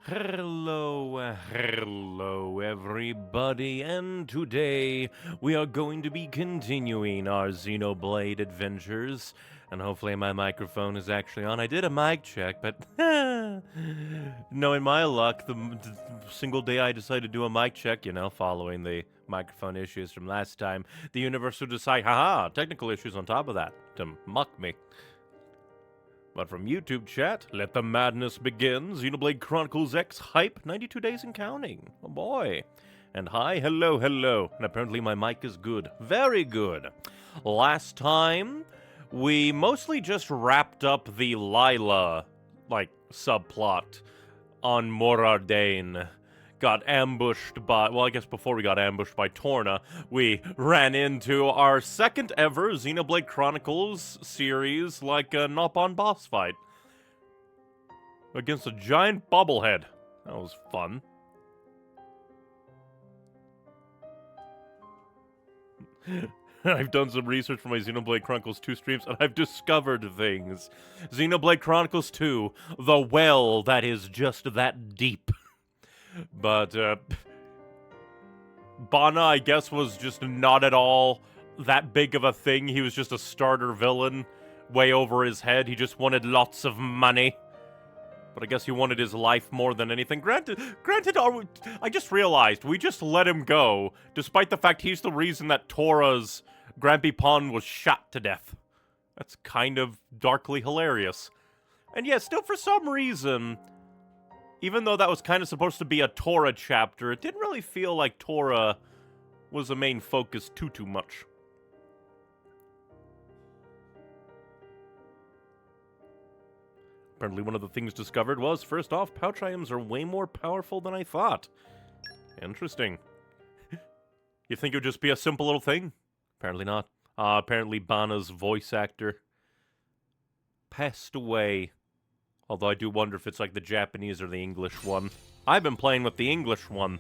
Hello everybody, and today we are going to be continuing our Xenoblade adventures, and hopefully my microphone is actually on. I did a mic check, but knowing my luck, the single day I decided to do a mic check, following the microphone issues from last time, the universe would decide, haha, technical issues on top of that, to muck me. But from YouTube chat, let the madness begin. Xenoblade Chronicles X hype, 92 days and counting. Oh boy. And hi, hello. And apparently my mic is good. Very good. Last time, we mostly just wrapped up the Lila, subplot on Morardain. Got ambushed by, well, I guess before we got ambushed by Torna, we ran into our second ever Xenoblade Chronicles series, Nopon boss fight. Against a giant bobblehead. That was fun. I've done some research for my Xenoblade Chronicles 2 streams, and I've discovered things. Xenoblade Chronicles 2, the well that is just that deep. But, Bana, I guess, was just not at all that big of a thing. He was just a starter villain, way over his head. He just wanted lots of money. But I guess he wanted his life more than anything. Granted, I just realized, we just let him go, despite the fact he's the reason that Tora's Grampy Pond was shot to death. That's kind of darkly hilarious. And yeah, still for some reason, even though that was kind of supposed to be a Tora chapter, it didn't really feel like Tora was the main focus too much. Apparently one of the things discovered was, first off, pouch items are way more powerful than I thought. Interesting. You think it would just be a simple little thing? Apparently not. Apparently Bana's voice actor passed away. Although I do wonder if it's like the Japanese or the English one. I've been playing with the English one.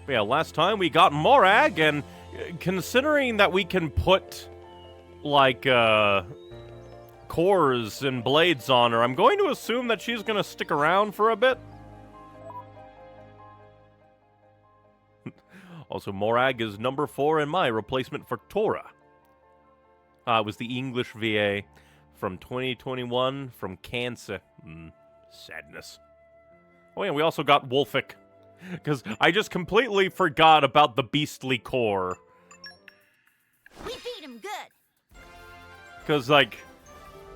But yeah, last time we got Morag, and considering that we can put, cores and blades on her, I'm going to assume that she's going to stick around for a bit. Also, Morag is number 4 in my replacement for Tora. It was the English VA. From 2021, from Cancer. Sadness. Oh yeah, we also got Wolfic. Because I just completely forgot about the beastly core. We beat him good. Because,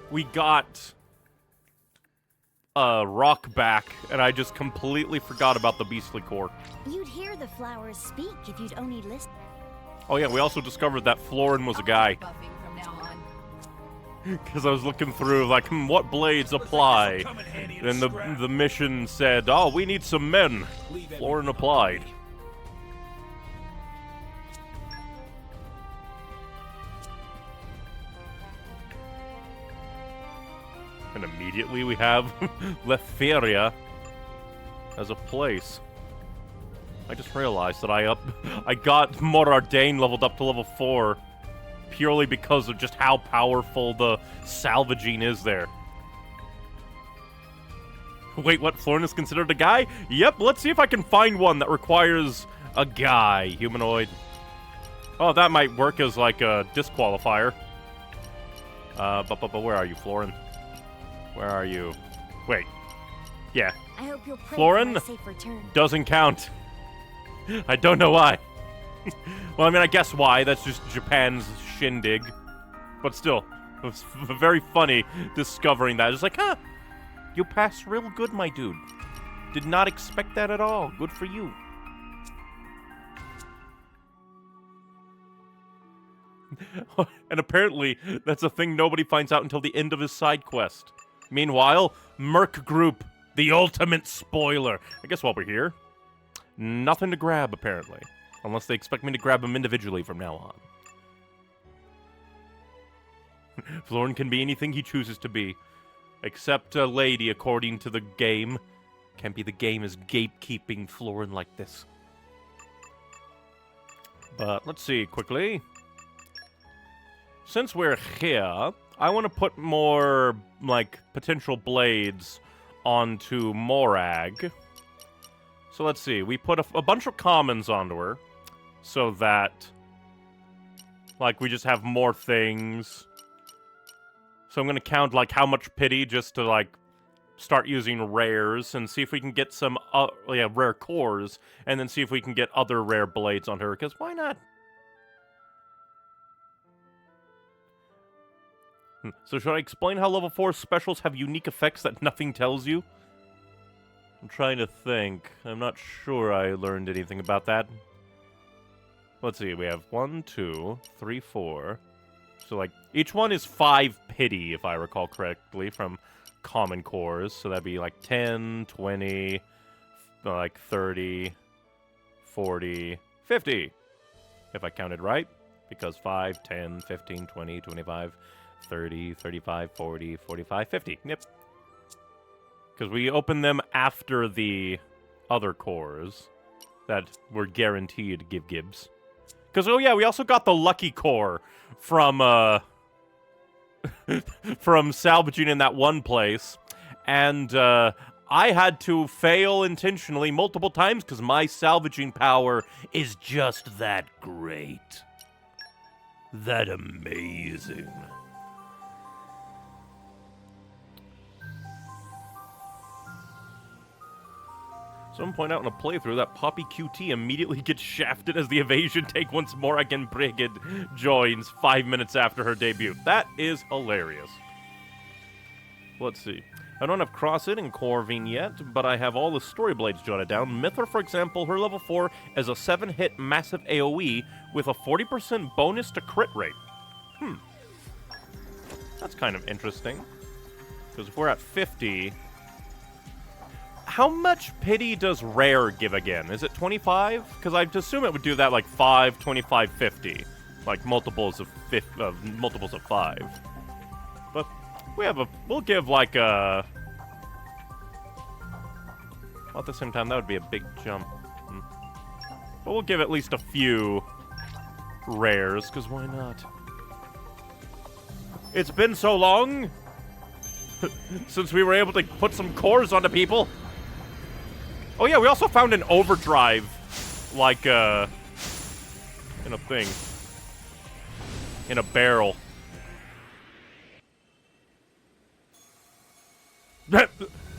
we got Rock back, and I just completely forgot about the beastly core. You'd hear the flowers speak if you'd only listen. Oh yeah, we also discovered that Florin was a guy. Because I was looking through, what blades apply? And the mission said, oh, we need some men. Florin applied. And immediately we have Leferia as a place. I just realized that I got Morardain leveled up to level 4. Purely because of just how powerful the salvaging is there. Wait, what? Florin is considered a guy? Yep, let's see if I can find one that requires a guy. Humanoid. Oh, that might work as, a disqualifier. But where are you, Florin? Where are you? Wait. Yeah. I hope you'll pray Florin for my safe return. Doesn't count. I don't know why. Well, I mean, I guess why. That's just Japan's shindig. But still, it was very funny discovering that. It's huh, you passed real good, my dude. Did not expect that at all. Good for you. And apparently, that's a thing nobody finds out until the end of his side quest. Meanwhile, Merc Group, the ultimate spoiler. I guess while we're here, nothing to grab, apparently. Unless they expect me to grab them individually from now on. Florin can be anything he chooses to be. Except a lady, according to the game. Can't be the game is gatekeeping Florin like this. But let's see, quickly. Since we're here, I want to put more, potential blades onto Morag. So let's see. We put a bunch of commons onto her so that, like, we just have more things. So I'm going to count, like, how much pity just to, like, start using rares and see if we can get some, rare cores, and then see if we can get other rare blades on her, because why not? So should I explain how level 4 specials have unique effects that nothing tells you? I'm trying to think. I'm not sure I learned anything about that. Let's see, we have 1, 2, 3, 4. So, like, each one is 5 pity, if I recall correctly, from common cores. So that'd be, like, 10, 20, like, 30, 40, 50, if I counted right. Because 5, 10, 15, 20, 25, 30, 35, 40, 45, 50. Yep. Because we open them after the other cores that were guaranteed to give Gibbs. Because, oh yeah, we also got the lucky core from, from salvaging in that one place. And, I had to fail intentionally multiple times because my salvaging power is just that great. That amazing. Someone point out in a playthrough that Poppy QT immediately gets shafted as the evasion take once Morag Brigid joins 5 minutes after her debut. That is hilarious. Let's see. I don't have Crossit and Corvine yet, but I have all the story blades jotted down. Mithra, for example, her level 4 is a 7-hit massive AoE with a 40% bonus to crit rate. That's kind of interesting. Because if we're at 50... How much pity does rare give again? Is it 25? Because I'd assume it would do that like 5, 25, 50. Like multiples of 5. But we'll give like a... Well, at the same time, that would be a big jump. But we'll give at least a few rares, because why not? It's been so long since we were able to put some cores onto people. Oh yeah, we also found an overdrive, like, in a thing. In a barrel.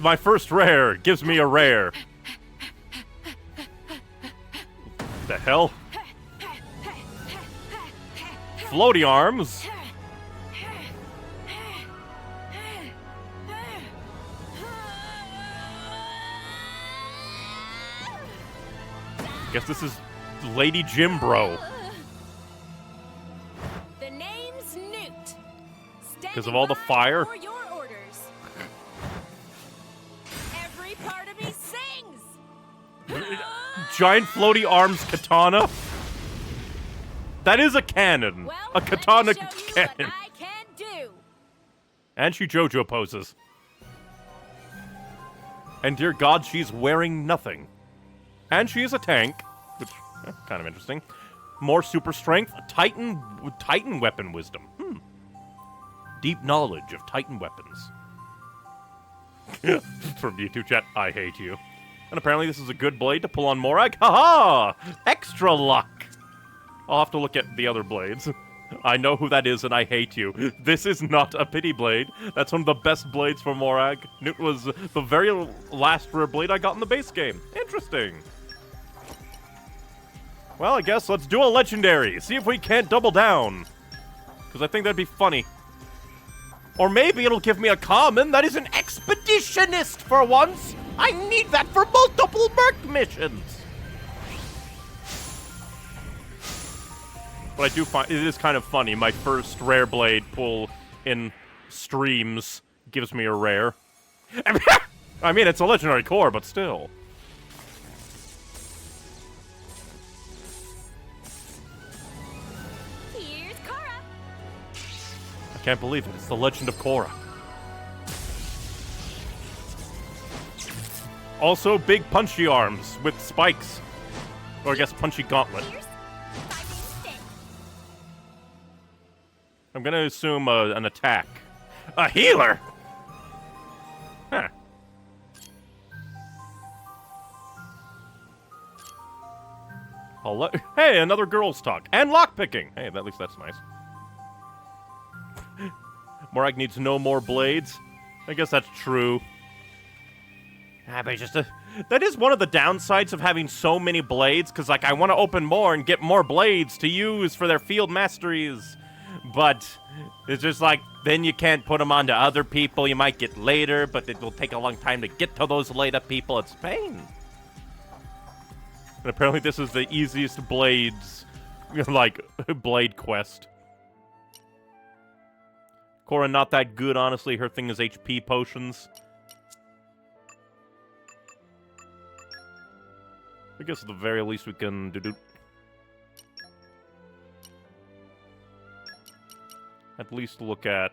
My first rare gives me a rare. The hell? Floaty arms? Guess this is Lady Jimbro. The name's Newt. Because of all the fire? For your orders. Every part of me sings. Giant floaty arms katana? That is a cannon. Well, a katana let me show you cannon. what I can do. And she JoJo poses. And dear God, she's wearing nothing. And she is a tank, which, kind of interesting. More super strength, Titan weapon wisdom. Deep knowledge of Titan weapons. From YouTube chat, I hate you. And apparently this is a good blade to pull on Morag. Haha! Extra luck! I'll have to look at the other blades. I know who that is and I hate you. This is not a pity blade. That's one of the best blades for Morag. It was the very last rare blade I got in the base game. Interesting. Well, I guess let's do a legendary. See if we can't double down. Because I think that'd be funny. Or maybe it'll give me a common that is an expeditionist for once. I need that for multiple Merc missions. But I do find it is kind of funny. My first rare blade pull in streams gives me a rare. I mean, it's a legendary core, but still. I can't believe it. It's the Legend of Korra. Also, big punchy arms with spikes. Or I guess punchy gauntlet. I'm gonna assume an attack. A healer? Huh. Hey, another girl's talk. And lockpicking! Hey, at least that's nice. Morag needs no more blades. I guess that's true. But it's just that is one of the downsides of having so many blades, because, like, I want to open more and get more blades to use for their field masteries. But it's just like, then you can't put them onto other people. You might get later, but it will take a long time to get to those later people. It's pain. And apparently this is the easiest blades, like, blade quest. Cora, not that good, honestly. Her thing is HP potions. I guess at the very least we can do. At least look at.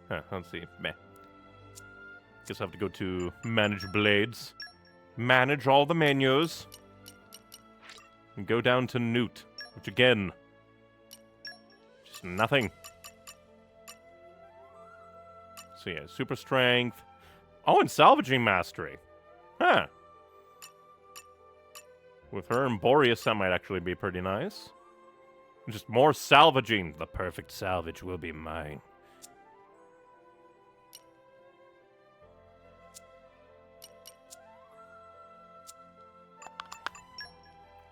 Let's see. Meh. Guess I have to go to manage blades. Manage all the menus. And go down to Newt, which again, just nothing. So yeah, super strength. Oh, and salvaging mastery. Huh. With her and Boreas, that might actually be pretty nice. Just more salvaging. The perfect salvage will be mine.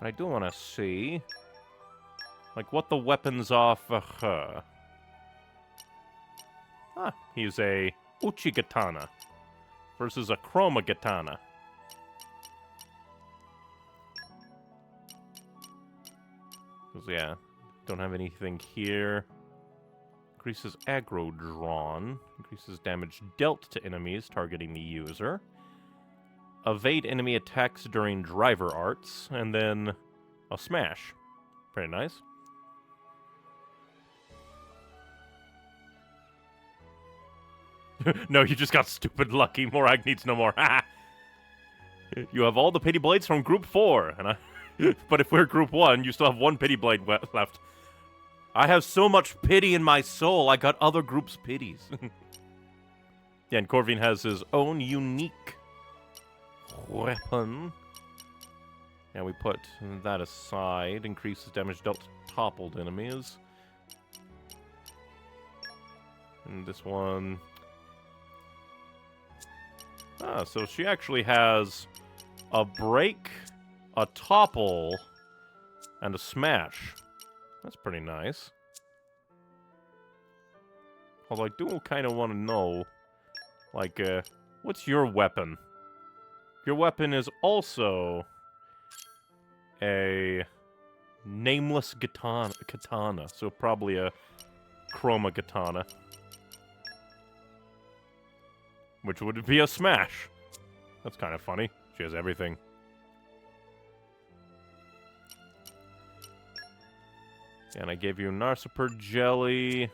I do want to see, like, what the weapons are for her. Ah, he's a Uchigatana versus a Chromagatana. Because, yeah, don't have anything here. Increases aggro drawn. Increases damage dealt to enemies targeting the user. Evade enemy attacks during driver arts. And then a smash. Pretty nice. No, you just got stupid lucky. Morag needs no more. You have all the pity blades from Group 4. But if we're Group 1, you still have one pity blade left. I have so much pity in my soul, I got other groups' pities. Yeah, and Corvine has his own unique weapon. Yeah, we put that aside. Increases damage dealt to toppled enemies. And this one... Ah, so she actually has a break, a topple, and a smash. That's pretty nice. Although I do kind of want to know, like, what's your weapon? Your weapon is also a nameless katana, so probably a chroma katana. Which would be a smash. That's kind of funny. She has everything. And I gave you Narsipur jelly.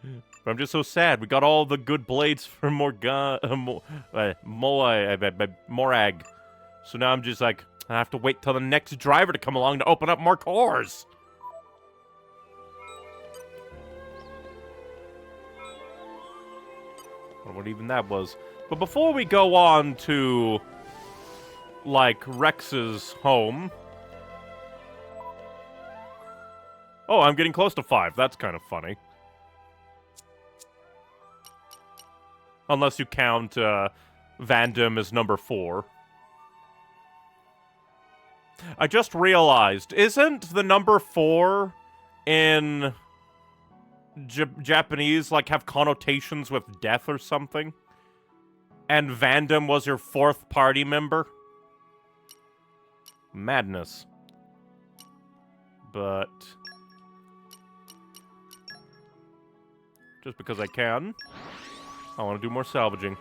But I'm just so sad. We got all the good blades for Morag. So now I'm just like, I have to wait till the next driver to come along to open up more cores. Or what even that was. But before we go on to, like, Rex's home... Oh, I'm getting close to 5. That's kind of funny. Unless you count Vandom as number 4. I just realized, isn't the number 4 in Japanese, like, have connotations with death or something? And Vandom was your 4th party member? Madness. But... just because I can, I want to do more salvaging.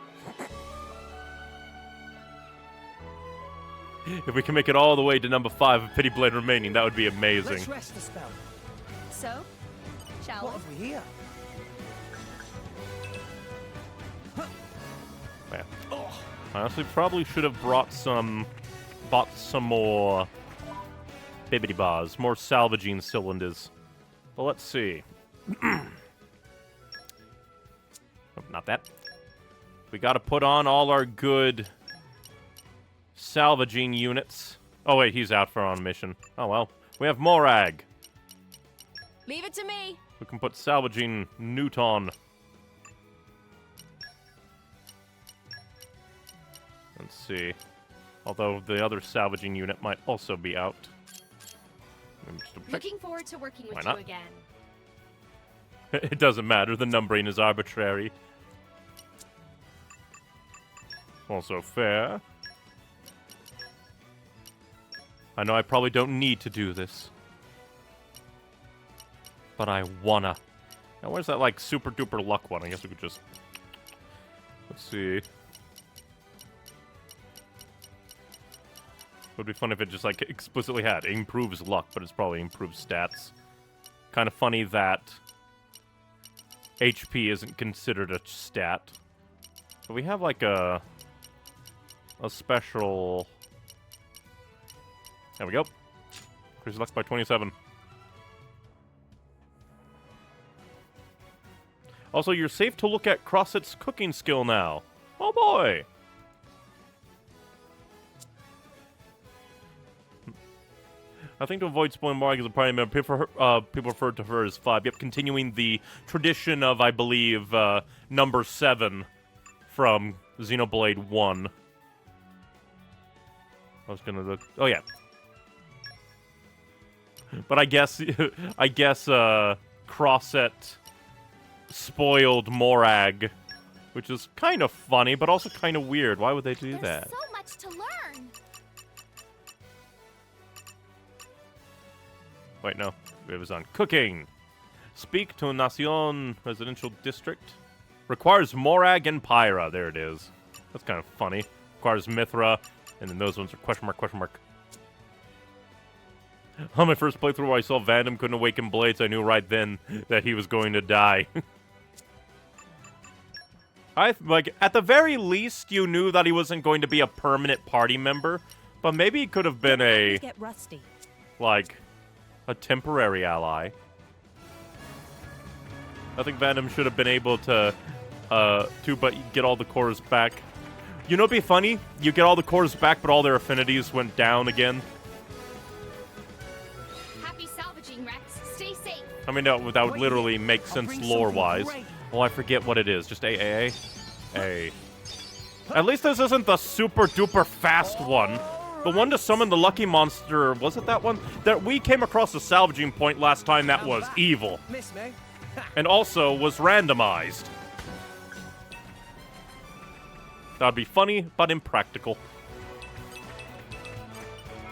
If we can make it all the way to number 5 of Pity Blade remaining, that would be amazing. Let's rest the spell. So, shall What have we here? Yeah. I honestly probably should have bought some more bibbity bars, more salvaging cylinders. But let's see. Oh, not that. We gotta put on all our good salvaging units. Oh wait, he's out for on mission. Oh well. We have Morag. Leave it to me. We can put salvaging Newton. Let's see. Although the other salvaging unit might also be out. Looking forward to working with Why you not? again. It doesn't matter, the numbering is arbitrary. Also fair. I know I probably don't need to do this. But I wanna. Now where's that, like, super duper luck one? I guess we could just... Let's see. Would be fun if it just, like, explicitly had improves luck, but it's probably improves stats. Kind of funny that HP isn't considered a stat. But we have, like, a special... There we go. Increase luck by 27. Also, you're safe to look at Crossett's cooking skill now. Oh boy! I think to avoid spoiling Morag as a party member, people refer to her as 5. Yep, continuing the tradition of, I believe, number 7 from Xenoblade 1. I was gonna look... Oh, yeah. But I guess Crossett spoiled Morag, which is kind of funny, but also kind of weird. Why would they do that? There's so much to learn. Wait, no. It was on cooking. Speak to Nacion Residential District. Requires Morag and Pyra. There it is. That's kind of funny. Requires Mithra, and then those ones are question mark, question mark. On my first playthrough, I saw Vandam couldn't awaken Blades. I knew right then that he was going to die. At the very least, you knew that he wasn't going to be a permanent party member, but maybe he could have been a, Get rusty. like, a temporary ally. I think Vandam should have been able to but get all the cores back. You know what'd be funny? You get all the cores back, but all their affinities went down again. Happy salvaging, Rex. Stay safe. I mean, that would literally make sense lore-wise. Well, I forget what it is. Just A. At least this isn't the super-duper fast one. The one to summon the lucky monster, was it that one? That we came across a salvaging point last time that was evil. Miss me? And also was randomized. That'd be funny, but impractical.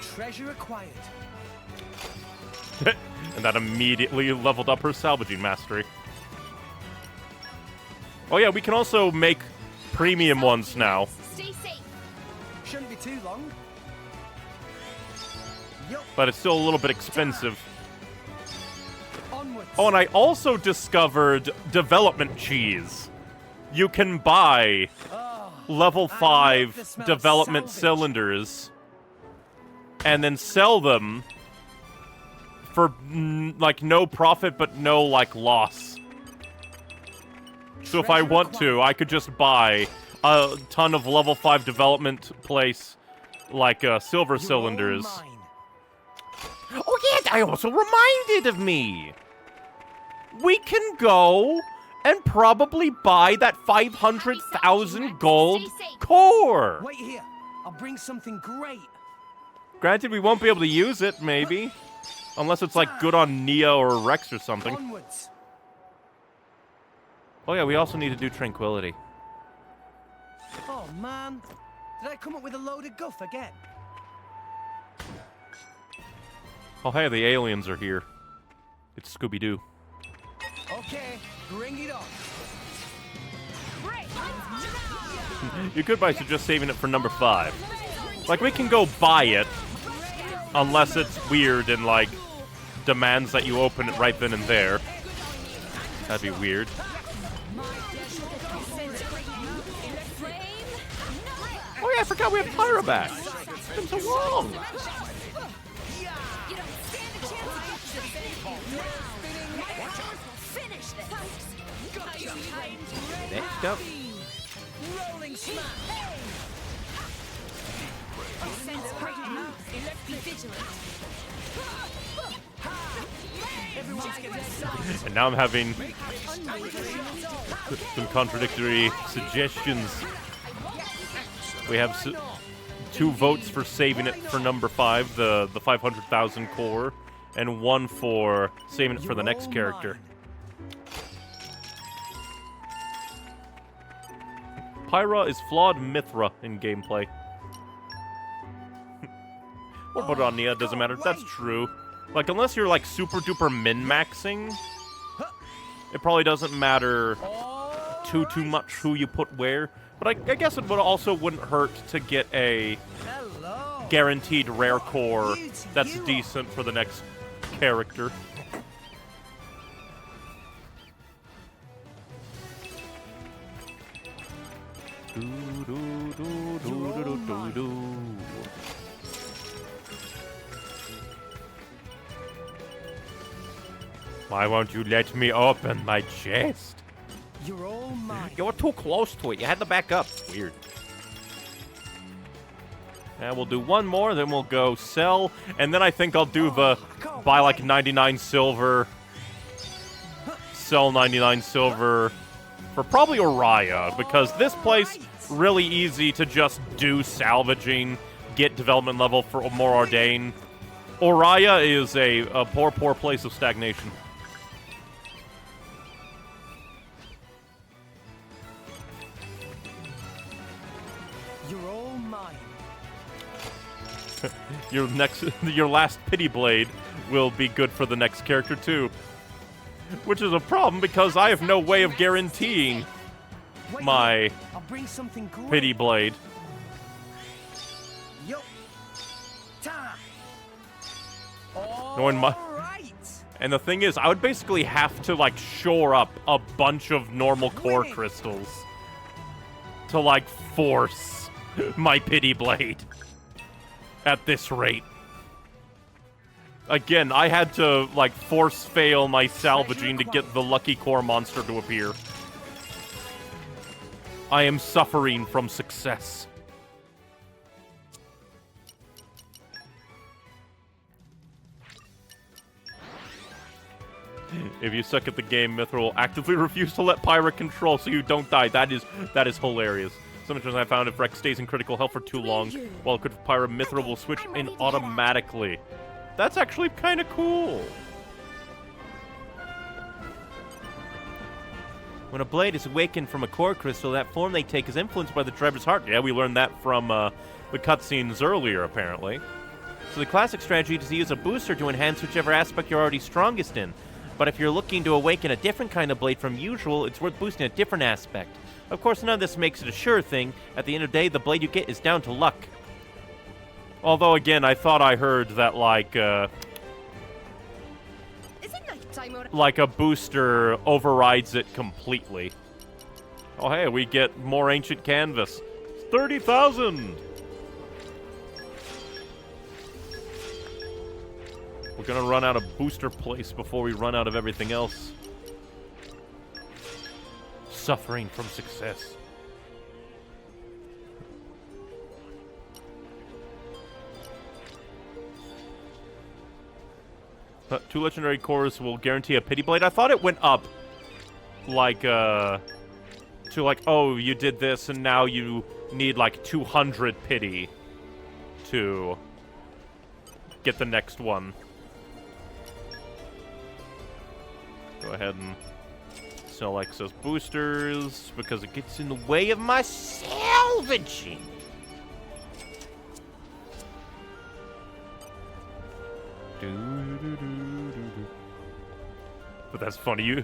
Treasure acquired. And that immediately leveled up her salvaging mastery. Oh yeah, we can also make premium ones now. Stay safe. Shouldn't be too long. Yup. But it's still a little bit expensive. Onwards. Oh, and I also discovered development cheese. You can buy level 5 development cylinders and then sell them for, like, no profit but no, like, loss. So if I want to, I could just buy a ton of level 5 development place, like, silver cylinders. Oh, yes, I also reminded of me. We can go and probably buy that 500,000 gold core. Wait here. I'll bring something great. Granted, we won't be able to use it, maybe. Unless it's, like, good on Neo or Rex or something. Onwards. Oh, yeah, we also need to do Tranquility. Oh, man. Did I come up with a load of guff again? Oh, hey, the aliens are here. It's Scooby-Doo. Okay, bring it on. You could by just saving it for number 5. Like, we can go buy it. Unless it's weird and, like, demands that you open it right then and there. That'd be weird. Oh yeah, I forgot we have Pyra back. It's been so long. Next up. Sense breaking moves. Be vigilant. And now I'm having some contradictory suggestions. We have 2 votes for saving it for number 5, the 500,000 core, and 1 for saving it for the next character. Pyra is flawed Mithra in gameplay. We'll put it on Nia, it doesn't matter. That's true. Like, unless you're, like, super-duper min-maxing, it probably doesn't matter too much who you put where. But I guess it wouldn't hurt to get a guaranteed rare core that's decent for the next character. Why won't you let me open my chest? You're all mine. You were too close to it. You had to back up. Weird. And we'll do one more, then we'll go sell, and then I think I'll do the buy like 99 silver, sell 99 silver for probably Oriya, because this place really easy to just do salvaging, get development level for more Ordain. Oriya is a poor place of stagnation. You're all mine. Your last pity blade will be good for the next character too. Which is a problem because I have no way of guaranteeing my I'll bring something great. pity blade. Yo. Time. Knowing my- Right. And the thing is, I would basically have to like shore up a bunch of normal core crystals to like force my pity blade at this rate. Again, I had to like force fail my salvaging to get the lucky core monster to appear. I am suffering from success. If you suck at the game, Mithra will actively refuse to let Pyra control so you don't die. That is hilarious. Sometimes I found if Rex stays in critical health for too long, while it could Pyra, Mithra will switch in automatically. That's actually kind of cool. When a blade is awakened from a core crystal, that form they take is influenced by the driver's heart. Yeah, we learned that from the cutscenes earlier, apparently. So the classic strategy is to use a booster to enhance whichever aspect you're already strongest in. But if you're looking to awaken a different kind of blade from usual, it's worth boosting a different aspect. Of course, none of this makes it a sure thing. At the end of the day, the blade you get is down to luck. Although, again, I thought I heard that, like a booster overrides it completely. Oh, hey, we get more ancient canvas. 30,000! We're gonna run out of booster place before we run out of everything else. Suffering from success. Two legendary cores will guarantee a pity blade. I thought it went up, like, to like, oh, you did this, and now you need like 200 pity to get the next one. Go ahead and sell excess boosters because it gets in the way of my salvaging. But that's funny.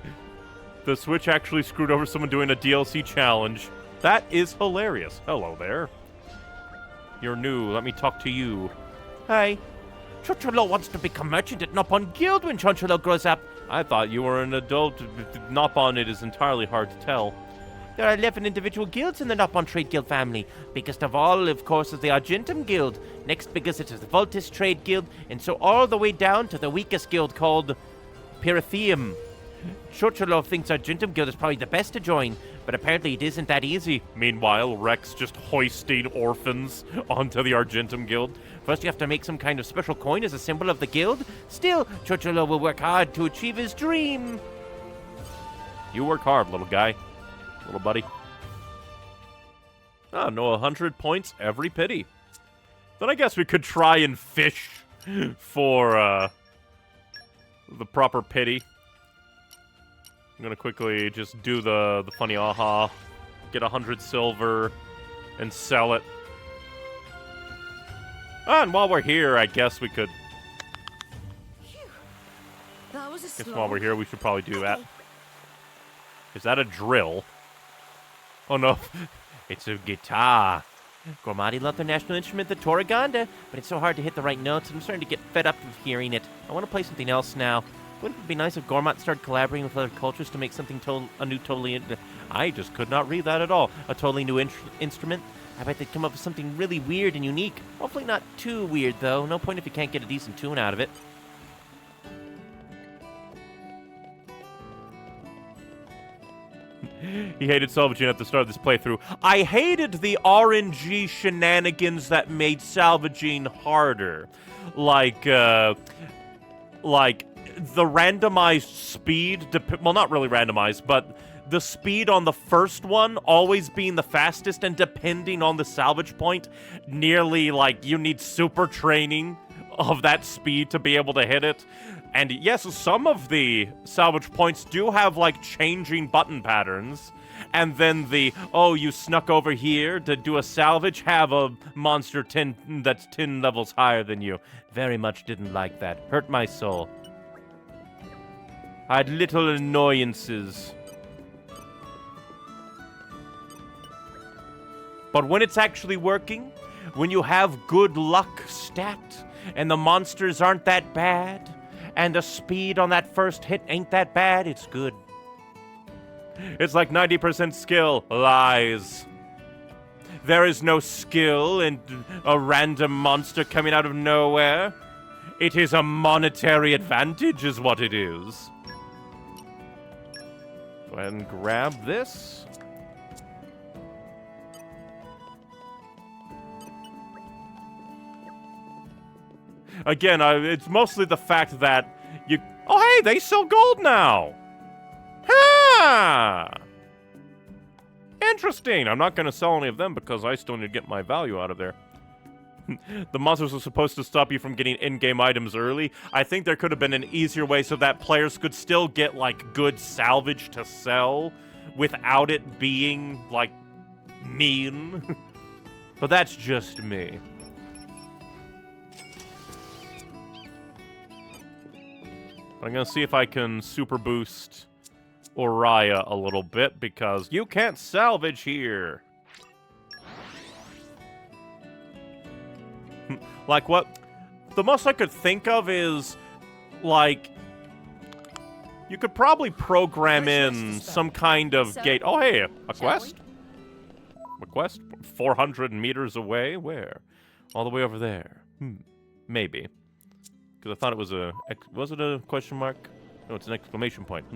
The Switch actually screwed over someone doing a DLC challenge. That is hilarious. Hello there. You're new. Let me talk to you. Hi. Choncholo wants to become merchant at Noppon Guild when Choncholo grows up. I thought you were an adult. Noppon, it is entirely hard to tell. There are 11 individual guilds in the Noppon Trade Guild family. Biggest of all, of course, is the Argentum Guild. Next biggest is the Voltis Trade Guild, and so all the way down to the weakest guild called Pyratheum. Choncholo thinks Argentum Guild is probably the best to join, but apparently it isn't that easy. Meanwhile, Rex just hoisting orphans onto the Argentum Guild. First, you have to make some kind of special coin as a symbol of the guild. Still, Chocholo will work hard to achieve his dream. You work hard, little guy. Little buddy. Oh, no, 100 points every pity. Then I guess we could try and fish for, the proper pity. I'm gonna quickly just do the funny aha, get 100 silver, and sell it. And while we're here, I guess we could... That was a Guess slow. while we're here, we should probably do that. Is that a drill? Oh no, it's a guitar. Gormati loved their national instrument, the Toraganda, but it's so hard to hit the right notes, and I'm starting to get fed up of hearing it. I want to play something else now. Wouldn't it be nice if Gormat started collaborating with other cultures to make something I just could not read that at all. A totally new instrument? I bet they'd come up with something really weird and unique. Hopefully not too weird, though. No point if you can't get a decent tune out of it. He hated salvaging at the start of this playthrough. I hated the RNG shenanigans that made salvaging harder. Like the randomized speed, well, not really randomized, but the speed on the first one always being the fastest, and depending on the salvage point, nearly like you need super training of that speed to be able to hit it. And yes, some of the salvage points do have like changing button patterns. And then you snuck over here to do a salvage, have a monster 10 that's 10 levels higher than you. Very much didn't like that. Hurt my soul. I had little annoyances. But when it's actually working, when you have good luck stat, and the monsters aren't that bad, and the speed on that first hit ain't that bad, it's good. It's like 90% skill. Lies. There is no skill in a random monster coming out of nowhere. It is a monetary advantage is what it is. Go ahead and grab this. Again, it's mostly the fact that you... Oh, hey, they sell gold now! Ha! Interesting. I'm not going to sell any of them because I still need to get my value out of there. The monsters were supposed to stop you from getting in-game items early. I think there could have been an easier way so that players could still get, like, good salvage to sell without it being, like, mean. But that's just me. I'm going to see if I can super boost Oriah a little bit, because you can't salvage here. Like, what? The most I could think of is, like, you could probably program in some kind of gate. Oh, hey, a quest? A quest? 400 meters away? Where? All the way over there. Maybe. Because I thought it was a... Was it a question mark? No, it's an exclamation point.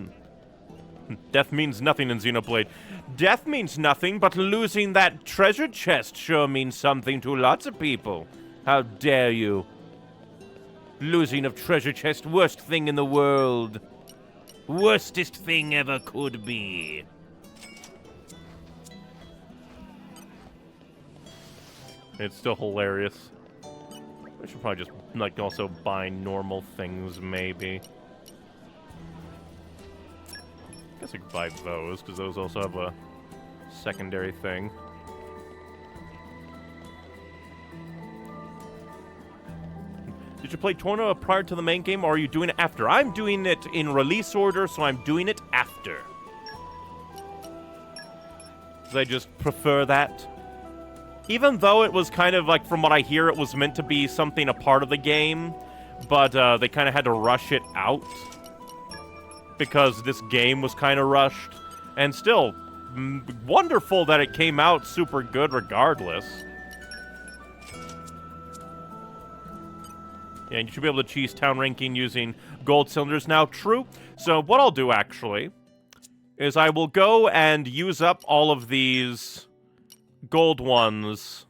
Death means nothing in Xenoblade. Death means nothing, but losing that treasure chest sure means something to lots of people. How dare you? Losing of treasure chest, worst thing in the world. Worstest thing ever could be. It's still hilarious. I should probably just, like, also buy normal things, maybe. I guess I could buy those, because those also have a secondary thing. Did you play Torna prior to the main game, or are you doing it after? I'm doing it in release order, so I'm doing it after. Because I just prefer that. Even though it was kind of, like, from what I hear, it was meant to be something a part of the game, but they kind of had to rush it out. Because this game was kind of rushed. And still, wonderful that it came out super good regardless. Yeah, and you should be able to cheese town ranking using gold cylinders now. True. So what I'll do, actually, is I will go and use up all of these gold ones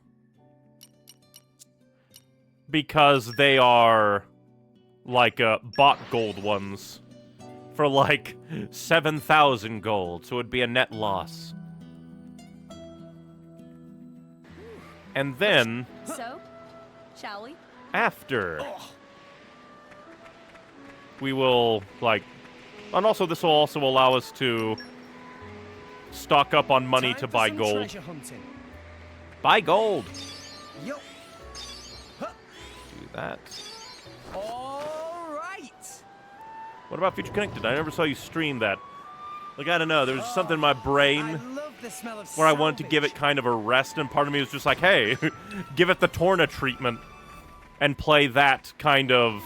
because they are like bought gold ones for like 7,000 gold, so it would be a net loss. And then So, shall we? after we will like, and also this will also allow us to stock up on money Time to for buy some gold. treasure hunting. Buy gold. Yup. Huh. Do that. All right. What about Future Connected? I never saw you stream that. Like, I don't know, there was something in my brain I love the smell of where I wanted to give it salvage. kind of a rest, and part of me was just like, hey, give it the Torna treatment and play that kind of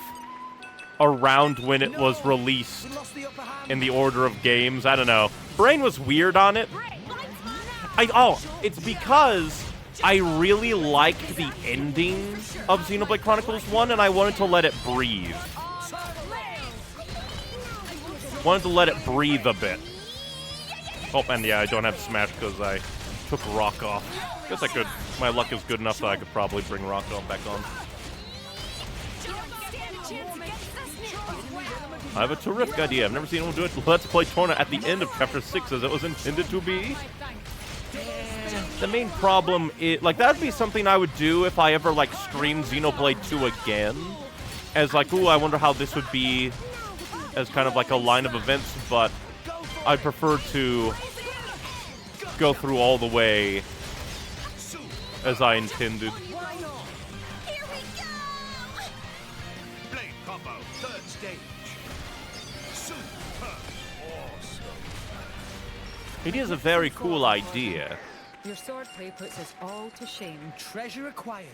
around when it was No, released we lost the upper hand. in the order of games. I don't know. Brain was weird on it. It's because I really liked the ending of Xenoblade Chronicles 1, and I wanted to let it breathe. Wanted to let it breathe a bit. Oh, and yeah, I don't have Smash because I took Rock off. Guess I could. My luck is good enough that I could probably bring Rock off back on. I have a terrific idea. I've never seen anyone do it. Let's play Torna at the end of Chapter 6 as it was intended to be. The main problem is, like, that would be something I would do if I ever, like, streamed Xenoblade 2 again. As, like, ooh, I wonder how this would be as kind of like a line of events, but I'd prefer to go through all the way as I intended. Here we go! Blade combo, third stage. Super awesome. It is a very cool idea. Your swordplay puts us all to shame. Treasure acquired.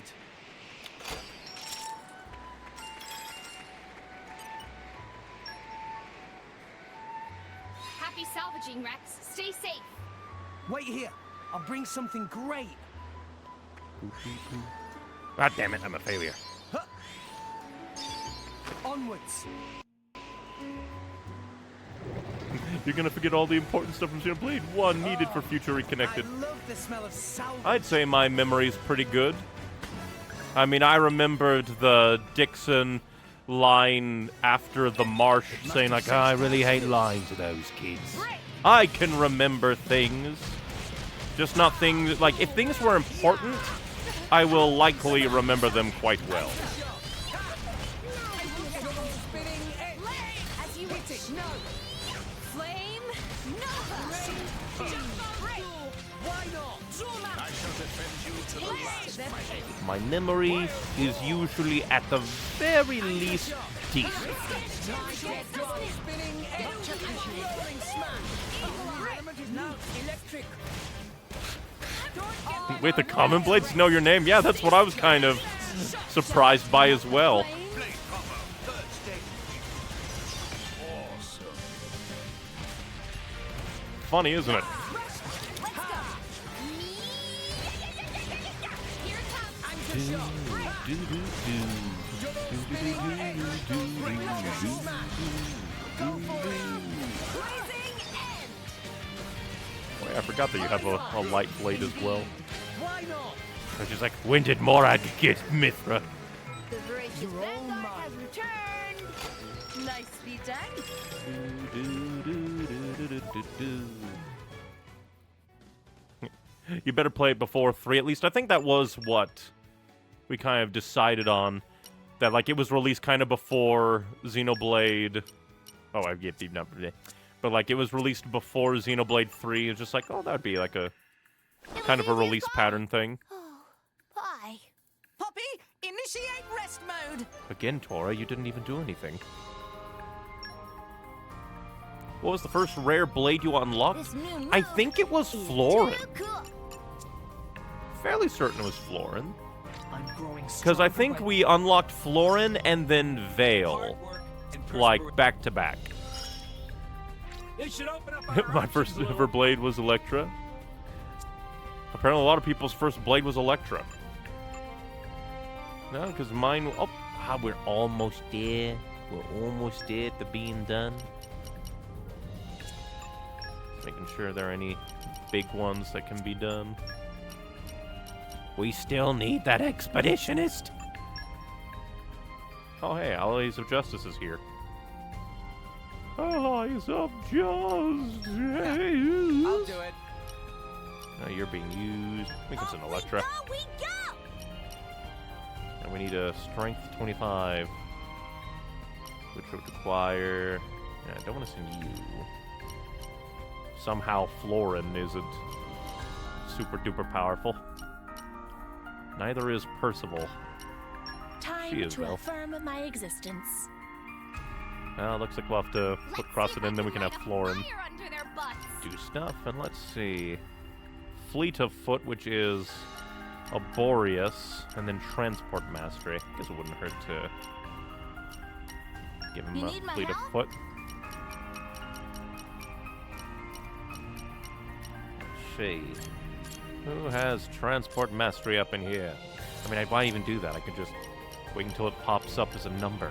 Happy salvaging, Rex. Stay safe. Wait here. I'll bring something great. God damn it, I'm a failure. Onwards. You're gonna forget all the important stuff from Xenoblade 1 needed for Future I Reconnected. love the smell of salvage. I'd say my memory's pretty good. I mean, I remembered the Dixon line after the marsh saying like, I really hate lying to those kids. I can remember things. Just not things, like, if things were important, I will likely remember them quite well. As you wish. No. Flame Nova. Why not? I shall defend you to the last, my lady. My memory is usually at the very least decent. Spinning edge. Rolling smash. Element is now electric. Wait, the Common Blades know your name? Yeah, that's what I was kind of surprised by as well. Blade combo, third stage. Awesome. Funny, isn't it? Let's go. Here it comes. Blazing end. Wait, I forgot that you have a light blade as well. Why not? And she's like, when did Morag get Mithra? The voracious Vanguard has returned. Nicely done. You better play it before 3, at least. I think that was what we kind of decided on. That, like, it was released kind of before Xenoblade... Oh, I get deep number today. But, like, it was released before Xenoblade 3. It's just like, oh, that would be, like, a kind of a release pattern thing. Oh, bye. Poppy, initiate rest mode. Again, Tora, you didn't even do anything. What was the first rare blade you unlocked? This new I move think it was is Florin. too cool. Fairly certain it was Florin. I'm growing Because I think we unlocked Florin and then Veil. Like, back to back. It should open up My first ever blade was Electra. Apparently a lot of people's first blade was Electra. No, because mine... Oh, we're almost there. We're almost there to being done. Making sure there are any big ones that can be done. We still need that expeditionist! Oh hey, Allies of Justice is here. Allies of Justice! I'll do it. No, you're being used. We can send Electra. We go! And we need a Strength 25. Which would require... Yeah, I don't want to send you. Somehow Florin isn't super duper powerful. Neither is Percival. Time She is, to though. affirm my existence. Well, looks like we'll have to cross it in, then we can have Florin Under their butts. do stuff. And let's see. Fleet of Foot, which is Arboreus, and then Transport Mastery. I guess it wouldn't hurt to give him You a need my Fleet of help? Foot. Let's see. Who has Transport Mastery up in here? I mean, why even do that? I could just wait until it pops up as a number.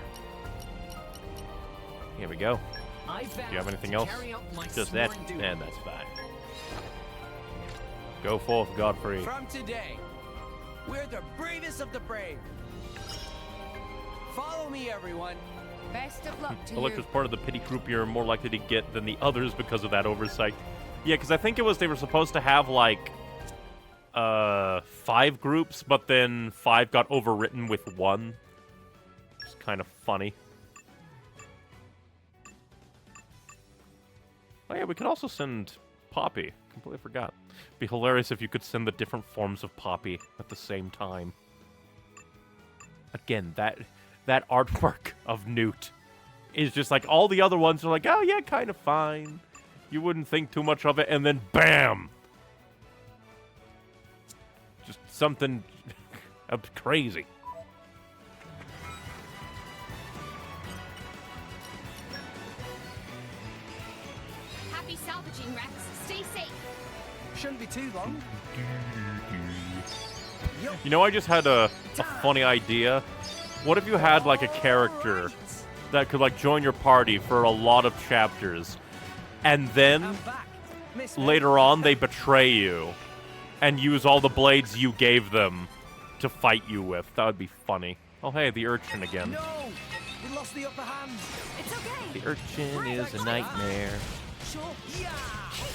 Here we go. I Do you have anything else? Just that? And that's fine. Go forth, Godfrey. From today, we're the bravest of the brave. Follow me, everyone. Best of luck to Electra's you. part of the pity group you're more likely to get than the others because of that oversight. Yeah, because I think it was they were supposed to have, like, 5 groups, but then 5 got overwritten with 1. It's kind of funny. Oh yeah, we could also send Poppy. Completely forgot. Be hilarious if you could send the different forms of Poppy at the same time. Again, that artwork of Newt is just like all the other ones are like, oh yeah, kind of fine. You wouldn't think too much of it, and then BAM! Just something crazy. Happy salvaging, Rex. Stay safe. Shouldn't be too long. You know, I just had a funny idea. What if you had, like, a character that could, like, join your party for a lot of chapters, and then I'm back. Miss me? later on they betray you and use all the blades you gave them to fight you with? That would be funny. Oh, hey, the urchin again. No! We lost the upper hand. It's okay. The urchin is a nightmare. Sure. Yeah!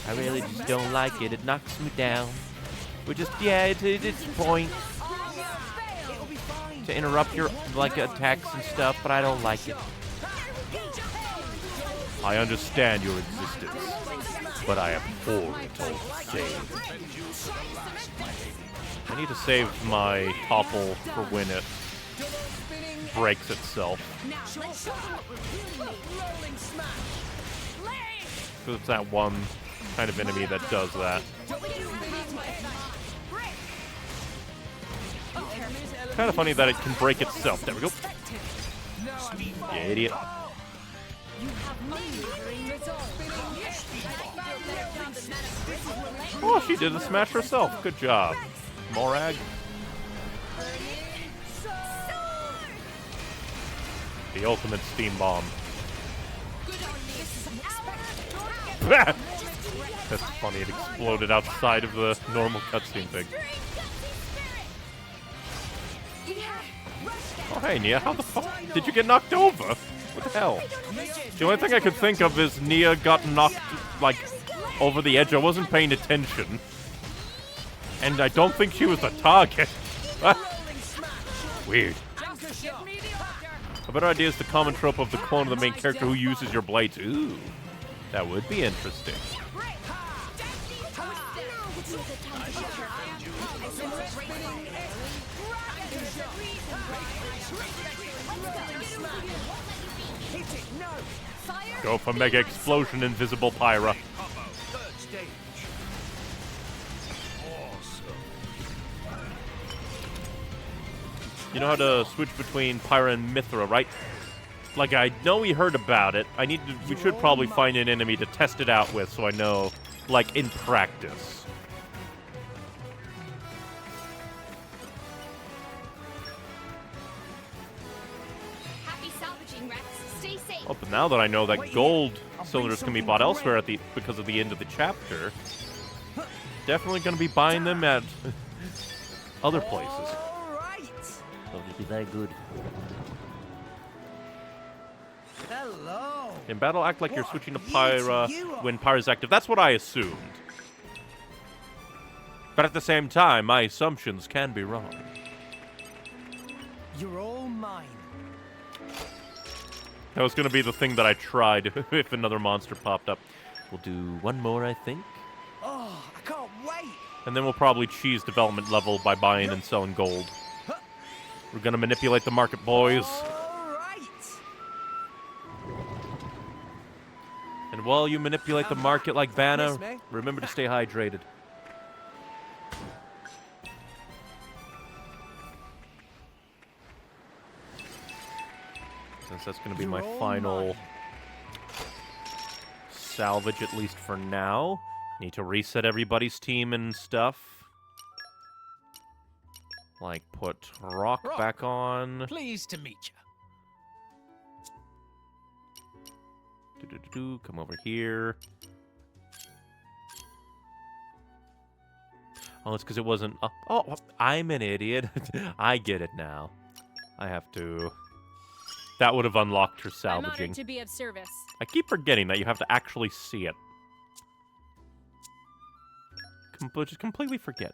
I really just don't like it. It knocks me down. We're just, yeah, it's a point It'll be fine. to interrupt your, like, attacks and stuff, but I don't like it. I understand your existence, but I abhor it all the same. I need to save my topple for when it breaks itself. Because it's that one kind of enemy that does that. Kind of funny that it can break itself. There we go. You idiot. Oh, she did the smash herself. Good job, Morag. The ultimate steam bomb. That's funny, it exploded outside of the normal cutscene thing. Oh, hey, Nia, how the fuck did you get knocked over? What the hell? The only thing I could think of is Nia got knocked, like, over the edge. I wasn't paying attention. And I don't think she was the target. Weird. A better idea is the common trope of the clone of the main character who uses your blades. Ooh, that would be interesting. Go for Mega Explosion, Invisible Pyra. Third stage. Awesome. You know how to switch between Pyra and Mithra, right? Like, I know we heard about it. We should probably find an enemy to test it out with so I know, like, in practice. Happy salvaging, Rex. Stay safe. Oh, but now that I know that gold cylinders can be bought elsewhere because of the end of the chapter. Definitely going to be buying them at other places. Alright. They'll be very good. Hello. In battle, act like you're switching to What Pyra you are. when Pyra's active. That's what I assumed. But at the same time, my assumptions can be wrong. You're all mine. That was going to be the thing that I tried if another monster popped up. We'll do one more, I think. Oh, I can't wait. And then we'll probably cheese development level by buying and selling gold. We're going to manipulate the market, boys. Alright. And while you manipulate the market like Vanna, Miss me? remember to stay hydrated. Since that's going to be my You're all final mine. salvage, at least for now. Need to reset everybody's team and stuff. Like, put Rock back on. Pleased to meet you. Come over here. Oh, it's because it wasn't... Oh, I'm an idiot. I get it now. I have to... That would have unlocked her I'm salvaging. honored to be of service. I keep forgetting that you have to actually see it. Just completely forget.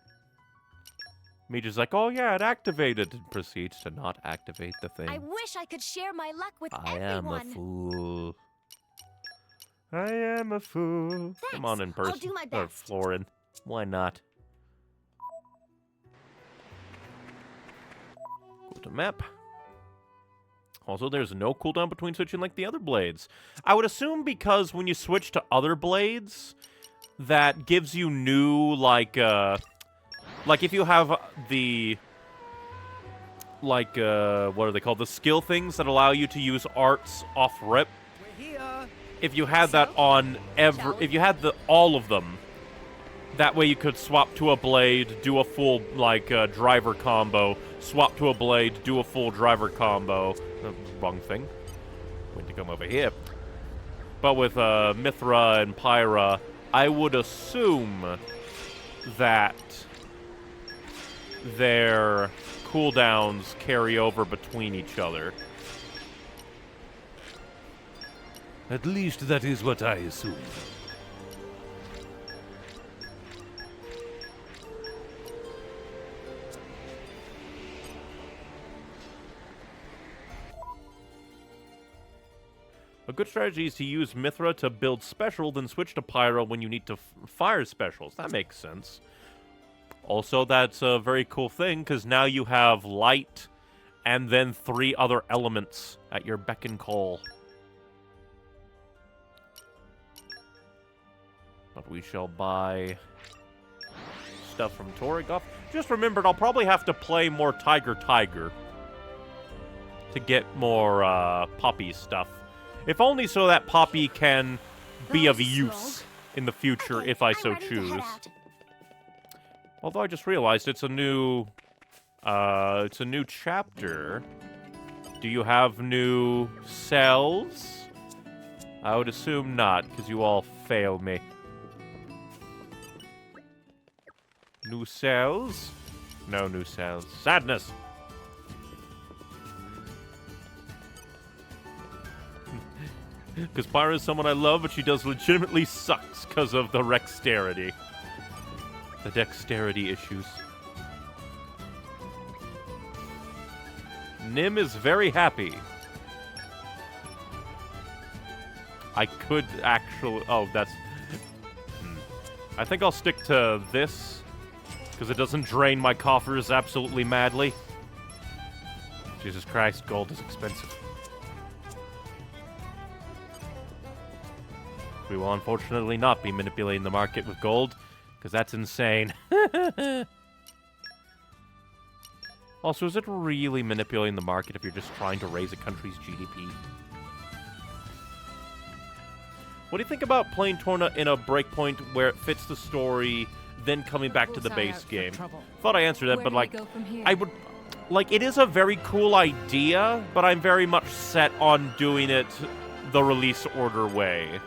Mage is like, oh yeah, it activated. And proceeds to not activate the thing. I wish I could share my luck with I everyone. am a fool. I am a fool. Come on in person. I'll do my Or best. Florin. Why not? Go to map. Also, there's no cooldown between switching like the other blades. I would assume because when you switch to other blades, that gives you new, like if you have the, what are they called? The skill things that allow you to use arts off rip. We're here. If you had that on if you had all of them, that way you could swap to a blade, do a full, driver combo, swap to a blade, do a full driver combo. Wrong thing. Went to come over here. But with Mithra and Pyra, I would assume that their cooldowns carry over between each other. At least that is what I assume. A good strategy is to use Mithra to build special, then switch to Pyra when you need to fire specials. That makes sense. Also, that's a very cool thing, because now you have light and then 3 other elements at your beck and call. But we shall buy stuff from Torrigoth. Just remembered, I'll probably have to play more Tiger to get more Poppy stuff. If only so that Poppy can be of use in the future if I so choose. Although I just realized it's a new chapter. Do you have new cells? I would assume not, because you all failed me. New cells? No new cells. Sadness! Because Pyra is someone I love, but she does legitimately sucks because of the dexterity. The dexterity issues. Nim is very happy. I could actually... Oh, that's... I think I'll stick to this, because it doesn't drain my coffers absolutely madly. Jesus Christ, gold is expensive. We will unfortunately not be manipulating the market with gold, because that's insane. Also, is it really manipulating the market if you're just trying to raise a country's GDP? What do you think about playing Torna in a breakpoint where it fits the story, then coming back to the base game? Thought I answered that, but I would... it is a very cool idea, but I'm very much set on doing it the release order way.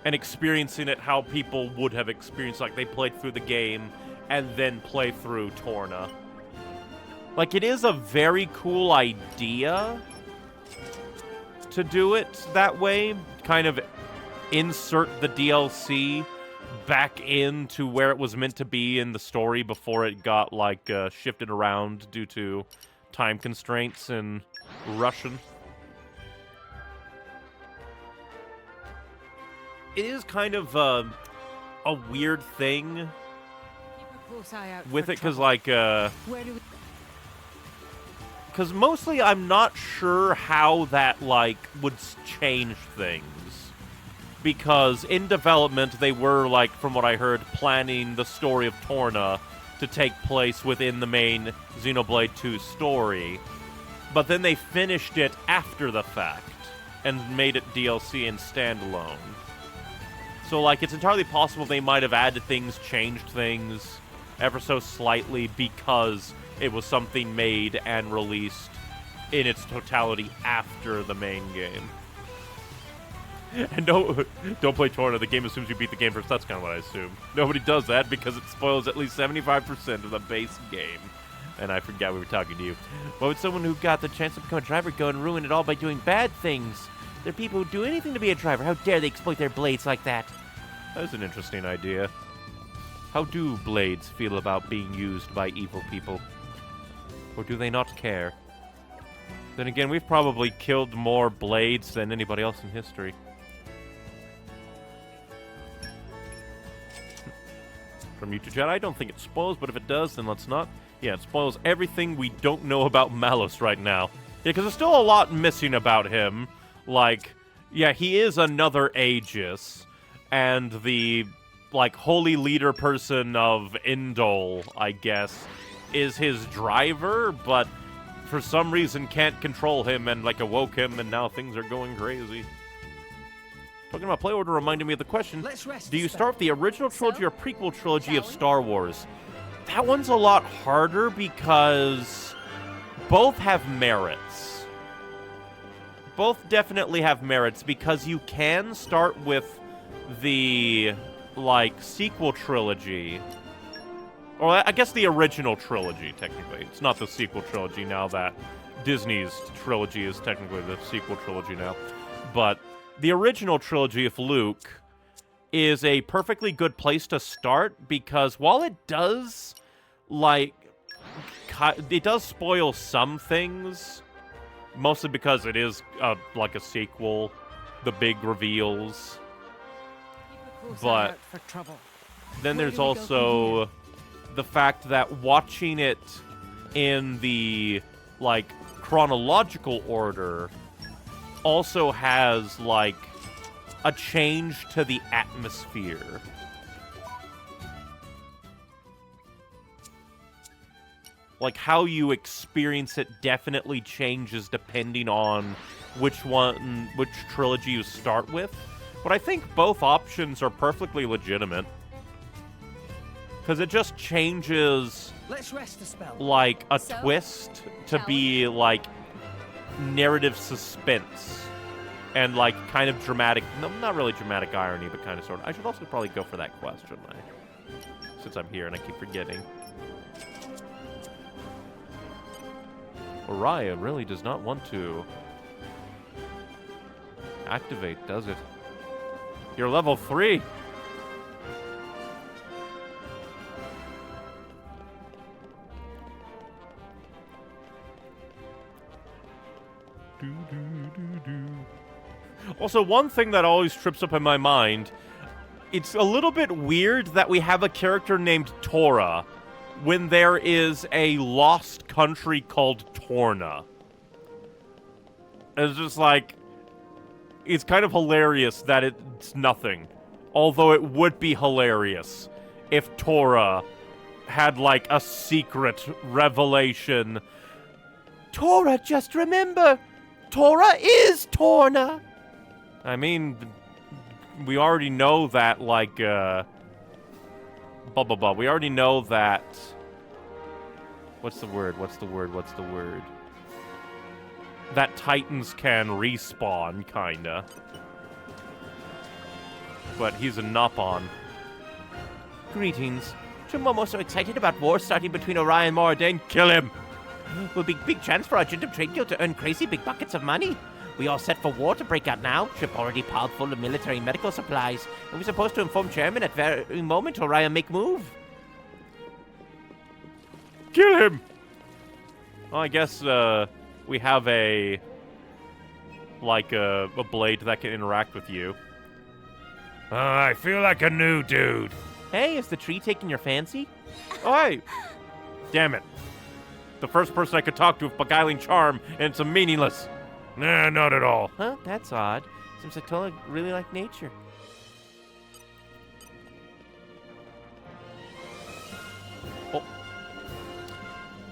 and experiencing it how people would have experienced, like they played through the game and then play through Torna. Like, it is a very cool idea to do it that way, kind of insert the DLC back into where it was meant to be in the story before it got, like, shifted around due to time constraints and Russian. It is kind of a weird thing Keep a close eye out with for it, because, trouble. like, Where do we... because mostly I'm not sure how that, like, would change things. Because in development, they were, like, from what I heard, planning the story of Torna to take place within the main Xenoblade 2 story. But then they finished it after the fact and made it DLC and standalone. So, like, it's entirely possible they might have added things, changed things ever so slightly because it was something made and released in its totality after the main game. And don't play Torna. The game assumes you beat the game first. That's kind of what I assume. Nobody does that because it spoils at least 75% of the base game. And I forgot we were talking to you. What would someone who got the chance to become a driver go and ruin it all by doing bad things? There are people who do anything to be a driver. How dare they exploit their blades like that? That was an interesting idea. How do blades feel about being used by evil people? Or do they not care? Then again, we've probably killed more blades than anybody else in history. From YouTube chat, I don't think it spoils, but if it does, then let's not. Yeah, it spoils everything we don't know about Malus right now. Yeah, because there's still a lot missing about him. Like, yeah, he is another Aegis, and the, like, holy leader person of Indol, I guess, is his driver, but for some reason can't control him and, like, awoke him, and now things are going crazy. Talking about play order reminded me of the question, do you start with the original trilogy or prequel trilogy of Star Wars? That one's a lot harder because both have merits. Both definitely have merits because you can start with the, like, sequel trilogy. Or I guess the original trilogy, technically. It's not the sequel trilogy now that Disney's trilogy is technically the sequel trilogy now. But the original trilogy of Luke is a perfectly good place to start because while it does, like, it does spoil some things, mostly because it is, like, a sequel, the big reveals. But for trouble. then there's also the fact that watching it in the, like, chronological order also has, like, a change to the atmosphere. Like, how you experience it definitely changes depending on which trilogy you start with. But I think both options are perfectly legitimate. Because it just changes, Let's rest a spell. like, a So, twist to shall be, like, narrative suspense. And, like, kind of dramatic, no, not really dramatic irony, but kind of sort of. I should also probably go for that question, since I'm here and I keep forgetting. Oriya really does not want to activate, does it? You're level 3! Also, one thing that always trips up in my mind, it's a little bit weird that we have a character named Tora when there is a lost country called Torna. It's just like, it's kind of hilarious that it's nothing. Although it would be hilarious if Tora had, like, a secret revelation. Tora, just remember, Tora is Torna! I mean, we already know that, like, blah, blah, blah. We already know that... What's the word? That Titans can respawn, kinda. but he's a Nopon. Greetings. Jim Momo so excited about war starting between Orion and Moradin. Kill him! Will be big chance for our Gent of Trade Guild to earn crazy big buckets of money. We all set for war to break out now. Ship already piled full of military and medical supplies. And we're supposed to inform Chairman at very moment Orion make move. Kill him! Well, I guess, we have a blade that can interact with you. I feel like a new dude. Hey, is the tree taking your fancy? Oh, hey! Damn it. The first person I could talk to with beguiling charm, and it's a meaningless. Nah, not at all. Huh? That's odd. Seems like Tola really like nature. Oh.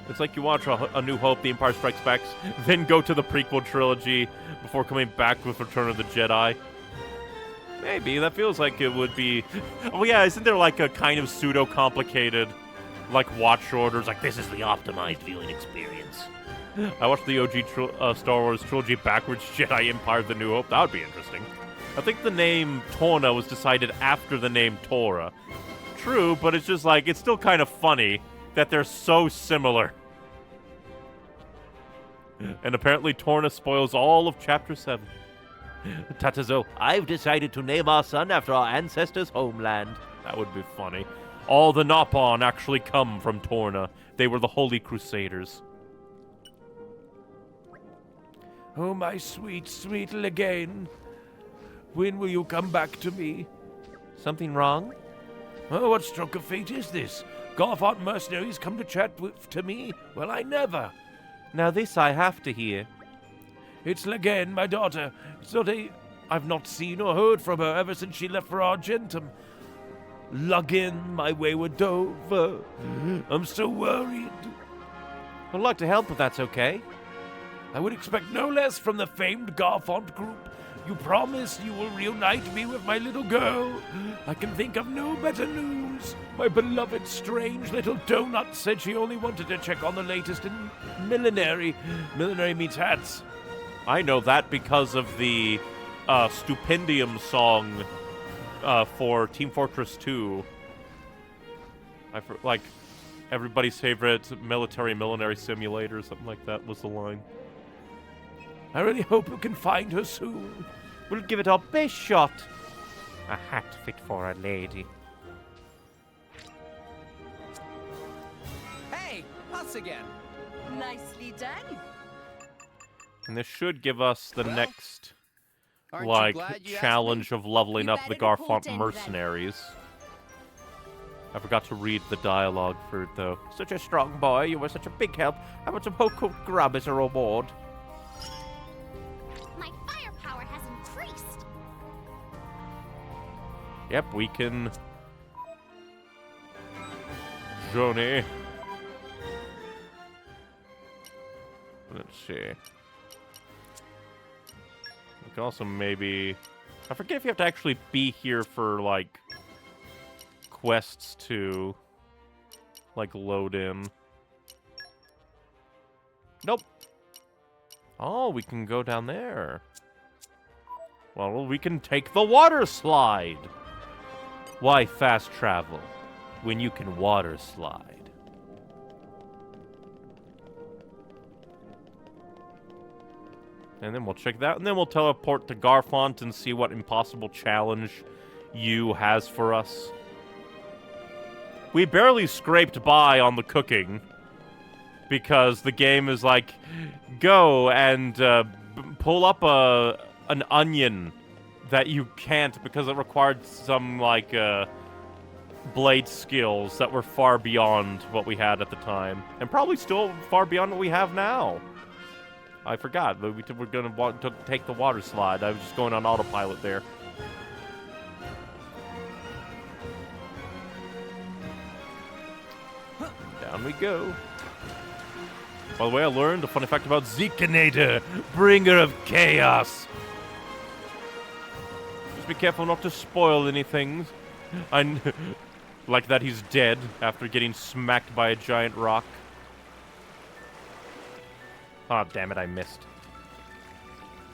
It's like you watch A New Hope, The Empire Strikes Back, then go to the prequel trilogy before coming back with Return of the Jedi. Maybe. That feels like it would be... Oh yeah, isn't there like a kind of pseudo-complicated, like, watch orders? Like, this is the optimized viewing experience. I watched the OG Star Wars trilogy backwards, Jedi Empire, The New Hope. That would be interesting. I think the name Torna was decided after the name Torah. True, but it's just like, it's still kind of funny that they're so similar. And apparently Torna spoils all of Chapter 7. Tatazo, I've decided to name our son after our ancestors' homeland. That would be funny. All the Nopon actually come from Torna. They were the Holy Crusaders. Oh, my sweet, sweet Lagain. When will you come back to me? Something wrong? Oh, what stroke of fate is this? Garfont mercenaries come to chat to me? Well, I never. Now this I have to hear. It's Lagain, my daughter. I've not seen or heard from her ever since she left for Argentum. Lugin, my wayward dove. I'm so worried. I'd like to help if that's okay. I would expect no less from the famed Garfont group. You promise you will reunite me with my little girl. I can think of no better news. My beloved strange little donut said she only wanted to check on the latest in millinery. Millinery means hats. I know that because of the Stupendium song for Team Fortress 2. Like, everybody's favorite military simulator, something like that was the line. I really hope you can find her soon. We'll give it our best shot. A hat fit for a lady. Hey, us again. Nicely done. And this should give us the next, Aren't you like, glad you asked challenge me? of leveling You up the better report Garfont in, then. mercenaries. I forgot to read the dialogue for it, though. Such a strong boy, you were such a big help. I want some home-cooked grub as a reward. My firepower has increased. Yep, we can... Johnny. Let's see. We can also maybe... I forget if you have to actually be here for, like, quests to, like, load in. Nope. Oh, we can go down there. Well, we can take the water slide. Why fast travel when you can water slide? And then we'll check that, and then we'll teleport to Garfont and see what impossible challenge you has for us. We barely scraped by on the cooking, because the game is like, go and pull up an onion that you can't because it required some, like, blade skills that were far beyond what we had at the time. And probably still far beyond what we have now. I forgot, but we're going to want to take the water slide. I was just going on autopilot there. Down we go. By the way, I learned a funny fact about Zekinator, bringer of chaos. Just be careful not to spoil anything. Like that he's dead after getting smacked by a giant rock. Oh, damn it, I missed.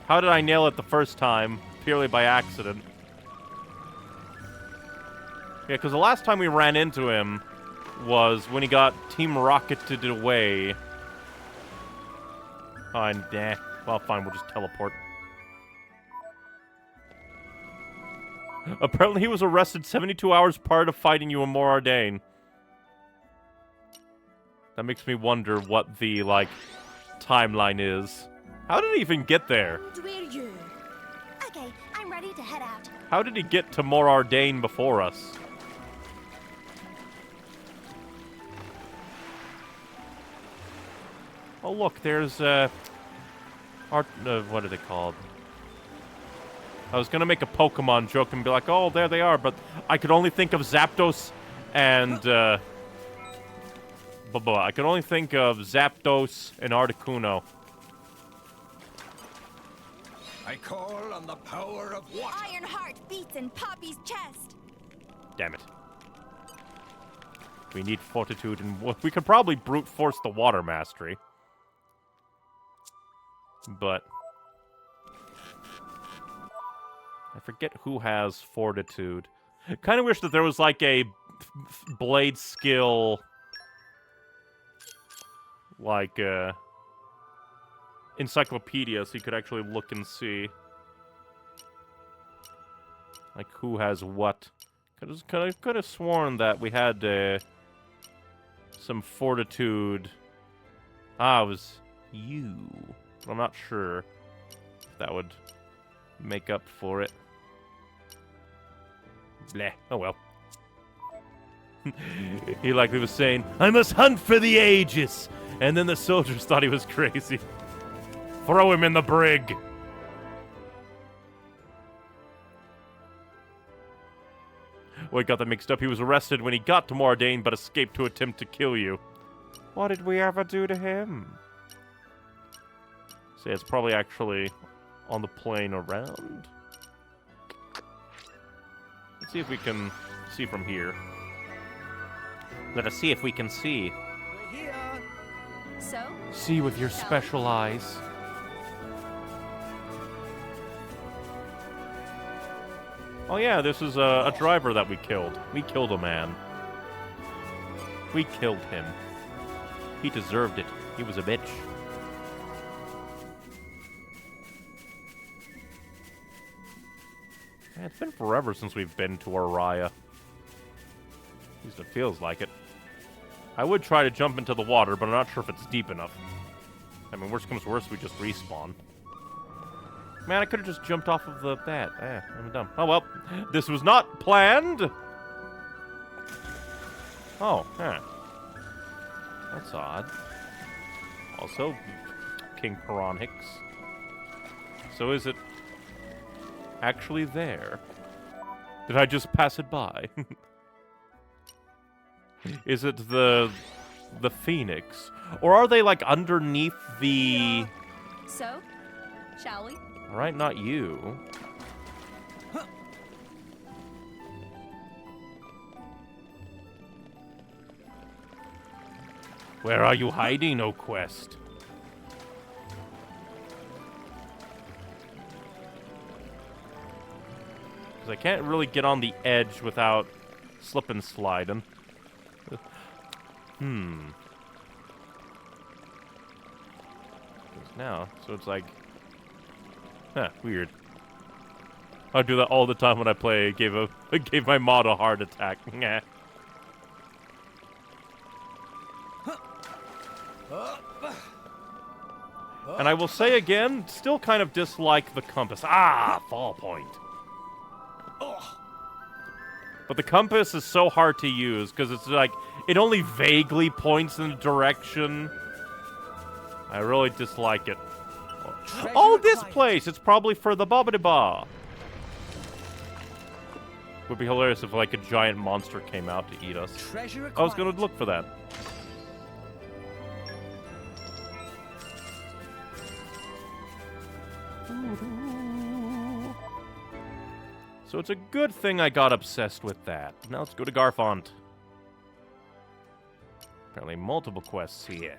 How did I nail it the first time? Purely by accident. Yeah, because the last time we ran into him was when he got Team Rocketed away. Fine, well, fine, we'll just teleport. Apparently he was arrested 72 hours prior to fighting you in Morardain. That makes me wonder what the, like, timeline is. How did he even get there? And we're you. Okay, I'm ready to head out. How did he get to Morardain before us? Oh, look, there's, what are they called? I was gonna make a Pokemon joke and be like, oh, there they are, but I could only think of Zapdos and, I could only think of Zapdos and Articuno. I call on the power of water. Iron heart beats in Poppy's chest. Damn it. We need fortitude, and we could probably brute force the water mastery. But I forget who has fortitude. Kind of wish that there was like a blade skill, like encyclopedia, so you could actually look and see like who has what. Could have sworn that we had some fortitude. Ah, it was you. But I'm not sure if that would make up for it. Bleh. Oh well. He likely was saying, I must hunt for the ages! And then the soldiers thought he was crazy. Throw him in the brig! Well, he got that mixed up. He was arrested when he got to Mordain, but escaped to attempt to kill you. What did we ever do to him? So yeah, it's probably actually on the plane around. Let's see if we can see from here. Let us see if we can see. We're here. So? See with your special eyes. Oh yeah, this is a driver that we killed. We killed a man. We killed him. He deserved it. He was a bitch. Man, it's been forever since we've been to Araya. At least it feels like it. I would try to jump into the water, but I'm not sure if it's deep enough. I mean, worst comes worst, we just respawn. Man, I could have just jumped off of that. I'm dumb. Oh well, this was not planned. Oh, that's odd. Also, King Piranhix. So is it actually there? Did I just pass it by? Is it the Phoenix? Or are they like underneath the... So? Shall we? Alright, not you. Where are you hiding, O Quest? Because I can't really get on the edge without slip and sliding. Now, so it's like... Huh, weird. I do that all the time when I play. I gave my mod a heart attack. Nah. And I will say again, still kind of dislike the compass. Ah, fall point. But the compass is so hard to use because it's like it only vaguely points in a direction. I really dislike it. Oh, this place! It's probably for the Bobbidi-Ba. Would be hilarious if like a giant monster came out to eat us. I was gonna look for that. So it's a good thing I got obsessed with that. Now let's go to Garfont. Apparently multiple quests here.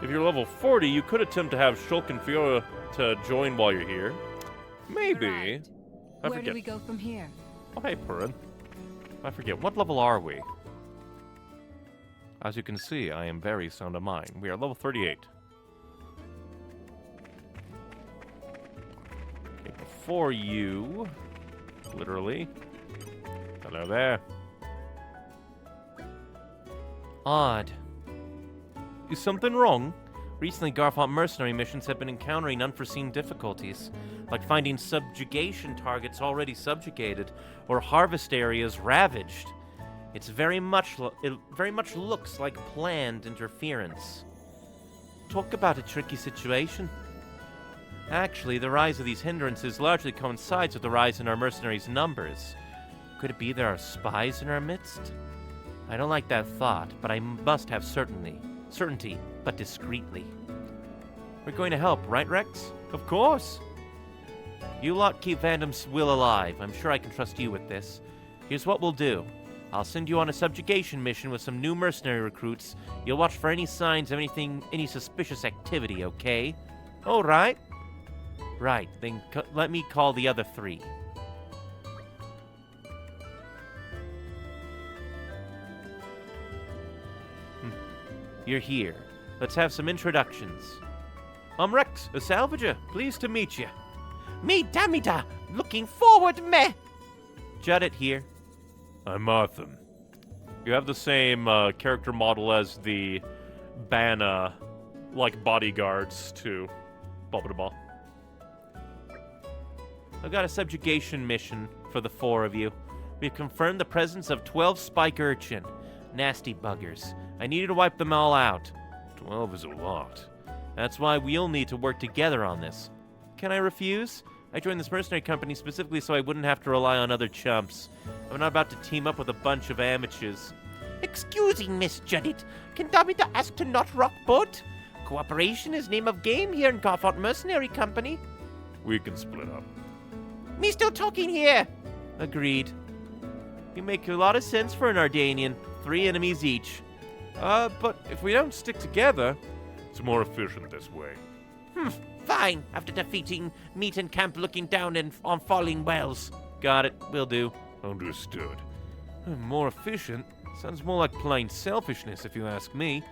If you're level 40, you could attempt to have Shulk and Fiora to join while you're here. Maybe. I Where forget. do we go from here? Oh, hey, Purin. I forget. What level are we? As you can see, I am very sound of mind. We are level 38. Okay, before you... Literally. Hello there. Odd. Is something wrong? Recently, Garfont mercenary missions have been encountering unforeseen difficulties, like finding subjugation targets already subjugated, or harvest areas ravaged. It very much looks like planned interference. Talk about a tricky situation. Actually, the rise of these hindrances largely coincides with the rise in our mercenaries' numbers. Could it be there are spies in our midst? I don't like that thought, but I must have certainty, but discreetly. We're going to help, right, Rex? Of course. You lot keep Vandom's will alive. I'm sure I can trust you with this. Here's what we'll do. I'll send you on a subjugation mission with some new mercenary recruits. You'll watch for any signs of any suspicious activity, okay? All right. Right, then let me call the other three. You're here. Let's have some introductions. I'm Rex, a salvager. Pleased to meet you. Me, Damida. Looking forward, meh. Judit here. I'm Martham. You have the same character model as the Bana, like, bodyguards to Blah. I've got a subjugation mission for the four of you. We've confirmed the presence of 12 spike urchin. Nasty buggers. I need you to wipe them all out. 12 is a lot. That's why we'll need to work together on this. Can I refuse? I joined this mercenary company specifically so I wouldn't have to rely on other chumps. I'm not about to team up with a bunch of amateurs. Excusing, Miss Judit. Can Damita ask to not rock boat? Cooperation is name of game here in Garfont Mercenary Company. We can split up. Me still talking here. Agreed. You make a lot of sense for an Ardanian. 3 enemies each. But if we don't stick together, it's more efficient this way. Fine. After defeating meat and camp looking down on falling wells. Got it. Will do. Understood. More efficient? Sounds more like plain selfishness if you ask me.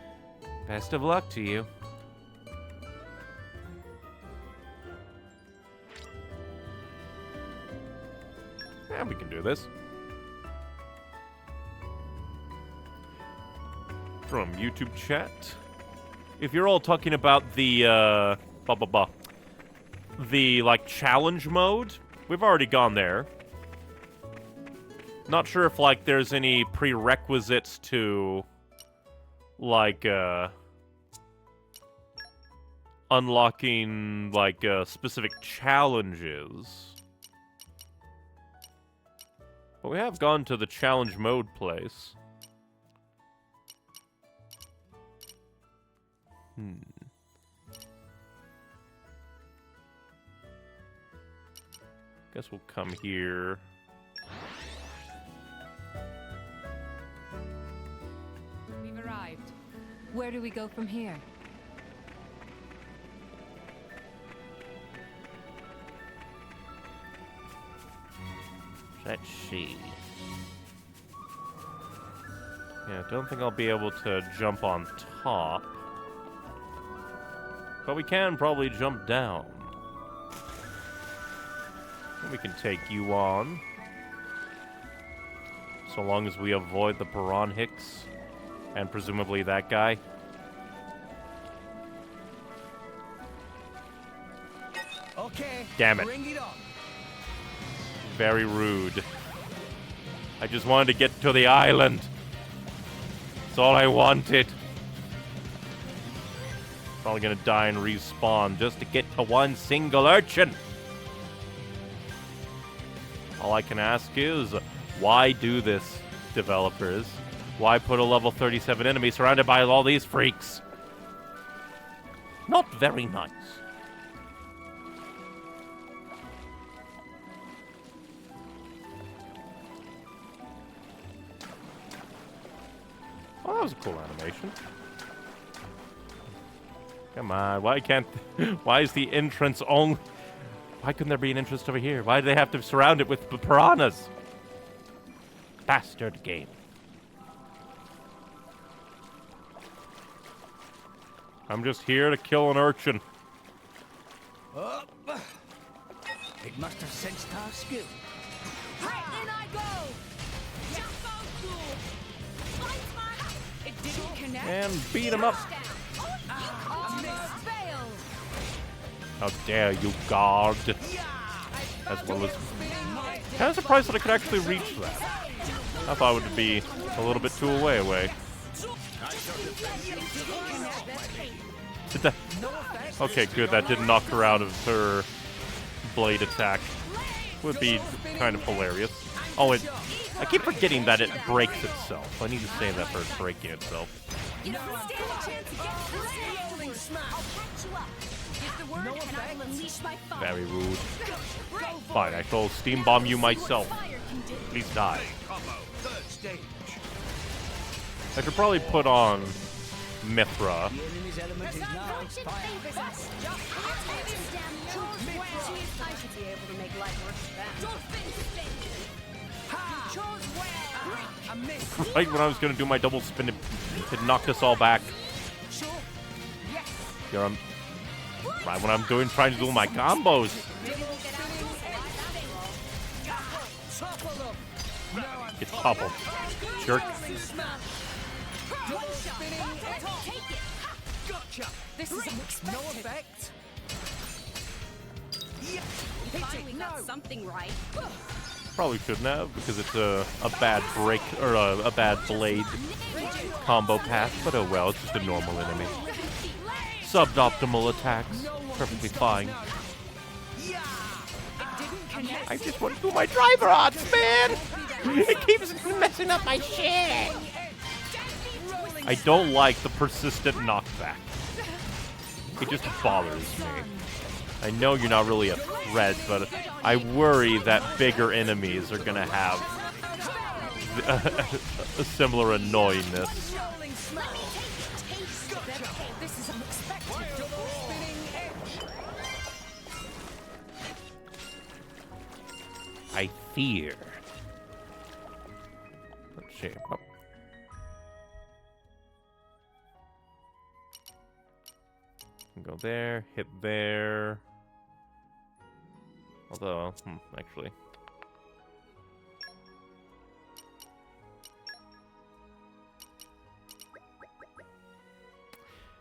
Best of luck to you. Yeah, we can do this. From YouTube chat. If you're all talking about the, the, like, challenge mode, we've already gone there. Not sure if, like, there's any prerequisites to, like, unlocking, like, specific challenges. But we have gone to the challenge mode place. Guess we'll come here. We've arrived. Where do we go from here? Let's see. Yeah, don't think I'll be able to jump on top. But we can probably jump down. We can take you on. So long as we avoid the Piranhix. And presumably that guy. Okay. Damn it. Bring it on. Very rude. I just wanted to get to the island. That's all I wanted. Probably gonna die and respawn just to get to one single urchin. All I can ask is, why do this, developers? Why put a level 37 enemy surrounded by all these freaks? Not very nice. Oh, that was a cool animation. Come on, why can't... why is the entrance only... Why couldn't there be an entrance over here? Why do they have to surround it with piranhas? Bastard game. I'm just here to kill an urchin. Up. It must have sensed our skill. Right, in I go! Jump out, fool! Fight, man! It didn't connect. And beat him up. Almost failed. How dare you, guard. As well as... Kind of surprised that I could actually reach that. I thought it would be a little bit too away. Did that... Okay, good. That didn't knock her out of her blade attack. Would be kind of hilarious. Oh, I keep forgetting that it breaks itself. I need to save that for it breaking itself. You don't stand a chance against this rolling smash. I'll catch you up. Give the word and I will unleash my fire. Very rude. Fine, I shall steam bomb you myself. Please die. Combo, third stage. I should probably put on Mithra. The enemy's element is now Fortune fire. favors us. I should be able to make life work for that. A miss. Right when I was gonna do my double spin, it knocked us all back. Here I'm. Right when I'm trying to do my combos. Get toppled. Jerk. Gotcha. This is unexpected. No effect. Finally got something right. Probably shouldn't have because it's a bad break or a bad blade combo path. But oh well, it's just a normal enemy. Suboptimal attacks, perfectly fine. I just want to do my driver odds, man. It keeps messing up my shit. I don't like the persistent knockback. It just bothers me. I know you're not really a threat, but I worry that bigger enemies are gonna have a similar annoyingness. This is unexpected. I fear. Let's see. Oh. Go there, hit there. Although, actually.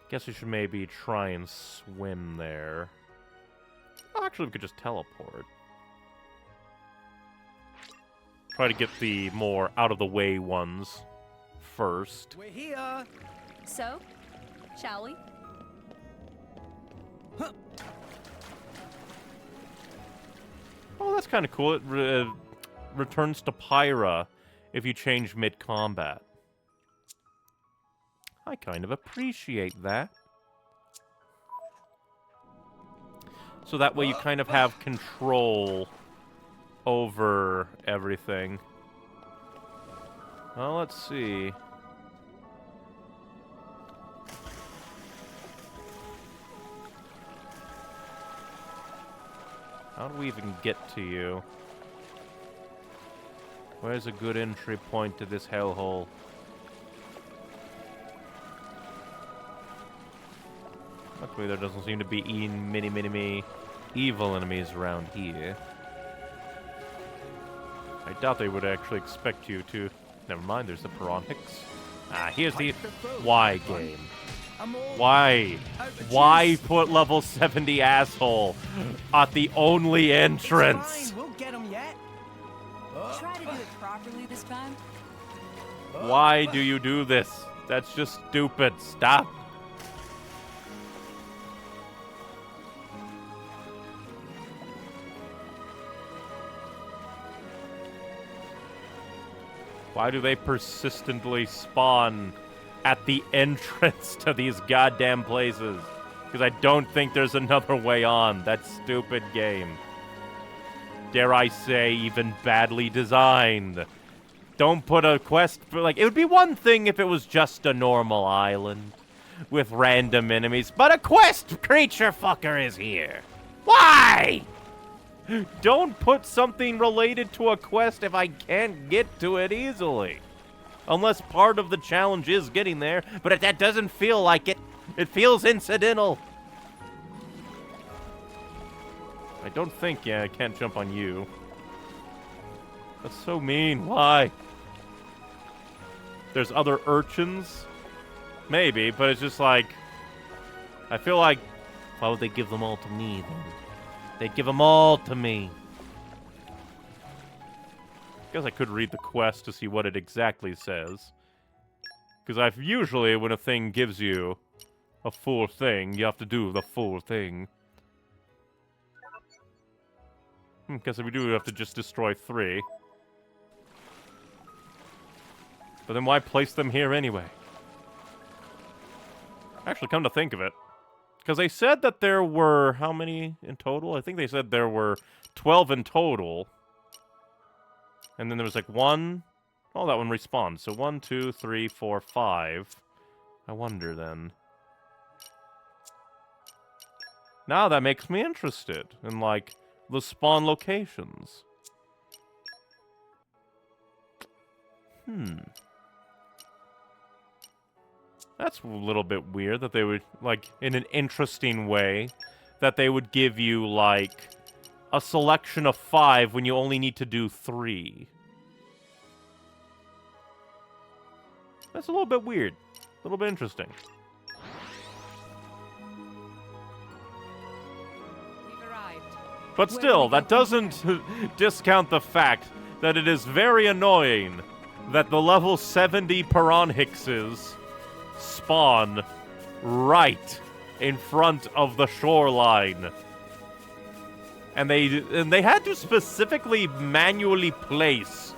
Guess we should maybe try and swim there. Oh, actually, we could just teleport. Try to get the more out-of-the-way ones first. We're here. So, shall we? Oh, that's kind of cool. It returns to Pyra if you change mid-combat. I kind of appreciate that. So that way you kind of have control over everything. Well, let's see. How do we even get to you? Where's a good entry point to this hellhole? Luckily, there doesn't seem to be many evil enemies around here. I doubt they would actually expect you to... Never mind, there's the Piranhix. Ah, here's the why game. Why? Why put level 70 asshole at the only entrance? Fine, we'll get 'em yet. Try to do it properly this time. Why do you do this? That's just stupid. Stop. Why do they persistently spawn at the entrance to these goddamn places? Because I don't think there's another way on. That stupid game. Dare I say, even badly designed. Don't put a quest for, like, it would be one thing if it was just a normal island with random enemies, but a quest creature fucker is here. Why? Don't put something related to a quest if I can't get to it easily. Unless part of the challenge is getting there, but that doesn't feel like it. It feels incidental. I don't think, yeah, I can't jump on you. That's so mean. Why? There's other urchins? Maybe, but it's just like... I feel like... Why would they give them all to me, then? They'd give them all to me. Guess I could read the quest to see what it exactly says. Because usually, when a thing gives you a full thing, you have to do the full thing. Guess if we do, we have to just destroy 3. But then why place them here anyway? Actually, come to think of it. Because they said that there were... How many in total? I think they said there were 12 in total. And then there was like 1... Oh, that one respawned. So 1, 2, 3, 4, 5. I wonder then. Now that makes me interested in, like, the spawn locations. That's a little bit weird that they would, like, in an interesting way, that they would give you, like, a selection of 5 when you only need to do 3. That's a little bit weird. A little bit interesting. We've arrived. But still, that doesn't discount the fact that it is very annoying that the level 70 Piranhixes spawn right in front of the shoreline. And they had to specifically manually place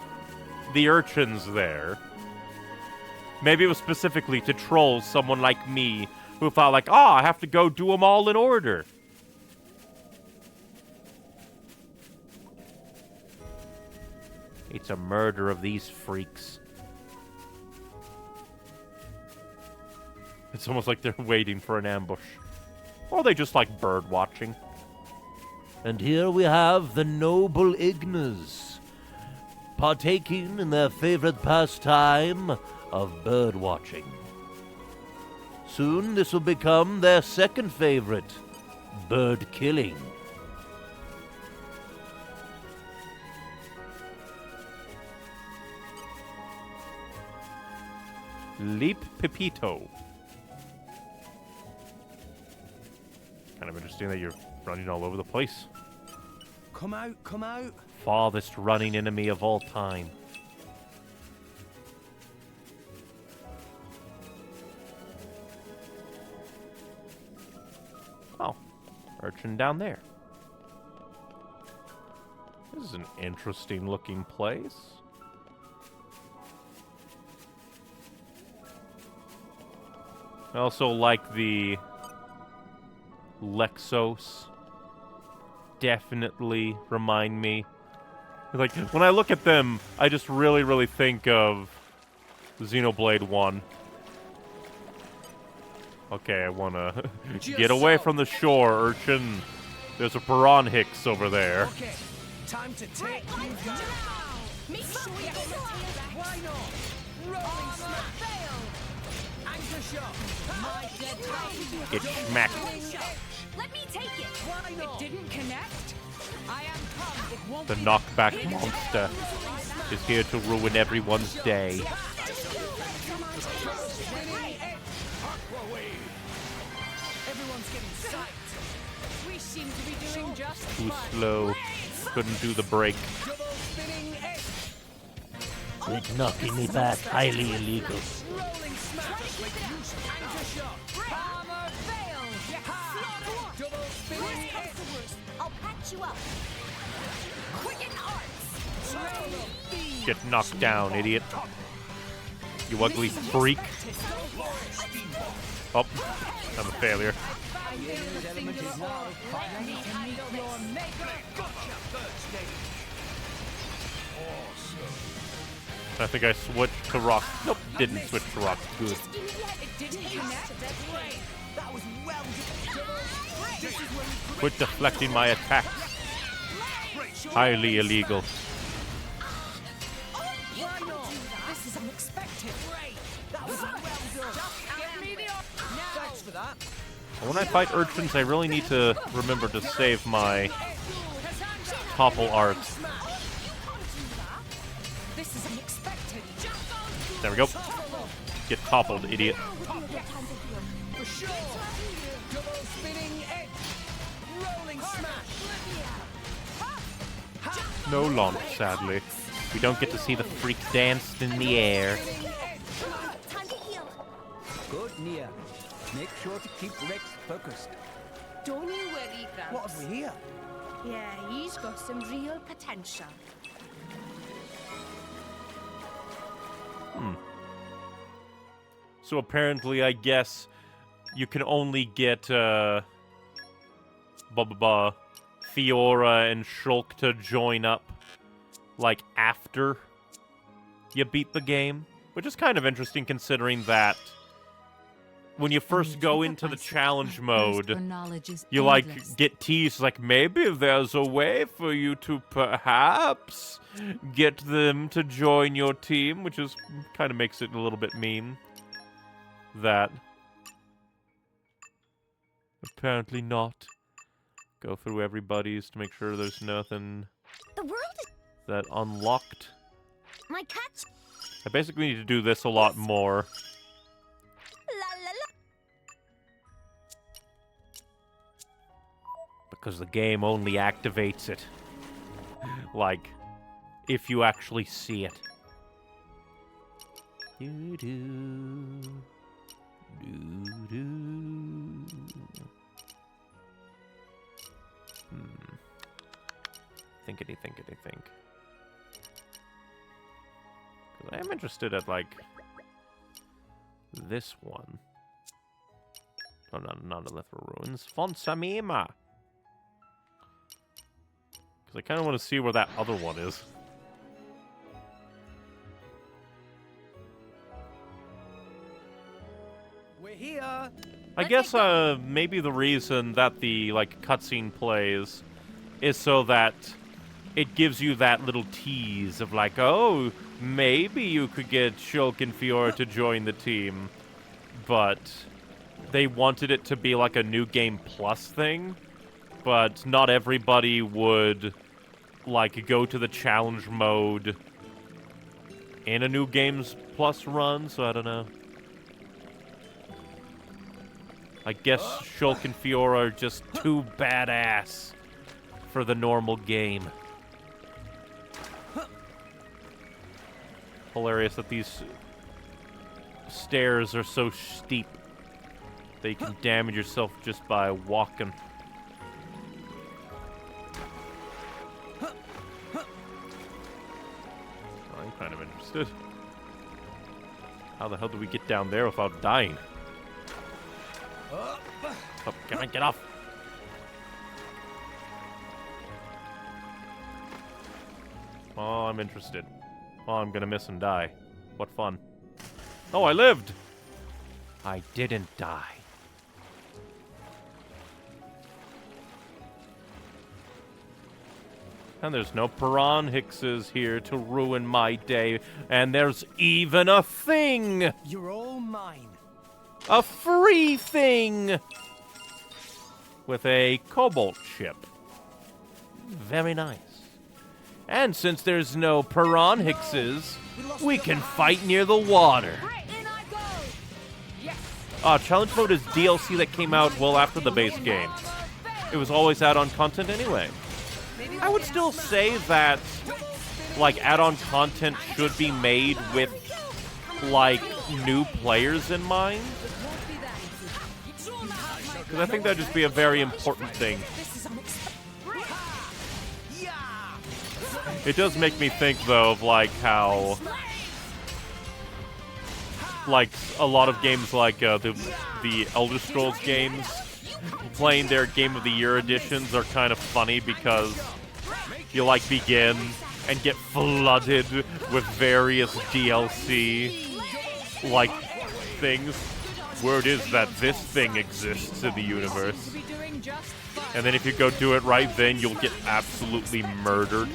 the urchins there. Maybe it was specifically to troll someone like me who thought like, I have to go do them all in order. It's a murder of these freaks. It's almost like they're waiting for an ambush. Or they just like bird watching. And here we have the noble Ignas, partaking in their favorite pastime of bird watching. Soon this will become their second favorite, bird killing. Leap Pepito. Kind of interesting that you're running all over the place. Come out, come out. Farthest running enemy of all time. Oh, urchin down there. This is an interesting looking place. I also like the Lexos. Definitely remind me. Like, when I look at them, I just really, really think of Xenoblade 1. Okay, I wanna get away from the shore, urchin. There's a Piranhix over there. Okay, time to take you down. Make sure you get the Why not? Rolling smash. Anchor shot. My dead time. Get smacked. Let me take it. Why not? Didn't connect? I am come. It won't The be knockback monster is here to ruin everyone's day. Everyone's getting psyched. We seem to be doing just Too fine. slow. Couldn't do the break. Double spinning X. Quit knocking me back. Highly illegal. Rolling smash. Anchor shot. Armor failed. Ha! Double spinning X. I'll patch you up. Quicken arts. Get knocked down, idiot. You ugly freak. Oh, I'm a failure. Element is now finally I think I switched to rock. Nope, didn't switch to rock. Good. It didn't connect. That was well done. Quit deflecting my attacks. Highly illegal. Why not? This is unexpected. Great. That was well done. Thanks for that. When I fight urchins, I really need to remember to save my topple art. This is unexpected. There we go. Get toppled, idiot. For sure. Double spinning edge. Rolling smash. No launch, sadly. We don't get to see the freak danced in the air. Time to heal. Good, Nia. Make sure to keep Rex focused. Don't you worry, Gramps. What have we here? Yeah, he's got some real potential. So apparently, I guess, you can only get, Fiora and Shulk to join up, like, after you beat the game. Which is kind of interesting, considering that when you first go into the challenge mode, you, like, get teased, like, maybe there's a way for you to perhaps get them to join your team, which is kind of makes it a little bit mean. That apparently not. Go through everybody's to make sure there's nothing The world is that unlocked. my catch. I basically need to do this a lot more. La la la. Because the game only activates it. Like, if you actually see it. Doo-doo. Doo-doo. Thinkity. 'Cause I am interested at, like, this one. Oh, not the Lithra Ruins. Fonsamima! Because I kind of want to see where that other one is. We're here. I guess maybe the reason that the like cutscene plays is so that it gives you that little tease of like, oh, maybe you could get Shulk and Fiora to join the team, but they wanted it to be like a New Game Plus thing, but not everybody would like go to the challenge mode in a New Games Plus run, so I don't know. I guess Shulk and Fiora are just too badass for the normal game. Hilarious that these stairs are so steep that you can damage yourself just by walking. I'm kind of interested. How the hell do we get down there without dying? Oh, can I get off? Oh, I'm interested. Oh, I'm gonna miss and die. What fun. Oh, I lived! I didn't die. And there's no Piran Hickses here to ruin my day. And there's even a thing! You're all mine. A free thing! With a cobalt chip. Very nice. And since there's no Piran Hickses, we can fight near the water. Right, in I go. Yes. Challenge mode is DLC that came out well after the base game. It was always add-on content anyway. I would still say that, like, add-on content should be made with, like, new players in mind. Because I think that'd just be a very important thing. It does make me think, though, of, like, how, like, a lot of games like the Elder Scrolls games, playing their Game of the Year editions are kind of funny because you, like, begin and get flooded with various DLC, like, things. Word is that this thing exists in the universe. Be doing just fine. And then if you go do it right, then you'll get absolutely murdered.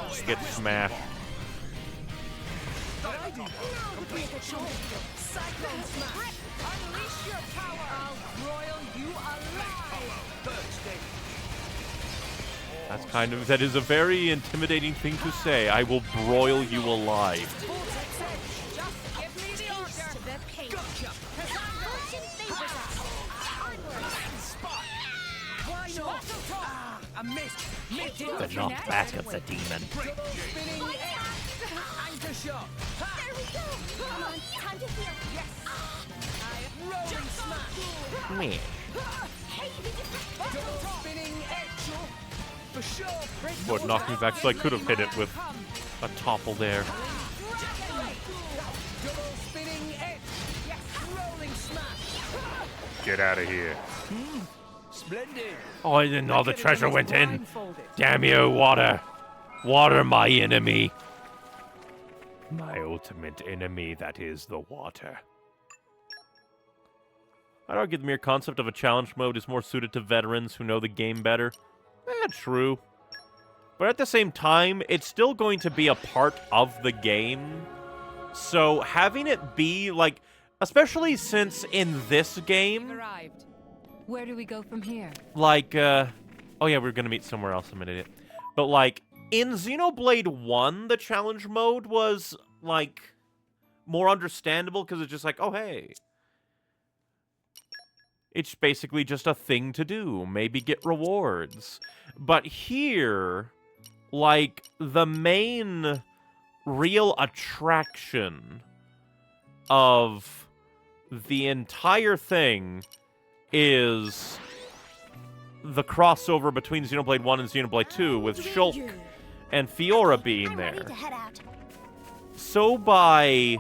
Just get smashed. Unleash your power! I'll broil you alive! That is a very intimidating thing to say. I will broil you alive. Just give me the order! To the page. Gotcha! Fortune favors us. Onward. Why not? Ah, I missed. The knockback of the demon. Double spinning anchor shot. There we go. Come on, time to heal. Yes. Rolling smash. Meh. Hey, Double spinning edge. For sure. What knocked me back, so I could have hit it with a topple there. Double spinning edge. Yes. Rolling smash. Get out of here. Splendid. Oh, and then all the treasure went in. Damn you, water. Water, my enemy. My ultimate enemy, that is the water. I'd argue the mere concept of a challenge mode is more suited to veterans who know the game better. True. But at the same time, it's still going to be a part of the game. So having it be, like, especially since in this game, We've arrived. Where do we go from here? like, oh yeah, we're gonna meet somewhere else, I'm an idiot. But, like, in Xenoblade 1, the challenge mode was, like, more understandable, because it's just like, oh, hey. It's basically just a thing to do, maybe get rewards. But here, like, the main real attraction of the entire thing is the crossover between Xenoblade 1 and Xenoblade 2 with Shulk and Fiora being I'm there. ready to head out. So by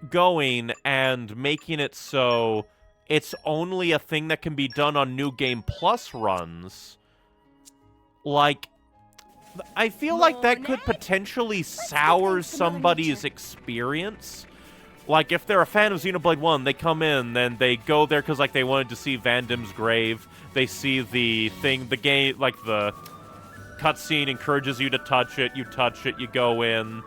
going and making it so it's only a thing that can be done on New Game Plus runs, like, I feel like that could potentially sour somebody's experience. Like, if they're a fan of Xenoblade 1, they come in, then they go there because, like, they wanted to see Vandim's grave. They see the thing, the game, like, the cutscene encourages you to touch it, you go in,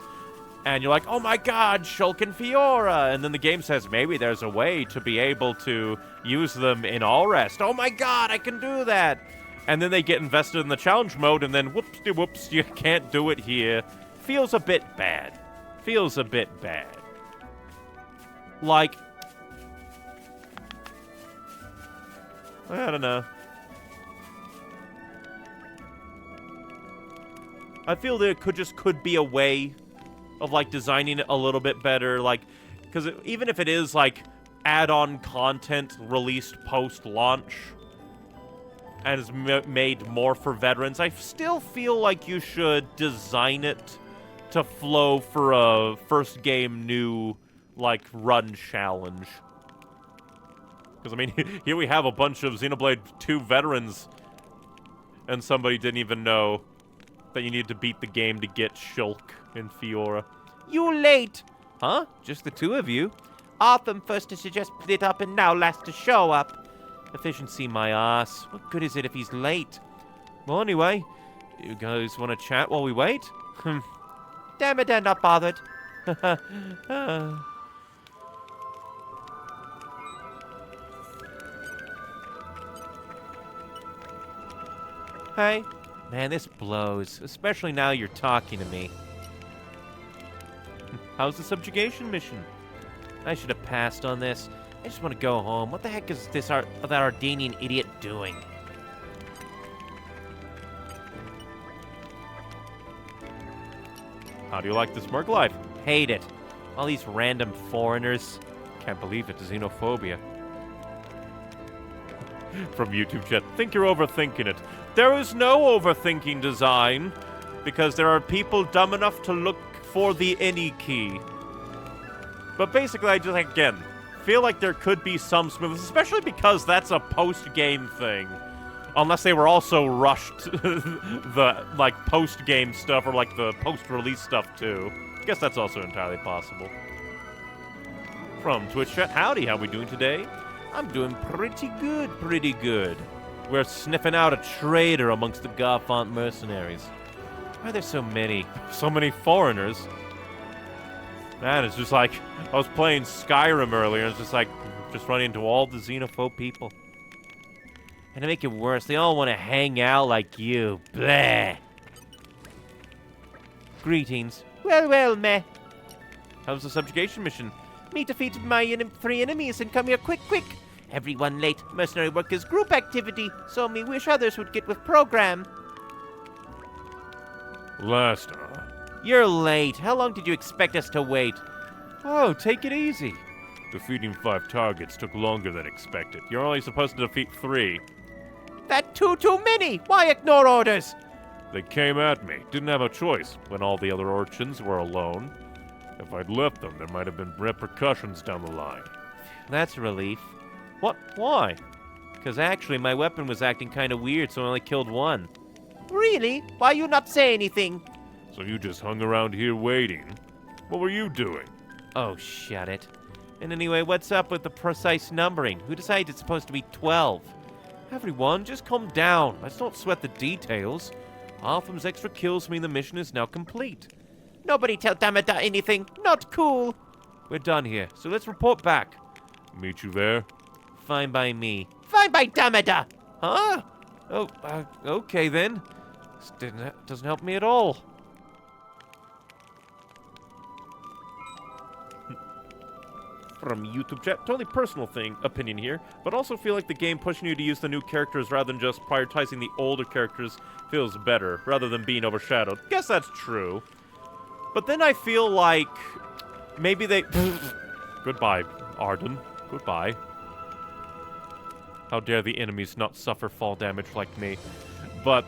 and you're like, oh my god, Shulk and Fiora! And then the game says, maybe there's a way to be able to use them in all rest. Oh my god, I can do that! And then they get invested in the challenge mode, and then whoops, you can't do it here. Feels a bit bad. Feels a bit bad. Like, I don't know. I feel there could be a way of, like, designing it a little bit better, like, because even if it is, like, add-on content released post-launch and is made more for veterans, I still feel like you should design it to flow for a first game new, like, run challenge. Because, I mean, here we have a bunch of Xenoblade 2 veterans, and somebody didn't even know that you needed to beat the game to get Shulk and Fiora. You late! Huh? Just the two of you? Arthur first to suggest split up and now last to show up. Efficiency, my ass. What good is it if he's late? Well, anyway, you guys want to chat while we wait? Damn it, I'm not bothered. Hey. Man, this blows. Especially now you're talking to me. How's the subjugation mission? I should have passed on this. I just want to go home. What the heck is that Ardanian idiot doing? How do you like this Merc life? Hate it. All these random foreigners. Can't believe it. Xenophobia. From YouTube chat. Think you're overthinking it. There is no overthinking design, because there are people dumb enough to look for the any key. But basically, I just, again, feel like there could be some smoothness, especially because that's a post-game thing. Unless they were also rushed the, like, post-game stuff or, like, the post-release stuff, too. I guess that's also entirely possible. From Twitch chat, howdy, how we doing today? I'm doing pretty good, pretty good. We're sniffing out a traitor amongst the Garfont mercenaries. Why are there so many foreigners? Man, it's just like, I was playing Skyrim earlier, and it's just like, just running into all the xenophobe people. And to make it worse, they all want to hang out like you. Bleh. Greetings. Well, meh. How's the subjugation mission? Me defeated my 3 enemies and come here quick. Everyone late. Mercenary work is group activity, so me wish others would get with program. Last You're late. How long did you expect us to wait? Oh, take it easy. Defeating 5 targets took longer than expected. You're only supposed to defeat 3. That too many. Why ignore orders? They came at me. Didn't have a choice when all the other urchins were alone. If I'd left them, there might have been repercussions down the line. That's a relief. What? Why? Because actually, my weapon was acting kind of weird, so I only killed 1. Really? Why you not say anything? So you just hung around here waiting? What were you doing? Oh, shut it. And anyway, what's up with the precise numbering? Who decided it's supposed to be 12? Everyone, just calm down. Let's not sweat the details. Artham's extra kills mean the mission is now complete. Nobody tell Damada anything. Not cool. We're done here, so let's report back. Meet you there? Fine by me. Fine by Damada! Huh? Oh, okay then. This doesn't help me at all. From YouTube chat, totally personal opinion here, but also feel like the game pushing you to use the new characters rather than just prioritizing the older characters feels better, rather than being overshadowed. Guess that's true. But then I feel like maybe they... Goodbye, Arden. Goodbye. How dare the enemies not suffer fall damage like me. But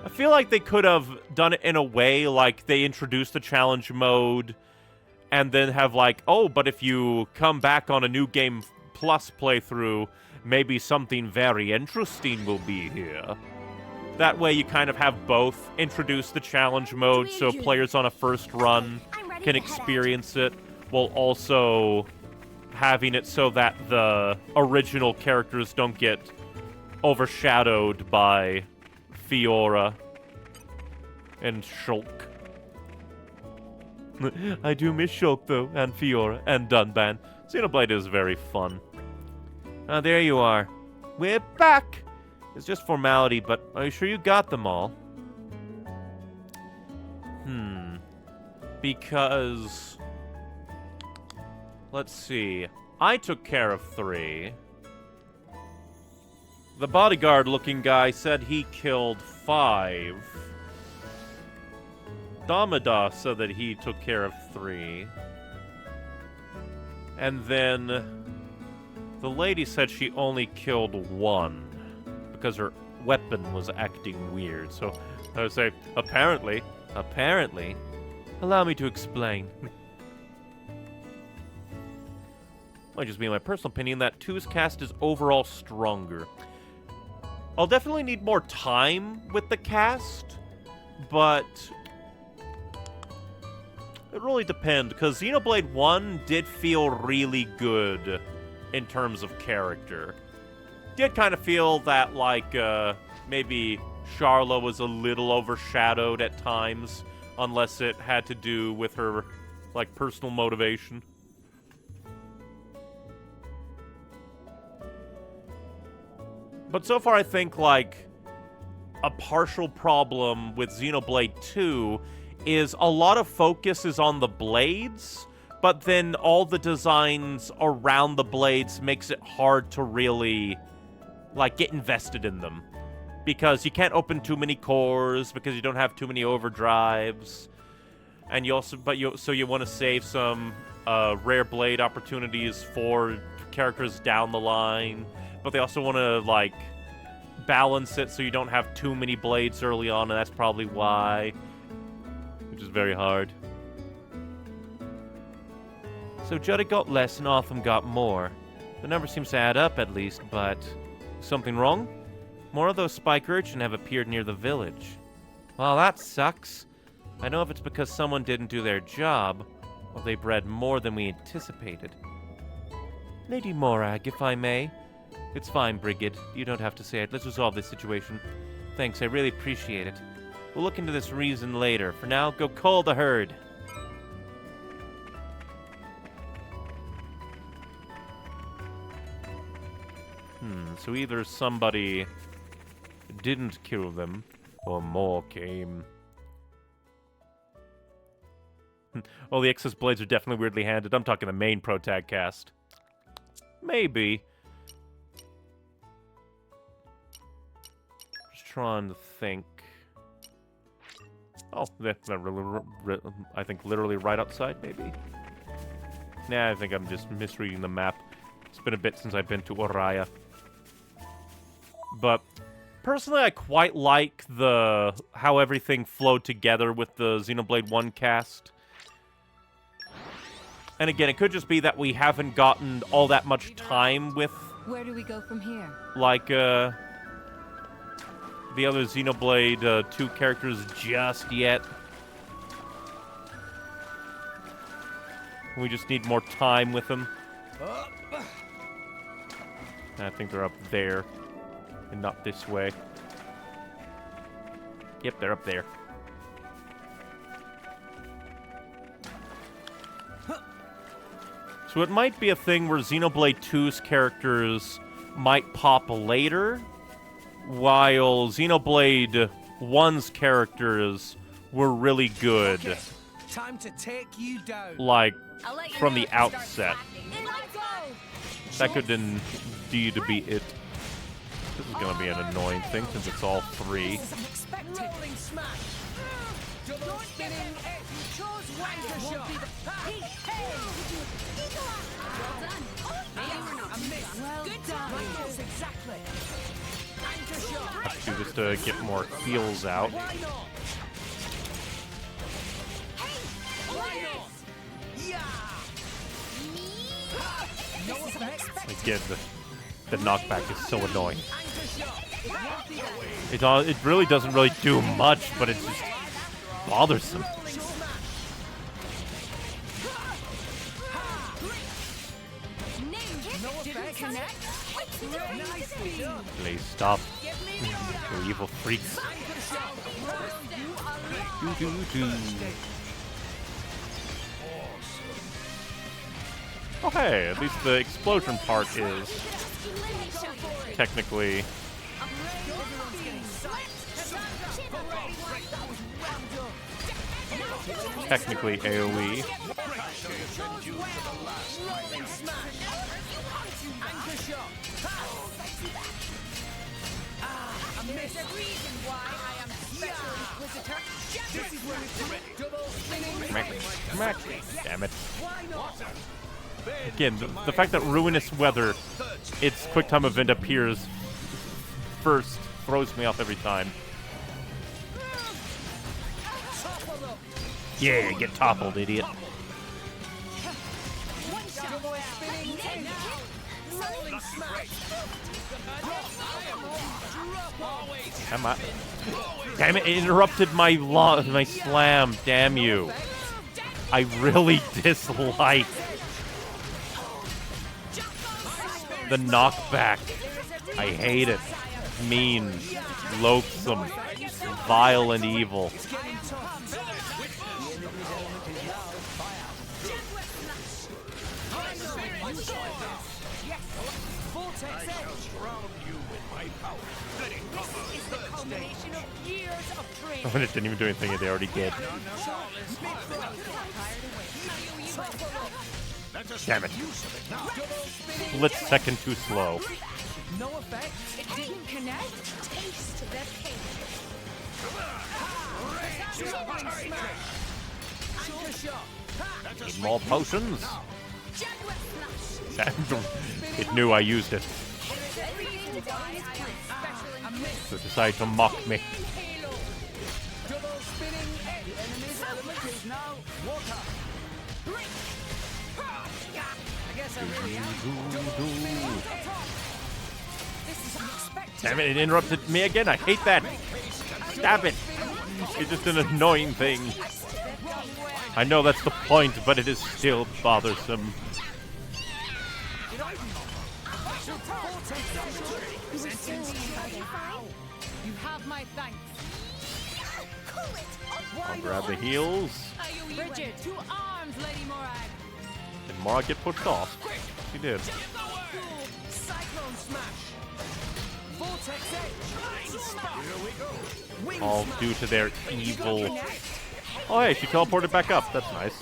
I feel like they could have done it in a way like they introduced the challenge mode and then have like, oh, but if you come back on a New Game Plus playthrough, maybe something very interesting will be here. That way you kind of have both introduce the challenge mode so players on a first run can experience it, while also having it so that the original characters don't get overshadowed by Fiora and Shulk. I do miss Shulk, though, and Fiora, and Dunban. Xenoblade is very fun. Ah, there you are. We're back! It's just formality, but are you sure you got them all? Because... let's see. I took care of 3. The bodyguard-looking guy said he killed 5. Damada said that he took care of 3. And then the lady said she only killed 1 because her weapon was acting weird. So I would say, apparently, allow me to explain. Might just be my personal opinion that 2's cast is overall stronger. I'll definitely need more time with the cast, but it really depends, because Xenoblade 1 did feel really good in terms of character. Did kind of feel that, like, maybe Charla was a little overshadowed at times, unless it had to do with her, like, personal motivation. But so far I think, like, a partial problem with Xenoblade 2 is a lot of focus is on the blades, but then all the designs around the blades makes it hard to really, like, get invested in them. Because you can't open too many cores, because you don't have too many overdrives. And you also, so you want to save some rare blade opportunities for characters down the line. But they also want to, like, balance it so you don't have too many blades early on, and that's probably why. Which is very hard. So Judda got less and Artham got more. The number seems to add up, at least, but... something wrong? More of those spike urchin have appeared near the village. Well, that sucks. I know if it's because someone didn't do their job, Well, they bred more than we anticipated. Lady Morag, if I may. It's fine, Brigid. You don't have to say it. Let's resolve this situation. Thanks, I really appreciate it. We'll look into this reason later. For now, go cull the herd. So either somebody didn't kill them, or more came. Oh, the excess blades are definitely weirdly handed. I'm talking the main protag cast. Maybe. Just trying to think. Oh, they're I think literally right outside, maybe? Nah, I think I'm just misreading the map. It's been a bit since I've been to Oraya. But personally, I quite like how everything flowed together with the Xenoblade 1 cast. And again, it could just be that we haven't gotten all that much time with... Where do we go from here? Like, the other Xenoblade 2 characters just yet. We just need more time with them. I think they're up there. And not this way. Yep, they're up there. So it might be a thing where Xenoblade 2's characters might pop later, while Xenoblade 1's characters were really good. Okay. Time to take you down. Like, I'll let you from know the if it starts outset. clapping. In I go! That could indeed be it. This is gonna be an annoying thing since it's all three. This is unexpected. Rolling smash. Double spinning edge. You chose one shot. Hey, hey. Well done. Maybe we're not A miss. well Good done. Right goes exactly. Anchor shot. Let's do this to get more heals out. Why not? Why not? Yeah. No effect. Again, the knockback is so annoying. Anchor shot. It really doesn't really do much, but it's just bothersome. Rolling smash. No effect. Nicely done. Please stop. You evil freaks. Anchor shot. Oh hey, at least the explosion part is technically AoE. Rolling smash. Anchor shot. A miss. There's a reason why I am Special Inquisitor. This is where it's ready. Double spinning. Smack. Damn it. Why not? Again, the fact that Ruinous Weather, its quick time event appears first, throws me off every time. Yeah, get toppled, idiot. Double spinning edge. Rolling smash. Come on. Damn it, it interrupted my slam. Damn you. I really dislike the knockback. I hate it. Mean, loathsome, vile, and evil. Culmination of years of training. When it didn't even do anything, it already did. Damn it. Split second too slow. No effect. It didn't connect. Taste the pain. Anchor shot. Need more potions. Jaguar flush. Damn, it knew I used it. Everything why I am So it decided to mock me. Double spinning edge. The enemy's element is now water. I guess I really am. This is unexpected. Damn it, it interrupted me again. I hate that. Stop it. It's just an annoying thing. I know that's the point, but it is still bothersome. You have my thanks. I'll grab the heals. Bridget, to arms, Lady Morag. Did Morag get pushed off? She did. Cyclone smash. Vortex edge. Here we go. Wing All smash. due to their evil... Oh, hey, she teleported back up. That's nice.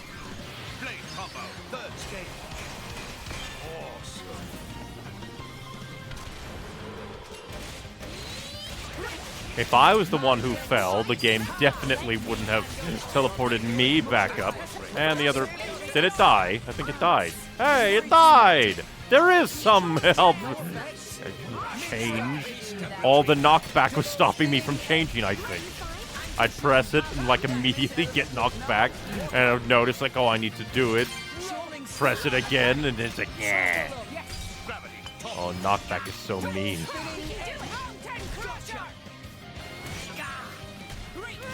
Blade combo. Third scale. Awesome. If I was the one who fell, the game definitely wouldn't have teleported me back up. And the other... Did it die? I think it died. Hey, it died! There is some help. Change. All the knockback was stopping me from changing, I think. I'd press it and, like, immediately get knocked back. And I would notice, like, oh, I need to do it. Press it again, and it's like, yeah. Oh, knockback is so mean.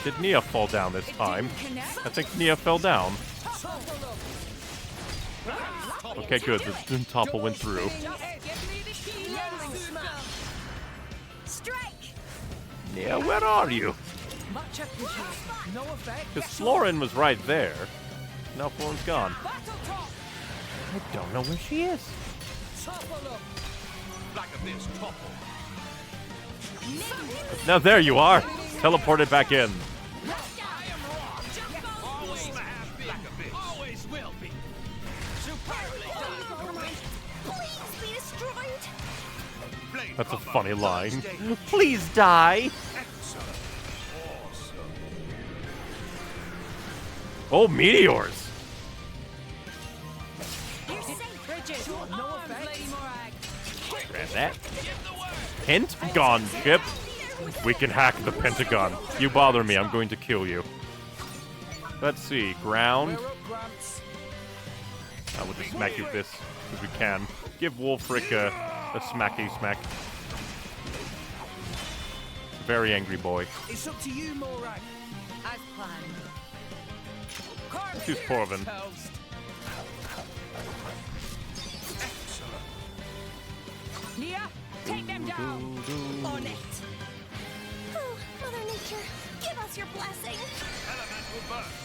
Did Nia fall down this time? I think Nia fell down. Okay, good. The topple went through. Nia, where are you? Much appreciated. No effect. Because Florin was right there. Now Florin's gone. I don't know where she is. Black Abyss topple. Now there you are. Teleported back in. Always have been. Black Abyss. Always will be. Superbly done. Please be destroyed. Blade That's a combo. funny Third line. stage. Please die. Excellent. Awesome. Oh, meteors. Bridget, to arms, Lady Morag. Grab that. Pentagon chip. We can hack the Pentagon. You bother me, I'm going to kill you. Let's see. Ground. We're up, Grants. I will just smack you with this if we can. Give Wolfric a smacky smack. Very angry boy. It's up to you, Morag. As planned. Let's use Corvin. Toast. Excellent. Nia, take them down. On it. Oh, Mother Nature, give us your blessing. Elemental burst.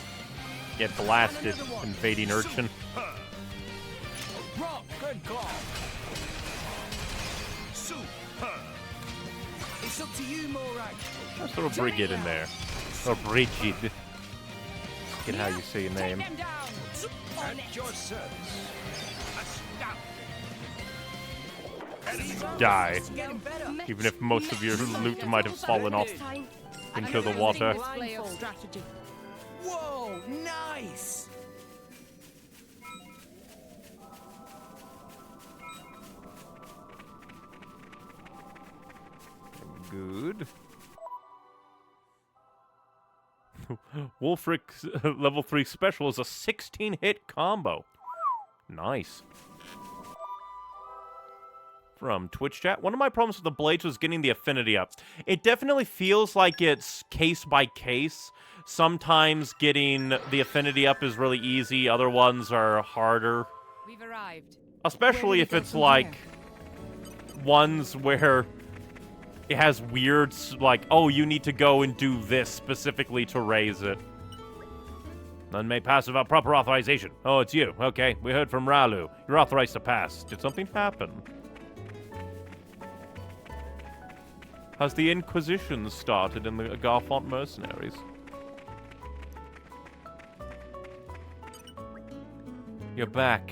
Get blasted, invading urchin. Rock. Good call. Superb. It's up to you, Morag. Let's throw Brigid in there. Or Brigid. Get how you say your name. Take them down. At your service. Astounding. Die. Getting better. Even if most of your loot might have fallen off into the water. Display of strategy. Whoa, nice. Good. Wolfric's level 3 special is a 16-hit combo. Nice. From Twitch chat, one of my problems with the blades was getting the affinity up. It definitely feels like it's case by case. Sometimes getting the affinity up is really easy, other ones are harder. We've arrived. Especially if it's like ones where it has weird, like, oh, you need to go and do this specifically to raise it. None may pass without proper authorization. Oh, it's you. Okay, we heard from Ralu. You're authorized to pass. Did something happen? Has the Inquisition started in the Garfont mercenaries? You're back.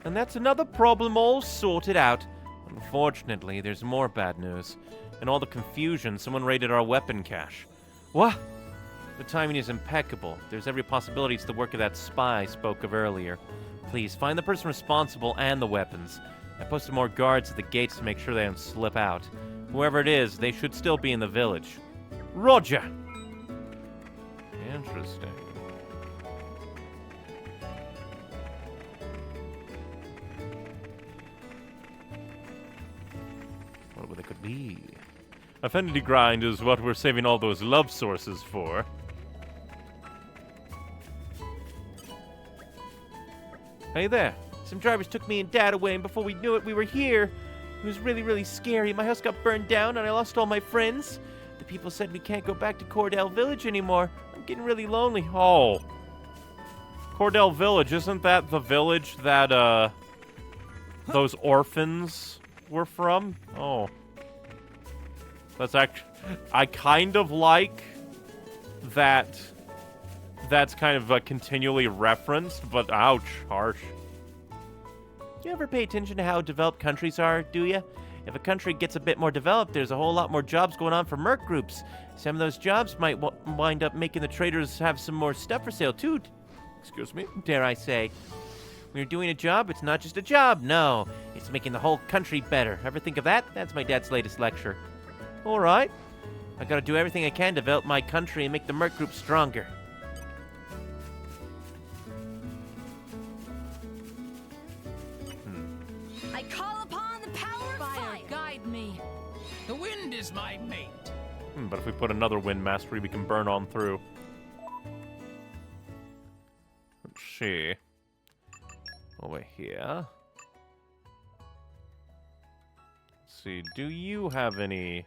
And that's another problem all sorted out. Unfortunately, there's more bad news. In all the confusion, someone raided our weapon cache. What? The timing is impeccable. There's every possibility it's the work of that spy I spoke of earlier. Please, find the person responsible and the weapons. I posted more guards at the gates to make sure they don't slip out. Whoever it is, they should still be in the village. Roger! Interesting. What they could be? Affinity grind is what we're saving all those love sources for. Hey there. Some drivers took me and Dad away, and before we knew it, we were here. It was really, really scary. My house got burned down, and I lost all my friends. The people said we can't go back to Cordell Village anymore. I'm getting really lonely. Oh. Cordell Village, isn't that the village that, those orphans were from? Oh. That's actually... I kind of like that that's kind of continually referenced, but ouch, harsh. Do you ever pay attention to how developed countries are, do you? If a country gets a bit more developed, there's a whole lot more jobs going on for merc groups. Some of those jobs might wind up making the traders have some more stuff for sale, too. Excuse me, dare I say. When you're doing a job, it's not just a job, no. It's making the whole country better. Ever think of that? That's my dad's latest lecture. All right. I gotta do everything I can to develop my country and make the merc group stronger. I call upon the power of fire. Guide me. The wind is my mate. But if we put another wind mastery, we can burn on through. Let's see. Over here. Let's see. Do you have any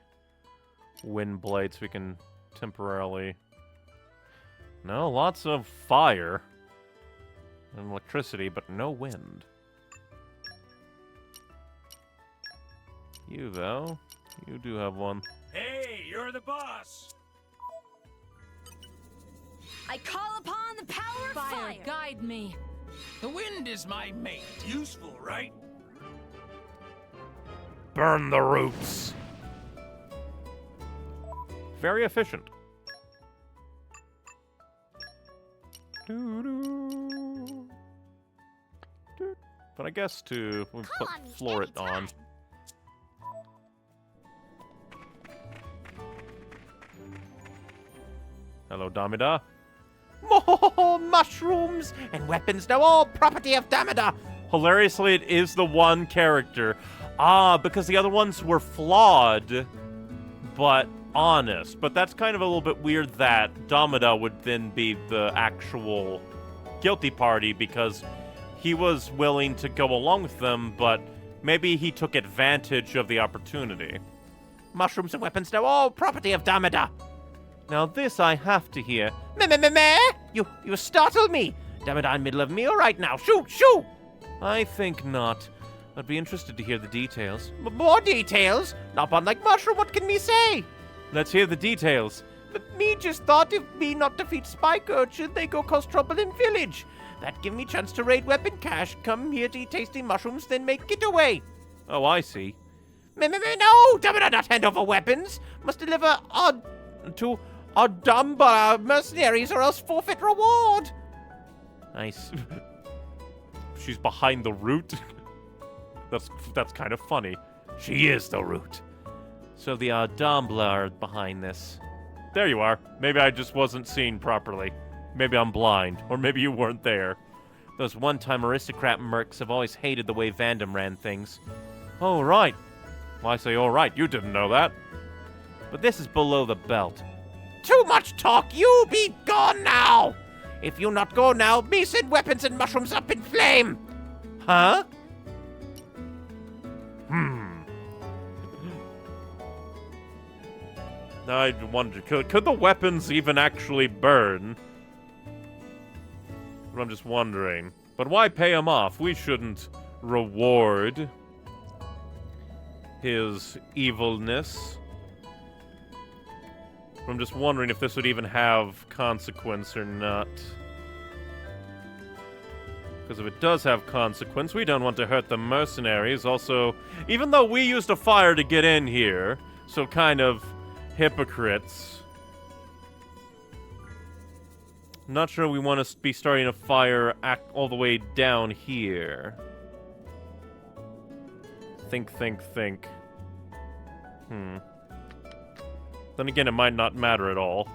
wind blades we can temporarily... No, lots of fire and electricity, but no wind. You, though, you do have one. Hey, you're the boss. I call upon the power of fire. Guide me. The wind is my mate. Useful, right? Burn the roots. Very efficient. Doo-doo. Doo. But I guess we put floor it on. Hello, Damida. More mushrooms and weapons now all property of Damida. Hilariously, it is the one character. Ah, because the other ones were flawed, but honest. But that's kind of a little bit weird that Damida would then be the actual guilty party because he was willing to go along with them, but maybe he took advantage of the opportunity. Mushrooms and weapons now all property of Damida. Now this I have to hear. Meh. You startle me. Damn it, I'm middle of meal right now. Shoo! I think not. I'd be interested to hear the details. More details? Not one like mushroom, what can me say? Let's hear the details. But me just thought if me not defeat Spike Urchin, they go cause trouble in village. That give me chance to raid weapon cache, come here to eat tasty mushrooms, then make it away. Oh, I see. No, damn it, not hand over weapons. Must deliver to Dumba mercenaries or else forfeit reward. Nice. She's behind the root. That's kind of funny. She is the root. So the Ardambla are behind this. There you are. Maybe I just wasn't seen properly. Maybe I'm blind, or maybe you weren't there. Those one-time aristocrat mercs have always hated the way Vandom ran things. Oh, right. Well, I say all right. You didn't know that. But this is below the belt. Too much talk! You be gone now! If you not go now, me send weapons and mushrooms up in flame! Huh? I wonder, could the weapons even actually burn? But I'm just wondering. But why pay him off? We shouldn't reward his evilness. I'm just wondering if this would even have consequence or not. Because if it does have consequence, we don't want to hurt the mercenaries. Also, even though we used a fire to get in here, so kind of hypocrites. Not sure we want to be starting a fire all the way down here. Think. Then again, it might not matter at all.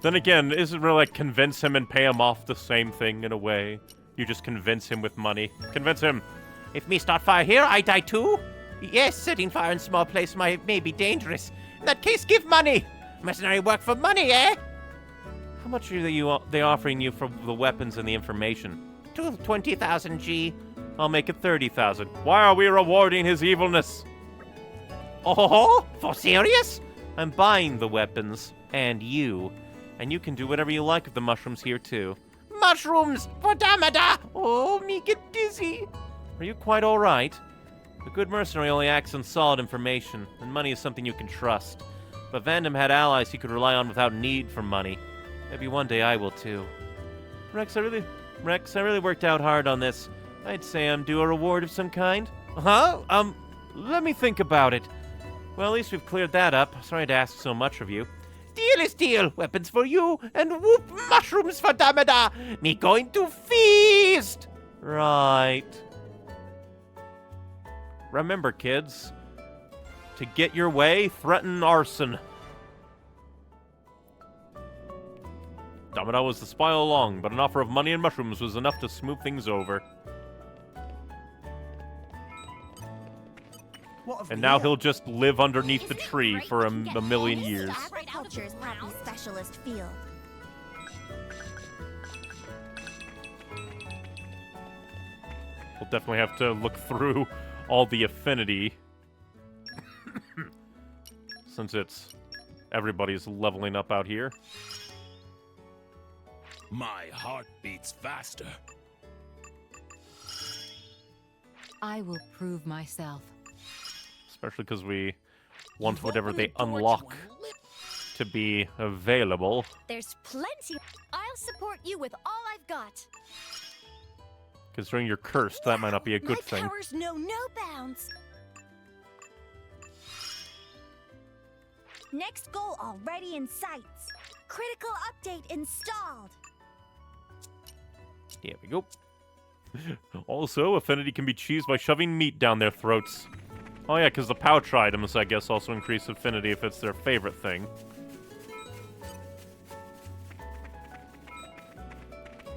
Then again, isn't really like convince him and pay him off the same thing in a way? You just convince him with money. Convince him. If me start fire here, I die too? Yes, setting fire in small place may be dangerous. In that case, give money. Mercenary work for money, eh? How much are they offering you for the weapons and the information? 20,000 G. I'll make it 30,000. Why are we rewarding his evilness? Oh, for serious? I'm buying the weapons, and you can do whatever you like with the mushrooms here, too. Mushrooms! For Damada! Oh, me get dizzy. Are you quite all right? A good mercenary only acts on solid information, and money is something you can trust. But Vandam had allies he could rely on without need for money. Maybe one day I will, too. Rex, I really worked out hard on this. I'd say I'm due a reward of some kind. Huh? Let me think about it. Well, at least we've cleared that up. Sorry to ask so much of you. Deal is deal. Weapons for you, and whoop mushrooms for Damada. Me going to feast. Right. Remember, kids, to get your way, threaten arson. Damada was the spy all along, but an offer of money and mushrooms was enough to smooth things over. And now he'll just live underneath the tree for a million years. Agriculture's probably specialist field. We'll definitely have to look through all the affinity. Since everybody's leveling up out here. My heart beats faster. I will prove myself. Especially because we want whatever they unlock to be available. There's plenty. I'll support you with all I've got. Considering you're cursed, that might not be a good thing. My powers know no bounds. Next goal already in sights. Critical update installed. Here we go. Also, affinity can be cheesed by shoving meat down their throats. Oh yeah, because the pouch items, I guess, also increase affinity if it's their favorite thing.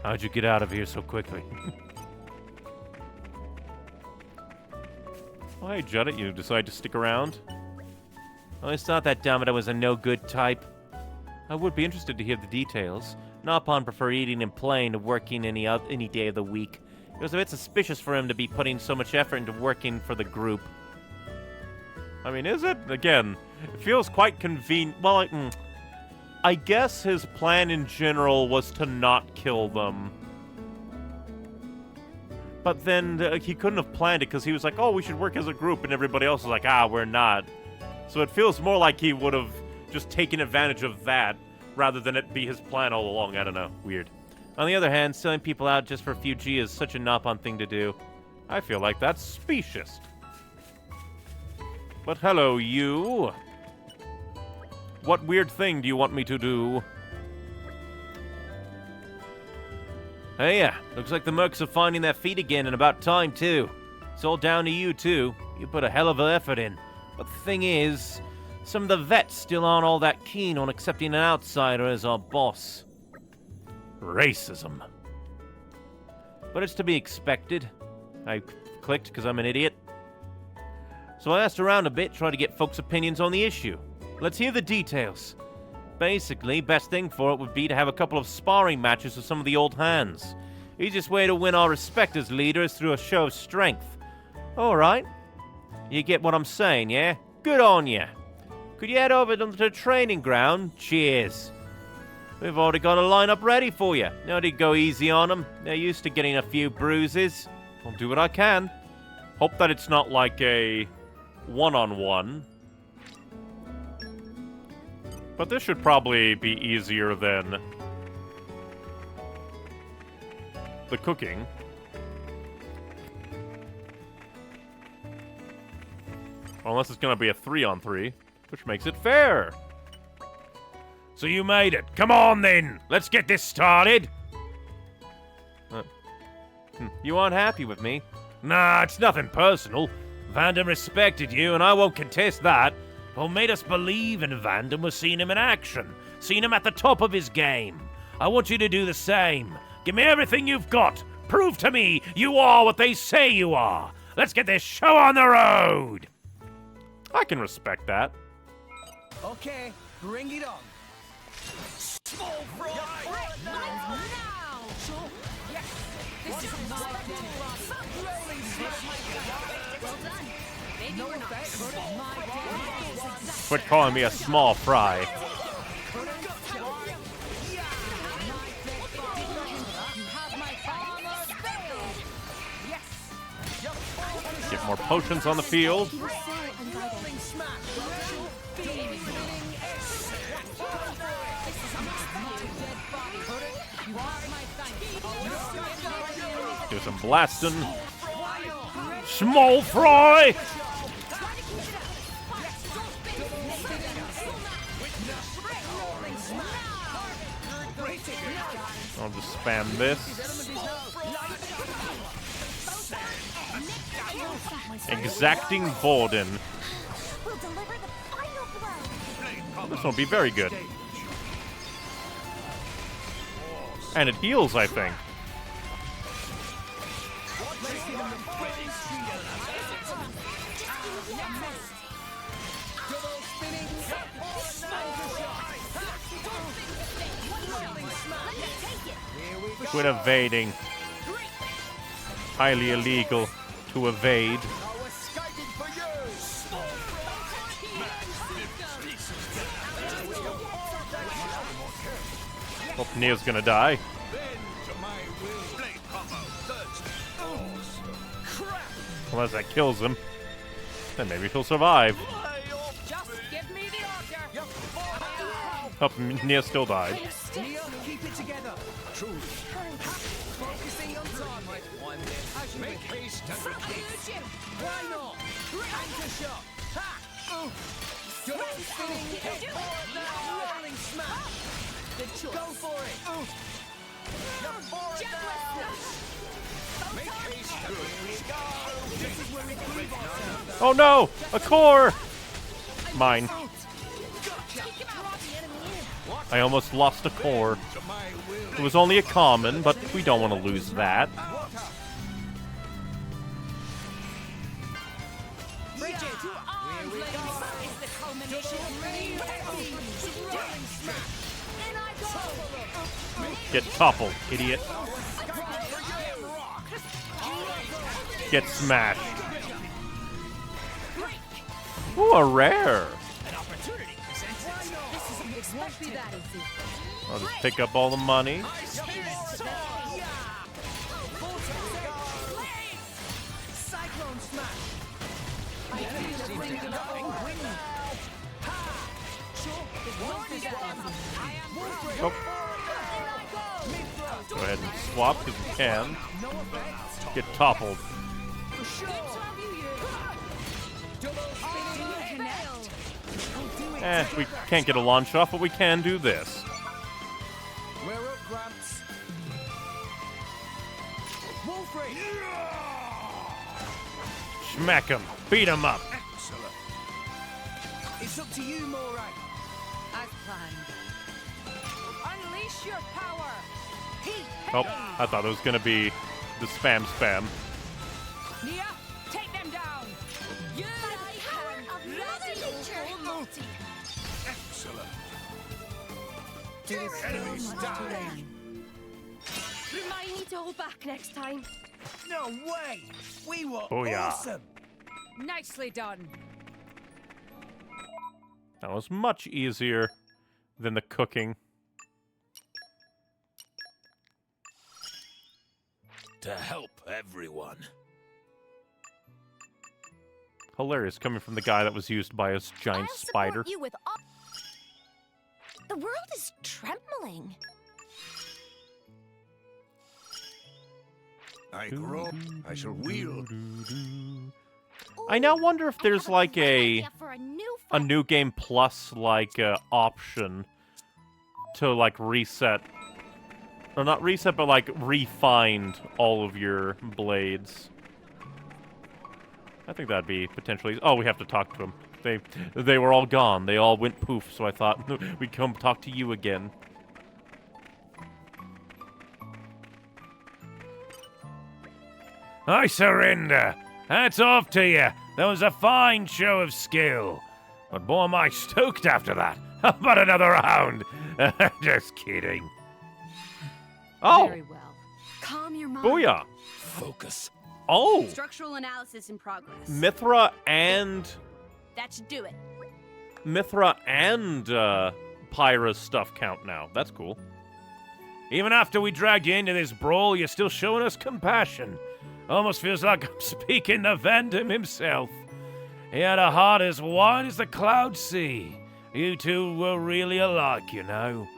How'd you get out of here so quickly? Oh, hey, Judit, you decide to stick around? I always thought that Damada was a no-good type. I would be interested to hear the details. Nopon prefer eating and playing to working any day of the week. It was a bit suspicious for him to be putting so much effort into working for the group. I mean, is it? Again, it feels quite convenient. Well, I guess his plan in general was to not kill them. But then he couldn't have planned it because he was like, oh, we should work as a group, and everybody else was like, we're not. So it feels more like he would have just taken advantage of that rather than it be his plan all along. I don't know. Weird. On the other hand, selling people out just for a few G is such a Nopon thing to do. I feel like that's specious. But hello, you. What weird thing do you want me to do? Hey, yeah. Looks like the mercs are finding their feet again, and about time, too. It's all down to you, too. You put a hell of an effort in. But the thing is, some of the vets still aren't all that keen on accepting an outsider as our boss. Racism. But it's to be expected. I clicked because I'm an idiot. So I asked around a bit, tried to get folks' opinions on the issue. Let's hear the details. Basically, best thing for it would be to have a couple of sparring matches with some of the old hands. Easiest way to win our respect as leaders through a show of strength. Alright. You get what I'm saying, yeah? Good on ya. Could you head over to the training ground? Cheers. We've already got a lineup ready for you. No need to go easy on them. They're used to getting a few bruises. I'll do what I can. Hope that it's not like a one-on-one. But this should probably be easier than the cooking. Unless it's gonna be a 3-on-3, which makes it fair. So you made it. Come on, then. Let's get this started. You aren't happy with me? Nah, it's nothing personal. Vandam respected you, and I won't contest that. What made us believe in Vandam was seeing him in action, seeing him at the top of his game. I want you to do the same. Give me everything you've got. Prove to me you are what they say you are. Let's get this show on the road. I can respect that. Okay, bring it on. Small fry! Now! Yes! This is my day. Rolling smash! Well done. Maybe No we're not. effect. My day. Quit calling me a small fry. You have my armor failed. Get more potions on the field. Rolling smash! Spinning X! You have my thanks. Do some blasting. Small fry! I'll just spam this. Exacting Borden. We'll deliver the final blow. This won't be very good. And it heals, I think. Double spinning! Rolling smash! Quit evading. Highly illegal to evade. I was scouted for you! Hope Neo's gonna die. Unless that kills him. Then maybe he'll survive. Just give me the order. Oh, Neo still died. Neo, keep it together. Truly. Focusing on target. Make haste and retreat. Why not? Anchor shot! Ha! Double spinning! Rolling smash! Go for it! Make haste and retreat. This is where we prove ourselves. Oh no! A core! Mine. I almost lost a core. It was only a common, but we don't want to lose that. Bridget, to arms, ladies. It's the culmination of many rolling smash. In I go. Get toppled, idiot. Get smashed. Ooh, a rare. This won't be that easy. I'll just pick up all the money. Cyclone smash! I feel the wind in the wind. It won't be that easy. I am Oh. Go ahead and swap because you can. Get toppled. We can't get a launch off, but we can do this. We're up, Gramps. Wolfrey! Smack him. Beat him up. Excellent. It's up to you, Moray. as planned. Unleash your power. Oh, I thought it was going to be the spam. Nia, take them down. You Power of Mother Nature. Excellent. Enemies down. You might need to hold back next time. No way! We were Booyah. awesome! nicely done. That was much easier than the cooking. To help everyone. Hilarious coming from the guy that was used by a giant I'll spider. support you with all. The world is trembling. I grow. I shall wield. I now wonder if there's like Idea for a new game plus like option to like reset, or not reset, but like refine all of your blades. I think that'd be potentially. Oh, we have to talk to them. They were all gone. They all went poof. So I thought we'd come talk to you again. I surrender. Hats off to you. That was a fine show of skill. But boy, am I stoked after that. How about another round? Just kidding. Oh, Very well. Calm your mind. booyah. Focus. Oh, Structural analysis in progress. Mithra and That should do it. Pyra's stuff count now. That's cool. Even after we dragged you into this brawl, you're still showing us compassion. Almost feels like I'm speaking to Vandam himself. He had a heart as wide as the cloud sea. You two were really alike, you know.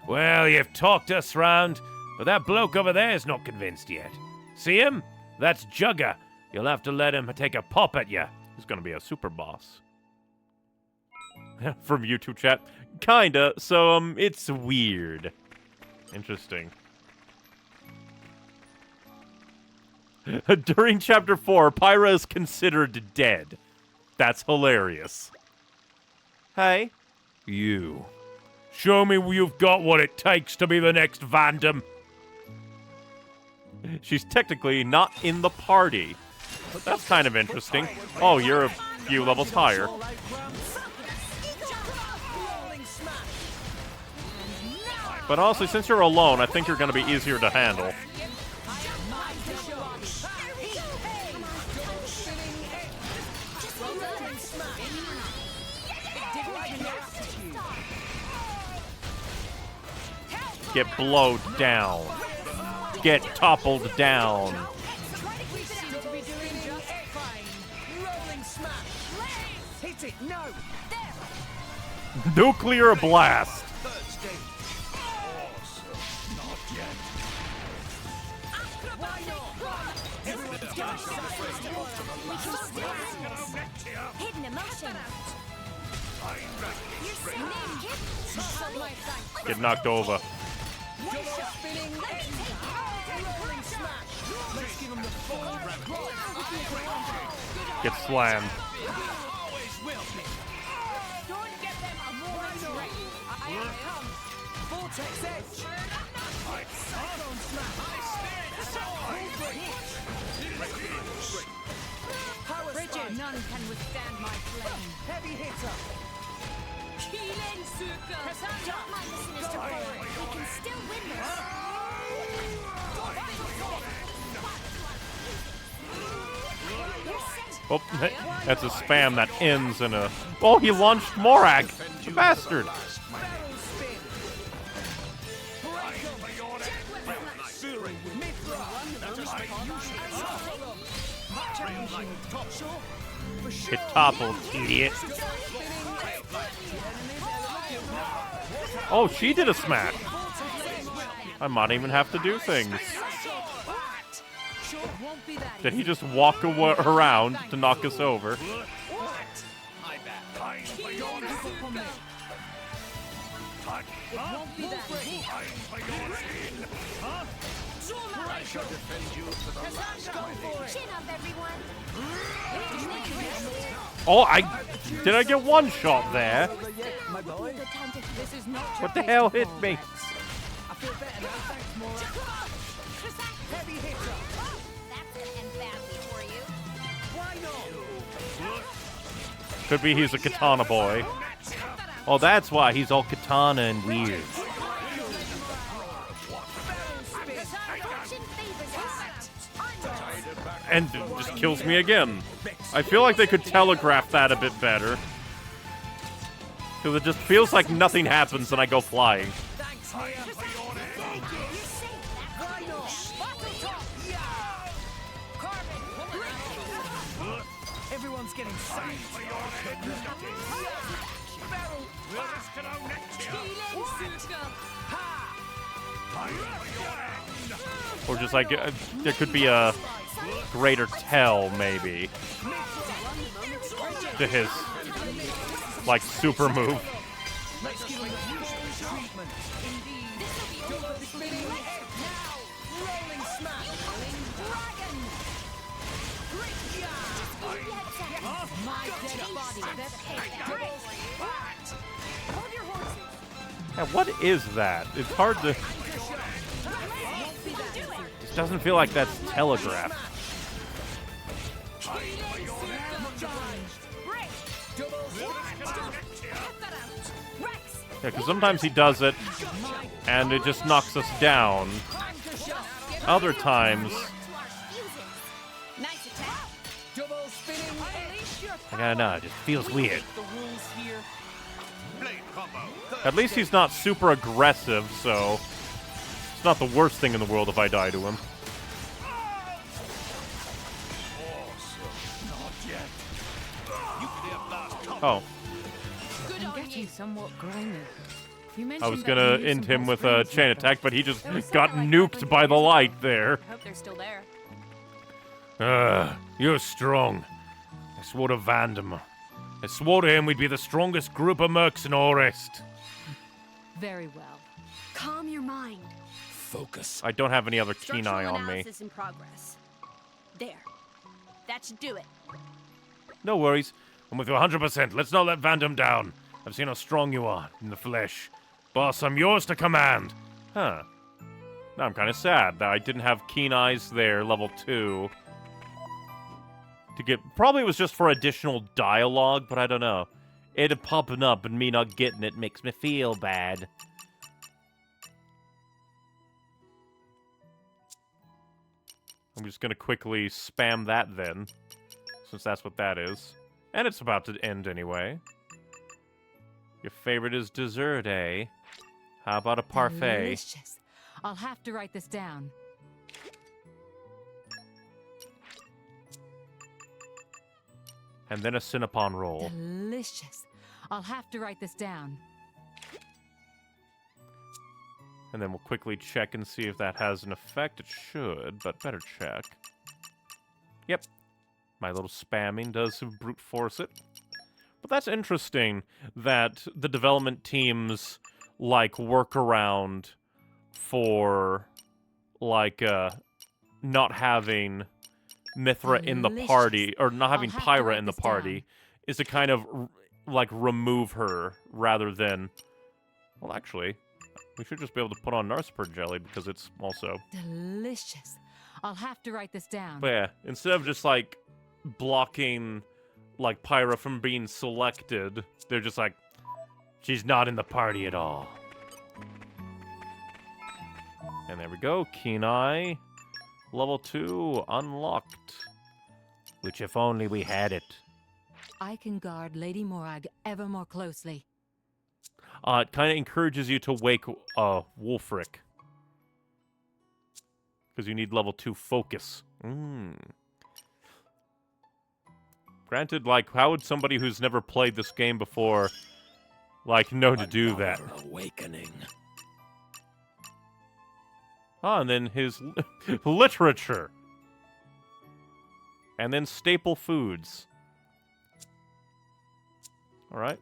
Well, you've talked us round, but that bloke over there's not convinced yet. See him? That's Jugger. You'll have to let him take a pop at you. He's gonna be a super boss. From YouTube chat. Kinda. So, it's weird. Interesting. During Chapter 4, Pyra is considered dead. That's hilarious. Hey. You. Show me you've got what it takes to be the next Vandam. She's technically not in the party. That's kind of interesting. Oh, you're a few levels higher. But honestly, since you're alone, I think you're going to be easier to handle. Get blowed down. Get toppled down. We seem to be doing just fine. Rolling smash. Hit it. No. Nuclear blast. Third stage. Awesome. Not yet. Why not? Everyone's getting Hidden emotion. Get knocked over. spinning. Rolling smash. Let's give him the full Get slammed. Always will be. Don't get them a moment ready. Vortex edge. Cyclone smash. Power Bridget, none can withstand my flame. Heavy hitter. Don't mind the sinister forward. We can still win this. Oh, that's a spam that ends in a... Oh, he launched Morag. The bastard. Barrel spin. Get toppled, idiot. Oh, she did a smash. I might even have to do things. Did he just walk around to knock us over? I shall defend you to the last. Chin up, everyone. Oh, did I get one shot there? This is not What the hell hit me? I feel better now. Thanks, Mora. Heavy hitter. That's gonna end badly for you. Why not? Could be he's a katana boy. Oh, that's why he's all katana and weird. Fortune favors us. And just kills me again. I feel like they could telegraph that a bit better. Because it just feels like nothing happens and I go flying. Thanks, Mia. Why not? Everyone's getting saved. Barrel. Or just like, there could be a greater tell, maybe, to his, like, super move. Let's give him the usual treatment. Double spinning edge. Now. Rolling smash. Dragon. my dead body. That's Hold your horses. Yeah, what is that? It's hard to... It doesn't feel like that's telegraphed. Break. Double Rex! Yeah, because sometimes he does it, and it just knocks us down. Other times, To our fuses. Nice attack. double spinning. Unleash your I don't know, it just feels weird. The rules here. Blade combo. At least he's not super aggressive, so it's not the worst thing in the world if I die to him. Awesome. Not yet. Nuclear blast combo. Oh, good I'm on getting you. somewhat grimy. You I mentioned was that gonna you need end some him hot with a springs chain nearby. attack, but he just There was got something like that nuked like by the 10 years light ago. there. I hope they're still there. You're strong. I swore to Vandam. I swore to him we'd be the strongest group of mercs in all rest. Very well. Calm your mind. Focus. I don't have any other keen Structural eye on me. analysis in progress. There. That should do it. No worries. I'm with you 100%. Let's not let Vandam down. I've seen how strong you are in the flesh. Boss, I'm yours to command. Huh. Now I'm kind of sad that I didn't have keen eyes there, level 2. To get, probably it was just for additional dialogue, but I don't know. It popping up and me not getting it makes me feel bad. I'm just gonna quickly spam that then, since that's what that is. And it's about to end anyway. Your favorite is dessert, eh? How about a parfait? Delicious. I'll have to write this down. And then a Cinnapon roll. Delicious. I'll have to write this down. And then we'll quickly check and see if that has an effect. It should, but better check. Yep. My little spamming does brute force it. But that's interesting that the development teams, like, work around for, like, not having Mithra in the party, or not having I'll have to Pyra write in the this down. party, is to kind of, like, remove her rather than... Well, actually, we should just be able to put on Narspur Jelly because it's also... Delicious. I'll have to write this down. But yeah, instead of just, like, blocking, like, Pyra from being selected, they're just like, she's not in the party at all. And there we go, Keen Eye. Level 2 unlocked. Which if only we had it. I can guard Lady Morag ever more closely. It kind of encourages you to wake Wolfric. Because you need level 2 focus. Granted, like, how would somebody who's never played this game before, like, know to do that? Another awakening. And then his literature. And then staple foods. Alright.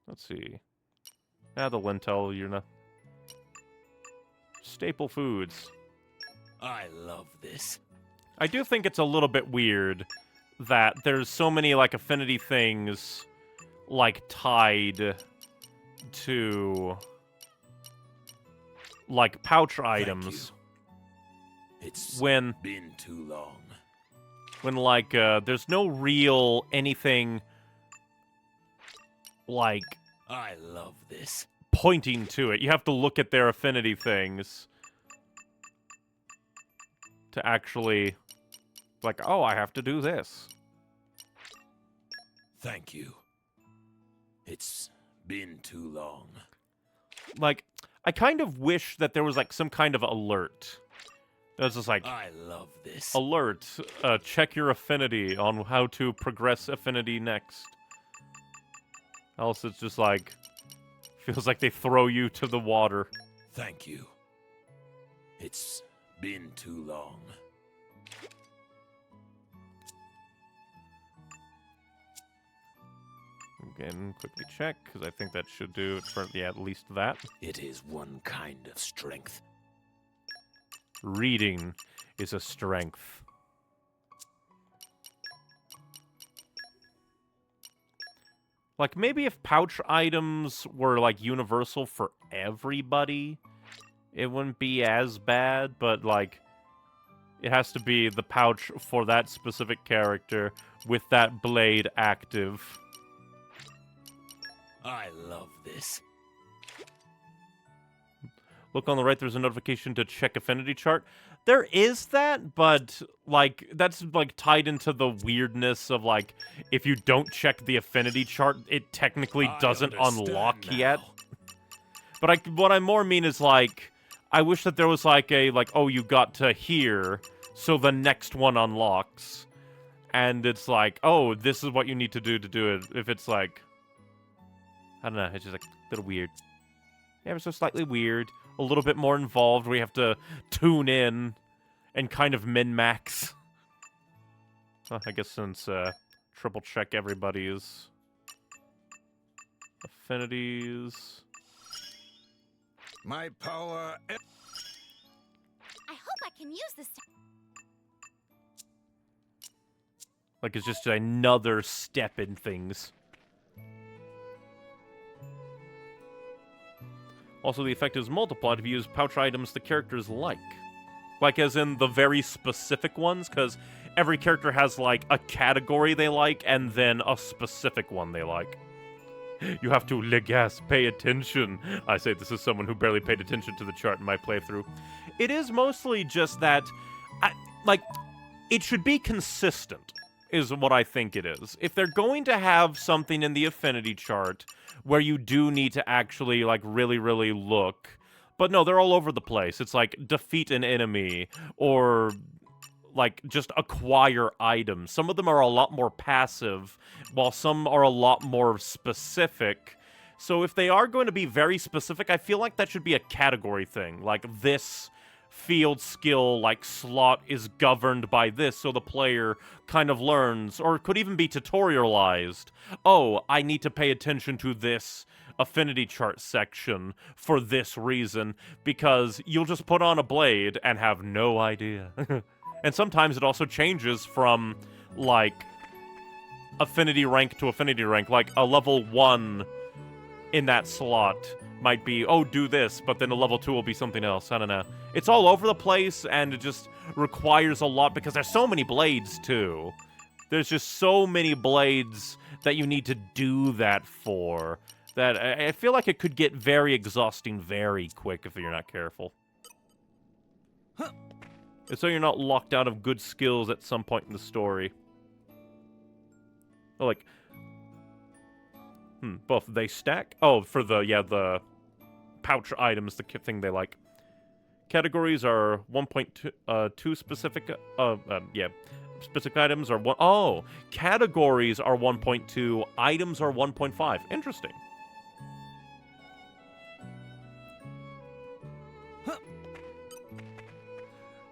Let's see. The lentil, you're not... Staple foods. I love this. I do think it's a little bit weird that there's so many, like, affinity things, like, tied to... like, pouch items. It's When, been too long. like, there's no real anything, like, I love this. pointing to it. You have to look at their affinity things to actually, like, oh, I have to do this. Thank you. It's been too long. Like, I kind of wish that there was, like, some kind of alert. It was just like, I love this. alert, check your affinity on how to progress affinity next. Else it's just like, feels like they throw you to the water. Thank you. It's been too long. Again, quickly check, because I think that should do it for, yeah, at least that. It is one kind of strength. Reading is a strength. Like, maybe if pouch items were, like, universal for everybody, it wouldn't be as bad, but, like, It has to be the pouch for that specific character with that blade active. I love this. Look on the right, there's a notification to check affinity chart. There is that, but, like, that's, like, tied into the weirdness of, like, if you don't check the affinity chart, it technically doesn't unlock yet. But what I more mean is, like, I wish that there was, like, oh, you got to here, so the next one unlocks. And it's like, oh, this is what you need to do it. If it's, like, I don't know, it's just, like, a little weird. Yeah, it's so slightly weird. A little bit more involved, where you have to tune in and kind of min-max. Well, I guess since triple check everybody's affinities. My power. I hope I can use this. Like, it's just another step in things. Also, the effect is multiplied if you use pouch items the characters like. Like, as in the very specific ones, because every character has, like, a category they like, and then a specific one they like. You have to, Legas, pay attention. I say this is someone who barely paid attention to the chart in my playthrough. It is mostly just that, it should be consistent, is what I think it is. If they're going to have something in the affinity chart where you do need to actually, like, really, really look. But no, they're all over the place. It's like, defeat an enemy, or, like, just acquire items. Some of them are a lot more passive, while some are a lot more specific. So if they are going to be very specific, I feel like that should be a category thing. Like, this field skill, like, slot is governed by this, so the player kind of learns, or it could even be tutorialized. Oh, I need to pay attention to this affinity chart section for this reason, because you'll just put on a blade and have no idea. And sometimes it also changes from, like, affinity rank to affinity rank. Like, a level 1 in that slot might be, oh, do this, but then a level 2 will be something else. I don't know. It's all over the place, and it just requires a lot, because there's so many blades, too. There's just so many blades that you need to do that for, that I feel like it could get very exhausting very quick if you're not careful. And so you're not locked out of good skills at some point in the story. Oh, like, both they stack? Oh, for the pouch items, the thing they like. Categories are 1.2 specific, specific items are 1. Oh, categories are 1.2, items are 1.5. Interesting.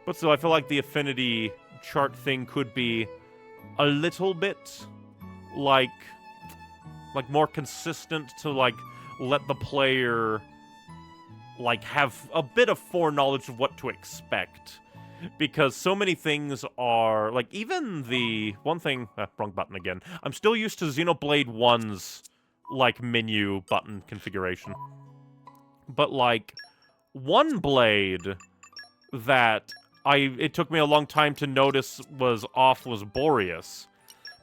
But still, I feel like the affinity chart thing could be a little bit, like more consistent to, like, let the player, like, have a bit of foreknowledge of what to expect. Because so many things are, like, even the one thing, wrong button again. I'm still used to Xenoblade 1's, like, menu button configuration. But, like, one blade that it took me a long time to notice was off was Boreas.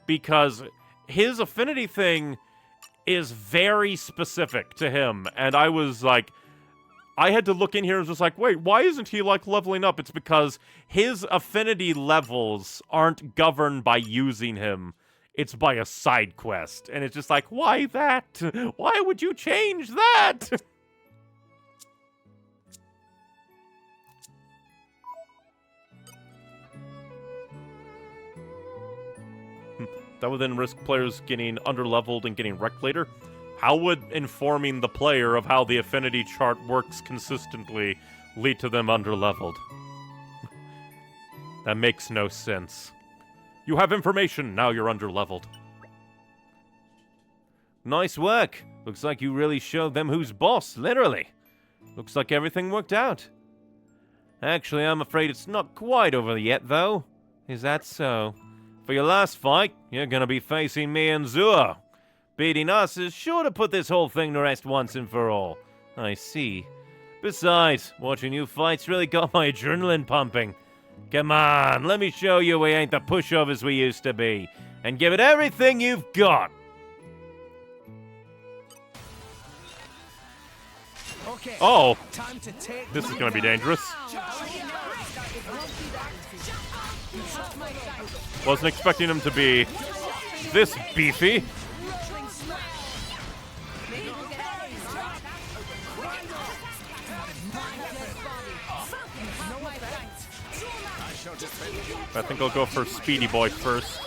Because his affinity thing is very specific to him, and I was like, I had to look in here and was just like, wait, why isn't he, like, leveling up? It's because his affinity levels aren't governed by using him. It's by a side quest. And it's just like, why that? Why would you change that? That would then risk players getting underleveled and getting wrecked later. How would informing the player of how the affinity chart works consistently lead to them underleveled? That makes no sense. You have information, now you're underleveled. Nice work. Looks like you really showed them who's boss, literally. Looks like everything worked out. Actually, I'm afraid it's not quite over yet, though. Is that so? For your last fight, you're gonna be facing me and Zuo. Beating us is sure to put this whole thing to rest once and for all. I see. Besides, watching you fights really got my adrenaline pumping. Come on, let me show you we ain't the pushovers we used to be. And give it everything you've got. Okay. Oh, Time to take this is gonna be dangerous. Wasn't expecting him to be this beefy. I think I'll go for Speedy Boy first.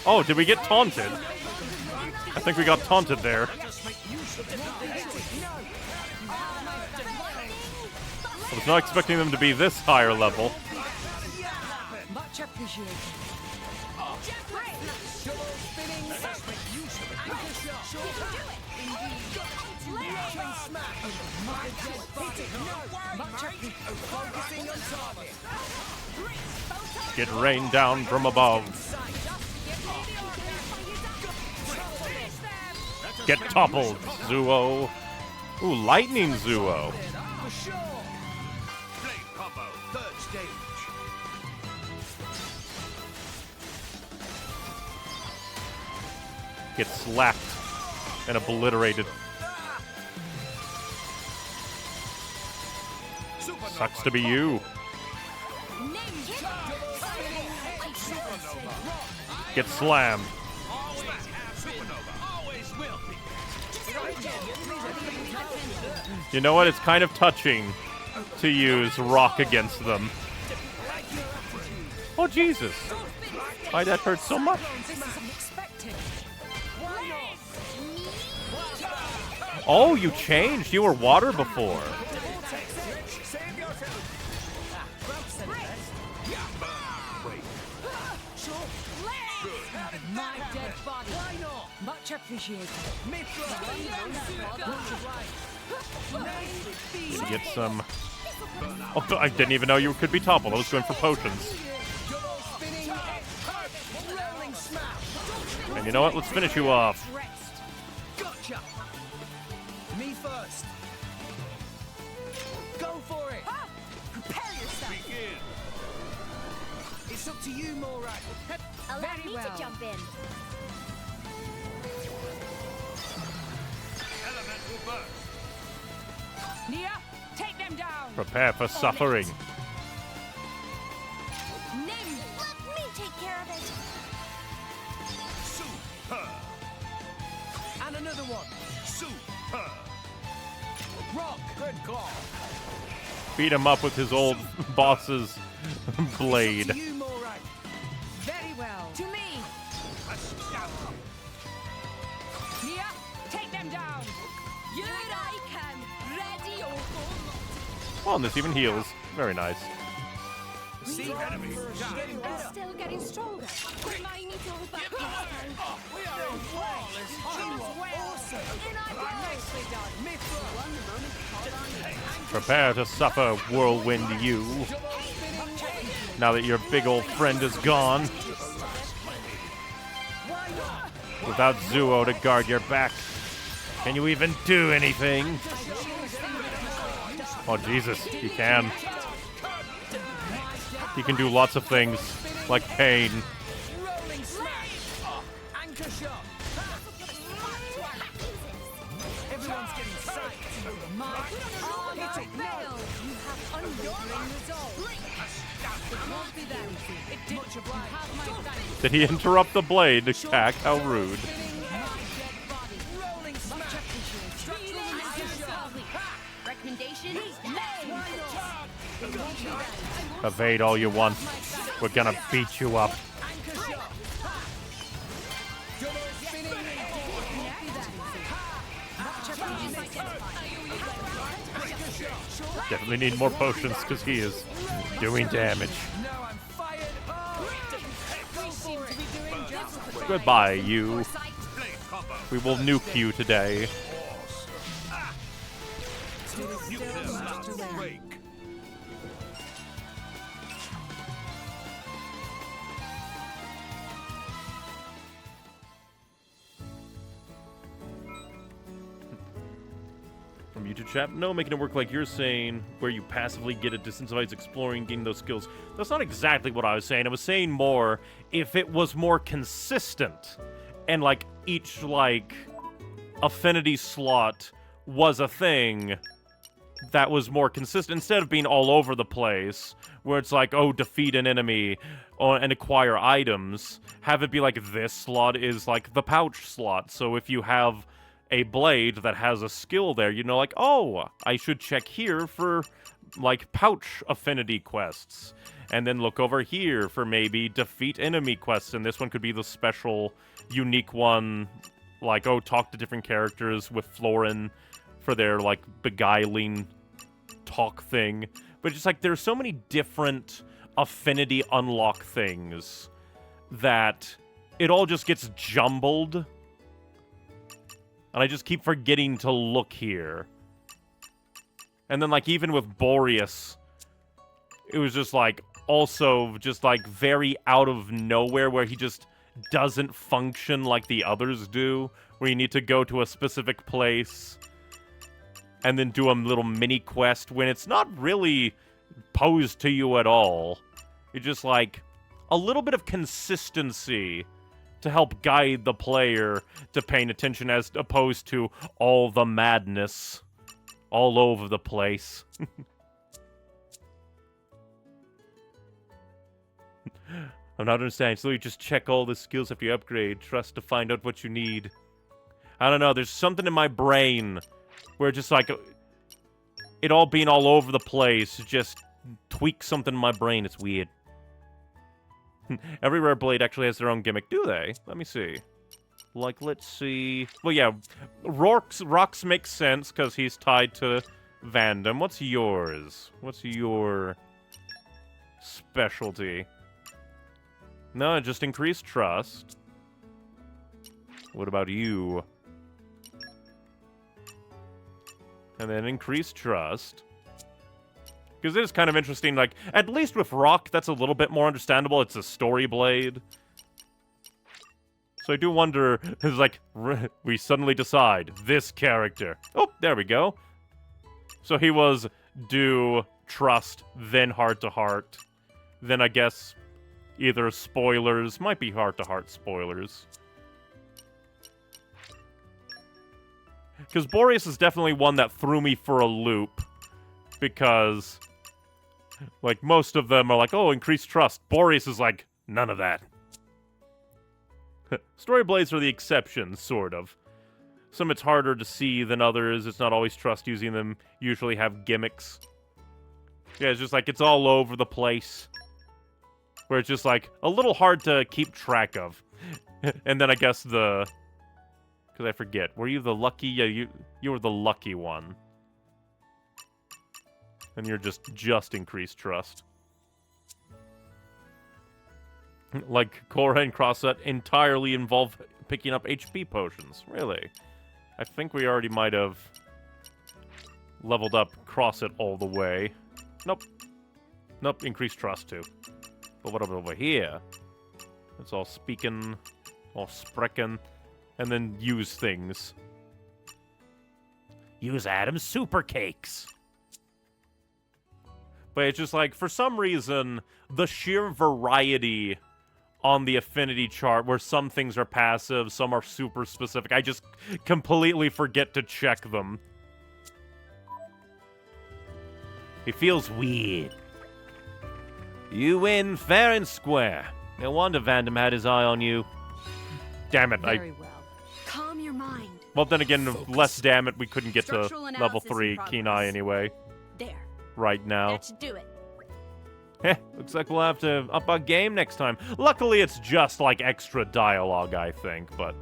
Oh, did we get taunted? I think we got taunted there. I was not expecting them to be this higher level. Much appreciated. Get rained down from above. Get toppled, Zuo. Ooh, lightning Zuo. Blade combo, third stage. Get slapped and obliterated. Sucks to be you. Get slammed. You know what? It's kind of touching to use rock against them. Oh, Jesus. Why that hurt so much? Oh, you changed. You were water before. My dead body. Much appreciated. Gonna get some... Oh, I didn't even know you could be toppled. I was going for potions. And you know what? Let's finish you off. Gotcha. Me first. Go for it. Prepare yourself. It's up to you, Morak. Allow Very me well. to jump in. Elemental burst. Nia, take them down. Prepare for suffering. Nim, let me take care of it. Super. And another one. Super. Rock. Good call. Beat him up with his old boss's blade. To you, Morak. Very well. To me. Astounding. Nia, take them down. Here I come. Ready or Oh, and this even heals. Very nice. See, Enemy down. I'm still getting stronger. Remind me to hold back this time. We are in flawless awesome. In I go. Nicely done. Me first. Prepare to suffer, whirlwind you. Now that your big old friend is gone. Without Zuo to guard your back. Can you even do anything? Oh, Jesus, he can. He can do lots of things, like pain. Rolling smash. Anchor shot. Everyone's getting psyched. Hit it now. You have unwavering resolve. It won't be that easy. It did. Much obliged. Have my thanks. Did he interrupt the blade attack? How rude. Rolling smash. Recommendation? Evade all you want. We're gonna beat you up. Anchor shot. Double spinning. Definitely need more potions because he is doing damage. Now I'm fired up. Go for it. Goodbye, you. Blade combo. We will nuke you today. Nuclear blast break. From you teacher chap. No, making it work like you're saying, where you passively get a distance device exploring, gaining those skills. That's not exactly what I was saying. I was saying more if it was more consistent and, like, each, like, affinity slot was a thing that was more consistent instead of being all over the place, where it's like, oh, defeat an enemy and acquire items. Have it be like, this slot is like the pouch slot. So if you have a blade that has a skill there, you know, like, oh, I should check here for like pouch affinity quests, and then look over here for maybe defeat enemy quests, and this one could be the special unique one, like, oh, talk to different characters with Florin for their, like, beguiling talk thing. But just, like, there's so many different affinity unlock things that it all just gets jumbled. And I just keep forgetting to look here. And then, like, even with Boreas, it was just, like, also just, like, very out of nowhere, where he just doesn't function like the others do, where you need to go to a specific place and then do a little mini quest when it's not really posed to you at all. It's just like a little bit of consistency to help guide the player to paying attention, as opposed to all the madness all over the place. I'm not understanding. So you just check all the skills after you upgrade. Trust to find out what you need. I don't know. There's something in my brain where just like it all being all over the place just tweaks something in my brain. It's weird. Every rare blade actually has their own gimmick. Do they? Let me see. Like, let's see. Well, yeah. Rock's makes sense because he's tied to Vandom. What's yours? What's your specialty? No, just increased trust. What about you? And then increased trust. Because it is kind of interesting, like, at least with Rock, that's a little bit more understandable. It's a story blade. So I do wonder, it's like, we suddenly decide, this character. Oh, there we go. So he was do, trust, then heart-to-heart. Then I guess either spoilers, might be heart-to-heart spoilers. Because Boreas is definitely one that threw me for a loop. Because, like, most of them are like, oh, increased trust. Boreas is like, none of that. Story blades are the exception, sort of. Some it's harder to see than others. It's not always trust using them. Usually have gimmicks. Yeah, it's just like, it's all over the place. Where it's just like, a little hard to keep track of. And then I guess the... Because I forget. Were you the lucky... Yeah, you were the lucky one. And you're just increased trust. Like, Korra and Fonsett entirely involve picking up HP potions. Really? I think we already might have leveled up Fonsett all the way. Nope. Nope, increased trust too. But what about over here? It's all speaking, all sprechen, and then use things. Use Adam's super cakes. But it's just like, for some reason, the sheer variety on the affinity chart, where some things are passive, some are super specific, I just completely forget to check them. It feels weird. You win fair and square. No wonder Vandom had his eye on you. Damn it, Very well. Calm your mind. Well, then again, less damn it, we couldn't get to level 3 Keen Eye anyway. There. Right now. That should do it. Heh, looks like we'll have to up our game next time. Luckily, it's just, like, extra dialogue, I think, but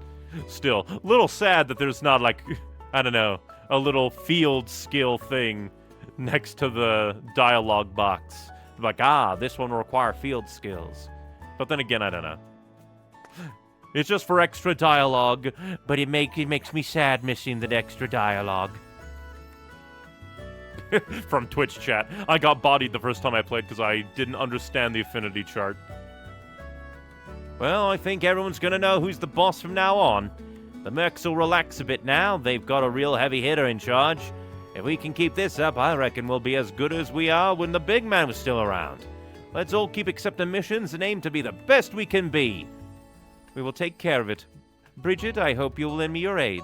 still. A little sad that there's not, like, I don't know, a little field skill thing next to the dialogue box. Like, this one will require field skills. But then again, I don't know. It's just for extra dialogue, but it makes me sad missing that extra dialogue. From Twitch chat. I got bodied the first time I played because I didn't understand the affinity chart. Well, I think everyone's gonna know who's the boss from now on. The mercs will relax a bit now. They've got a real heavy hitter in charge. If we can keep this up, I reckon we'll be as good as we are when the big man was still around. Let's all keep accepting missions and aim to be the best we can be. We will take care of it. Bridget, I hope you'll lend me your aid.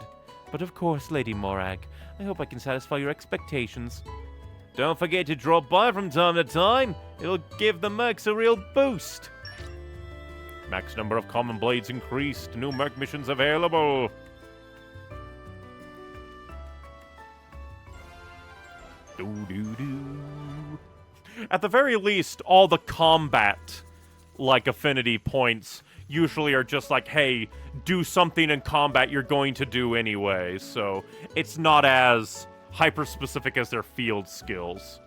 But of course, Lady Morag, I hope I can satisfy your expectations. Don't forget to drop by from time to time. It'll give the mercs a real boost. Max number of common blades increased. New merc missions available. At the very least, all the combat, like, affinity points usually are just like, hey, do something in combat you're going to do anyway, so it's not as hyper-specific as their field skills.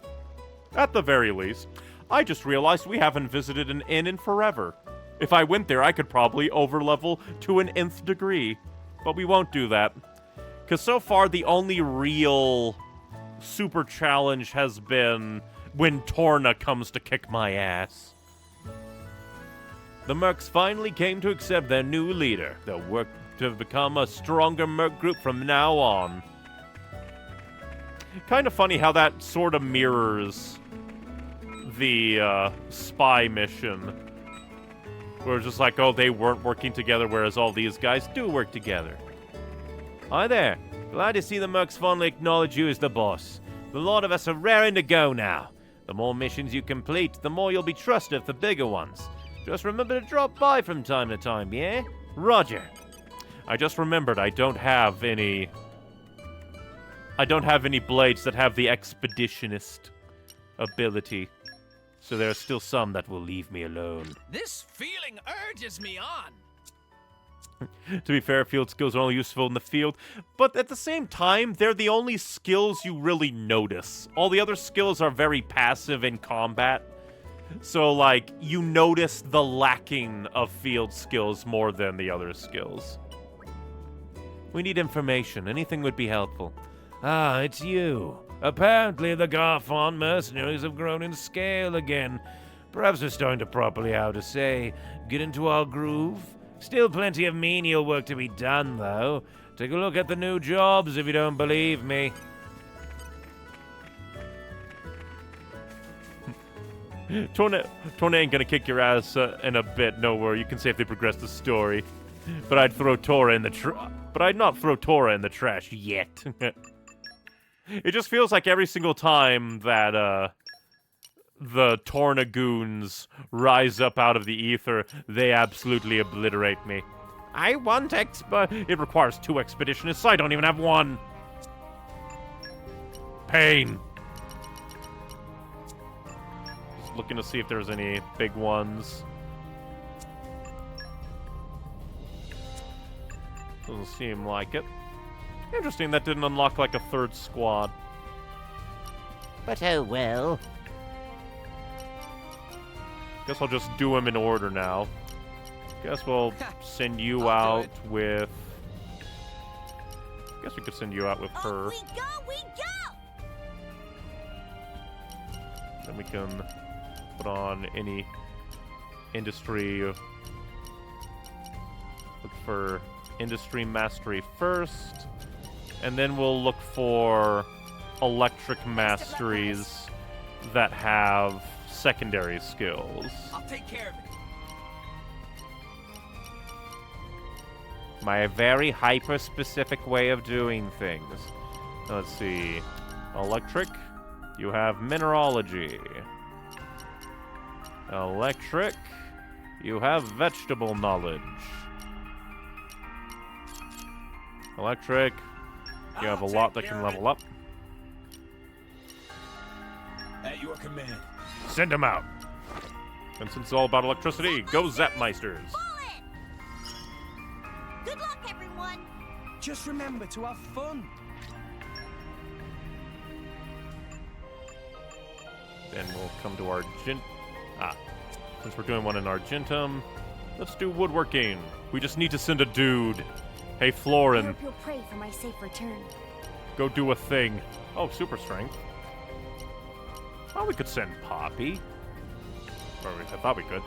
At the very least. I just realized we haven't visited an inn in forever. If I went there, I could probably overlevel to an nth degree. But we won't do that. Because so far, the only real super challenge has been when Torna comes to kick my ass. The mercs finally came to accept their new leader. They'll work to become a stronger merc group from now on. Kind of funny how that sort of mirrors the spy mission. Where it's just like, oh, they weren't working together, whereas all these guys do work together. Hi there. Glad to see the mercs finally acknowledge you as the boss. The lot of us are raring to go now. The more missions you complete, the more you'll be trusted for bigger ones. Just remember to drop by from time to time, yeah? Roger. I just remembered I don't have any blades that have the expeditionist ability. So there are still some that will leave me alone. This feeling urges me on. To be fair, field skills are only useful in the field, but at the same time, they're the only skills you really notice. All the other skills are very passive in combat. So, like, you notice the lacking of field skills more than the other skills. We need information. Anything would be helpful. Ah, it's you. Apparently the Garfont mercenaries have grown in scale again. Perhaps they're starting to properly, how to say, get into our groove. Still plenty of menial work to be done, though. Take a look at the new jobs if you don't believe me. Torna ain't gonna kick your ass in a bit, no worry. You can say if they progress the story. But I'd throw Tora in the But I'd not throw Tora in the trash yet. It just feels like every single time that the Tornagoons rise up out of the ether, they absolutely obliterate me. I want It requires 2 expeditionists. I don't even have 1. Pain. Just looking to see if there's any big ones. Doesn't seem like it. Interesting, that didn't unlock like a 3rd squad. But oh well. Guess I'll just do them in order now. Guess we'll send you out with... Guess we could send you out with her. We go! Then we can put on any industry... Look for industry mastery first. And then we'll look for electric masteries that have secondary skills. I'll take care of it. My very hyper-specific way of doing things. Let's see. Electric. You have mineralogy. Electric. You have vegetable knowledge. Electric. You have a lot that can level up. At your command. Send them out. And since it's all about electricity, go Zapmeisters. Good luck, everyone. Just remember to have fun. Then we'll come to Argent. Since we're doing one in Argentum, let's do woodworking. We just need to send a dude. Hey, I Florin, hope you'll pray for my safe return. go do a thing. Oh, super strength. Oh, we could send Poppy. Or I thought we could.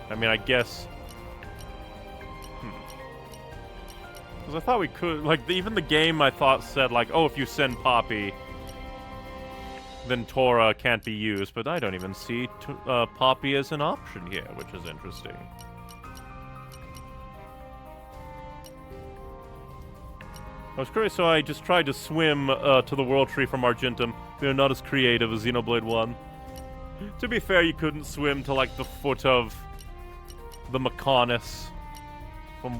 I mean, I guess... Because I thought we could, like, even the game I thought said, like, oh, if you send Poppy, then Tora can't be used. But I don't even see Poppy as an option here, which is interesting. I was curious, so I just tried to swim to the World Tree from Argentum. They're not as creative as Xenoblade 1. To be fair, you couldn't swim to, like, the foot of the Mechonis from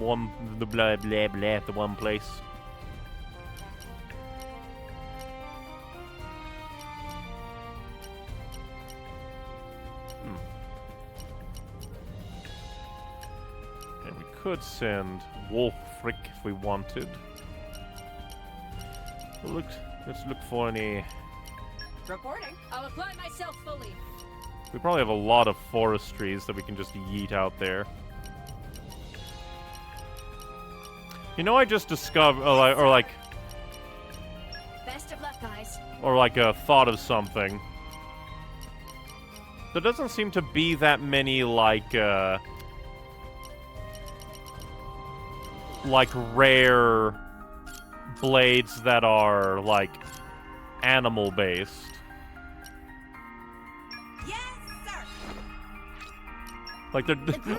the blah blah blah, the one place. And we could send Wolfric if we wanted. Let's look for any. Reporting. I'll apply myself fully. We probably have a lot of forestries that we can just yeet out there. You know, I just discovered, or like, Best of luck, guys. or like thought of something. There doesn't seem to be that many like rare blades that are like animal based. Yes, sir. Like,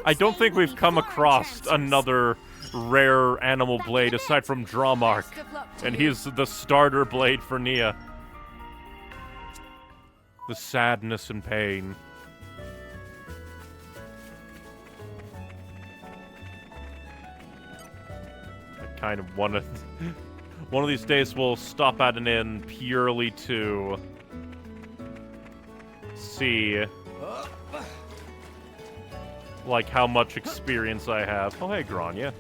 I don't think we've come across another rare animal blade aside from Drawmark, and he's the starter blade for Nia. The sadness and pain. I kind of want to. One of these days we'll stop at an inn purely to see, like, how much experience I have. Oh, hey, Grania.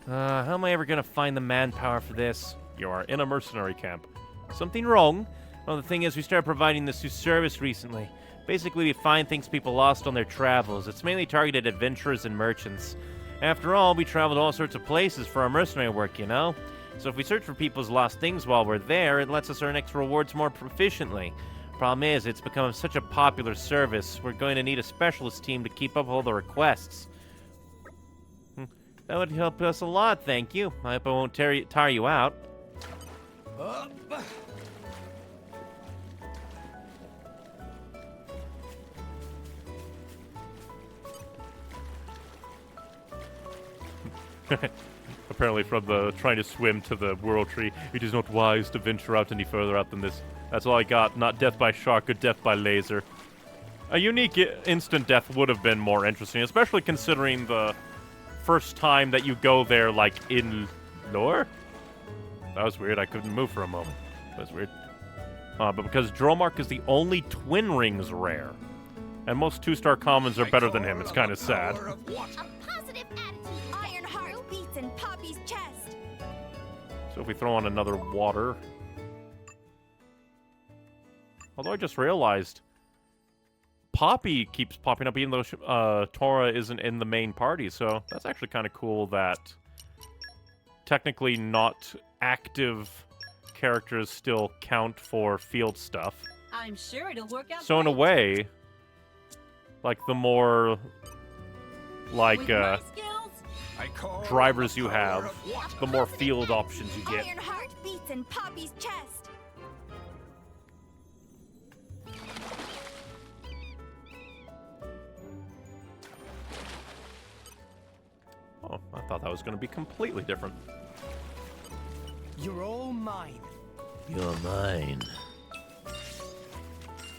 How am I ever gonna find the manpower for this? You are in a mercenary camp. Something wrong? Well, the thing is, we started providing this new service recently. Basically, we find things people lost on their travels. It's mainly targeted at adventurers and merchants. After all, we travel to all sorts of places for our mercenary work, you know? So if we search for people's lost things while we're there, it lets us earn extra rewards more efficiently. Problem is, it's become such a popular service, we're going to need a specialist team to keep up with all the requests. That would help us a lot, thank you. I hope I won't tire you out. Apparently from the trying to swim to the World Tree, it is not wise to venture out any further out than this. That's all I got, not death by shark or death by laser. A unique instant death would have been more interesting, especially considering the first time that you go there, like, in lore? That was weird, I couldn't move for a moment. That was weird. But because Dromark is the only Twin Rings rare, and most 2-star commons are better than him, it's kind of sad. A positive attitude. Iron heart beats in Poppy's chest. So if we throw on another water... Although I just realized, Poppy keeps popping up even though Tora isn't in the main party, so that's actually kind of cool that technically not active characters still count for field stuff. I'm sure it'll work out. So in a way, like the more like drivers you have, the more field options you get. Iron heart beats in Poppy's chest. Oh, I thought that was going to be completely different. You're all mine. You're mine.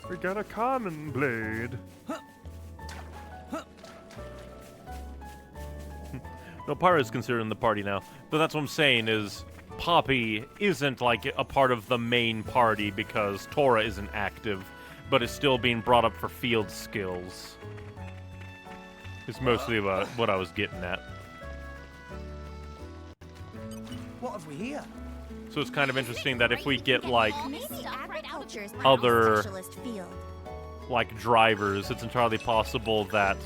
We got a common blade. No, Pyra is considered in the party now. But that's what I'm saying is Poppy isn't like a part of the main party because Tora isn't active, but is still being brought up for field skills. It's mostly about what I was getting at. What have we here? So it's kind of interesting that if we get like Maybe agriculture's other specialist field. like drivers, it's entirely possible that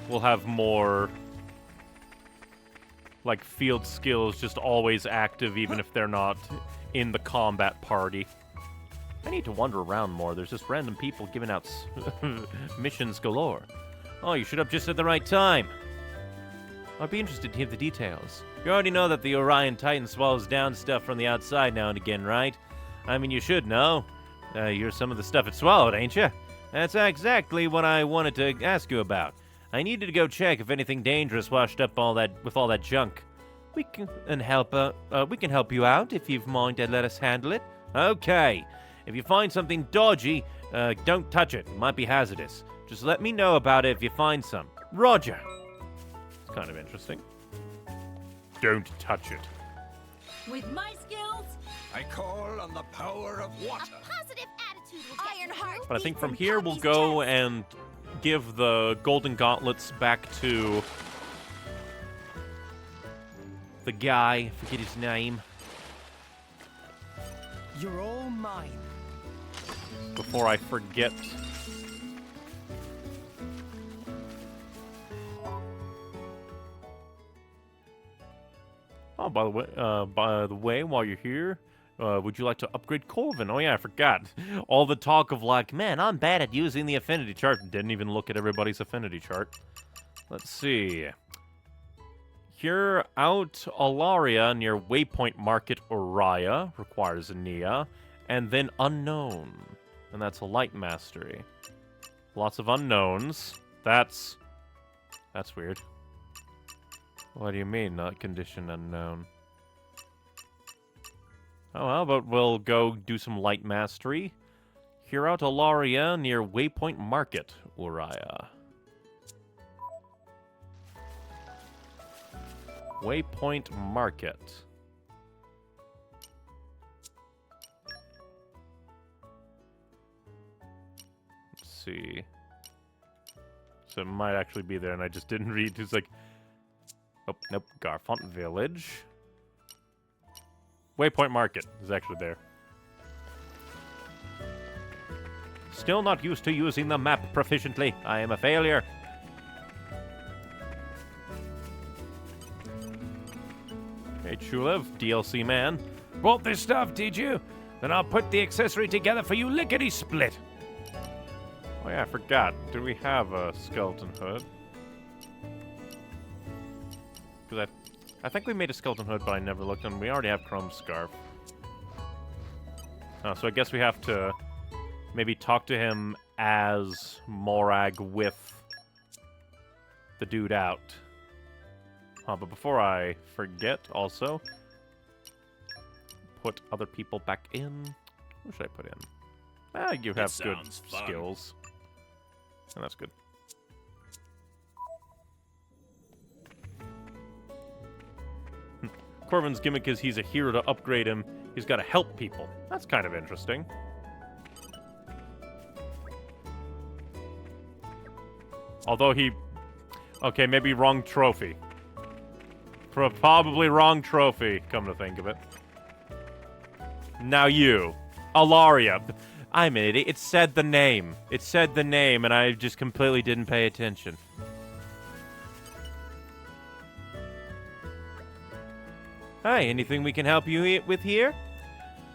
we'll have more like field skills just always active even if they're not in the combat party. I need to wander around more. There's just random people giving out missions galore. Oh, you showed up just at the right time. I'd be interested to hear the details. You already know that the Orion Titan swallows down stuff from the outside now and again, right? I mean, you should know. You're some of the stuff it swallowed, ain't you? That's exactly what I wanted to ask you about. I needed to go check if anything dangerous washed up with all that junk. We can help you out if you've mind to let us handle it. Okay. If you find something dodgy, don't touch it. It might be hazardous. Just let me know about it if you find some. Roger. It's kind of interesting. Don't touch it. With my skills, I call on the power of water. a positive attitude will get Ironheart. But I think from here we'll go and give the golden gauntlets back to the guy. Forget his name. You're all mine. Before I forget. Oh, by the way, while you're here, would you like to upgrade Corvin? Oh yeah, I forgot. All the talk of like, man, I'm bad at using the affinity chart. Didn't even look at everybody's affinity chart. Let's see. Here out Alaria near Waypoint Market Oriya requires a Nia, and then Unknown, and that's a light mastery. Lots of unknowns. That's weird. What do you mean, not condition unknown? Oh, well, but we'll go do some light mastery. Here out Alaria near Waypoint Market Oriya. Waypoint Market. Let's see. So it might actually be there, and I just didn't read. It's like, oh, nope, Garfont Village. Waypoint Market is actually there. Still not used to using the map proficiently. I am a failure. Hey, Chulev, DLC man. Bought this stuff, did you? Then I'll put the accessory together for you lickety-split. Oh yeah, I forgot. Do we have a skeleton hood? Because I think we made a skeleton hood, but I never looked, and we already have Chrome's scarf. Oh, so I guess we have to maybe talk to him as Morag with the dude out. But before I forget, also, put other people back in. What should I put in? You have good skills. And that's good. Corvin's gimmick is he's a hero. To upgrade him, he's got to help people. That's kind of interesting. Although he... Okay, maybe wrong trophy. Probably wrong trophy, come to think of it. Now you. Alaria. I'm an idiot. It said the name. It said the name, and I just completely didn't pay attention. Hi, anything we can help you with here?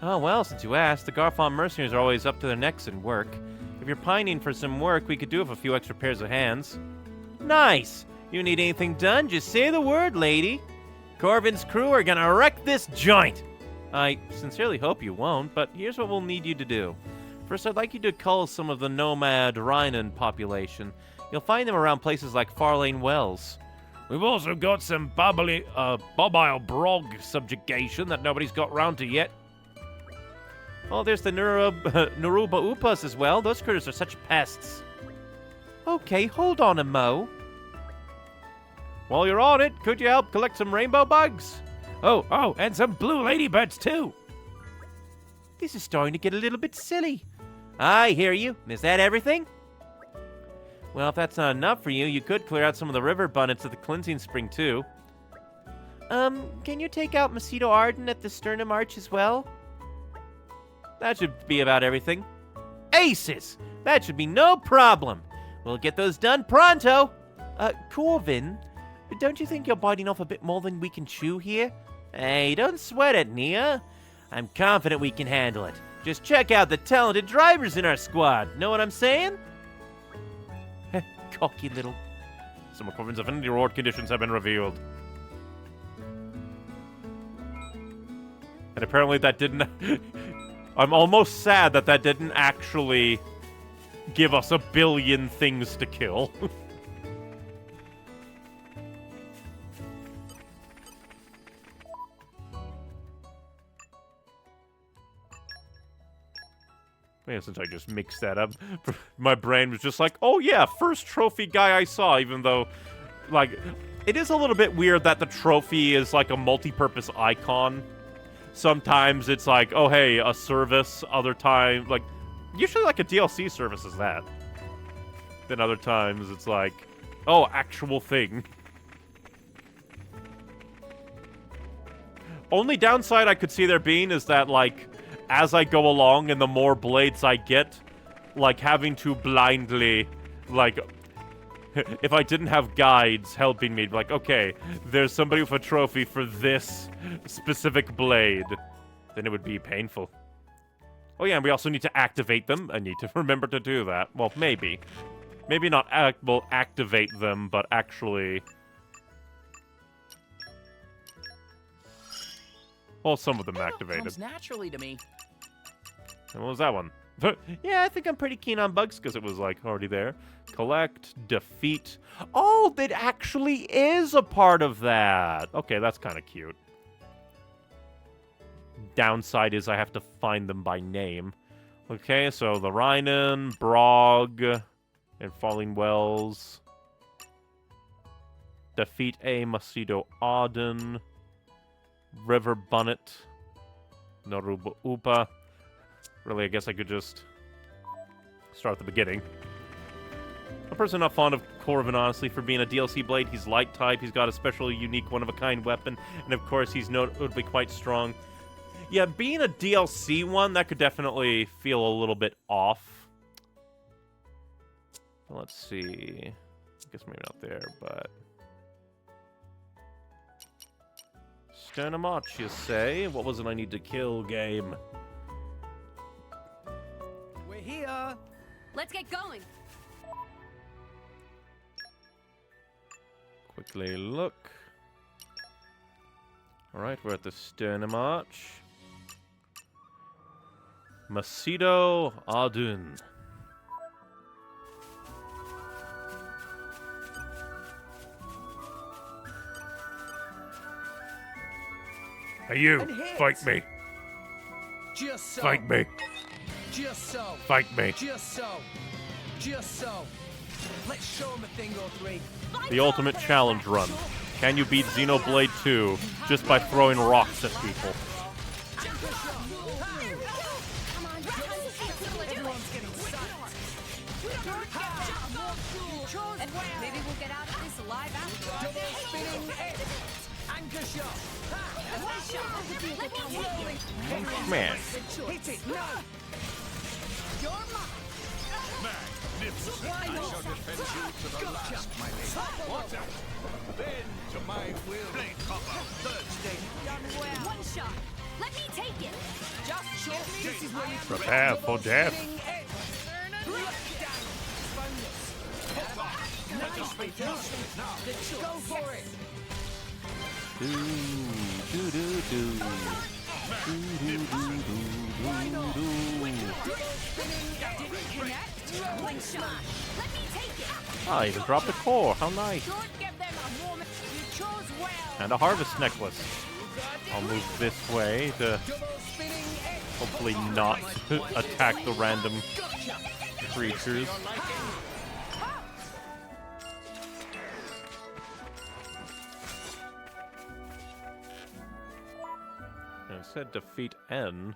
Oh, well, since you asked, the Garfont mercenaries are always up to their necks in work. If you're pining for some work, we could do with a few extra pairs of hands. Nice! You need anything done, just say the word, lady. Corvin's crew are gonna wreck this joint! I sincerely hope you won't, but here's what we'll need you to do. First, I'd like you to cull some of the nomad Rhinan population. You'll find them around places like Farlane Wells. We've also got some Bobile Brog subjugation that nobody's got round to yet. Oh, there's the Naruba Upas as well. Those critters are such pests. Okay, hold on a mo. While you're on it, could you help collect some rainbow bugs? Oh, and some blue ladybirds too. This is starting to get a little bit silly. I hear you. Is that everything? Well, if that's not enough for you, you could clear out some of the river bunnets at the cleansing spring too. Can you take out Macedo Arden at the Sternum Arch as well? That should be about everything. Aces! That should be no problem. We'll get those done pronto. Corvin, don't you think you're biting off a bit more than we can chew here? Hey, don't sweat it, Nia. I'm confident we can handle it. Just check out the talented drivers in our squad. Know what I'm saying? Cocky little... Some equipment's affinity reward conditions have been revealed. And apparently that didn't... I'm almost sad that that didn't actually give us a billion things to kill. Yeah, since I just mixed that up, my brain was just like, oh yeah, first trophy guy I saw, even though, like, it is a little bit weird that the trophy is like a multi-purpose icon. Sometimes it's like, oh hey, a service, other time, like, usually like a DLC service is that. Then other times it's like, oh, actual thing. Only downside I could see there being is that, like, as I go along and the more blades I get, like, having to blindly, like, if I didn't have guides helping me, like, okay, there's somebody with a trophy for this specific blade, then it would be painful. Oh yeah, and we also need to activate them. I need to remember to do that. Well, maybe. Maybe not activate them, but actually... Well, some of them activated. Comes naturally to me. And what was that one? Yeah, I think I'm pretty keen on bugs because it was, like, already there. Collect, defeat. Oh, that actually is a part of that. Okay, that's kind of cute. Downside is I have to find them by name. Okay, so the Rhinen, Brog, and Falling Wells. Defeat A, Macedo Auden. River Bunnet. Noruba Upa. Really, I guess I could just start at the beginning. A person not fond of Corvin, honestly, for being a DLC blade. He's light type, he's got a special, unique, one-of-a-kind weapon, and of course he's notably quite strong. Yeah, being a DLC one, that could definitely feel a little bit off. Let's see. I guess maybe not there, but... Sternamach, you say? What was it I need to kill, game? We're here. Let's get going. Quickly look. Alright, we're at the Sternamach. Macedo Auden. Hey, you! And hit. Fight me! Just so. Fight me! Just so. Fight me! Just so. Just so. Let's show him a thing or three. The ultimate challenge run. Can you beat Xenoblade 2 just by throwing rocks at people? Maybe we'll get out of this alive after. Double spinning head. Anchor shot. Man. Hit it now. You're mine. Magnificent. I shall defend you to the last, my lady. What's that? Bend to my will. Blade copper. Third stage. One shot. Let me take it. Just short. This is where you Prepare for death. Go for it. One shot. Let me take it. Ah, even dropped a core. How nice. Should give them a warm. You chose well. And a harvest necklace. I'll move this way to hopefully not attack the random creatures. And it said defeat N.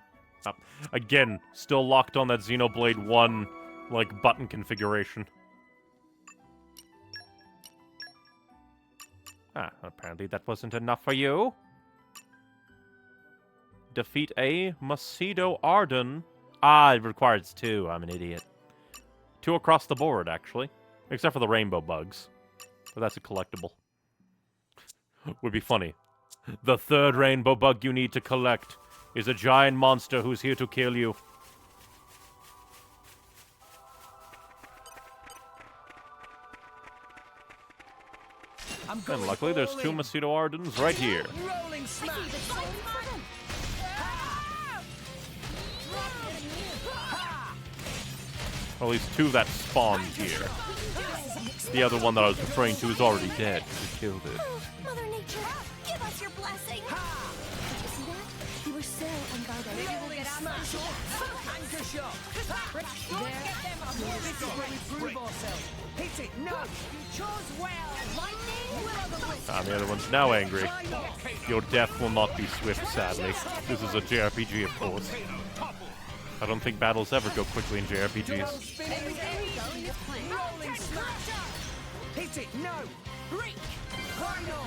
Again, still locked on that Xenoblade 1, like, button configuration. Ah, apparently that wasn't enough for you. Defeat A, Macedo Auden. Ah, it requires 2. I'm an idiot. 2 across the board, actually. Except for the rainbow bugs. But that's a collectible. Would be funny. The third rainbow bug you need to collect is a giant monster who's here to kill you. And luckily, there's two Macedo Ardens right here. Rolling smash. Or at least two that spawned here. The other one that I was referring to is already dead. We killed it. Mother Nature, give us your blessing. Did you see that? We were so unguarded. Rolling smash. Anchor shot. This is where we prove ourselves. Hit it. No. You chose well. Lightning will The other one's now angry. Your death will not be swift, sadly. This is a JRPG, of course. I don't think battles ever go quickly in JRPGs. Rolling smash. Hit it. No. Break.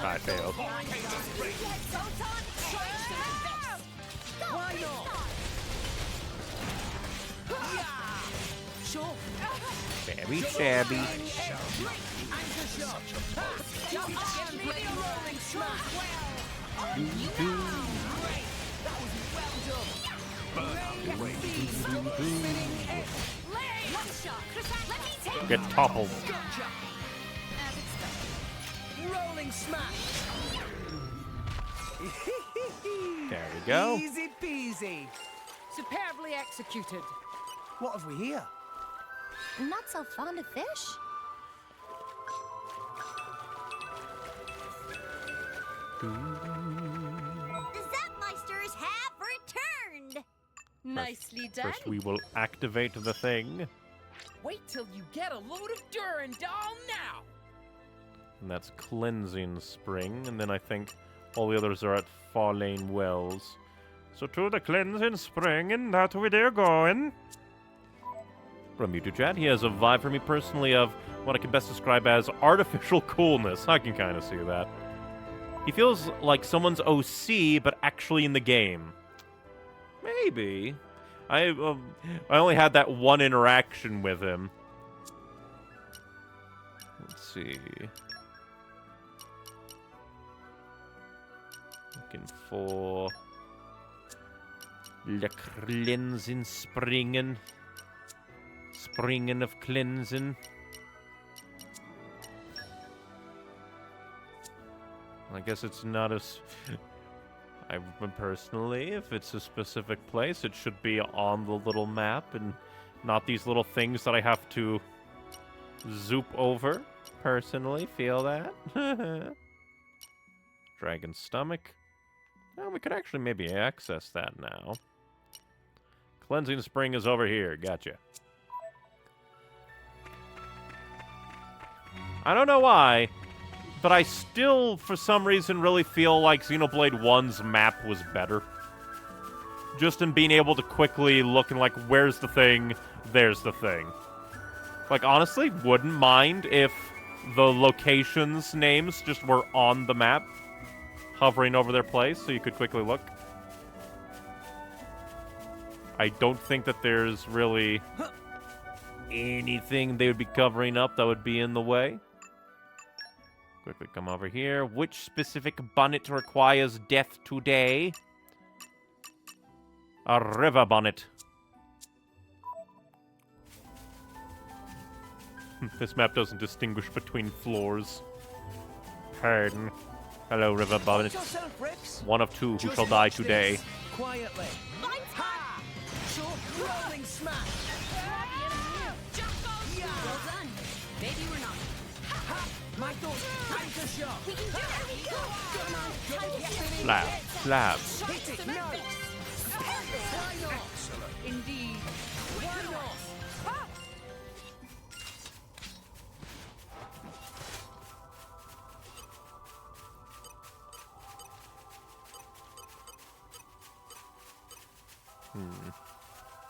I failed. Why not? Sure. Very shabby. Anchor shot. Give me a rolling smash. That was well done. Get toppled. Rolling smash. There we go. Easy peasy. superbly executed. What have we here? Not so fond of fish. The Zapmeisters have returned! Nicely done. First, we will activate the thing. Wait till you get a load of Durandal now! And that's Cleansing Spring. And then I think all the others are at Farlane Wells. So to the Cleansing Spring, and that way they're going. From YouTube he has a vibe for me personally of what I can best describe as artificial coolness. I can kind of see that. He feels like someone's OC, but actually in the game. Maybe. I only had that one interaction with him. Let's see. Looking for the Cleansing Springen. Springen of Cleansing. I guess it's not as... personally, if it's a specific place, it should be on the little map and not these little things that I have to zoop over. Personally, feel that. Dragon Stomach. Well, we could actually maybe access that now. Cleansing Spring is over here. Gotcha. I don't know why, but I still, for some reason, really feel like Xenoblade 1's map was better. Just in being able to quickly look and like, where's the thing? There's the thing. Like, honestly, wouldn't mind if the locations' names just were on the map, hovering over their place, so you could quickly look. I don't think that there's really anything they would be covering up that would be in the way. Quickly come over here. Which specific bonnet requires death today? A river bonnet. This map doesn't distinguish between floors. Pardon. Hello, river bonnet. Yourself, Rex. One of two who shall die today. Quietly. Ha! Short rolling smash. Well done. Maybe we're not. My thoughts. Anchor shot. We can do it. Come on. Slap. Slap. Hit it. No. Why not? Indeed. Why not?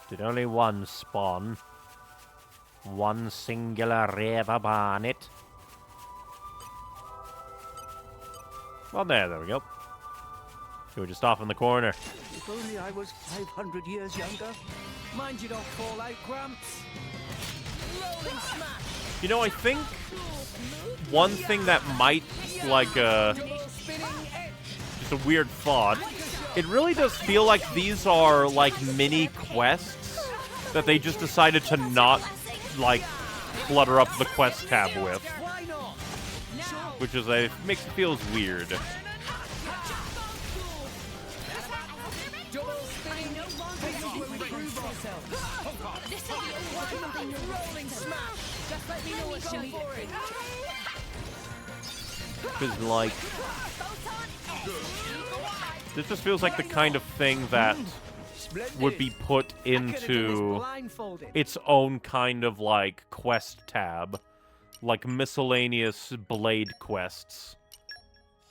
Did only one spawn? One singular river bonnet? Well, there we go. You were just off in the corner. If only I was 500 years younger. Mind you don't fall out, Gramps. Rolling smash. You know, I think one thing that might, like, Spinning edge. just a weird thought, it really does feel like these are, like, mini quests that they just decided to not, like, clutter up the quest tab with. Why not? which is feels weird. Double spinning. This is where we prove ourselves. Rolling smash. Just let me know what you're for it. Because, like, this just feels like the kind of thing that would be put into its own kind of, like, quest tab. Like miscellaneous blade quests.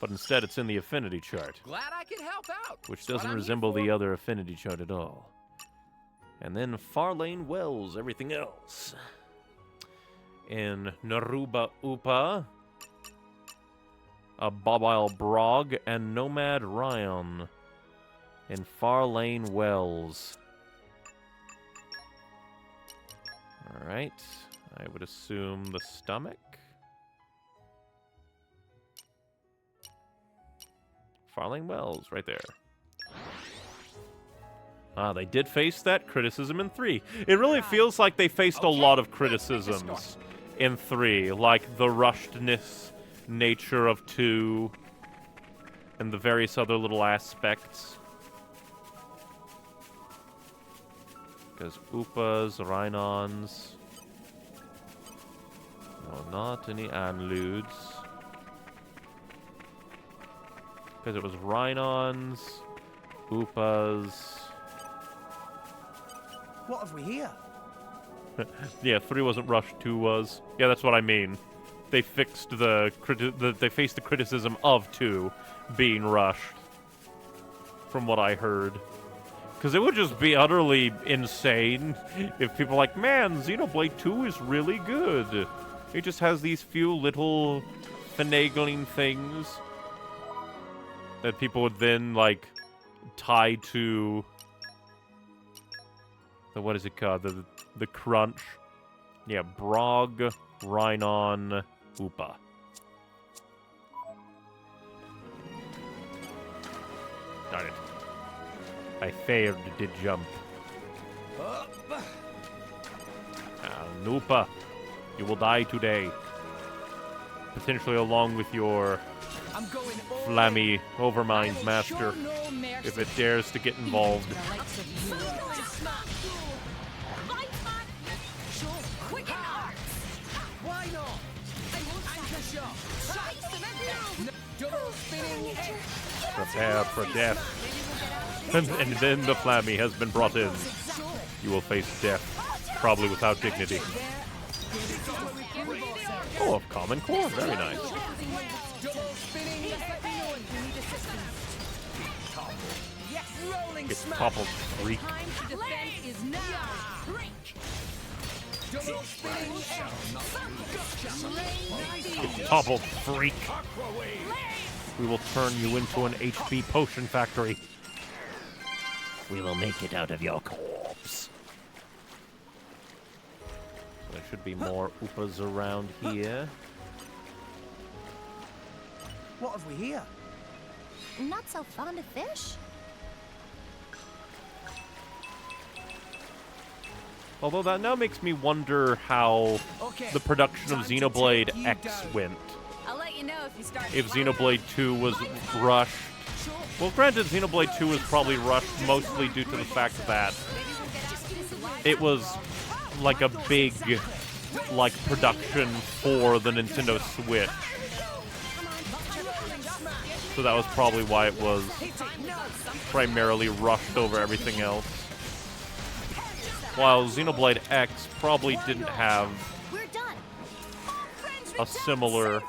But instead it's in the affinity chart. Glad I could help out. Which doesn't resemble the other affinity chart at all. And then Farlane Wells, everything else. In Naruba Upa, a Bobile Brog, and Nomad Ryan. In Farlane Wells. Alright. I would assume the stomach. Farlane Wells, right there. Ah, they did face that criticism in 3. It really feels like they faced a lot of criticisms in 3, like the rushedness nature of 2, and the various other little aspects. Because Upas, Rhinons... No, not any Anludes. Because it was Rhinons, Upas... What have we here? Yeah, 3 wasn't rushed, 2 was. Yeah, that's what I mean. They fixed they faced the criticism of 2 being rushed. From what I heard. Because it would just be utterly insane if people were like, man, Xenoblade 2 is really good. It just has these few little finagling things that people would then, like, tie to the, what is it called? The crunch. Yeah, Brog, Rhinon, Upa. Darn it. I failed to jump. Nupa, you will die today. Potentially along with your Flammy Overmind Master, if it dares to get involved. Prepare for death. And then the Flammy has been brought in. You will face death, probably without dignity. Oh, of Common Core, very nice. Get toppled, freak. Get toppled, freak. We will turn you into an HP potion factory. We will make it out of your corpse. There should be more Upas around here. What have we here? Not so fond of fish? Although that now makes me wonder how the production of Xenoblade X went. I'll let you know if you start. If Xenoblade 2 was rushed. Well, granted, Xenoblade 2 was probably rushed mostly due to the fact that it was like a big, like, production for the Nintendo Switch. So that was probably why it was primarily rushed over everything else. While Xenoblade X probably didn't have a similar,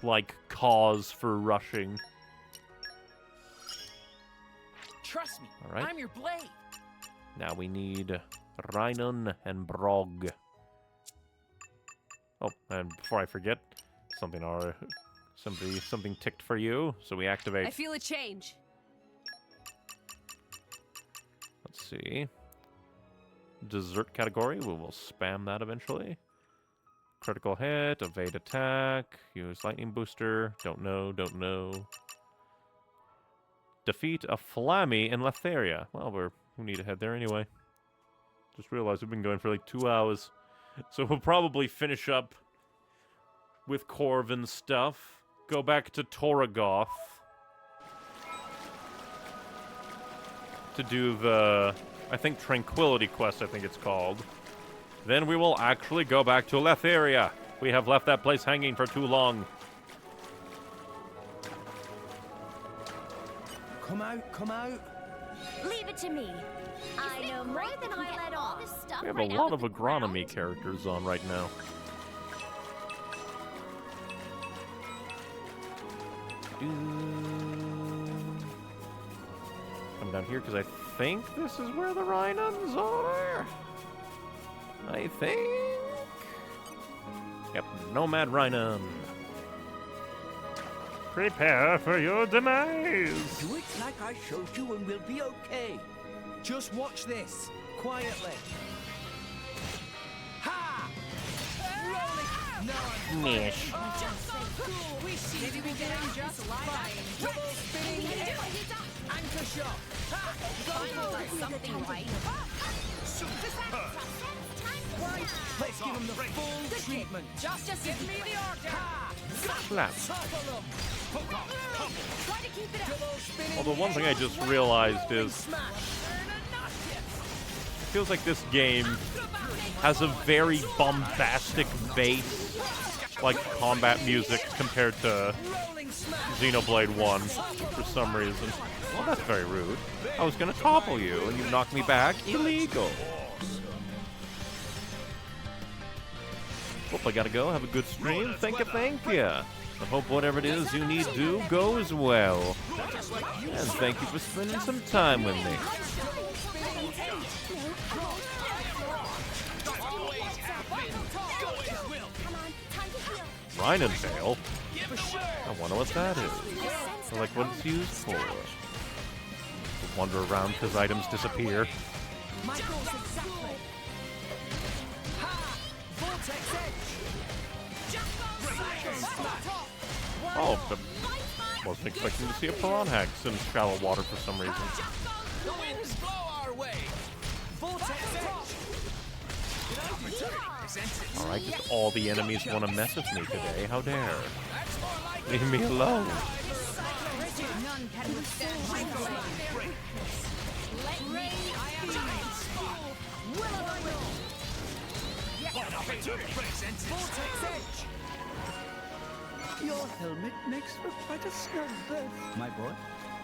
like, cause for rushing. Trust me, All right. I'm your blade. Now we need Rhinon and Brog. Oh, and before I forget, something ticked for you, so we activate. I feel a change. Let's see. Dessert category, we will spam that eventually. Critical hit, evade attack, use lightning booster, don't know. Defeat a Flammy in Letheria. Well, we need to head there anyway. Just realized we've been going for like 2 hours. So we'll probably finish up with Corvin's stuff. Go back to Torgoth to do the, I think, Tranquility Quest, I think it's called. Then we will actually go back to Letheria. We have left that place hanging for too long. Come out, come out. Leave it to me. I know more than I let on. We have a lot of agronomy characters on right now. Come down here because I think this is where the Rhinans are. I think. Yep, Nomad Rhinan. Prepare for your demise. Do it like I showed you and we'll be okay. Just watch this, quietly. Ha! Rolling. No. Mish. Maybe we get him just fine. Double spinning hit. Anchor shot. Ha! Go for it. Something right. Right. Let's give him the full treatment. Just give me the order. Slap. Topple him. Try to keep it up. Double spinning Although one thing I just realized is, it feels like this game has a very bombastic bass, like combat music compared to Xenoblade 1 for some reason. Well, that's very rude. I was gonna topple you and you knocked me back. Illegal. Hope I gotta go. Have a good stream. Thank you. I hope whatever it is you need do goes well. And thank you for spending some time with me. Rhinantale? I wonder what that is. Or like what it's used for. Wander around because items disappear. Oh, I wasn't expecting to see a Piranhax in shallow water for some reason. The winds blow our way. Alright, just all the enemies want to mess with me today. How dare. Leave me alone. None can withstand my blade. Let me. I am Your helmet makes for quite a snug berth, my boy.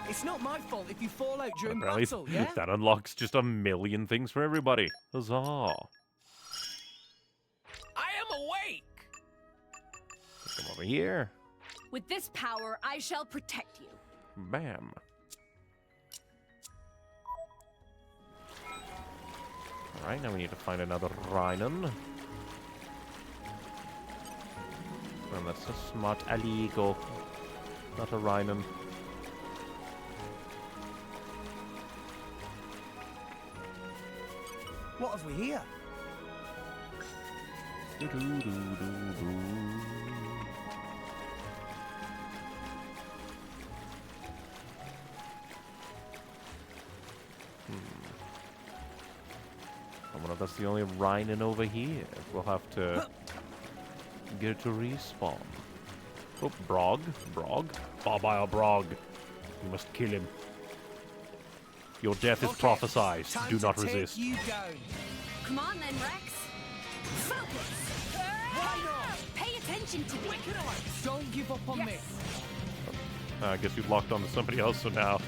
It's not my fault if you fall out during Apparently, battle, yeah? that unlocks just a million things for everybody. Huzzah. I am awake! Come over here. With this power, I shall protect you. Bam. Alright, now we need to find another Rhinan. And that's a smart illegal. Not a Rhinan. What have we here? I wonder if that's the only Rhinan over here. We'll have to get it to respawn. Oh, Brog. Barbile Brog. You must kill him. Your death is prophesied. Time Do to not take resist. you down. Come on then, Rex. Focus. Why not? Pay attention to me. Don't give up on me. I guess you locked onto somebody else, so now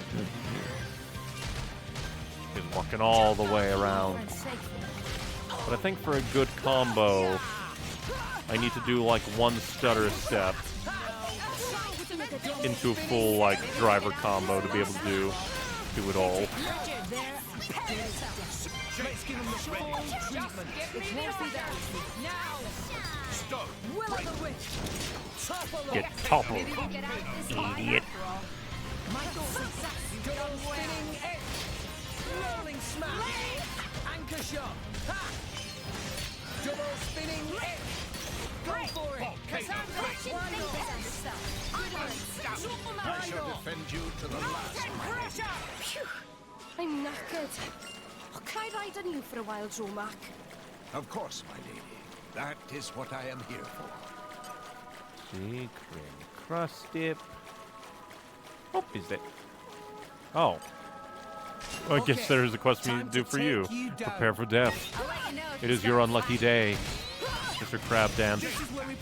he's walking all the way around. But I think for a good combo, I need to do like one stutter step into a full like driver combo to be able to do it all. Let's give him the full treatment. Give me the order. Now. Stop. Will of the wisp. Topple Get him. toppled, Maybe we get out of this fight idiot. after all. Michael double spinning hit. Rolling smash. Anchor shot. Ha! Double spinning hit. Go for it. I shall defend you to the last, my lady. Phew. I'm knackered. Oh, can I ride on you for a while, Joe-Mac? Of course, my lady. That is what I am here for. see. Cream crust dip. Oh, is that? Oh. Well, I guess there's a quest we need to do for you. Prepare for death. I'll let you know if It you is your start unlucky day. Mr. Crab Dance.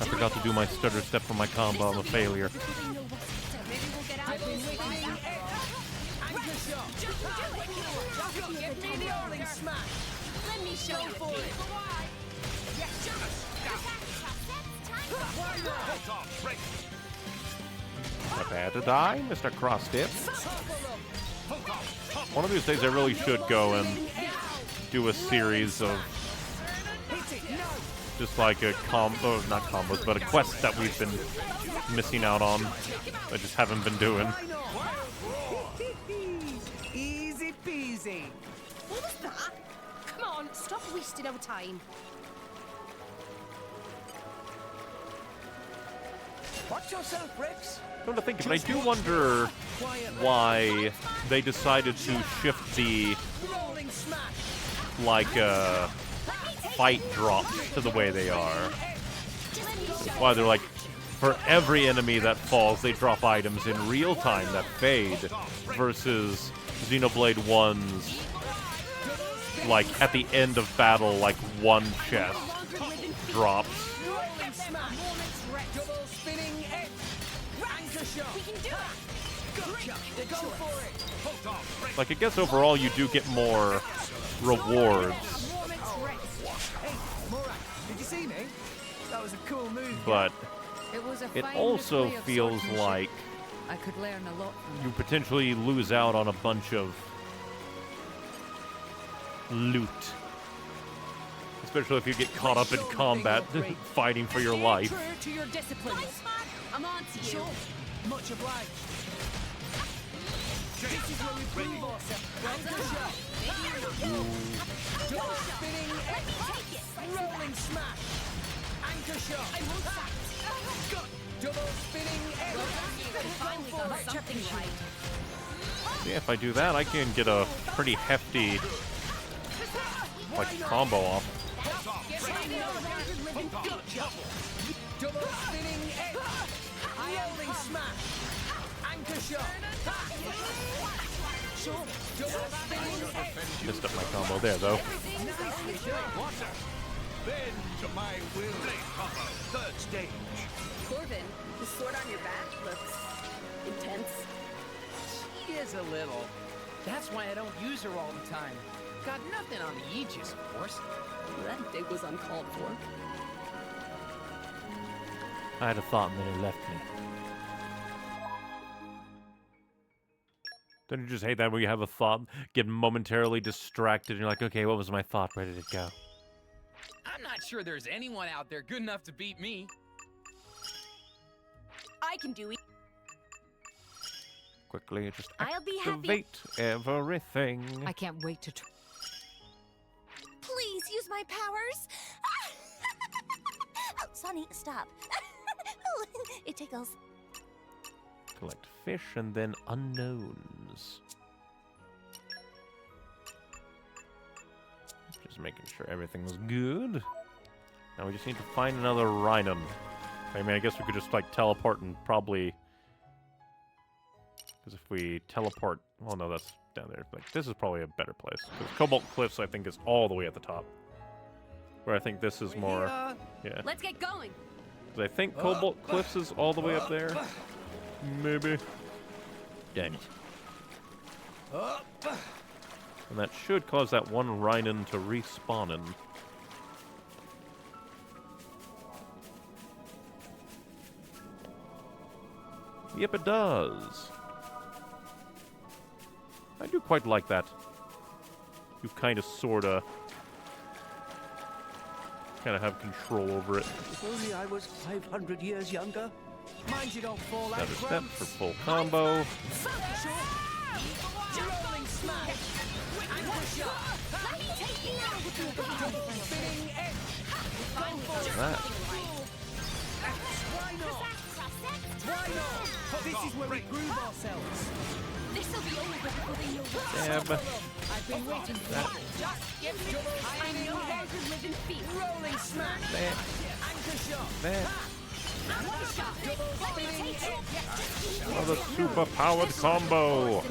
I forgot to do my stutter step for my combo. I'm a failure. maybe we'll get out of this. Give me the rolling smash. Let me show you. For it. Prepare to die, Mr. Cross Dip. One of these days I really should go and do a series of just like a combo, not combos, but a quest that we've been missing out on. I just haven't been doing. Easy peasy. What was that? Come on, stop wasting our time. Watch yourself, Rex. Come to think of it, I do wonder why they decided to shift the Rolling smash. like fight drops to the way they are. Why they're like, for every enemy that falls, they drop items in real time that fade, versus Xenoblade 1's, like, at the end of battle, like, one chest drops. Rolling smash. Double spinning edge. Anchor shot. We can do it. Gotcha. Go for it. Like, I guess overall you do get more rewards, Hey, Morak, did you see me? That was a cool move. but It was a it fine also display of feels swordsmanship. like I could learn a lot from you potentially lose out on a bunch of loot. Especially if you get caught up in combat fighting for your life. True to your disciplines. I'm on to you. Much obliged. This is where we prove ourselves. Anchor shot. Double spinning edge. Rolling smash. Anchor shot. Got double spinning edge. Finally got something right. Yeah, if I do that, I can get a pretty hefty like combo off. Double spinning edge. Rolling smash. Anchor shot. Double spinning edge. Missed up my combo there though. Then to my will. Third stage. Corbin, the sword on your back looks intense. She is a little. That's why I don't use her all the time. Got nothing on the Aegis, of course. That dig was uncalled for. I had a thought and then it left me. Don't you just hate that when you have a thought, get momentarily distracted, and you're like, okay, what was my thought? Where did it go? I'm not sure there's anyone out there good enough to beat me. I can do it. Quickly, just I'll be happy. activate everything. I can't wait to Please use my powers. Oh, Sonny, stop. Oh, it tickles. Collect fish and then unknowns. Just making sure everything was good. Now we just need to find another Rhinum. I mean, I guess we could just like teleport and probably... Because if we teleport... Well, no, that's down there. Like, this is probably a better place. Because Cobalt Cliffs, I think, is all the way at the top. Where I think this is more... Yeah. Let's get going. 'Cause I think Cobalt Cliffs is all the way up there. Maybe. Damn it. And that should cause that one Rhinen to respawn in. Yep, it does. I do quite like that. You kind of, sorta... kind of have control over it. If only I was 500 years younger. Mind you don't fall out. Another step for full combo. Rolling smash. Anchor shot. Let me take you now with your Double spinning edge. That. Why not? Why not? This is where we prove ourselves. This'll be over before they know what's Damn. I've been waiting for That. Just give me. I know how to live in fear. rolling smash. That. Anchor shot. That. Another super-powered combo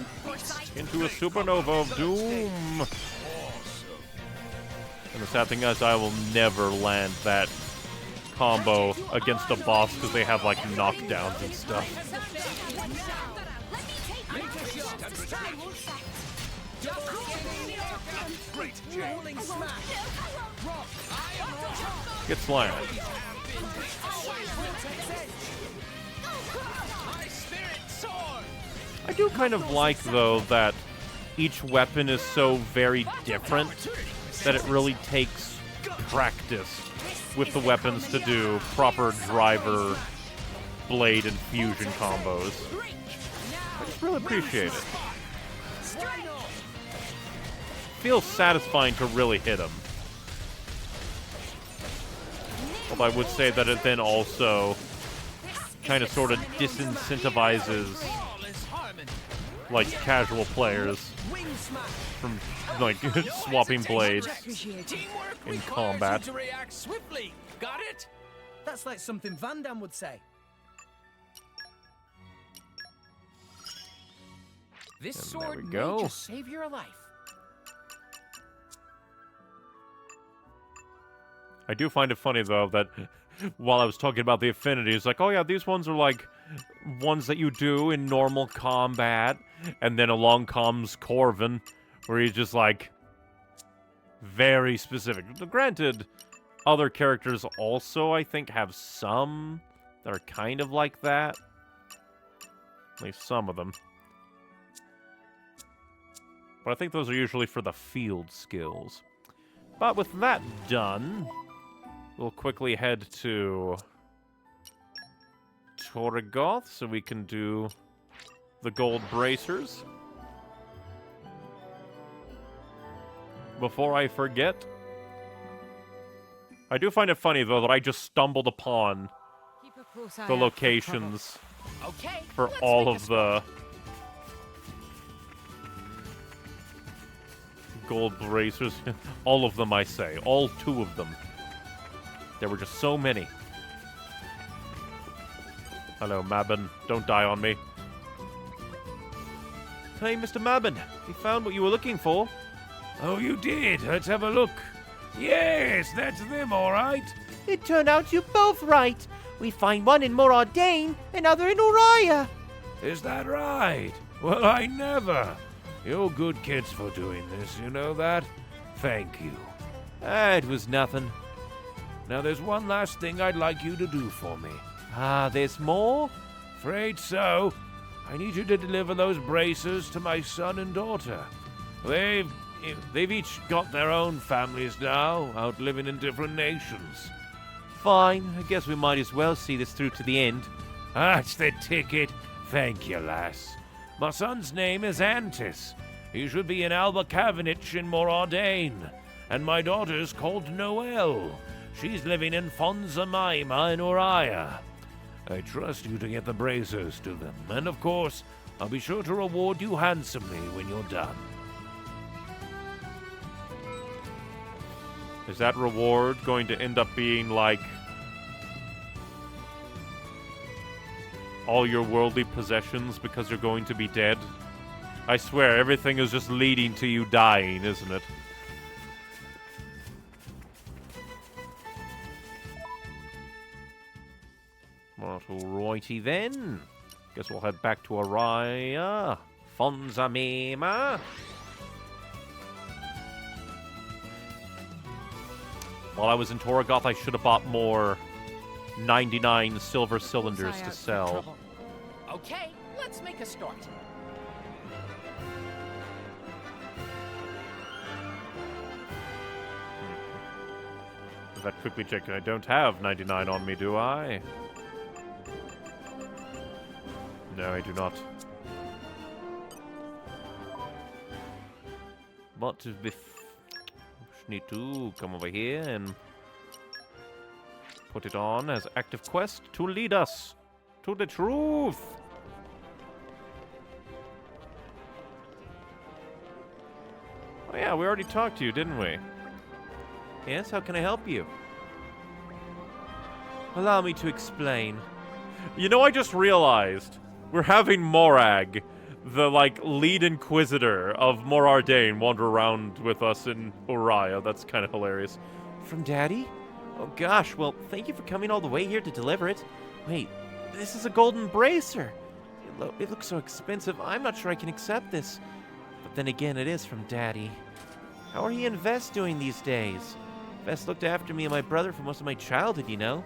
into a supernova of doom. And the sad thing is, I will never land that combo against a boss because they have like knockdowns and stuff. Get slammed. I do kind of like, though, that each weapon is so very different that it really takes practice with the weapons to do proper driver, blade, and fusion combos. I just really appreciate it. Feels satisfying to really hit him. Although I would say that it then also kind of sort of disincentivizes like casual players from like swapping blades in combat. To react swiftly. Got it? That's like something Van Damme would say. This And there sword we may go. just save your life. I do find it funny, though, that while I was talking about the affinities, like, oh yeah, these ones are like ones that you do in normal combat, and then along comes Corvin, where he's just like very specific. Granted, other characters also, I think, have some that are kind of like that. At least some of them. But I think those are usually for the field skills. But with that done, we'll quickly head to Torgoth so we can do the gold bracers. Before I forget, I do find it funny, though, that I just stumbled upon Keep a close eye the out locations Okay. for let's all make a of the gold bracers. All of them, I say. All 2 of them. There were just so many. Hello, Mabin. Don't die on me. Hey, Mr. Mabin. We found what you were looking for. Oh, you did? Let's have a look. Yes, that's them, all right. It turned out you're both right. We find one in Moradane, another in Uriah. Is that right? Well, I never. You're good kids for doing this, you know that? Thank you. It was nothing. Now, there's one last thing I'd like you to do for me. Ah, there's more? Afraid so. I need you to deliver those bracers to my son and daughter. They've each got their own families now, out living in different nations. Fine. I guess we might as well see this through to the end. That's the ticket. Thank you, lass. My son's name is Antis. He should be in Albacavenich in Moradane. And my daughter's called Noelle. She's living in Fonzamaima in Uriah. I trust you to get the bracers to them. And of course, I'll be sure to reward you handsomely when you're done. Is that reward going to end up being like all your worldly possessions because you're going to be dead? I swear, everything is just leading to you dying, isn't it? Alrighty then. Guess we'll head back to Araya. Fonzamima. While I was in Torgoth, I should have bought more 99 silver cylinders to sell. Okay, let's make a start. Is that quickly checking? I don't have 99 on me, do I? No, I do not. But we need to come over here and put it on as active quest to lead us to the truth. Oh yeah, we already talked to you, didn't we? Yes, how can I help you? Allow me to explain. You know, I just realized we're having Morag, the, like, lead inquisitor of Morardain, wander around with us in Uriah. That's kind of hilarious. From Daddy? Oh gosh, well, thank you for coming all the way here to deliver it. Wait, this is a golden bracer. It looks so expensive, I'm not sure I can accept this. But then again, it is from Daddy. How are he and Vess doing these days? Vess looked after me and my brother for most of my childhood, you know.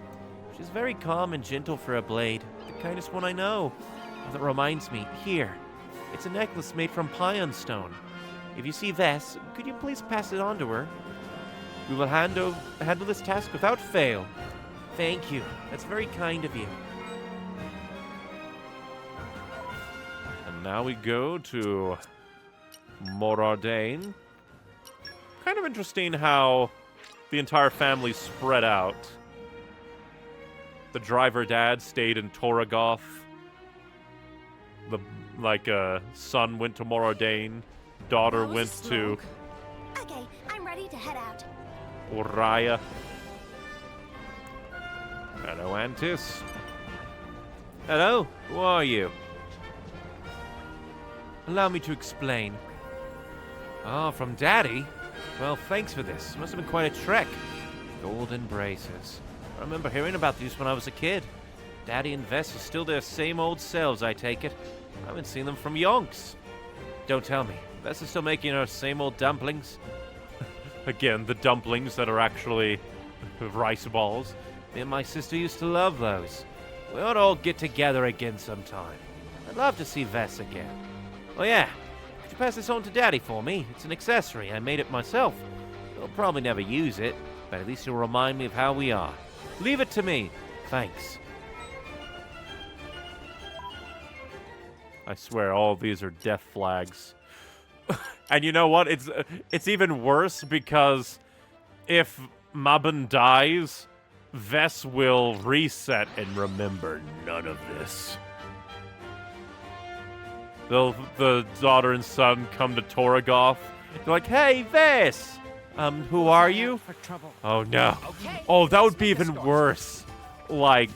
She's very calm and gentle for a blade. The kindest one I know. Oh, that reminds me, here. It's a necklace made from Pion stone. If you see Vess, could you please pass it on to her? We will handle this task without fail. Thank you. That's very kind of you. And now we go to Morardain. Kind of interesting how the entire family spread out. The driver dad stayed in Torragoth. The, son went to Morardain. Daughter went to... Okay, I'm ready to head out. Uriah. Hello, Antis. Hello, who are you? Allow me to explain. Ah, from Daddy? Well, thanks for this. Must have been quite a trek. Golden braces. I remember hearing about these when I was a kid. Daddy and Vess are still their same old selves, I take it. I haven't seen them from yonks. Don't tell me. Vess is still making her same old dumplings. Again, the dumplings that are actually rice balls. Me and my sister used to love those. We ought to all get together again sometime. I'd love to see Vess again. Oh yeah, could you pass this on to Daddy for me? It's an accessory. I made it myself. He'll probably never use it, but at least it'll remind me of how we are. Leave it to me. Thanks. I swear all these are death flags. And you know what? It's even worse because if Mabon dies, Vess will reset and remember none of this. The daughter and son come to Torragoth. They're like, hey, Vess! Who are you? Oh, no. Oh, that would be even worse. Like,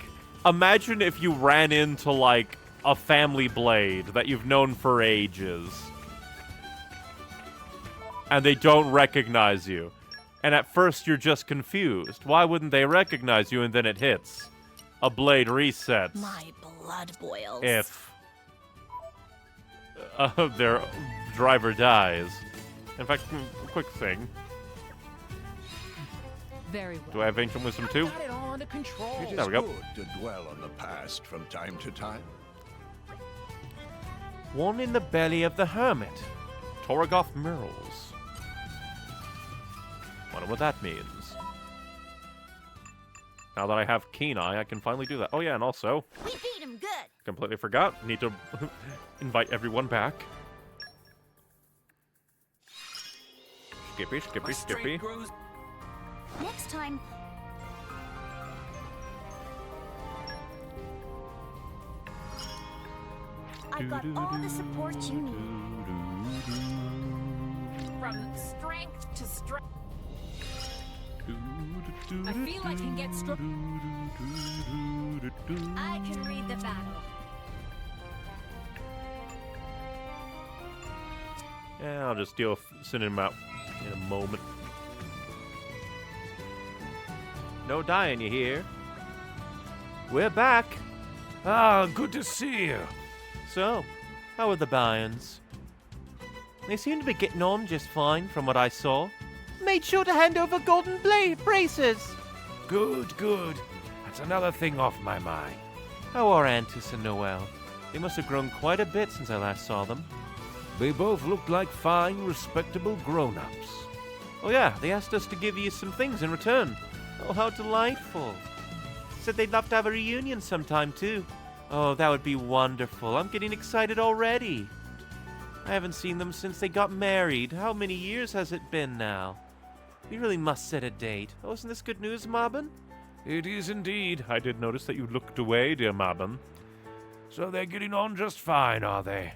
imagine if you ran into, like, a family blade that you've known for ages. And they don't recognize you. And at first you're just confused. Why wouldn't they recognize you? And then it hits. A blade resets. My blood boils. If their driver dies. In fact, quick thing. Very well. Do I have Ancient Wisdom too? Got it all under control. It is There we go. good to dwell on the past from time to time. One in the belly of the hermit. Torragoth Murals. Wonder what that means. Now that I have Keen Eye, I can finally do that. Oh yeah, and also... We beat him good. Completely forgot. Need to invite everyone back. Skippy, skippy, skippy. Next time. I've got all the support you need. From strength to strength. I feel I can get I can read the battle. Yeah, I'll just deal with sending him out in a moment. No dying, you hear? We're back. Ah, good to see you. So, how are the Bayans? They seem to be getting on just fine from what I saw. Made sure to hand over golden blade braces. Good, good. That's another thing off my mind. How are Antis and Noel? They must have grown quite a bit since I last saw them. They both looked like fine, respectable grown-ups. Oh yeah, they asked us to give you some things in return. Oh, how delightful. Said they'd love to have a reunion sometime, too. Oh, that would be wonderful. I'm getting excited already. I haven't seen them since they got married. How many years has it been now? We really must set a date. Oh, isn't this good news, Mabon? It is indeed. I did notice that you looked away, dear Mabon. So they're getting on just fine, are they?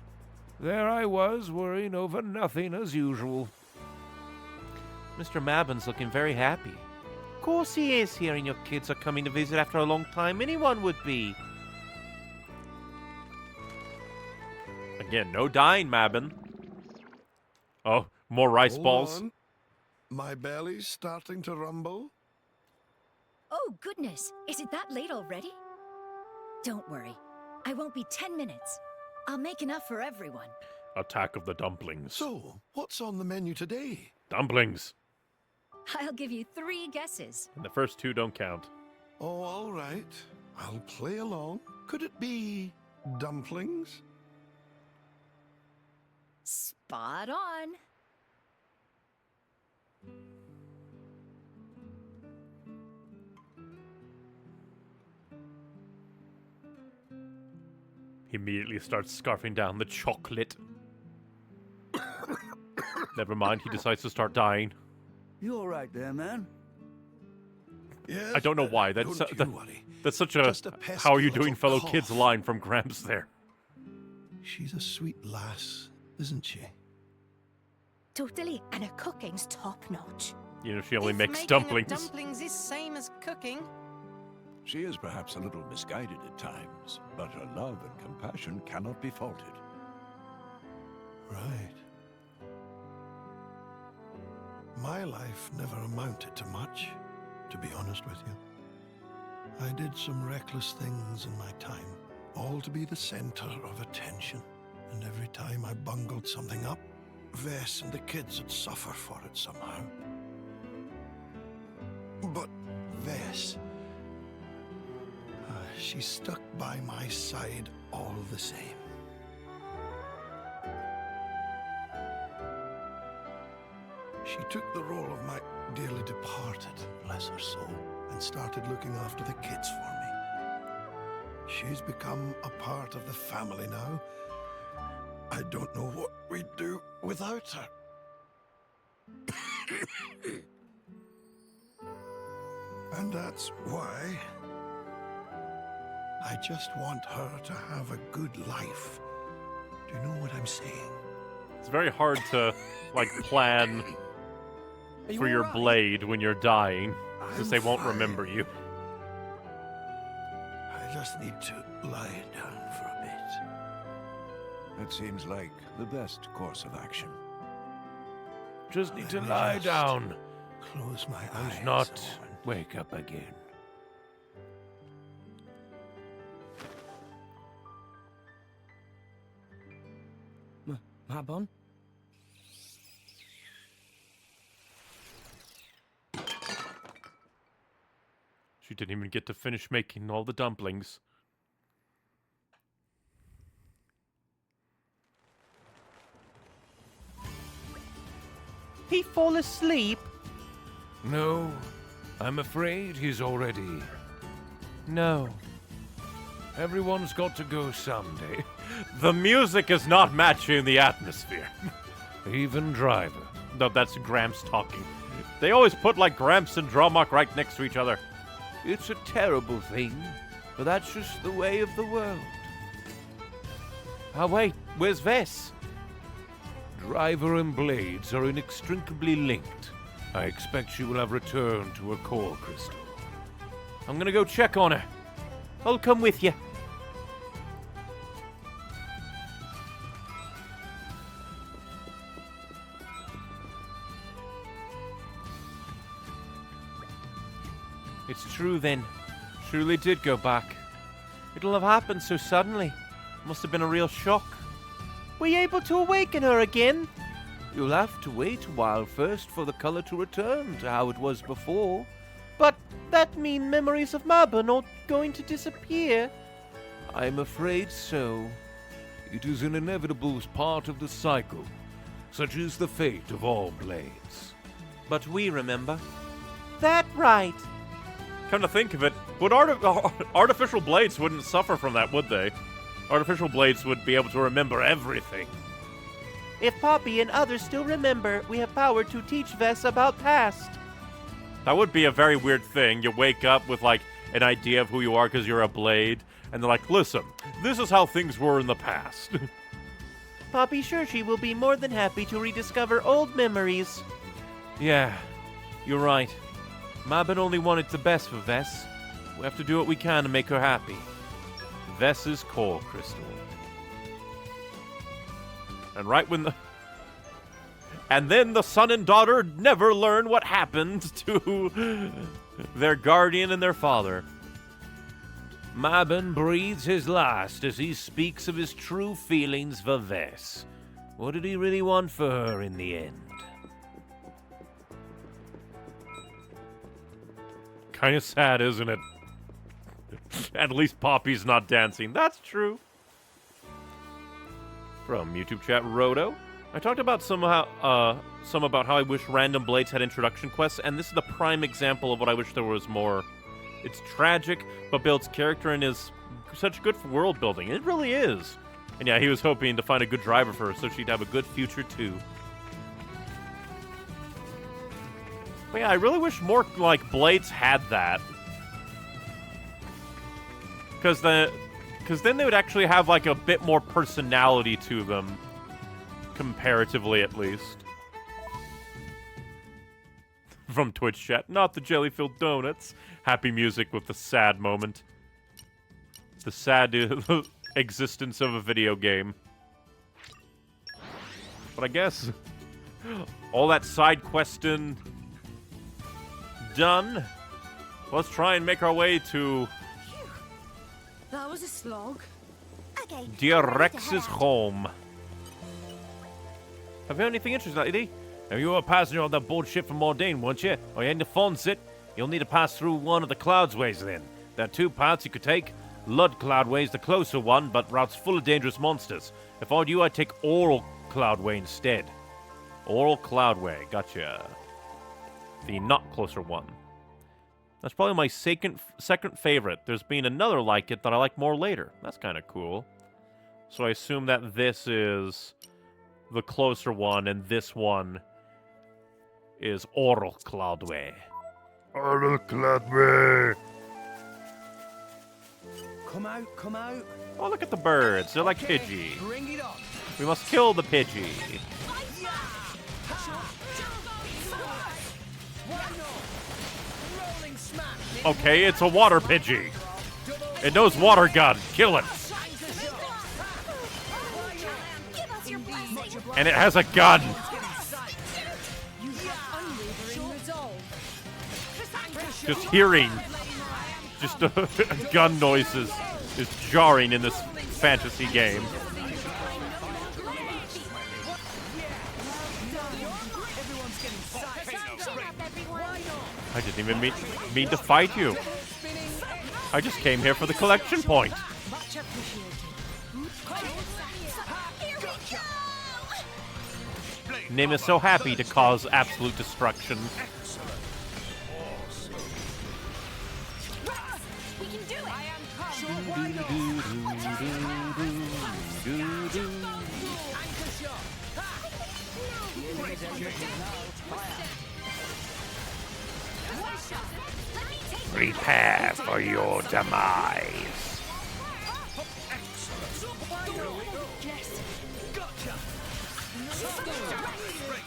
There I was, worrying over nothing as usual. Mr. Mabon's looking very happy. Of course he is. Hearing your kids are coming to visit after a long time, anyone would be. Again, no dying, Mabon. Oh, more rice Hold balls. on. My belly's starting to rumble. Oh, goodness. Is it that late already? Don't worry. I won't be 10 minutes. I'll make enough for everyone. Attack of the dumplings. So, what's on the menu today? Dumplings. I'll give you 3 guesses. And the first 2 don't count. Oh, all right. I'll play along. Could it be dumplings? Spot on. He immediately starts scarfing down the chocolate. Never mind, he decides to start dying. You all right there, man? Yes. I don't know why. That's Don't you worry. that's such a Just a pesky how are you doing, little fellow kids cough. line from Gramps there. She's a sweet lass, isn't she? Totally, and her cooking's top notch. You know, she only If makes making dumplings. Dumplings is same as cooking. She is perhaps a little misguided at times, but her love and compassion cannot be faulted. Right. My life never amounted to much, to be honest with you. I did some reckless things in my time, all to be the center of attention. And every time I bungled something up, Vess and the kids would suffer for it somehow. But Vess, she stuck by my side all the same. She took the role of my dearly departed, bless her soul, and started looking after the kids for me. She's become a part of the family now. I don't know what we'd do without her. And that's why I just want her to have a good life. Do you know what I'm saying? It's very hard to like plan for your blade when you're dying, because they won't fine. remember you. I just need to lie down for a bit. That seems like the best course of action. Just need to Let me lie just down Close my eyes. and not a moment. wake up again. Mabon? She didn't even get to finish making all the dumplings. He fall asleep? No, I'm afraid he's already. No. Everyone's got to go someday. The music is not matching the atmosphere. Even Driver. No, that's Gramps talking. They always put like Gramps and Dromok right next to each other. It's a terrible thing, but that's just the way of the world. Ah, wait, where's Vess? Driver and Blades are inextricably linked. I expect she will have returned to her core crystal. I'm gonna go check on her. I'll come with you. It's true then. Truly did go back. It'll have happened so suddenly. Must have been a real shock. Were you able to awaken her again? You'll have to wait a while first for the color to return to how it was before. But that mean memories of Mabon are going to disappear. I'm afraid so. It is an inevitable part of the cycle. Such is the fate of all blades. But we remember. That right. Come to think of it, would artificial blades wouldn't suffer from that, would they? Artificial blades would be able to remember everything. If Poppy and others still remember, we have power to teach Vess about past. That would be a very weird thing. You wake up with like an idea of who you are because you're a blade, and they're like, listen, this is how things were in the past. Poppy sure she will be more than happy to rediscover old memories. Yeah, you're right. Mabin only wanted the best for Vess. We have to do what we can to make her happy. Vess's core crystal. And right when the... And then the son and daughter never learn what happened to their guardian and their father. Mabin breathes his last as he speaks of his true feelings for Vess. What did he really want for her in the end? Kind of sad, isn't it? At least Poppy's not dancing. That's true. From YouTube chat, Roto. I talked about some about how I wish Random Blades had introduction quests, and this is the prime example of what I wish there was more. It's tragic, but builds character and is such good for world building. It really is. And yeah, he was hoping to find a good driver for her so she'd have a good future too. But yeah, I really wish more, like, Blades had that. Because then they would actually have, like, a bit more personality to them. Comparatively, at least. From Twitch chat, not the jelly-filled donuts. Happy music with the sad moment. The sad existence of a video game. But I guess all that side questing done. Let's try and make our way to That was a slog. Okay. Dear Rex's home. Have you anything interesting, lady? Now, you were passenger on that board ship from Mordain, weren't you? Or you heading to Fonsett? You'll need to pass through one of the Cloudsways then. There are two paths you could take. Lud Cloudway is the closer one, but route's full of dangerous monsters. If I were you, I'd take Oral Cloudway instead. Oral Cloudway, gotcha. The not closer one. That's probably my second favorite. There's been another like it that I like more later. That's kind of cool. So I assume that this is the closer one, and this one is Oral Cloudway. Oral Cloudway. Come out, come out. Oh, look at the birds. They're like Pidgey. Bring it on. We must kill the Pidgey. Okay, it's a water Pidgey. It knows water gun. Kill it. And it has a gun. Just hearing gun noises is jarring in this fantasy game. I didn't even mean to fight you. I just came here for the collection point. Nim is so happy to cause absolute destruction. We can do it. Prepare for your demise.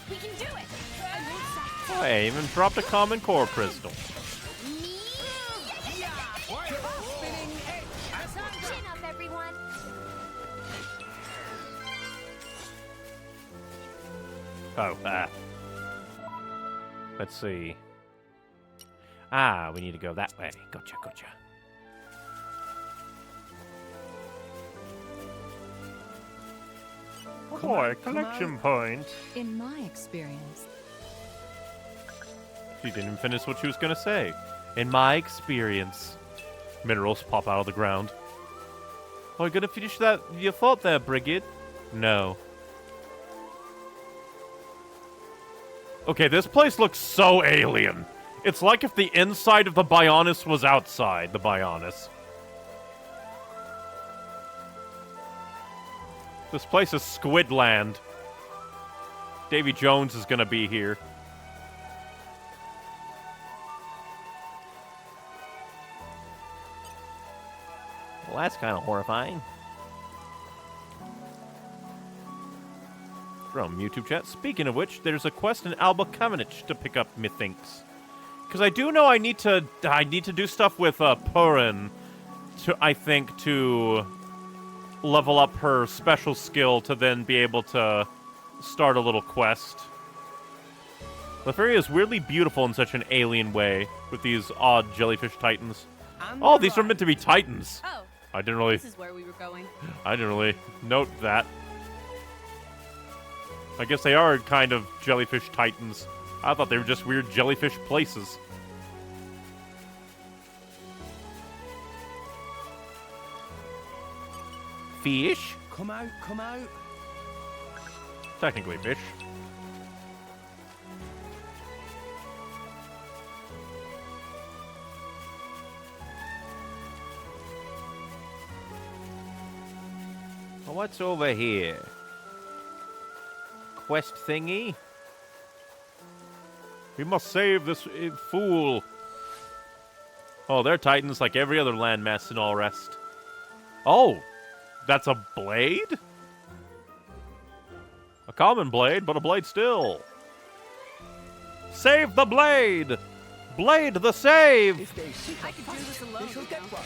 We can do it. Oh, I even dropped a common core crystal. Chin up, everyone. Oh, let's see. We need to go that way. Gotcha. Boy, collection point. In my experience, She didn't finish what she was gonna say. In my experience. Minerals pop out of the ground. Oh, you gonna finish that your thought there, Brigid? No. Okay, this place looks so alien. It's like if the inside of the Bionis was outside the Bionis. This place is Squidland. Davy Jones is gonna be here. Well, that's kind of horrifying. From YouTube chat. Speaking of which, there's a quest in Alba Kavanich to pick up, methinks. Because I do know I need to do stuff with Purin to level up her special skill to then be able to start a little quest. Latveria is weirdly beautiful in such an alien way with these odd jellyfish titans. Oh, these are meant to be titans. Oh, I didn't really this is where we were going. I didn't really note that. I guess they are kind of jellyfish titans. I thought they were just weird jellyfish places. Fish? Come out, come out. Technically fish. What's over here? Quest thingy? We must save this fool. Oh, they're titans like every other landmass and all rest. Oh, that's a blade? A common blade, but a blade still. Save the blade! Blade the save! If they see I can do this alone. they shall get now. one.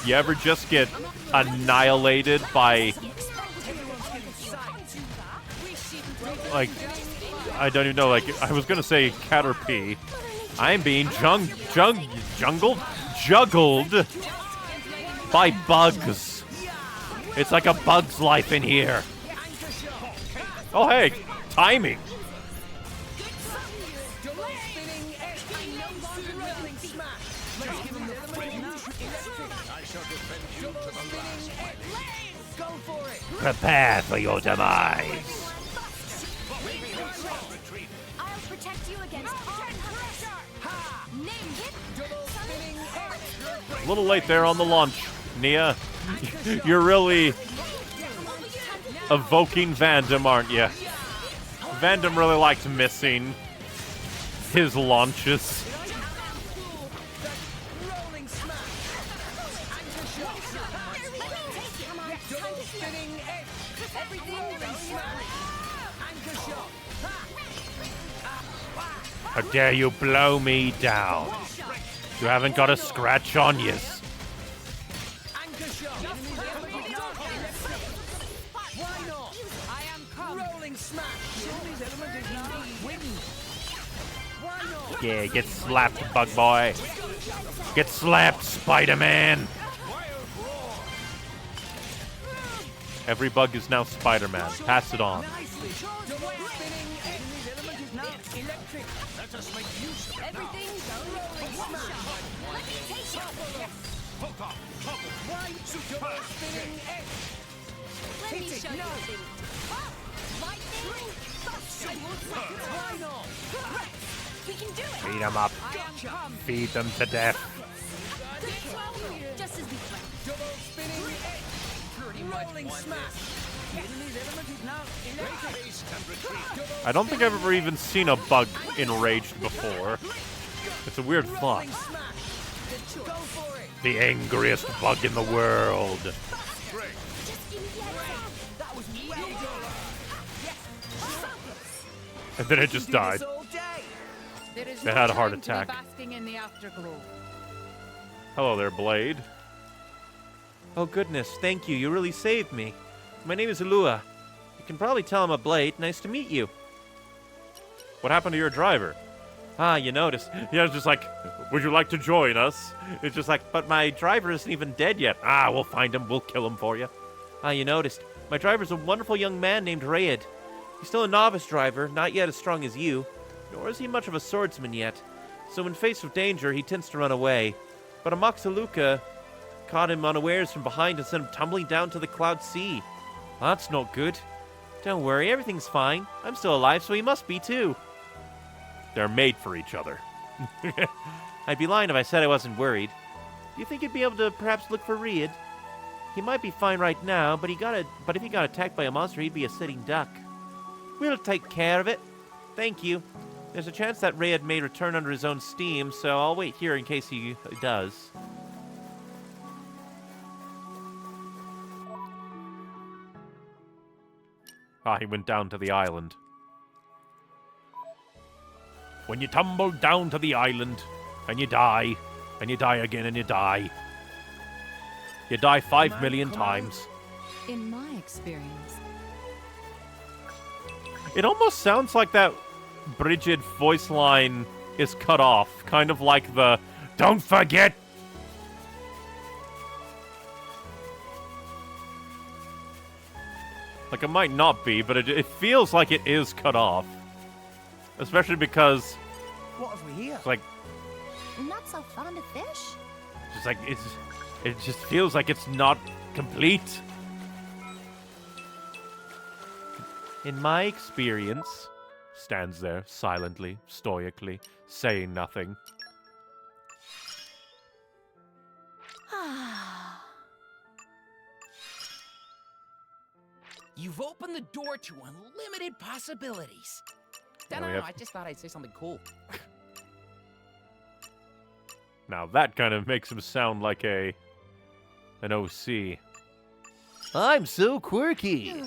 You ever just get annihilated by, like, I don't even know, like, I was gonna say Caterpie. I'm being juggled by bugs. It's like a bug's life in here. Oh, hey, timing. Prepare for your demise. I'll protect you against A little late there on the launch, Nia. You're really evoking Vandam, aren't you? Vandam really liked missing his launches. How dare you blow me down? You haven't got a scratch on you. Yeah, get slapped, bug boy. Get slapped, Spider-Man. Every bug is now Spider-Man. Pass it on. We can do it. Beat them up. Feed them to death. Just as we planned. Double spinning edge. Rolling smash. Enemy's element is now electric. I don't think I've ever even seen a bug enraged before. It's a weird thought. Go for it. The angriest bug in the world. That was well done. And then it just died. All day. There is They no had a heart time to be attack. basking in the afterglow. Hello there, Blade. Oh goodness, thank you. You really saved me. My name is Ulua. You can probably tell I'm a Blade. Nice to meet you. What happened to your driver? Ah, you noticed. Yeah, it's just like, would you like to join us? It's just like, but my driver isn't even dead yet. Ah, we'll find him. We'll kill him for you. Ah, you noticed. My driver's a wonderful young man named Rayed. He's still a novice driver, not yet as strong as you, nor is he much of a swordsman yet. So when faced with danger, he tends to run away. But Amaxaluka caught him unawares from behind and sent him tumbling down to the Cloud Sea. That's not good. Don't worry, everything's fine. I'm still alive, so he must be too. They're made for each other. I'd be lying if I said I wasn't worried. Do you think you'd be able to perhaps look for Rayed? He might be fine right now, but if he got attacked by a monster, he'd be a sitting duck. We'll take care of it. Thank you. There's a chance that Rayed may return under his own steam, so I'll wait here in case he does. Ah, he went down to the island. When you tumble down to the island, and you die again, and you die. You die 5 million times. In my experience, It almost sounds like that Bridget voice line is cut off. Kind of like the, "Don't forget!" Like, it might not be, but it feels like it is cut off. Especially because, What have we here? it's like, Not so fond of fish? just like, it just feels like it's not complete. In my experience, stands there silently, stoically, saying nothing. You've opened the door to unlimited possibilities. Now Dunno, we have- I just thought I'd say something cool. Now that kind of makes him sound like an OC. I'm so quirky.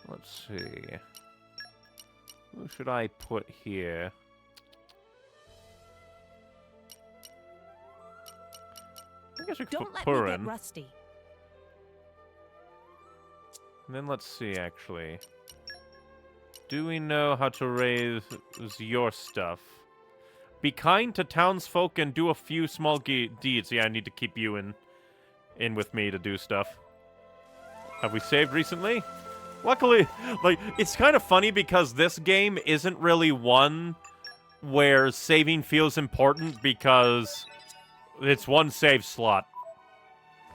Let's see. Who should I put here? I guess we could Don't put let me get Purin. rusty. And then let's see, actually. Do we know how to raise your stuff? Be kind to townsfolk and do a few small deeds. Yeah, I need to keep you in with me to do stuff. Have we saved recently? Luckily, like, it's kind of funny because this game isn't really one where saving feels important because it's one save slot.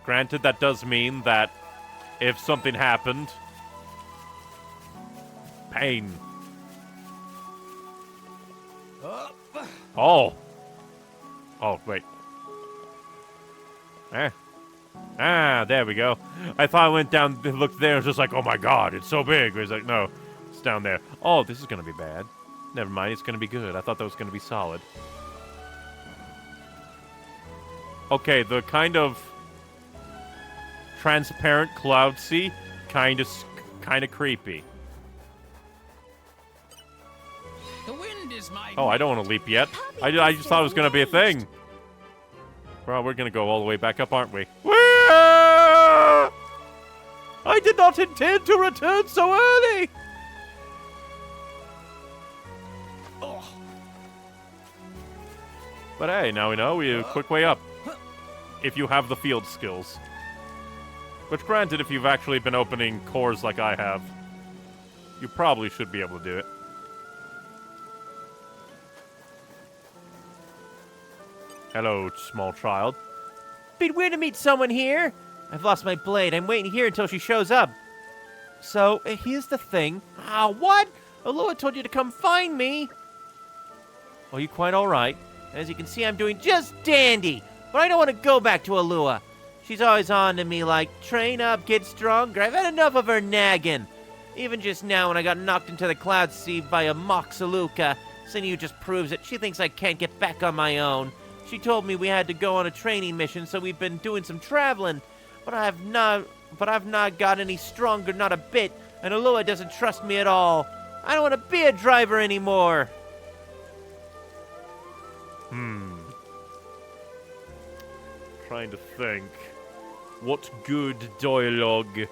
Granted, that does mean that if something happened, pain. Oh. Oh, wait. There we go. I thought I went down, looked there, and was just like, oh my god, it's so big. It was like, no, it's down there. Oh, this is gonna be bad. Never mind, it's gonna be good. I thought that was gonna be solid. Okay, the kind of transparent cloud sea, kind of creepy. The wind is my Oh, I don't want to leap yet. I just thought it was going to be a thing. Well, we're going to go all the way back up, aren't we? I did not intend to return so early! Oh. But hey, now we know. We have a quick way up. If you have the field skills. Which, granted, if you've actually been opening cores like I have, you probably should be able to do it. Hello, small child. Be weird to meet someone here. I've lost my blade. I'm waiting here until she shows up. So, here's the thing. Ah, what? Alua told you to come find me. Are you quite alright? As you can see, I'm doing just dandy. But I don't want to go back to Alua. She's always on to me like, train up, get stronger. I've had enough of her nagging. Even just now when I got knocked into the cloud sea by a Moxaluka, Sinew just proves it. She thinks I can't get back on my own. She told me we had to go on a training mission, so we've been doing some traveling. But I've not got any stronger, not a bit. And Alua doesn't trust me at all. I don't want to be a driver anymore. Trying to think what good dialogue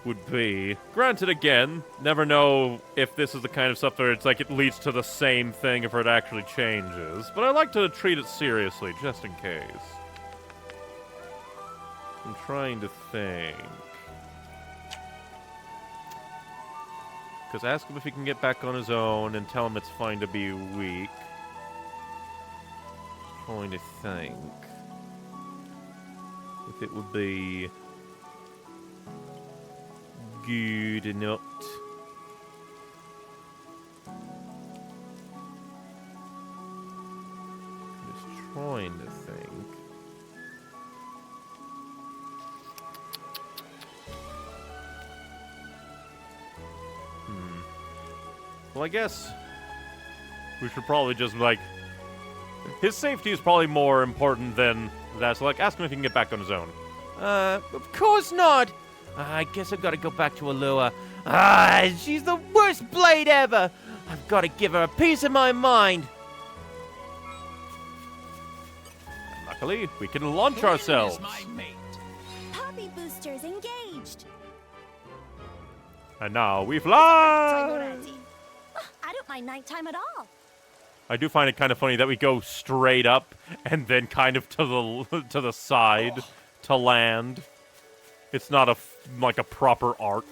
would be. Granted, again, never know if this is the kind of stuff where it's like it leads to the same thing if it actually changes. But I like to treat it seriously, just in case. I'm trying to think. Because ask him if he can get back on his own and tell him it's fine to be weak. Trying to think. If it would be good or not. Just trying to think. Well, I guess we should probably just, like, His safety is probably more important than that, so, like, ask him if he can get back on his own. Of course not! I guess I've got to go back to Alua. She's the worst blade ever! I've got to give her a piece of my mind! Luckily, we can launch ourselves. Poppy boosters engaged. And now we Time fly! already. I don't mind nighttime at all. I do find it kind of funny that we go straight up and then kind of to the side to land. It's not like a proper arc.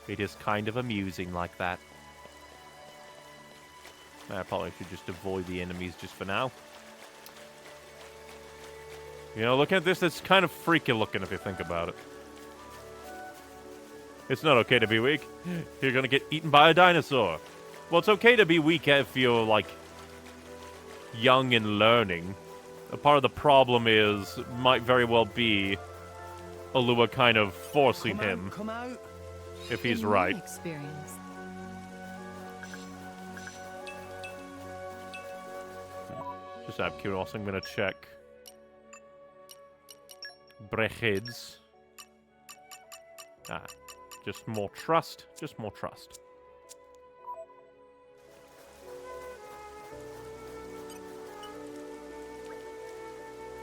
It is kind of amusing like that. I probably should just avoid the enemies just for now. You know, looking at this, it's kind of freaky looking if you think about it. It's not okay to be weak. You're gonna get eaten by a dinosaur. Well, it's okay to be weak if you're, like, young and learning. A part of the problem might very well be Alua kind of forcing him. Come out. If he's In my right. experience. Just out of curiosity, I'm gonna check. Brechids. Just more trust. Just more trust.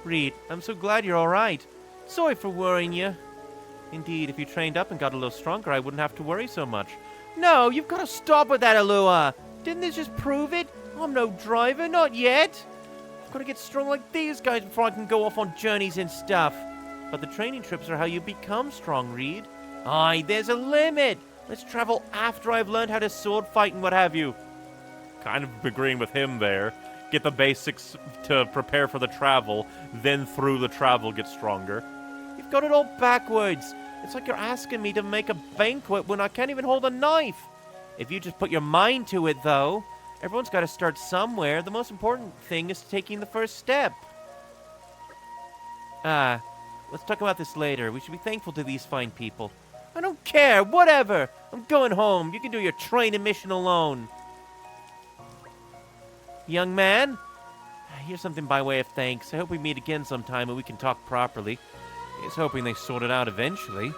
Reed, I'm so glad you're alright. Sorry for worrying you. Indeed, if you trained up and got a little stronger, I wouldn't have to worry so much. No, you've got to stop with that, Alua! Didn't this just prove it? I'm no driver, not yet! I've got to get strong like these guys before I can go off on journeys and stuff. But the training trips are how you become strong, Reed. Aye, there's a limit! Let's travel after I've learned how to sword fight and what have you. Kind of agreeing with him there. Get the basics to prepare for the travel, then through the travel get stronger. You've got it all backwards. It's like you're asking me to make a banquet when I can't even hold a knife. If you just put your mind to it, though, everyone's got to start somewhere. The most important thing is taking the first step. Let's talk about this later. We should be thankful to these fine people. I don't care. Whatever. I'm going home. You can do your training mission alone. Young man, here's something by way of thanks. I hope we meet again sometime and we can talk properly. He's hoping they sort it out eventually.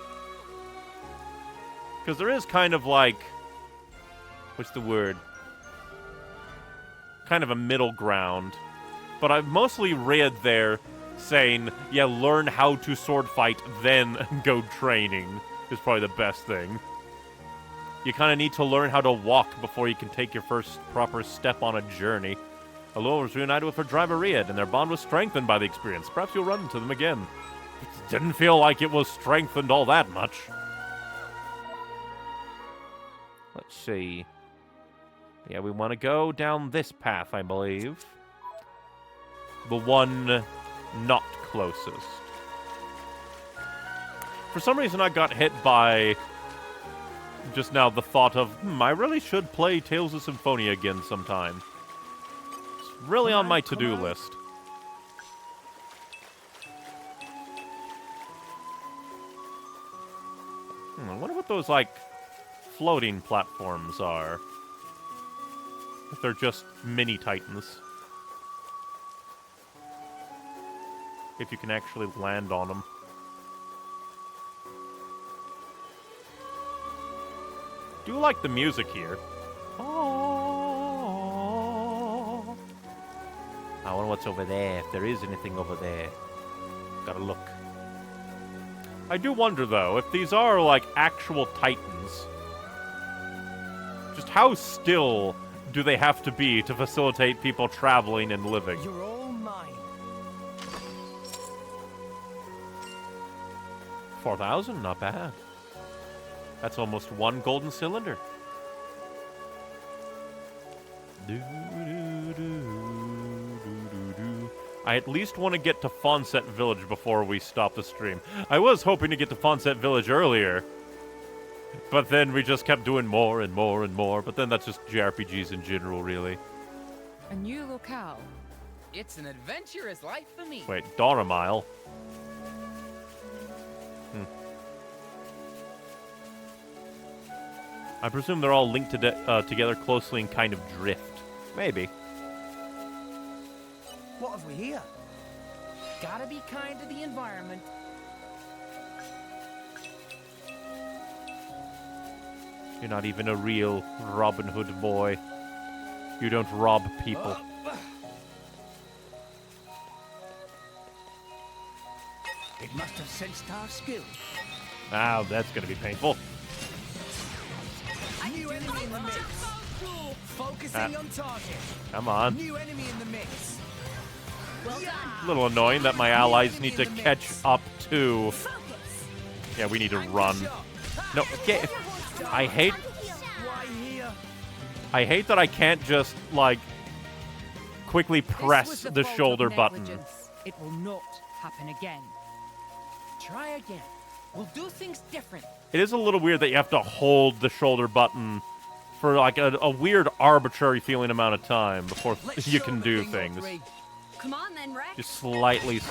Because there is kind of like... What's the word? Kind of a middle ground. But I've mostly read there saying, yeah, learn how to sword fight, then go training is probably the best thing. You kind of need to learn how to walk before you can take your first proper step on a journey. Alua was reunited with her driver Riad, and their bond was strengthened by the experience. Perhaps you'll run into them again. It didn't feel like it was strengthened all that much. Let's see. Yeah, we want to go down this path, I believe. The one not closest. For some reason, I got hit by just now the thought of, I really should play Tales of Symphonia again sometime. It's really on my to-do list. I wonder what those, like, floating platforms are. If they're just mini Titans. If you can actually land on them. Do like the music here. Oh. I wonder what's over there, if there is anything over there. Gotta look. I do wonder, though, if these are, like, actual Titans, just how still do they have to be to facilitate people traveling and living? You're all mine. 4,000? Not bad. That's almost one golden cylinder. I at least want to get to Fonsett Village before we stop the stream. I was hoping to get to Fonsett Village earlier, but then we just kept doing more and more and more, but then that's just JRPGs in general, really. A new locale. It's an adventurous life for me. Wait, Doramile? I presume they're all linked together closely and kind of drift. Maybe. What have we here? Gotta be kind to the environment. You're not even a real Robin Hood boy. You don't rob people. It must have sensed our skill. Wow, that's gonna be painful. New enemy in the mix. Focusing on target. Come on. New enemy in the mix. A little annoying that my allies need to catch up to... Yeah, we need to run. No, okay. I hate that I can't just, like, quickly press the shoulder button. It will not happen again. Try again. We'll do things different. It is a little weird that you have to hold the shoulder button for, like, a weird, arbitrary feeling amount of time before you can do things. Come on then, Rex. Just slightly. Sure.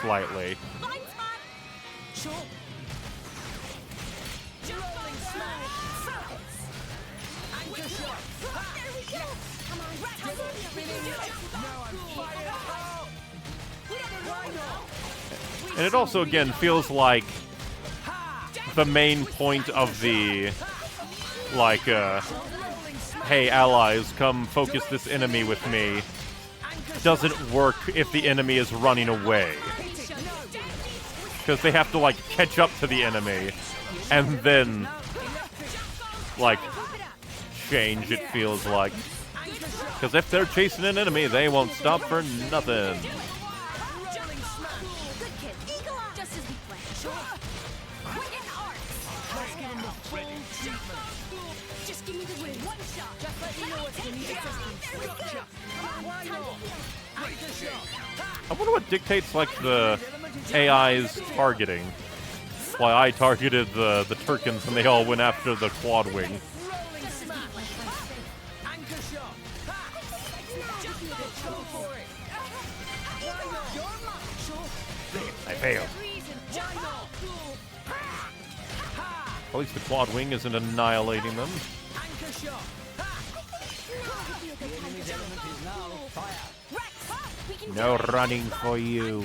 Rolling smash. Anchor shot. There we go. Come on, Rex. Now I'm fired up. Why not? And it also, again, feels like the main point of the, like, hey, allies, come focus this enemy with me, doesn't work if the enemy is running away. Because they have to, like, catch up to the enemy, and then, like, change, it feels like. Because if they're chasing an enemy, they won't stop for nothing. I wonder what dictates, like, the AI's targeting. Why I targeted the Turkins and they all went after the quad wing. I failed. At least the quad wing isn't annihilating them. No running for you.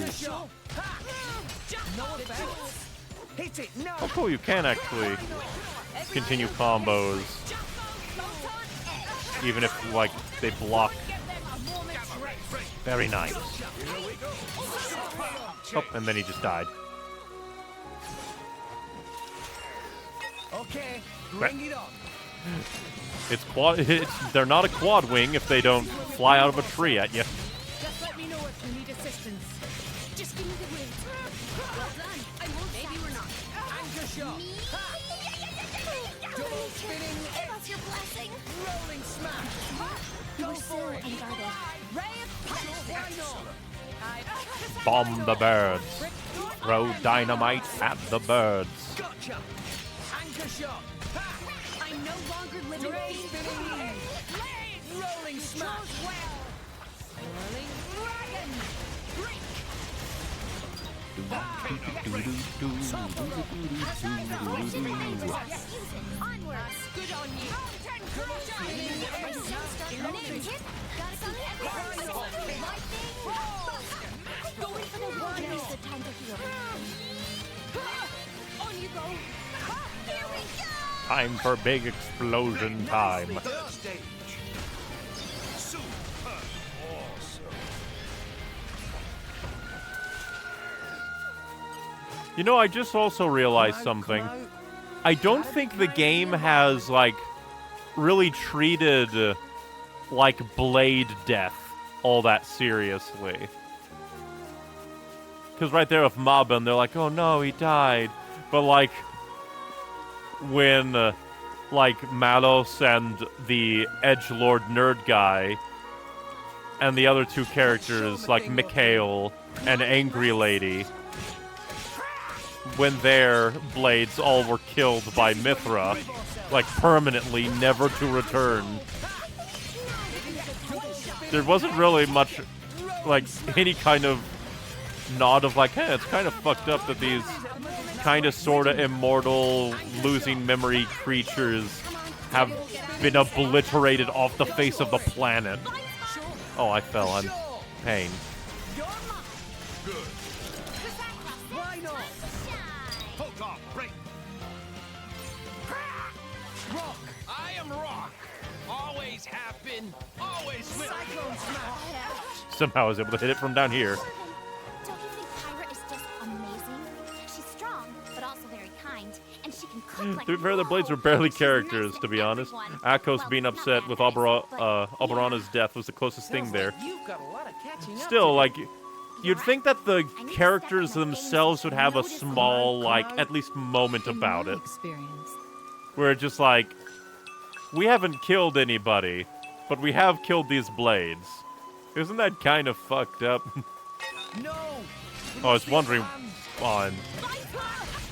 Oh, cool, you can actually continue combos. Even if, like, they block. Very nice. Oh, and then he just died. Okay, bring it on. They're not a quad wing if they don't fly out of a tree at you. Just let me know if you need assistance. Just give me the win. Well done. I won't. Maybe we're not. Anchor shot. Double spinning. Give us your blessing. Rolling smash. You were so unguarded. Ray of punishment. Bomb the birds. Throw dynamite at the birds. Gotcha. Anchor shot. I no longer live in Ray fear. spinning. Rolling smash. Whirling dragon. Break. Onwards. Good on you. My soul started running. Gotta see everything. My thing. Going for the wall. Now's the time to heal. On you go. Here we go. Time for big explosion time. Third stage. Super awesome. You know, I just also realized something. I don't think the game has, like, really treated, like, blade death all that seriously. Because right there with Mabon, they're like, oh no, he died. But, like, when, like, Malos and the edgelord nerd guy and the other two characters, like Mikhail and Angry Lady, when their blades all were killed by Mithra, like, permanently, never to return. There wasn't really much, like, any kind of nod of, like, hey, it's kind of fucked up that these kind of sort of immortal, losing memory creatures have been obliterated off the face of the planet. Oh, I fell. I'm pain. You're mine. Good. Why not? Hold on, break. Rock. I am rock. Always have been, always will. Cyclone smash. Somehow I was able to hit it from down here. Don't you think Pyra is just amazing? She's strong, but also very kind, and she can cook like To be fair, the blades were barely characters, to be honest. Akos being upset with Alberana's death was the closest thing there. You've got a lot of catching up Still, to like, you'd think that the characters themselves would have a small, like, at least moment about it. Experience. Where it's just like, we haven't killed anybody, but we have killed these blades. Isn't that kind of fucked up? No. I was wondering on.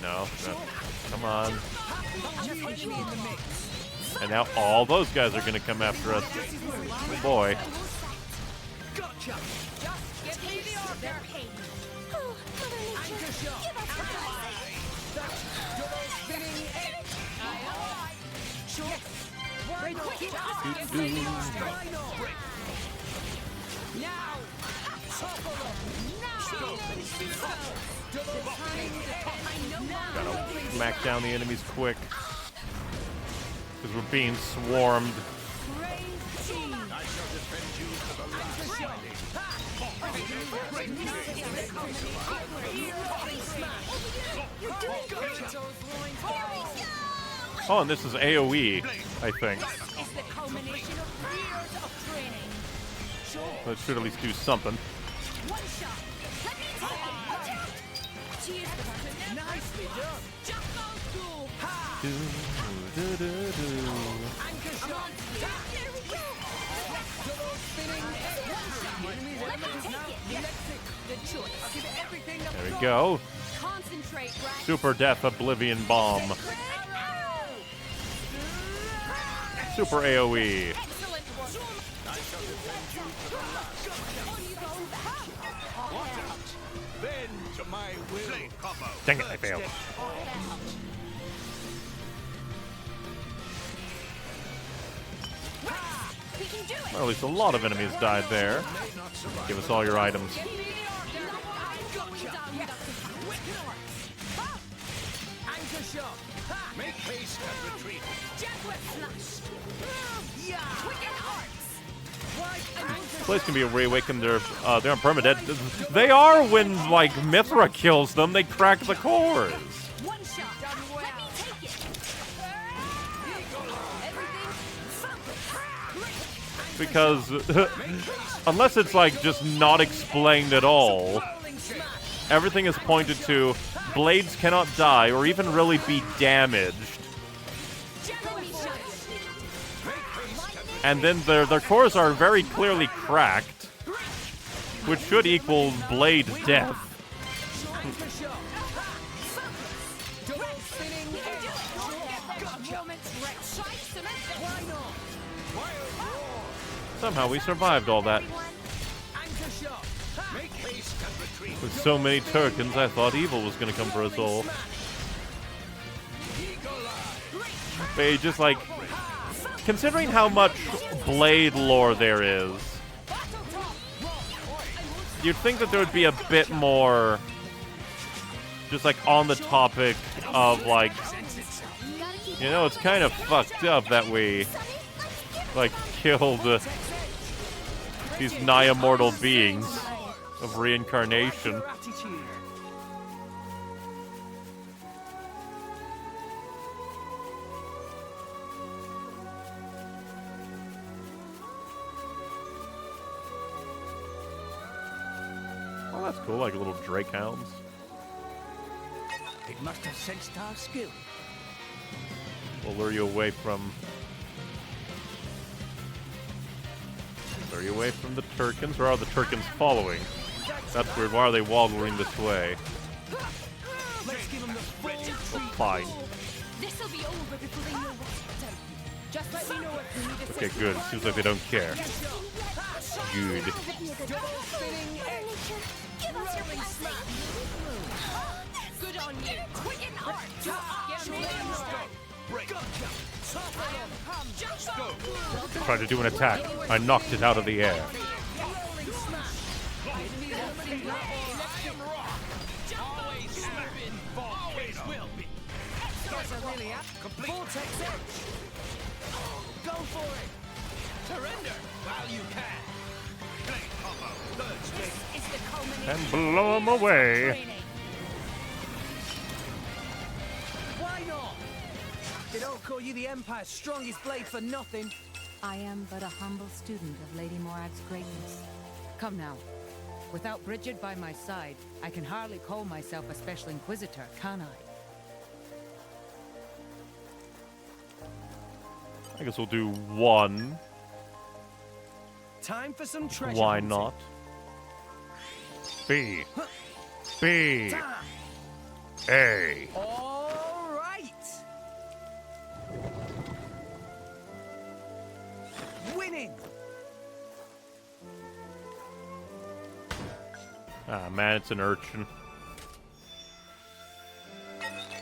No, no. Come on. Just put me in the mix. And now all those guys are gonna come after us. Oh boy. Gotcha. Just give me the order. Oh, Mother Nature, Anchor shot. give us the blessing. That's double spinning egg. Sure. Why not? Why not? Now. Topple them. Now. Double spinning egg. Gotta smack down the enemies quick. Because we're being swarmed. Praise team. I shall defend you to the last standing. Oh, and this is AoE, I think. It's the culmination of years of training. That should at least do something. One shot. Let me take it. Cheers, Spartan. Nicely done. Jump on school. Anchor shot. There we go. Double spinning egg. Enemies, Let me enemies take now. it. Electric. The choice. I'll give it everything I've There we got. go. Concentrate, right? Super Death Oblivion Bomb. Super AoE. Excellent work. I shall defend you to the last. Watch out. Bend to my will. Combo. Dang it, I failed. We can do it. Well, at least a lot of enemies died there. Give us all your items. Give me the order. I'm going down with a Anchor shot. Make haste and retreat. jet whip slash. Yeah. Quicken arts. This place can be reawakened. They're on permadeath. They are when, like, Mithra kills them. They crack the cores. One shot. Let me take it. Everything. Because unless it's, like, just not explained at all, Rolling smash. everything is pointed to blades cannot die or even really be damaged. And then their cores are very clearly cracked, which should equal blade death. Anchor shot. Double spinning egg. Gotcha. Why not? Somehow we survived all that. Anchor shot. Make haste and retreat. With so many Turkins, I thought evil was gonna come for us all. But just like, considering how much blade lore there is, you'd think that there would be a bit more, just like on the topic of like, you know, it's kind of fucked up that we like killed these nigh-immortal beings of reincarnation. Your attitude. Oh, that's cool, like little Drake hounds. It must have sensed our skill. Will lure you away from... Lure you away from the Turkins, or are the Turkins following? That's weird, why are they waddling this way? Let's give them the full treatment. Fine. This'll be over before they know what's to do. Just let me know if you need Okay, assistance. good. Seems like they don't care. Good. Double spinning egg. Rolling smash. Good on you. Quicken art. Give me the order. Gotcha. Top I am come. Just go. Tried to do an attack. I knocked it out of the air. rolling smash. Enemy complete. Vortex edge. Go for it. Surrender while you can. Play combo. Third stage. Is the culmination And blow 'em away. training. Why not? They don't call you the Empire's strongest blade for nothing. I am but a humble student of Lady Morag's greatness. Come now. Without Bridget by my side, I can hardly call myself a Special Inquisitor, can I? I guess we'll do one. Time for some treasure Why hunting. not? B. B. Time. A. All right. Winning. Ah, man, it's an urchin.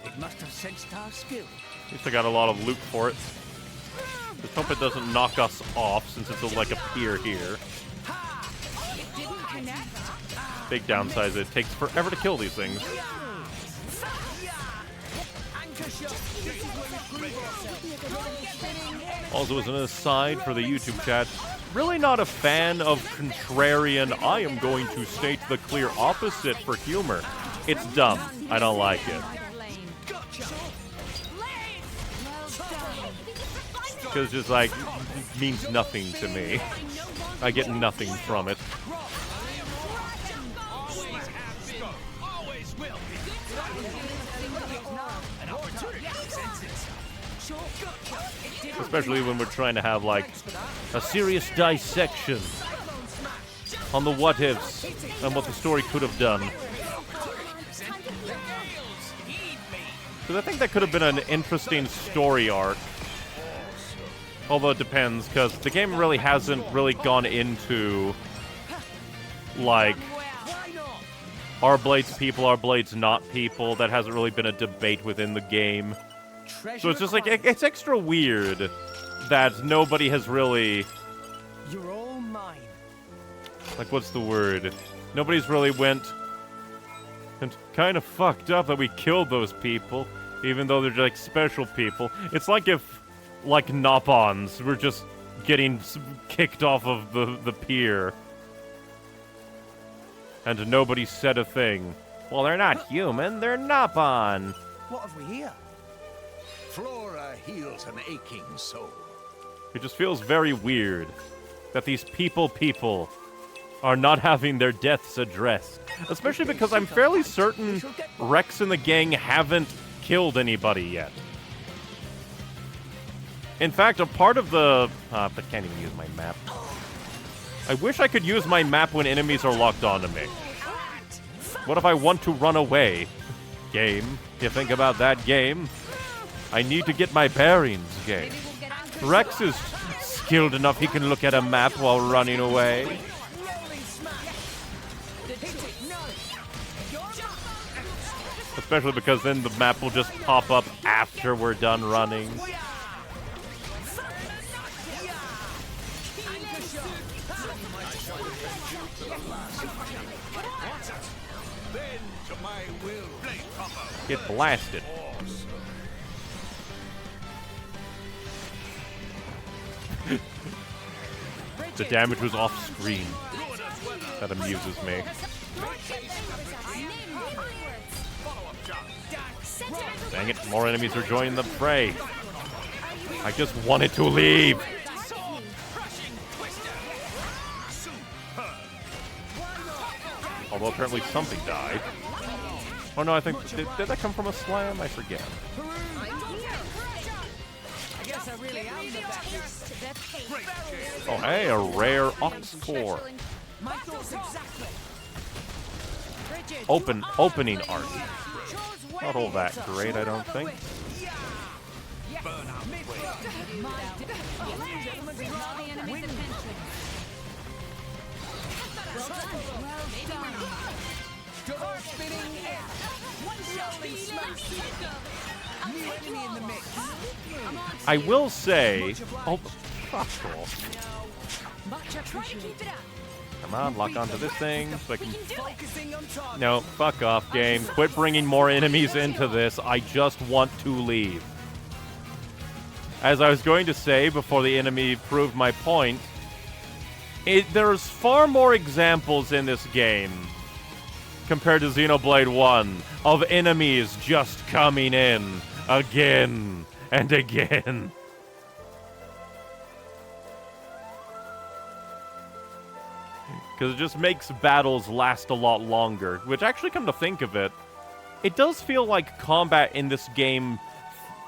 It must have sensed our skill. At least I got a lot of loot for it. Just hope it doesn't knock us off since it's like a pier here. It didn't connect. Big downside is it takes forever to kill these things. Anchor shot. This is where we prove ourselves. Also, as an aside for the YouTube chat, really not a fan of contrarian, I am going to state the clear opposite for humor. It's dumb. I don't like it. Because just like, it means nothing to me. I get nothing from it. Always have been. Always will be. An opportunity presents itself. Especially when we're trying to have like a serious dissection on the what ifs and what the story could have done. Because I think that could have been an interesting story arc. Although it depends, because the game really hasn't really gone into like, are blades people, are blades not people? That hasn't really been a debate within the game. So it's just like, it's extra weird that nobody has really, You're all mine. like, what's the word? Nobody's really went, and kind of fucked up that we killed those people, even though they're like special people. It's like if, like, Nopons were just getting kicked off of the pier. And nobody said a thing. Well, they're not human, they're Nopon. What have we here? Flora heals an aching soul. It just feels very weird that these people are not having their deaths addressed. Especially because I'm fairly certain Rex and the gang haven't killed anybody yet. In fact, a part of the... I can't even use my map. I wish I could use my map when enemies are locked onto me. What if I want to run away? Game, you think about that, game? I need to get my bearings, game. Rex is skilled enough he can look at a map while running away. Especially because then the map will just pop up after we're done running. Get blasted. The damage was off screen. That amuses me. Dang it, more enemies are joining the fray. I just wanted to leave. Although apparently something died. Oh no, I think, did that come from a slam? I forget. Oh hey, a rare ox core. Opening art. Not all that great, I don't think. I will say, oh, fuck off. Come on, lock onto this thing so I can... No, fuck off, game. Quit bringing more enemies into this. I just want to leave. as I was going to say before the enemy proved my point, there's far more examples in this game compared to Xenoblade 1 of enemies just coming in again and again. Because it just makes battles last a lot longer. Which, actually, come to think of it, it does feel like combat in this game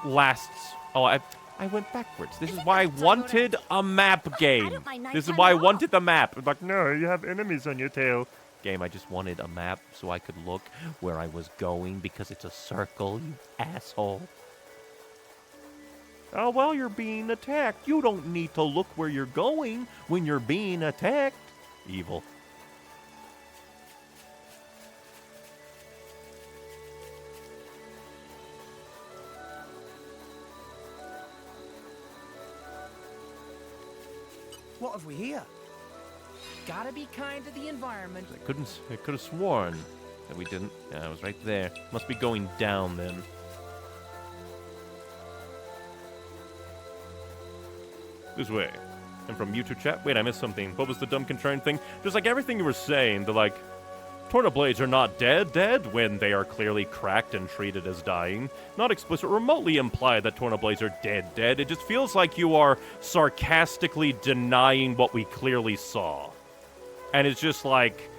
lasts... Oh, I went backwards. This is why I wanted a map game. This is why I wanted the map. It's like, no, you have enemies on your tail. Game, I just wanted a map so I could look where I was going because it's a circle, you asshole. Oh, well, you're being attacked. You don't need to look where you're going when you're being attacked. Evil. What have we here? Gotta be kind to the environment. I could have sworn that we didn't. Yeah, it was right there. Must be going down then. This way. And from YouTube chat, wait, I missed something. What was the dumb concern thing? Just like everything you were saying, the like, Torna blades are not dead when they are clearly cracked and treated as dying. Not explicit, remotely imply that Torna blades are dead. It just feels like you are sarcastically denying what we clearly saw. And it's just like,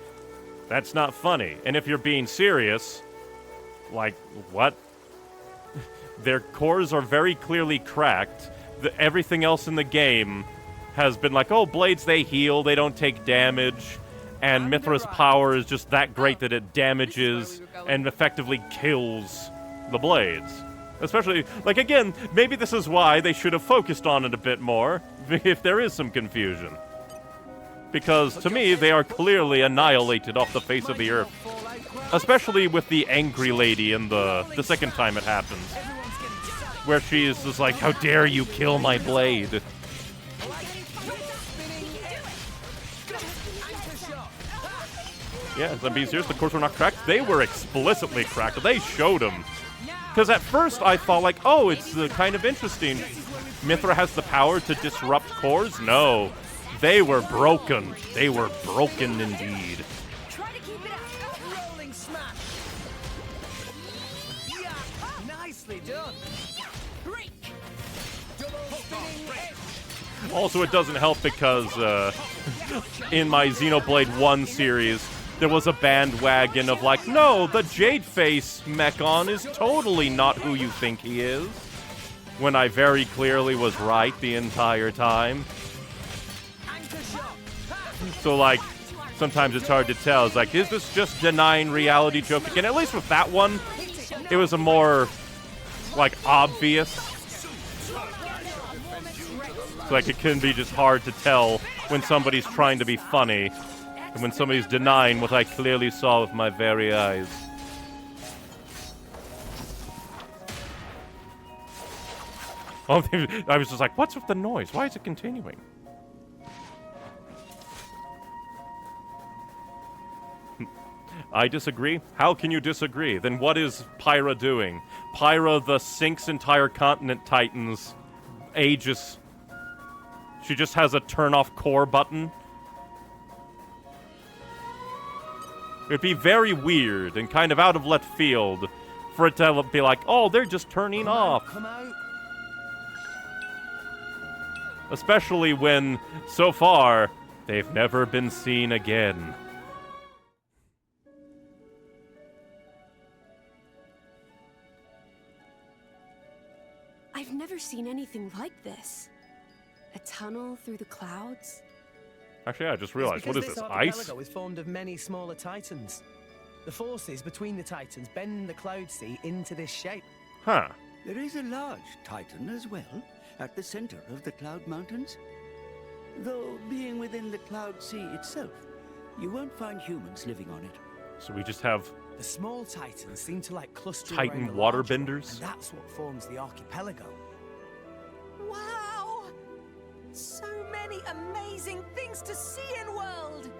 that's not funny. And if you're being serious, like, what? Their cores are very clearly cracked. Everything else in the game has been like, oh, blades, they heal, they don't take damage, and Mithra's power is just that great that it damages and effectively kills the blades. Especially, like, again, maybe this is why they should have focused on it a bit more, if there is some confusion. Because, to me, they are clearly annihilated off the face of the earth. Especially with the angry lady in the second time it happens. Where she is just like, how dare you kill my blade? Yeah, I'm being serious, the cores were not cracked. They were explicitly cracked. They showed them. Because at first I thought like, oh, it's kind of interesting. Mithra has the power to disrupt cores? No. They were broken. They were broken indeed. Try to keep it up. Rolling smash. Yeah, nicely done. Break. Double spinning edge. Also, it doesn't help because in my Xenoblade 1 series, there was a bandwagon of like, no, the Jade Face Mechon is totally not who you think he is. When I very clearly was right the entire time. So, like, sometimes it's hard to tell. It's like, is this just denying reality joke? And at least with that one, it was a more, like, obvious. So, like, it can be just hard to tell when somebody's trying to be funny and when somebody's denying what I clearly saw with my very eyes. I was just like, what's with the noise? Why is it continuing? I disagree? How can you disagree? Then what is Pyra doing? Pyra, the Sync's entire continent Titans, Aegis. She just has a turn-off core button. It'd be very weird and kind of out of left field for it to be like, oh, they're just turning off. Come out. Especially when, so far, they've never been seen again. I've never seen anything like this. A tunnel through the clouds? Actually, I just realized, what is this, ice? Archipelago is formed of many smaller titans. The forces between the titans bend the cloud sea into this shape. Huh. There is a large titan as well, at the center of the Cloud Mountains. Though, being within the Cloud Sea itself, you won't find humans living on it. So we just have the small titans seem to like cluster Titan around the waterbenders? and that's what forms the archipelago. Wow! So many amazing things to see in world!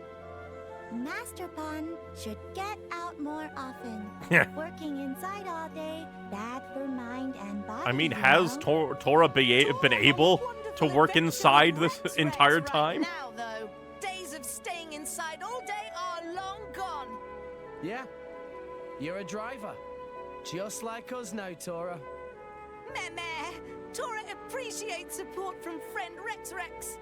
Master Pun should get out more often. Working inside all day, bad for mind and body. I mean, has Tora been able to work inside this entire time? Now, though, days of staying inside all day are long gone. Yeah, you're a driver. Just like us now, Tora. Meh. Tora appreciates support from friend Rex.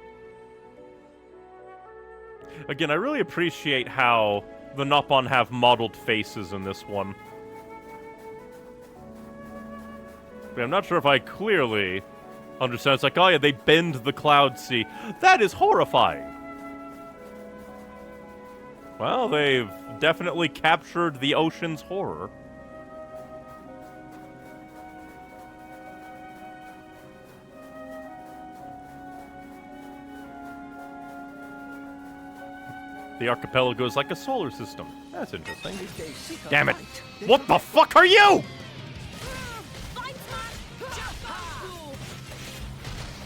Again, I really appreciate how the Nopon have modeled faces in this one. But I'm not sure if I clearly understand. It's like, oh yeah, they bend the Cloud Sea. That is horrifying. Well, they've definitely captured the ocean's horror. The archipelago is like a solar system. That's interesting. Damn it. What the fuck are you?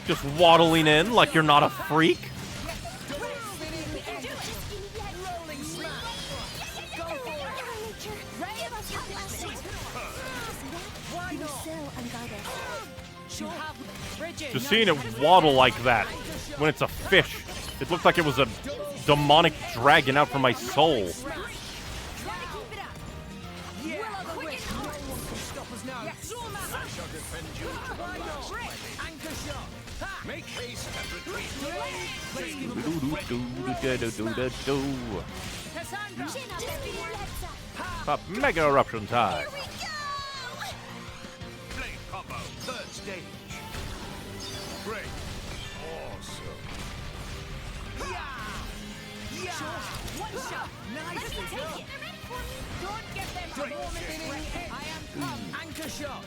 Just waddling in like you're not a freak? Just seeing it waddle like that when it's a fish. It looked like it was a demonic dragon out from my soul. Make haste and retreat. Pop Mega Eruption time. Blade combo, third stage. Great. Awesome. One shot. Nice. Don't get them a warm in. I am come. Anchor shot.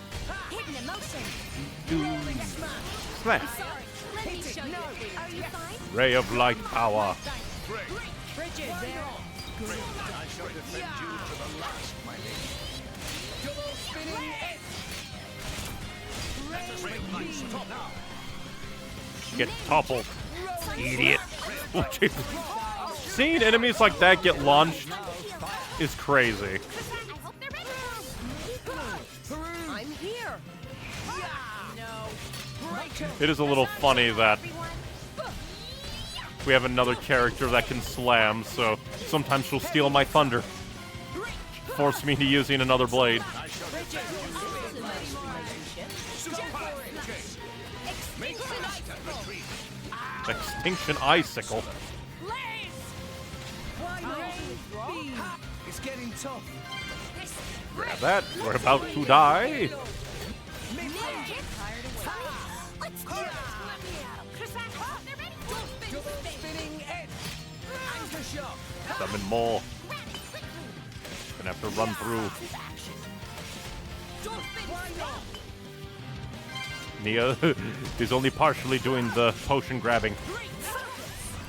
Hidden emotion. Rolling smash. Smash. Sorry, let me show you. Are you fine? Ray of light power. Bridges there. I shall defend you to the last, my lady. Double spinning it. Let us make light stop now. Get toppled. Idiot. Oh, Jesus. Seeing enemies like that get launched is crazy. I'm here. No. It is a little funny that we have another character that can slam, so sometimes she'll steal my thunder. Force me to using another blade. Extinction Icicle. It's getting tough. Grab that. We're about to die. Spinning it. Anchor shot. Summon more. Gonna have to run through. Nia is only partially doing the potion grabbing.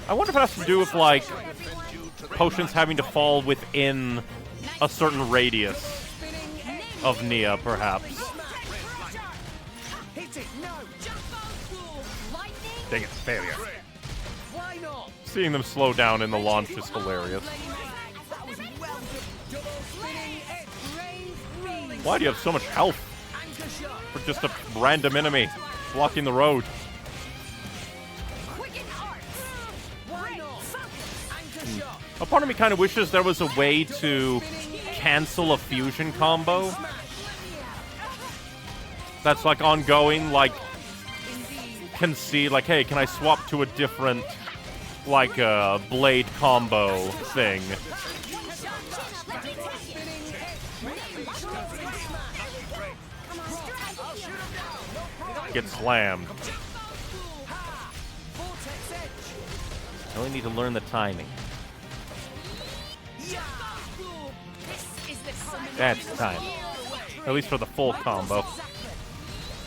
I wonder if it has to do with, like, potions having to fall within a certain radius of Nia, perhaps. Dang it, failure. Seeing them slow down in the launch is hilarious. Why do you have so much health for just a random enemy blocking the road? A part of me kind of wishes there was a way to cancel a fusion combo that's like ongoing, like can see like, hey, can I swap to a different like blade combo thing? Get slammed. I only need to learn the timing. That's the time. At least for the full combo.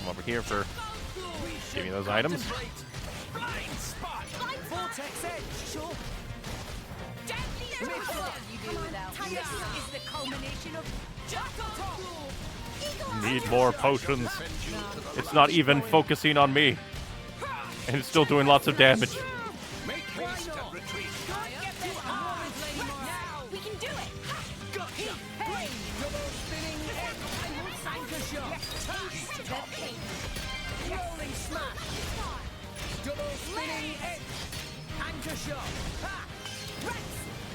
I'm over here for give me those items. Need more potions. It's not even focusing on me. And it's still doing lots of damage. Rolling smash. Double spinning hit. Anchor shot. Ha! Rex,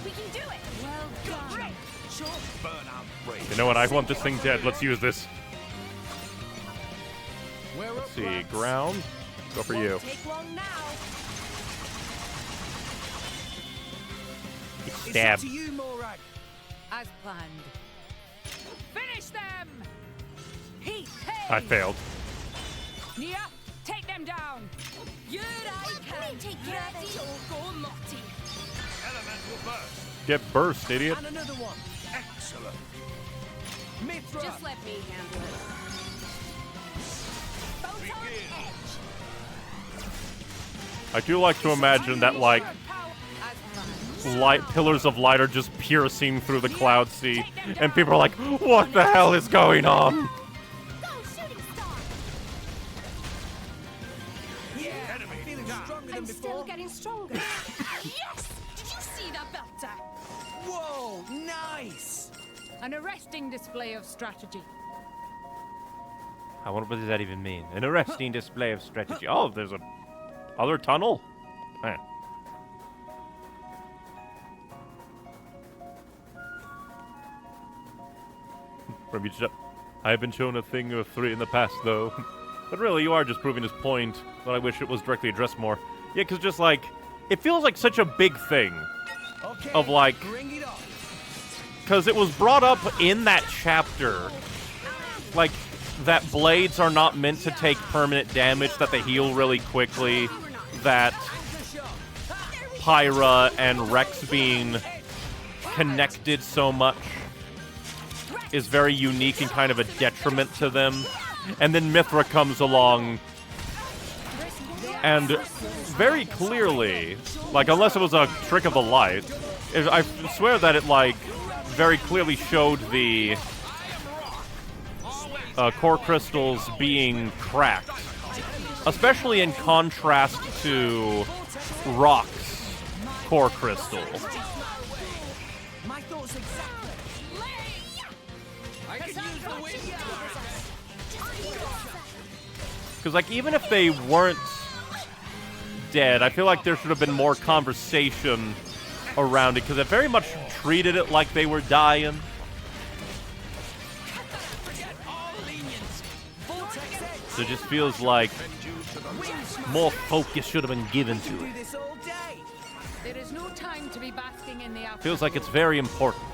we can do it. Well done. Sure. Burnout break. You know what? I want this thing dead. Let's use this. We're Let's up, see. Rex. Ground. Go for you. Won't take long now. Stab. It's up to you, Morag. As planned. Finish them! Heat. I failed. Nia, take them down! You're right, can take care of it. Go naughty. Elemental burst. Get burst, idiot. And another one. Excellent. Mithra. Just let me handle it. Photon edge. I do like to imagine that, like, light pillars of light are just piercing through the cloud sea, and people are like, what the hell is going on? Go, shooting star. Yeah. Enemy. Feeling stronger than I'm before. still getting stronger. Yes! Did you see that belter? Whoa, nice. An arresting display of strategy. What does that even mean? An arresting display of strategy. Oh, there's a other tunnel? Eh. I have been shown a thing or three in the past, though. But really, you are just proving his point, but I wish it was directly addressed more. Yeah, because just, like, it feels like such a big thing. Okay. Of, like, Bring it on. because it was brought up in that chapter, like, that blades are not meant to take permanent damage, that they heal really quickly, that Pyra and Rex being connected so much is very unique and kind of a detriment to them. And then Mithra comes along and very clearly, like, unless it was a trick of the light, I swear that it, like, very clearly showed the core crystals being cracked. Especially in contrast to Rock's core crystal. My thoughts exactly. I can use the wind. Because, like, even if they weren't dead, I feel like there should have been more conversation around it, because it very much treated it like they were dying. So it just feels like more focus should have been given to it. There is no time to be basking in the afternoon. Feels like it's very important.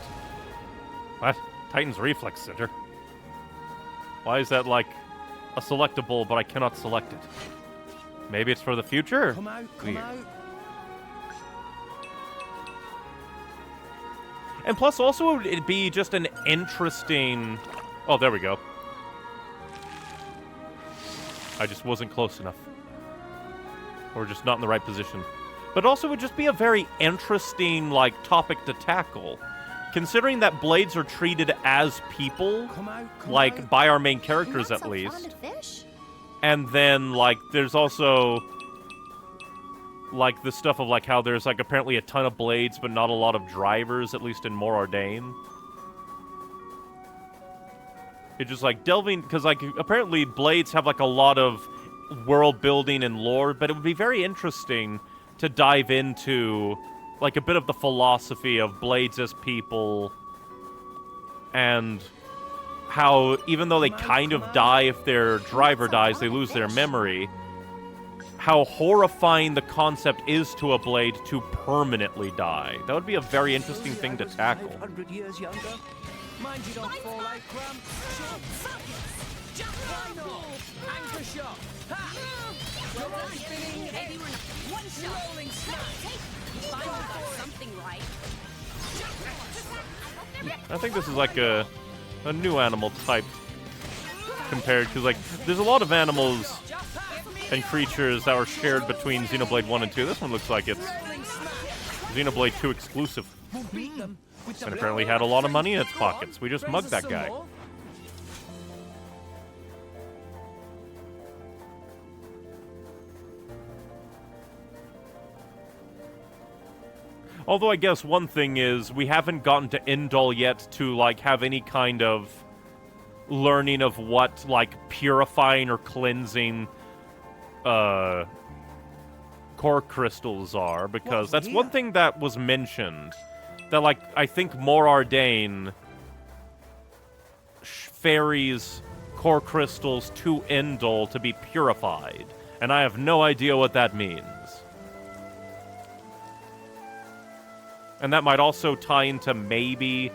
What? Titan's Reflex Center? Why is that, like, a selectable, but I cannot select it? Maybe it's for the future? Come out, come Weird. out. And plus, also, it'd be just an interesting... Oh, there we go. I just wasn't close enough. Or just not in the right position. But also, it would just be a very interesting, like, topic to tackle. Considering that blades are treated as people, like, by our main characters at least. And then, like, there's also, like, the stuff of, like, how there's, like, apparently a ton of blades, but not a lot of drivers, at least in More Ardain. It's just, like, delving, because, like, apparently blades have, like, a lot of world building and lore, but it would be very interesting to dive into, like, a bit of the philosophy of blades as people, and how, even though they kind of die if their driver dies, they lose their memory, how horrifying the concept is to a blade to permanently die. That would be a very interesting thing to tackle. 500 years younger. Mind you don't fall out, Cramp. Final. Anchor shot. Ha! Double spinning hit. One shot. Rolling smash. You finally got something right. I think this is like a new animal type compared, because, like, there's a lot of animals and creatures that were shared between Xenoblade 1 and 2. This one looks like it's Xenoblade 2 exclusive. And apparently had a lot of money in its pockets. We just mugged that guy. Although I guess one thing is, we haven't gotten to Indol yet to, like, have any kind of learning of what, like, purifying or cleansing core crystals are, because that's one thing that was mentioned. That, like, I think Mor Ardain ferries core crystals to Endel to be purified. And I have no idea what that means. And that might also tie into maybe,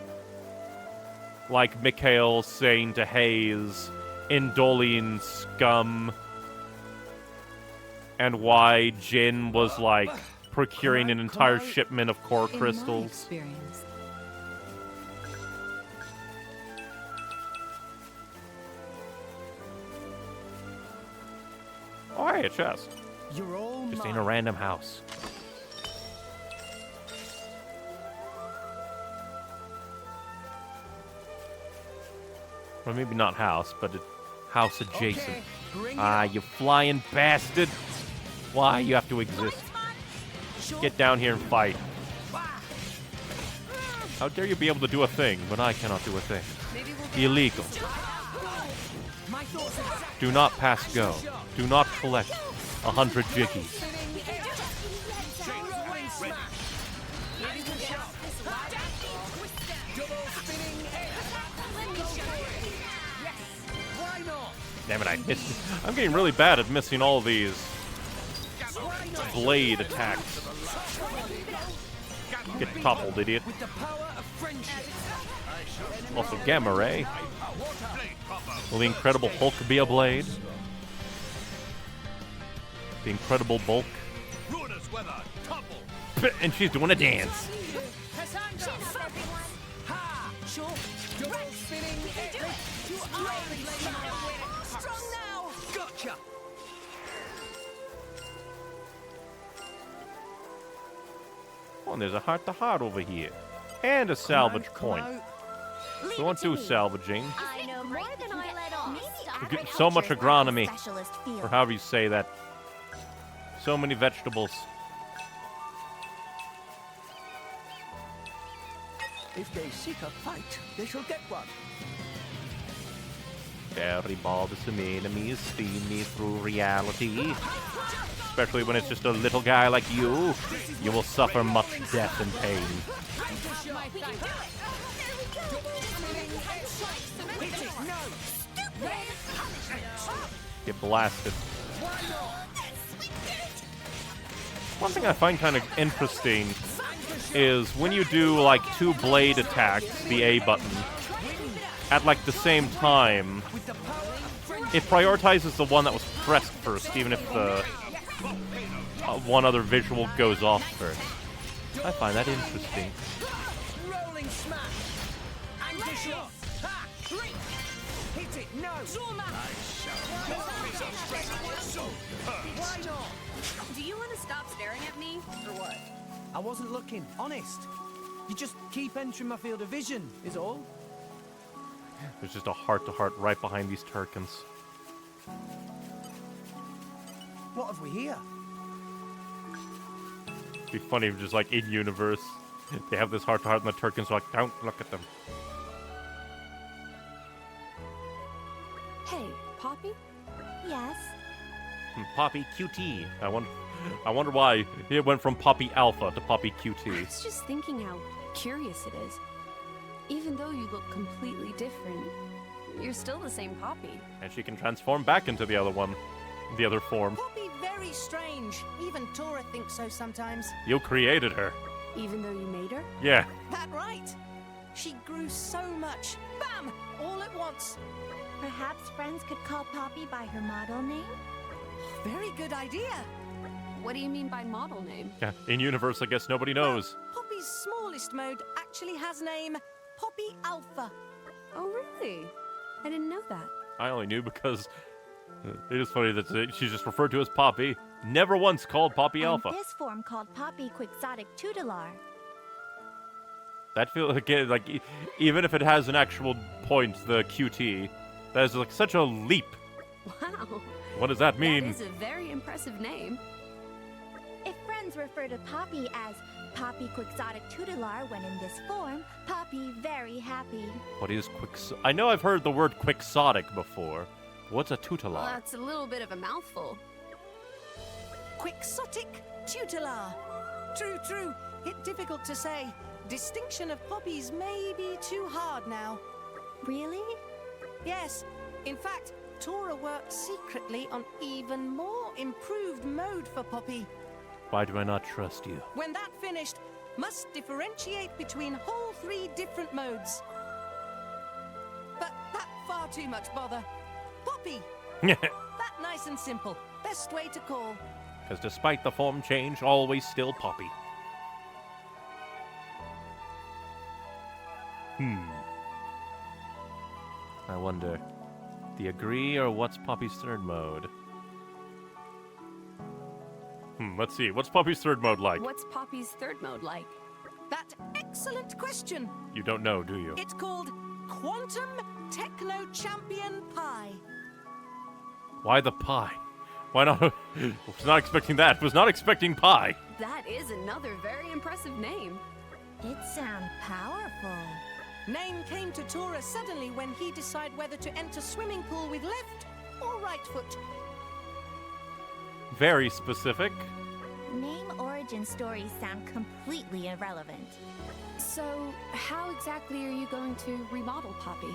like Mikhail saying to Hayes, Endolian scum, and why Jin was, like, procuring an entire shipment of core crystals. Oh, hey, a chest. You're all Just mine. in a random house. Or maybe not house, but house adjacent. Okay, bring it Ah, on. you flying bastard! Why you have to exist? Get down here and fight. How dare you be able to do a thing when I cannot do a thing? Illegal. My thoughts exactly. Do not pass go. Do not collect 100 jiggies. Rolling smash. Ready to shout. Double spinning head. Go for it. Yes. Why not? Damn it, I missed. I'm getting really bad at missing all these blade attacks. Get toppled, idiot. With the power of friendship. Also, Gamma Ray. Will the Incredible Hulk be a blade? The Incredible Bulk. Ruinous weather, topple. And she's doing a dance. Ha! Sure. Double spinning head. Strong now. Gotcha. Oh, and there's a heart-to-heart over here. And a salvage point. We won't do salvaging. I know more than I let on. We get so much agronomy, or however you say that. So many vegetables. If they seek a fight, they shall get one. Very bothersome enemies feed me through reality. Especially when it's just a little guy like you. You will suffer much death and pain. Get blasted. One thing I find kind of interesting is when you do like 2 blade attacks, the A button, at like the same time, it prioritizes the one that was pressed first, even if the one other visual goes off first. I find that interesting. Rolling smash. Anchor shot. Ha! Hit it. No. Why not? Do you want to stop staring at me? Or what? I wasn't looking. Honest. You just keep entering my field of vision, is all. There's just a heart-to-heart right behind these Turkins. What have we here? It'd be funny if just like in-universe, they have this heart-to-heart and the Turkins are like, don't look at them. Hey, Poppy? Yes? Poppy QT. I wonder why it went from Poppy Alpha to Poppy I QT. was just thinking how curious it is. Even though you look completely different, you're still the same Poppy. And she can transform back into the other one. The other form. Poppy very strange. Even Tora thinks so sometimes. You created her. Even though you made her? Yeah. That right? She grew so much. Bam! All at once. Perhaps friends could call Poppy by her model name? Very good idea. What do you mean by model name? Yeah. In-universe, I guess nobody knows. Poppy's smallest mode actually has name Poppy Alpha. Oh, really? I didn't know that. I only knew because it is funny that she's just referred to as Poppy. Never once called Poppy Alpha. And this form called Poppy Quixotic Tutelar. That feels like even if it has an actual point, the QT, that is like such a leap. Wow. What does that mean? That is a very impressive name. If friends fans refer to Poppy as Poppy Quixotic Tutelar when in this form, Poppy very happy. What is I know I've heard the word quixotic before. What's a tutelar? Well, that's a little bit of a mouthful. Quixotic Tutelar. True, true. It's difficult to say. Distinction of poppies may be too hard now. Really? Yes. In fact, Tora worked secretly on even more improved mode for Poppy. Why do I not trust you? When that finished, must differentiate between whole 3 different modes. But that far too much bother. Poppy! That nice and simple. Best way to call. Because despite the form change, always still Poppy. I wonder, the agree or what's Poppy's third mode? Let's see. What's Poppy's third mode like? What's Poppy's third mode like? That excellent question. You don't know, do you? It's called Quantum Techno Champion Pi. Why the pie? Why not? Was not expecting that. Was not expecting pie. That is another very impressive name. It sounds powerful. Name came to Tora suddenly when he decided whether to enter swimming pool with left or right foot. Very specific. Name origin stories sound completely irrelevant. So, how exactly are you going to remodel Poppy?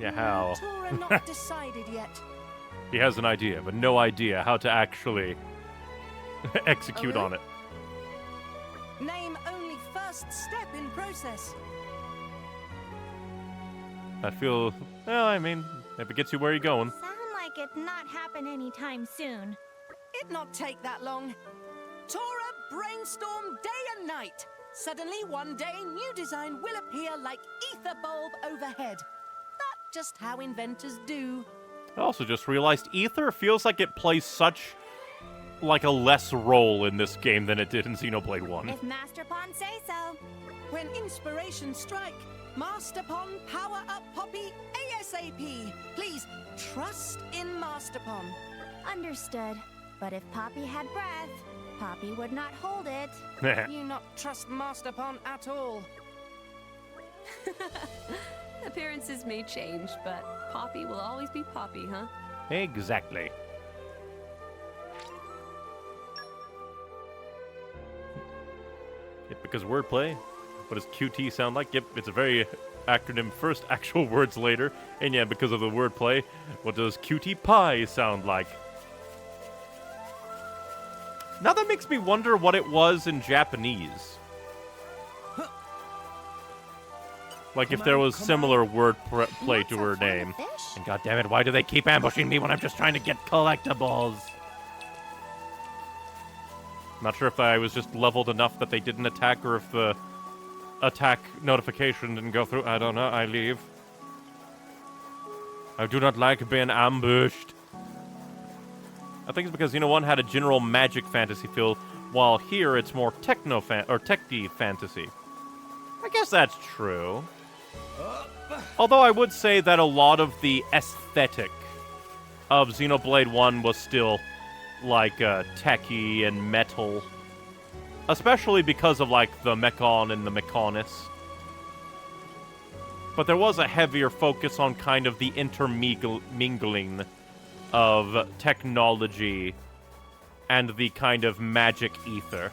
Yeah, how? Tora not decided yet. He has an idea, but no idea how to actually execute on it. Name only first step in process. I feel, well, I mean, if it gets you where you're going. Sound like it not happen anytime soon. It not take that long. Tora brainstorm day and night. Suddenly, one day, new design will appear like ether bulb overhead. That's just how inventors do. I also just realized ether feels like it plays such, like a less role in this game than it did in Xenoblade 1. If Master Pon say so. When inspiration strike, Master Pon power up Poppy ASAP. Please, trust in Master Pon. Understood. But if Poppy had breath, Poppy would not hold it. You not trust Master Pon at all. Appearances may change, but Poppy will always be Poppy, huh? Exactly. Yep, because wordplay. What does QT sound like? Yep, it's a very acronym first, actual words later. And yeah, because of the wordplay, what does QT pie sound like? Now that makes me wonder what it was in Japanese. Like if there was similar wordplay to her name. And goddammit, why do they keep ambushing me when I'm just trying to get collectibles? Not sure if I was just leveled enough that they didn't attack or if the attack notification didn't go through. I don't know. I leave. I do not like being ambushed. I think it's because Xeno 1 had a general magic fantasy feel, while here it's more techy fantasy. I guess that's true. Although I would say that a lot of the aesthetic of Xenoblade 1 was still like techy and metal. Especially because of like the Mechon and the Mechonis. But there was a heavier focus on kind of the intermingling of technology and the kind of magic ether.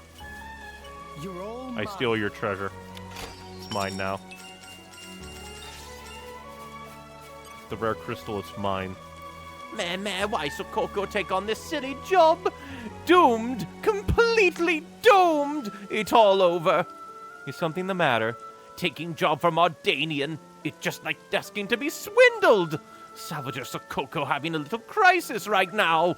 You're all I steal your treasure. It's mine now. The rare crystal is mine. Man, why so Coco take on this silly job? Doomed! Completely doomed! It's all over. Is something the matter? Taking job from Ardanian. It's just like asking to be swindled. Salvager Sokoko having a little crisis right now.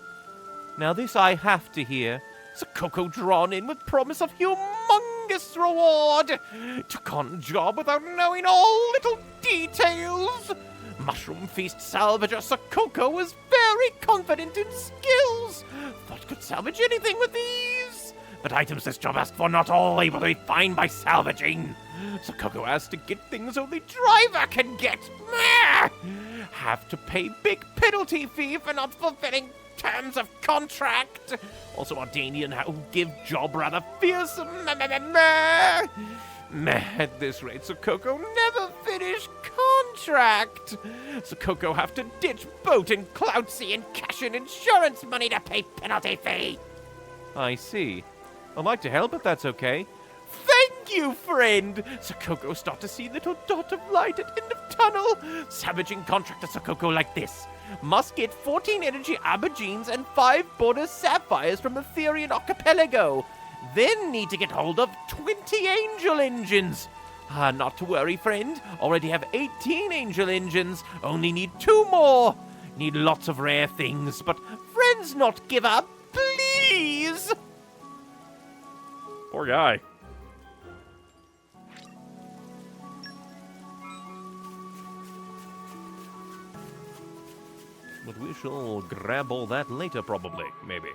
Now this I have to hear. Sokoko drawn in with promise of humongous reward. Took on job without knowing all little details. Mushroom Feast salvager Sokoko was very confident in skills. Thought could salvage anything with ease. But items this job asked for not all able to be found by salvaging. Sokoko asked to get things only driver can get. Have to pay big penalty fee for not fulfilling terms of contract. Also, Ardanian who give job rather fierce. At this rate, Sokoko never finish contract. Sokoko have to ditch boat in Cloud Sea and cash in insurance money to pay penalty fee. I see. I'd like to help if that's okay. Thank you, friend! Sokoko start to see little dot of light at end of tunnel. Savaging contract to Sokoko like this. Must get 14 energy aubergines and 5 border sapphires from the Therian archipelago. Then need to get hold of 20 angel engines. Not to worry, friend. Already have 18 angel engines. Only need 2 more. Need lots of rare things, but friends not give up, please! Poor guy. But we shall grab all that later, probably. Maybe.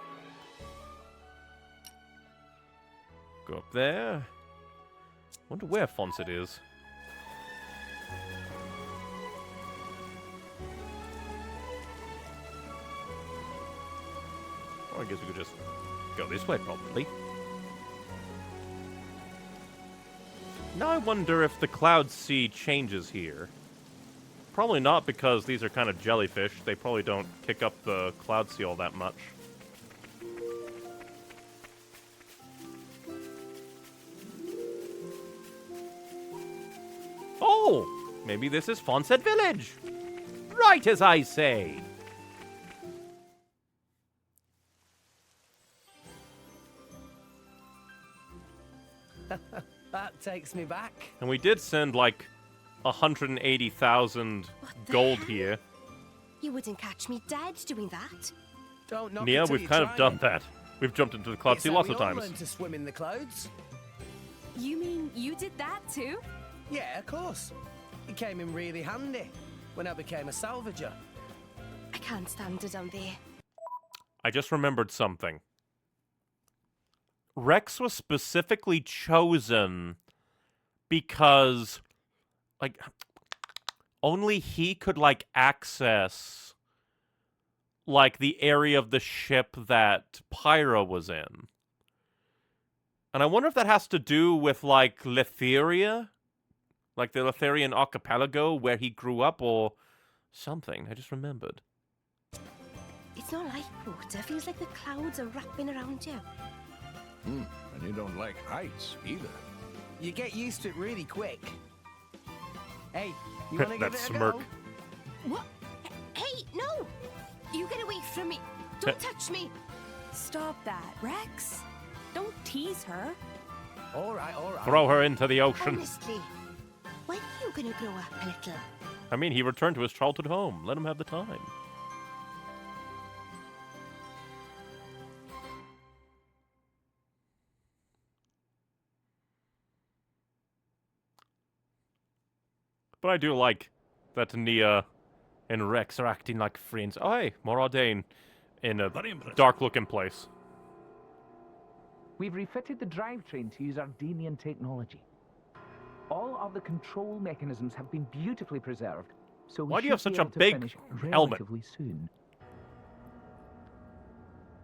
Go up there. Wonder where Fonsett is. Or I guess we could just go this way, probably. Now I wonder if the Cloud Sea changes here. Probably not, because these are kind of jellyfish. They probably don't kick up the Cloud Sea all that much. Oh! Maybe this is Fonsett Village! Right as I say! That takes me back. And we did send, like, 180,000 gold here. You wouldn't catch me dead doing that. Don't knock Yeah, it till we've you kind try of done it. that. We've jumped into the Cloud Sea It's how lots we of all times. learned to swim in the clouds. You mean you did that too? Yeah, of course. It came in really handy when I became a salvager. I can't stand it down there. I just remembered something. Rex was specifically chosen because, like, only he could, like, access, like, the area of the ship that Pyra was in. And I wonder if that has to do with, like, Letheria? Like, the Letherian archipelago where he grew up, or something. I just remembered. It's not like water. Feels like the clouds are wrapping around you. And you don't like heights either. You get used to it really quick. Hey, you want to give That it smirk. a go? What? Hey, no! You get away from me. Don't touch me. Stop that, Rex. Don't tease her. All right, all right. Throw her into the ocean. Honestly, when are you going to grow up a little? I mean, he returned to his childhood home. Let him have the time. But I do like that Nia and Rex are acting like friends. Oh, hey, more Ardain in a dark-looking place. We've refitted the drivetrain to use Ardanian technology. All of the control mechanisms have been beautifully preserved, so we Why do you have should such be a able to big finish helmet? relatively soon.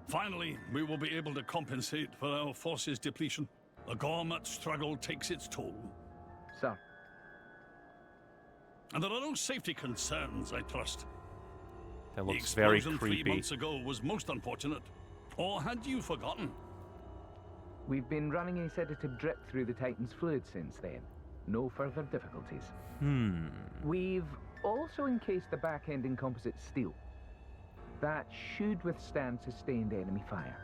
Finally, we will be able to compensate for our forces depletion. The Gormat struggle takes its toll. Sir. And there are no safety concerns, I trust. That The looks very explosion 3 creepy. months ago was most unfortunate. Or had you forgotten? We've been running a sedative drip through the Titan's fluid since then. No further difficulties. We've also encased the back end in composite steel. That should withstand sustained enemy fire.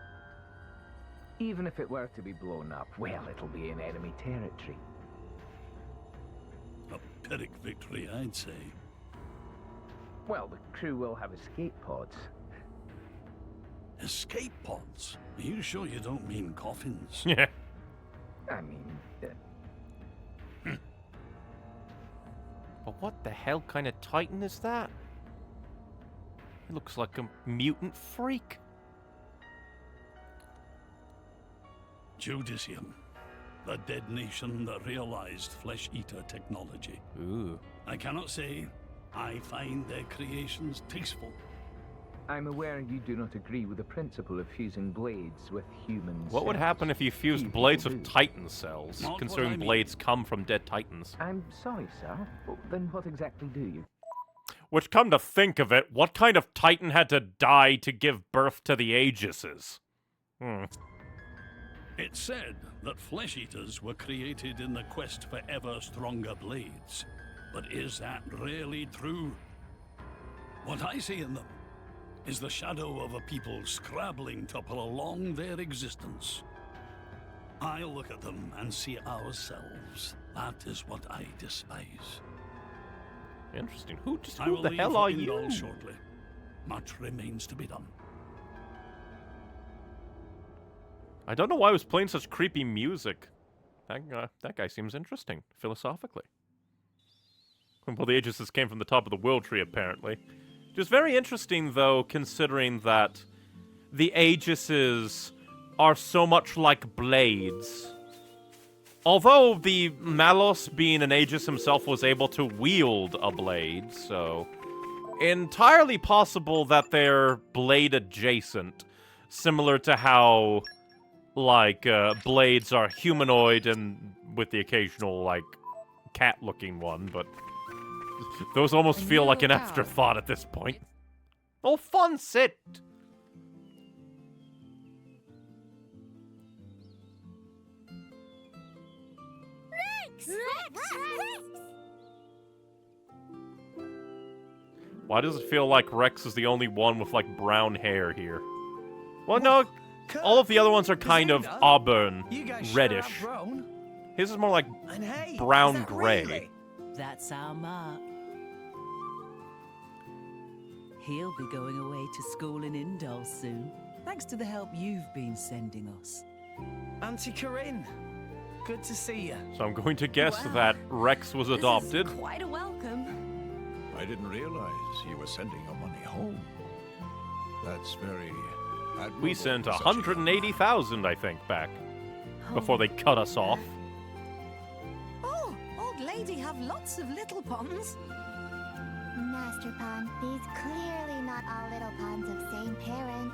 Even if it were to be blown up, well, it'll be in enemy territory. A Pyrrhic victory, I'd say. Well, the crew will have escape pods. Escape pods? Are you sure you don't mean coffins? Yeah. I mean... But what the hell kind of Titan is that? It looks like a mutant freak. Judicium. The dead nation that realized flesh-eater technology. Ooh. I cannot say I find their creations tasteful. I'm aware you do not agree with the principle of fusing blades with humans. What would happen if you fused blades of Titan cells, considering blades come from dead Titans? I'm sorry, sir. Well, then what exactly do you? Which, come to think of it, what kind of Titan had to die to give birth to the Aegises? It's said that flesh eaters were created in the quest for ever stronger blades. But is that really true? What I see in them is the shadow of a people scrabbling to prolong their existence. I look at them and see ourselves. That is what I despise. Interesting. Who I will the leave hell for are Indal you? shortly. Much remains to be done. I don't know why I was playing such creepy music. That guy seems interesting, philosophically. Well, the Aegises came from the top of the Will Tree, apparently. Just very interesting, though, considering that the Aegises are so much like blades. Although the Malos, being an Aegis himself, was able to wield a blade, so... entirely possible that they're blade-adjacent. Similar to how, like, blades are humanoid and with the occasional, like, cat-looking one, but... those almost feel like an afterthought at this point. Oh, Fonsett! Why does it feel like Rex is the only one with, like, brown hair here? Well, no, all of the other ones are kind of auburn, reddish. His is more like brown-gray. Really? That's our Mark. He'll be going away to school in Indal soon, thanks to the help you've been sending us. Auntie Corinne, good to see you. So I'm going to guess that Rex was adopted. This is quite a welcome. I didn't realize you were sending your money home. That's very admirable. We sent 180,000, I think, back before they cut us off. Oh, old lady have lots of little ponds. Master Pond, these clearly not all little ponds of same parent.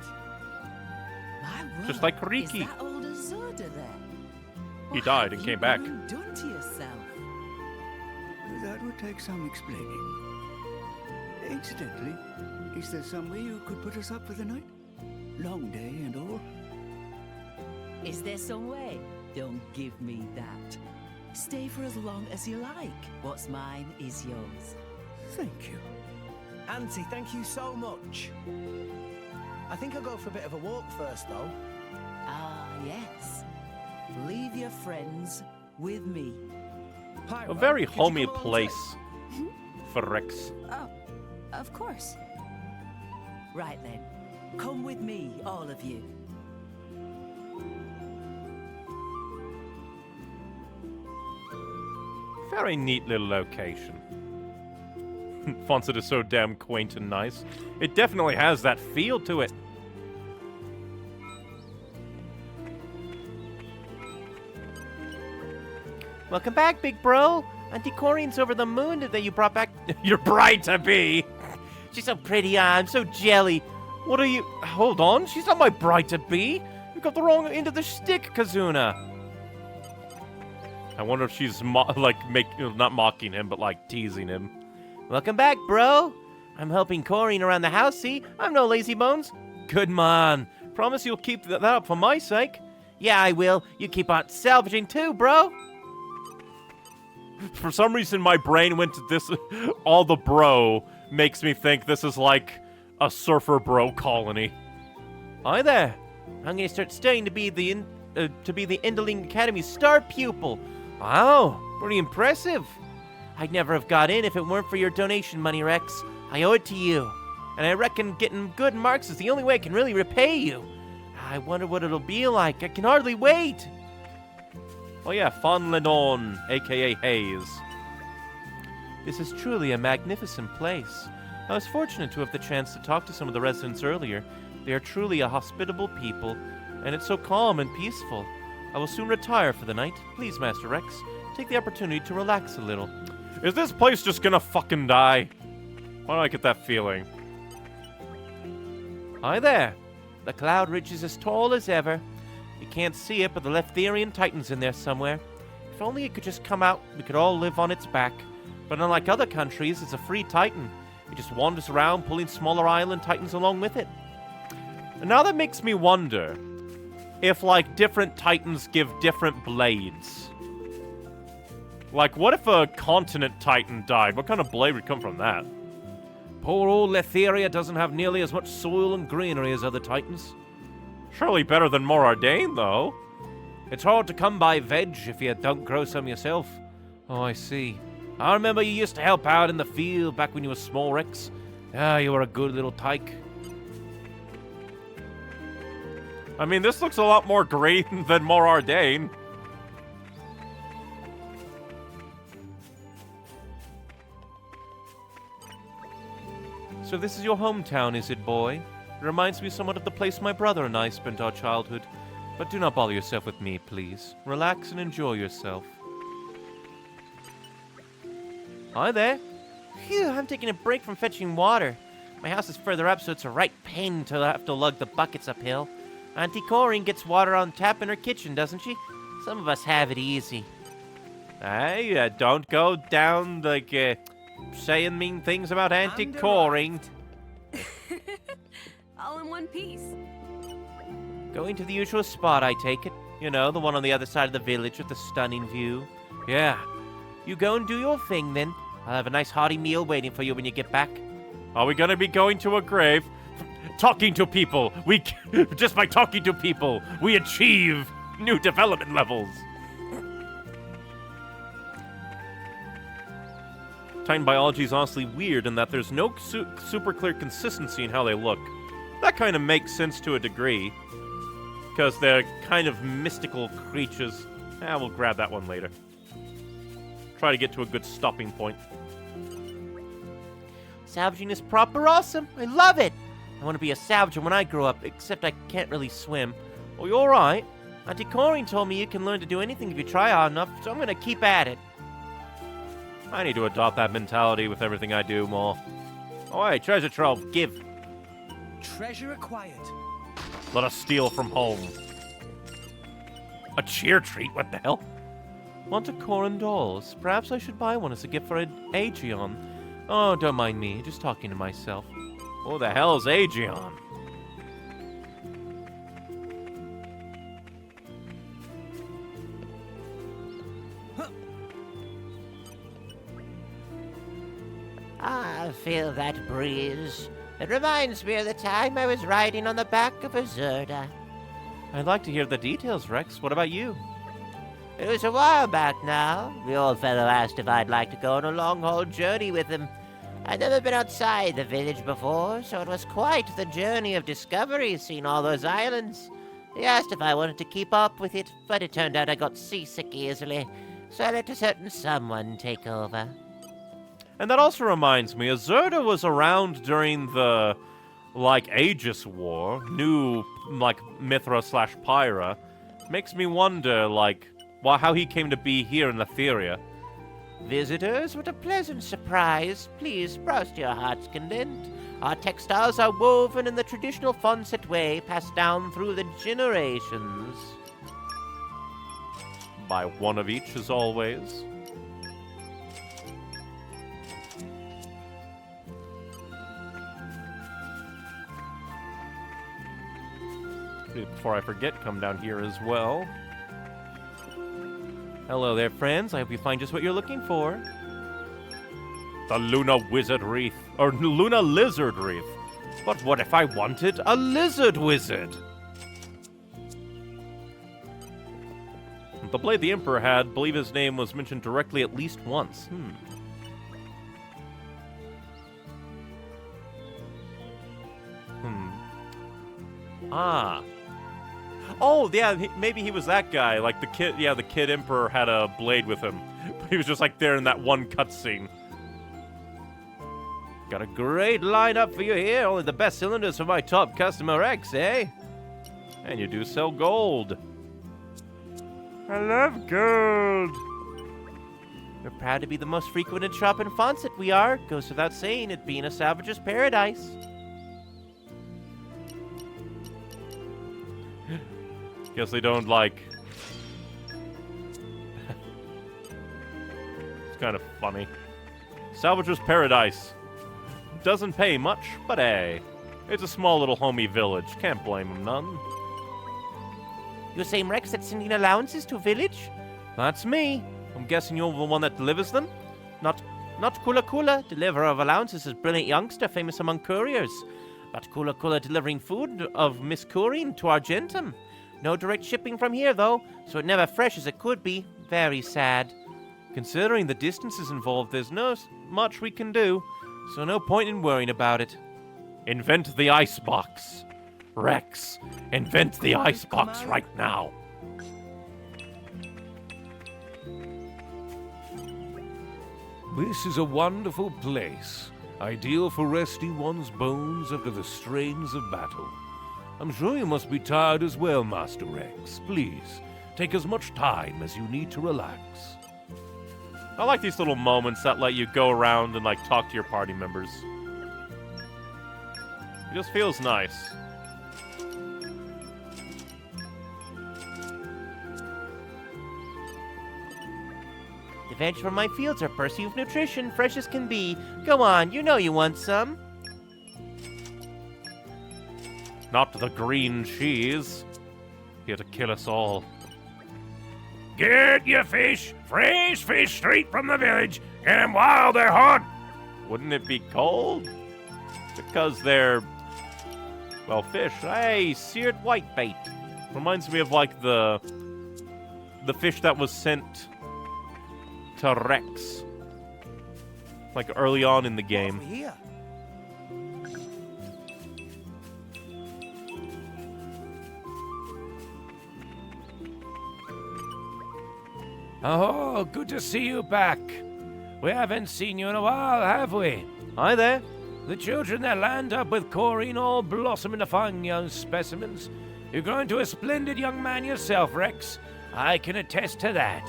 My word, Just like Riki. Is that old Azurda there? He died and came back. What have you done to yourself? That would take some explaining. Incidentally, is there some way you could put us up for the night? Long day and all. Is there some way? Don't give me that. Stay for as long as you like. What's mine is yours. Thank you. Auntie, thank you so much. I think I'll go for a bit of a walk first, though. Ah, yes. Leave your friends with me. Pyro, A very could you homey come along place for Rex. Oh, of course. Right then. Come with me, all of you. Very neat little location. Fonsett is so damn quaint and nice. It definitely has that feel to it. Welcome back, big bro. Auntie Corine's over the moon that you brought back your bride-to-be. She's so pretty, I'm so jelly. What are you... Hold on, she's not my bride-to-be. You got the wrong end of the stick, Kazuna. I wonder if she's, not mocking him, but, like, teasing him. Welcome back, bro. I'm helping Corine around the house, see? I'm no lazy bones. Good man. Promise you'll keep that up for my sake. Yeah, I will. You keep on salvaging too, bro. For some reason, my brain went to this. All the bro makes me think this is like a surfer bro colony. Hi there. I'm gonna start studying to be the Indaling Academy's star pupil. Wow, pretty impressive. I'd never have got in if it weren't for your donation money, Rex. I owe it to you. And I reckon getting good marks is the only way I can really repay you. I wonder what it'll be like. I can hardly wait. Oh yeah, Fonledon, aka Hayes. This is truly a magnificent place. I was fortunate to have the chance to talk to some of the residents earlier. They are truly a hospitable people, and it's so calm and peaceful. I will soon retire for the night. Please, Master Rex, take the opportunity to relax a little. Is this place just gonna fucking die? Why do I get that feeling? Hi there. The cloud ridge is as tall as ever. You can't see it, but the Leftherian Titan's in there somewhere. If only it could just come out, we could all live on its back. But unlike other countries, it's a free Titan. It just wanders around, pulling smaller island Titans along with it. And now that makes me wonder if, like, different Titans give different blades. Like, what if a continent Titan died? What kind of blade would come from that? Poor old Letheria doesn't have nearly as much soil and greenery as other Titans. Surely better than Morardain, though. It's hard to come by veg if you don't grow some yourself. Oh, I see. I remember you used to help out in the field back when you were small, Rex. Ah, you were a good little tyke. I mean, this looks a lot more green than Morardain. So this is your hometown, is it, boy? It reminds me somewhat of the place my brother and I spent our childhood. But do not bother yourself with me, please. Relax and enjoy yourself. Hi there. Phew, I'm taking a break from fetching water. My house is further up, so it's a right pain to have to lug the buckets uphill. Auntie Corinne gets water on tap in her kitchen, doesn't she? Some of us have it easy. Hey, don't go down, like, saying mean things about Auntie Corinne. All in one piece. Going to the usual spot, I take it. You know, the one on the other side of the village with the stunning view. Yeah. You go and do your thing, then. I'll have a nice hearty meal waiting for you when you get back. Are we gonna be going to a grave? Talking to people. Just by talking to people, we achieve new development levels. Titan biology is honestly weird in that there's no super clear consistency in how they look. That kind of makes sense to a degree, because they're kind of mystical creatures. We'll grab that one later. Try to get to a good stopping point. Salvaging is proper awesome. I love it. I want to be a salvager when I grow up, except I can't really swim. Oh, you're right. Auntie Corinne told me you can learn to do anything if you try hard enough, so I'm going to keep at it. I need to adopt that mentality with everything I do more. Oh, hey, treasure trove, give. Treasure acquired. Let us steal from home. A cheer treat, what the hell? Want a Corin dolls? Perhaps I should buy one as a gift for Aegeon. Oh, don't mind me, just talking to myself. Who the hell is Aegeon? I feel that breeze. It reminds me of the time I was riding on the back of a Zerda. I'd like to hear the details, Rex. What about you? It was a while back now. The old fellow asked if I'd like to go on a long-haul journey with him. I'd never been outside the village before, so it was quite the journey of discovery, seeing all those islands. He asked if I wanted to keep up with it, but it turned out I got seasick easily, so I let a certain someone take over. And that also reminds me, Azurda was around during the, like, Aegis War, new, like, Mithra/Pyra. Makes me wonder, like, how he came to be here in Letheria. Visitors, what a pleasant surprise. Please roust your heart's content. Our textiles are woven in the traditional Fonsett way, passed down through the generations. Buy one of each, as always. Before I forget, come down here as well. Hello there, friends. I hope you find just what you're looking for. The Luna Wizard Wreath. Or Luna Lizard Wreath. But what if I wanted a lizard wizard? The blade the Emperor had, believe his name was mentioned directly at least once. Ah. Oh, yeah, maybe he was that guy. Like the kid, yeah, the Kid Emperor had a blade with him. But he was just like there in that one cutscene. Got a great lineup for you here. Only the best cylinders for my top customer X, eh? And you do sell gold. I love gold. We're proud to be the most frequented shop in Fonsett, we are. Goes without saying, it being a salvager's paradise. Guess they don't like... It's kind of funny. Salvager's Paradise. Doesn't pay much, but hey. It's a small little homey village. Can't blame him none. You same Rex that's sending allowances to village? That's me. I'm guessing you're the one that delivers them? Not Kula Kula, deliverer of allowances, is brilliant youngster famous among couriers. But Kula Kula delivering food of Miss Corinne to Argentum. No direct shipping from here, though, so it never fresh as it could be. Very sad. Considering the distances involved, there's no much we can do, so no point in worrying about it. Invent the icebox. Rex, invent the icebox right now. This is a wonderful place, ideal for resting one's bones after the strains of battle. I'm sure you must be tired as well, Master Rex. Please, take as much time as you need to relax. I like these little moments that let you go around and, like, talk to your party members. It just feels nice. The veg from my fields are pursuit of nutrition, fresh as can be. Go on, you know you want some. Not the green cheese. Here to kill us all. Get your fish! Fresh fish straight from the village! Get 'em while they're hot! Wouldn't it be cold? Because they're... well, fish. Hey, seared whitebait. Reminds me of, like, the fish that was sent to Rex. Like, early on in the game. Here. Oh, good to see you back. We haven't seen you in a while, have we? Hi there. The children that land up with Corinne all blossom into fine young specimens. You're growing to a splendid young man yourself, Rex. I can attest to that.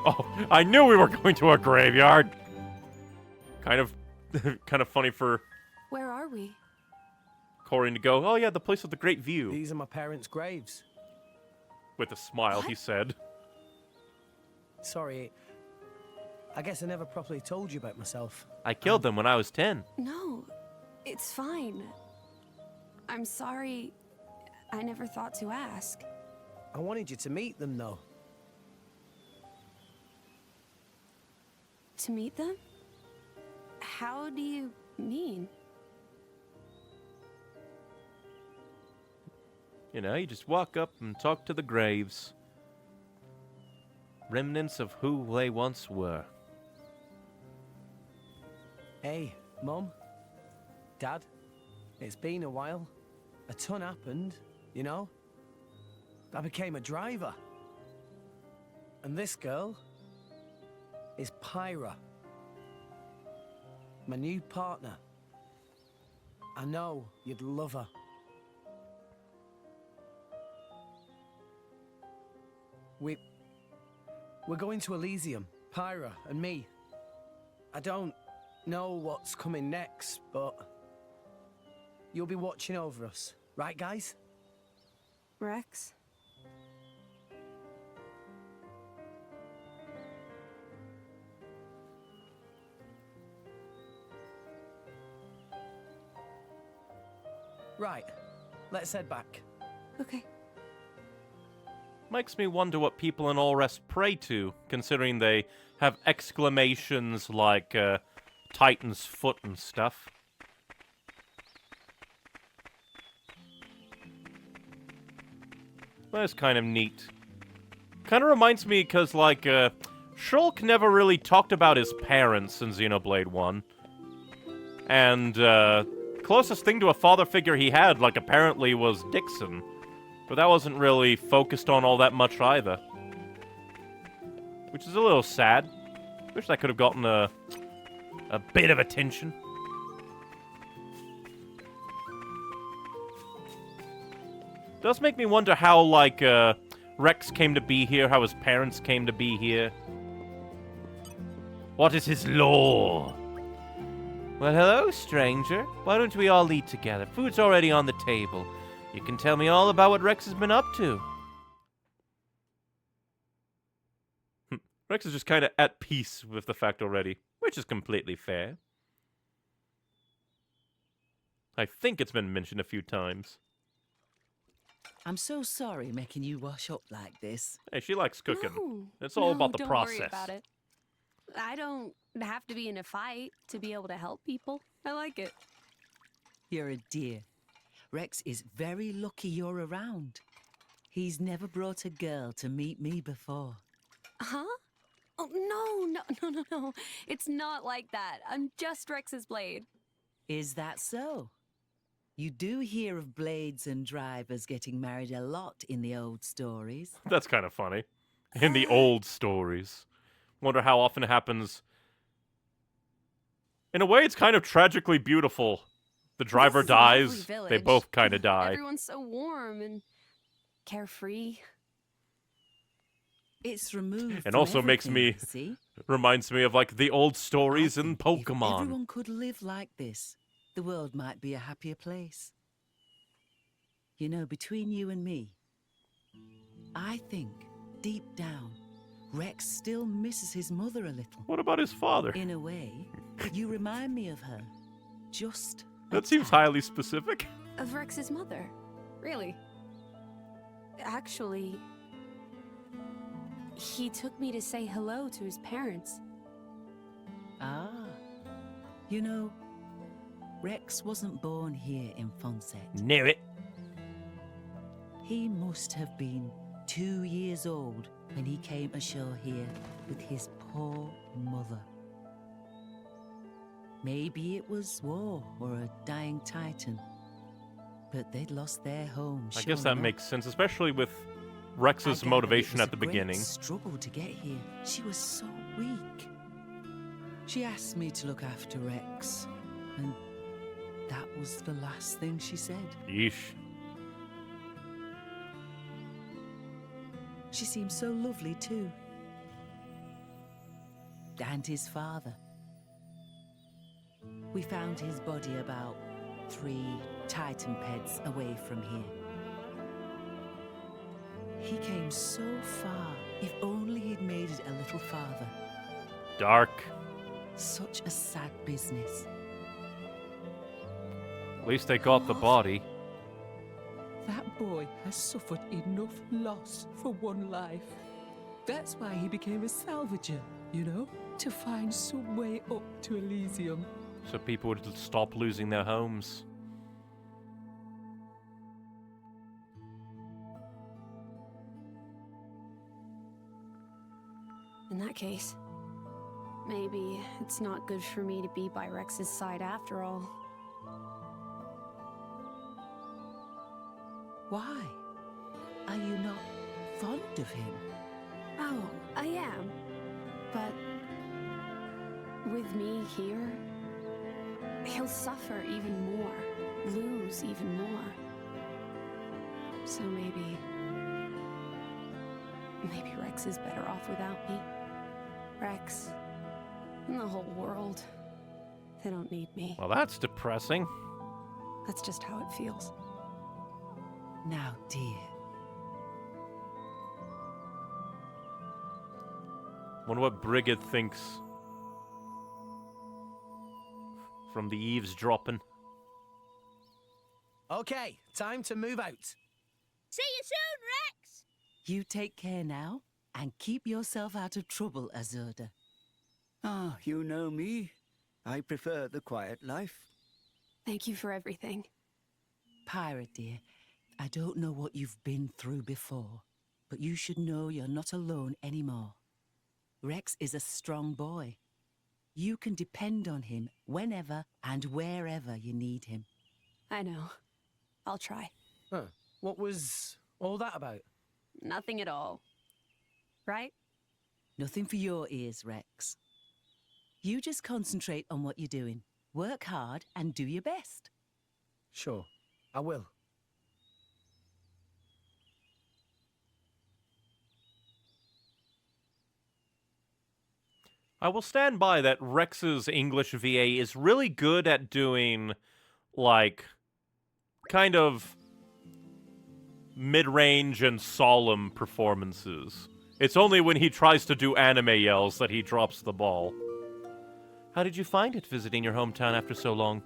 Oh, I knew we were going to a graveyard. Kind of funny for Where are we? Corinne to go, oh yeah, the place with the great view. These are my parents' graves. With a smile, he said. Sorry. I guess I never properly told you about myself. I killed them when I was 10. No, it's fine. I'm sorry. I never thought to ask. I wanted you to meet them, though. To meet them? How do you mean? You know, you just walk up and talk to the graves. Remnants of who they once were. Hey, Mum. Dad. It's been a while. A ton happened, you know? I became a driver. And this girl is Pyra. My new partner. I know you'd love her. We're going to Elysium, Pyra and me. I don't know what's coming next, but you'll be watching over us, right, guys? Rex? Right, let's head back. Okay. Makes me wonder what people in All Rest pray to, considering they have exclamations like Titan's foot and stuff. That's kind of neat. Kind of reminds me, because, like, Shulk never really talked about his parents in Xenoblade 1. And, closest thing to a father figure he had, like, apparently was Dixon. But that wasn't really focused on all that much either. Which is a little sad. Wish that could have gotten a bit of attention. Does make me wonder how, like, Rex came to be here, how his parents came to be here. What is his lore? Well, hello, stranger. Why don't we all eat together? Food's already on the table. You can tell me all about what Rex has been up to. Rex is just kind of at peace with the fact already, which is completely fair. I think it's been mentioned a few times. I'm so sorry making you wash up like this. Hey, she likes cooking. No, It's all about the don't process. Worry about it. I don't have to be in a fight to be able to help people. I like it. You're a dear. Rex is very lucky you're around. He's never brought a girl to meet me before. Huh? Oh, no. It's not like that. I'm just Rex's blade. Is that so? You do hear of blades and drivers getting married a lot in the old stories. That's kind of funny. In the old stories. Wonder how often it happens. In a way, it's kind of tragically beautiful. The driver dies. They both kind of die. Everyone's so warm and carefree. It's removed. And also makes me, reminds me of like the old stories in Pokemon. If everyone could live like this, the world might be a happier place. You know, between you and me, I think, deep down, Rex still misses his mother a little. What about his father? In a way, you remind me of her. Just that seems highly specific. Of Rex's mother? Really? Actually, he took me to say hello to his parents. Ah. You know, Rex wasn't born here in Fonsett. Knew it. He must have been 2 years old when he came ashore here with his poor mother. Maybe it was war or a dying titan, but they'd lost their home. I guess that makes sense, especially with Rex's motivation at the beginning. Struggle to get here. She was so weak. She asked me to look after Rex, and that was the last thing she said. Yeesh. She seemed so lovely too. And his father. We found his body about 3 Titan peds away from here. He came so far. If only he'd made it a little farther. Dark. Such a sad business. At least they got the body. That boy has suffered enough loss for one life. That's why he became a salvager, you know? To find some way up to Elysium. So people would stop losing their homes. In that case, maybe it's not good for me to be by Rex's side after all. Why? Are you not fond of him? Oh, I am. But with me here, he'll suffer even more, lose even more. So maybe Rex is better off without me. Rex and the whole world, they don't need me. Well, that's depressing. That's just how it feels. Now, dear. Wonder what Brigid thinks from the eavesdropping. Okay, time to move out. See you soon, Rex! You take care now, and keep yourself out of trouble, Azurda. Ah, you know me. I prefer the quiet life. Thank you for everything. Pirate, dear, I don't know what you've been through before, but you should know you're not alone anymore. Rex is a strong boy. You can depend on him whenever and wherever you need him. I know. I'll try. Huh. What was all that about? Nothing at all. Right? Nothing for your ears, Rex. You just concentrate on what you're doing. Work hard and do your best. Sure, I will. I will stand by that Rex's English VA is really good at doing, like, kind of mid-range and solemn performances. It's only when he tries to do anime yells that he drops the ball. How did you find it, visiting your hometown after so long?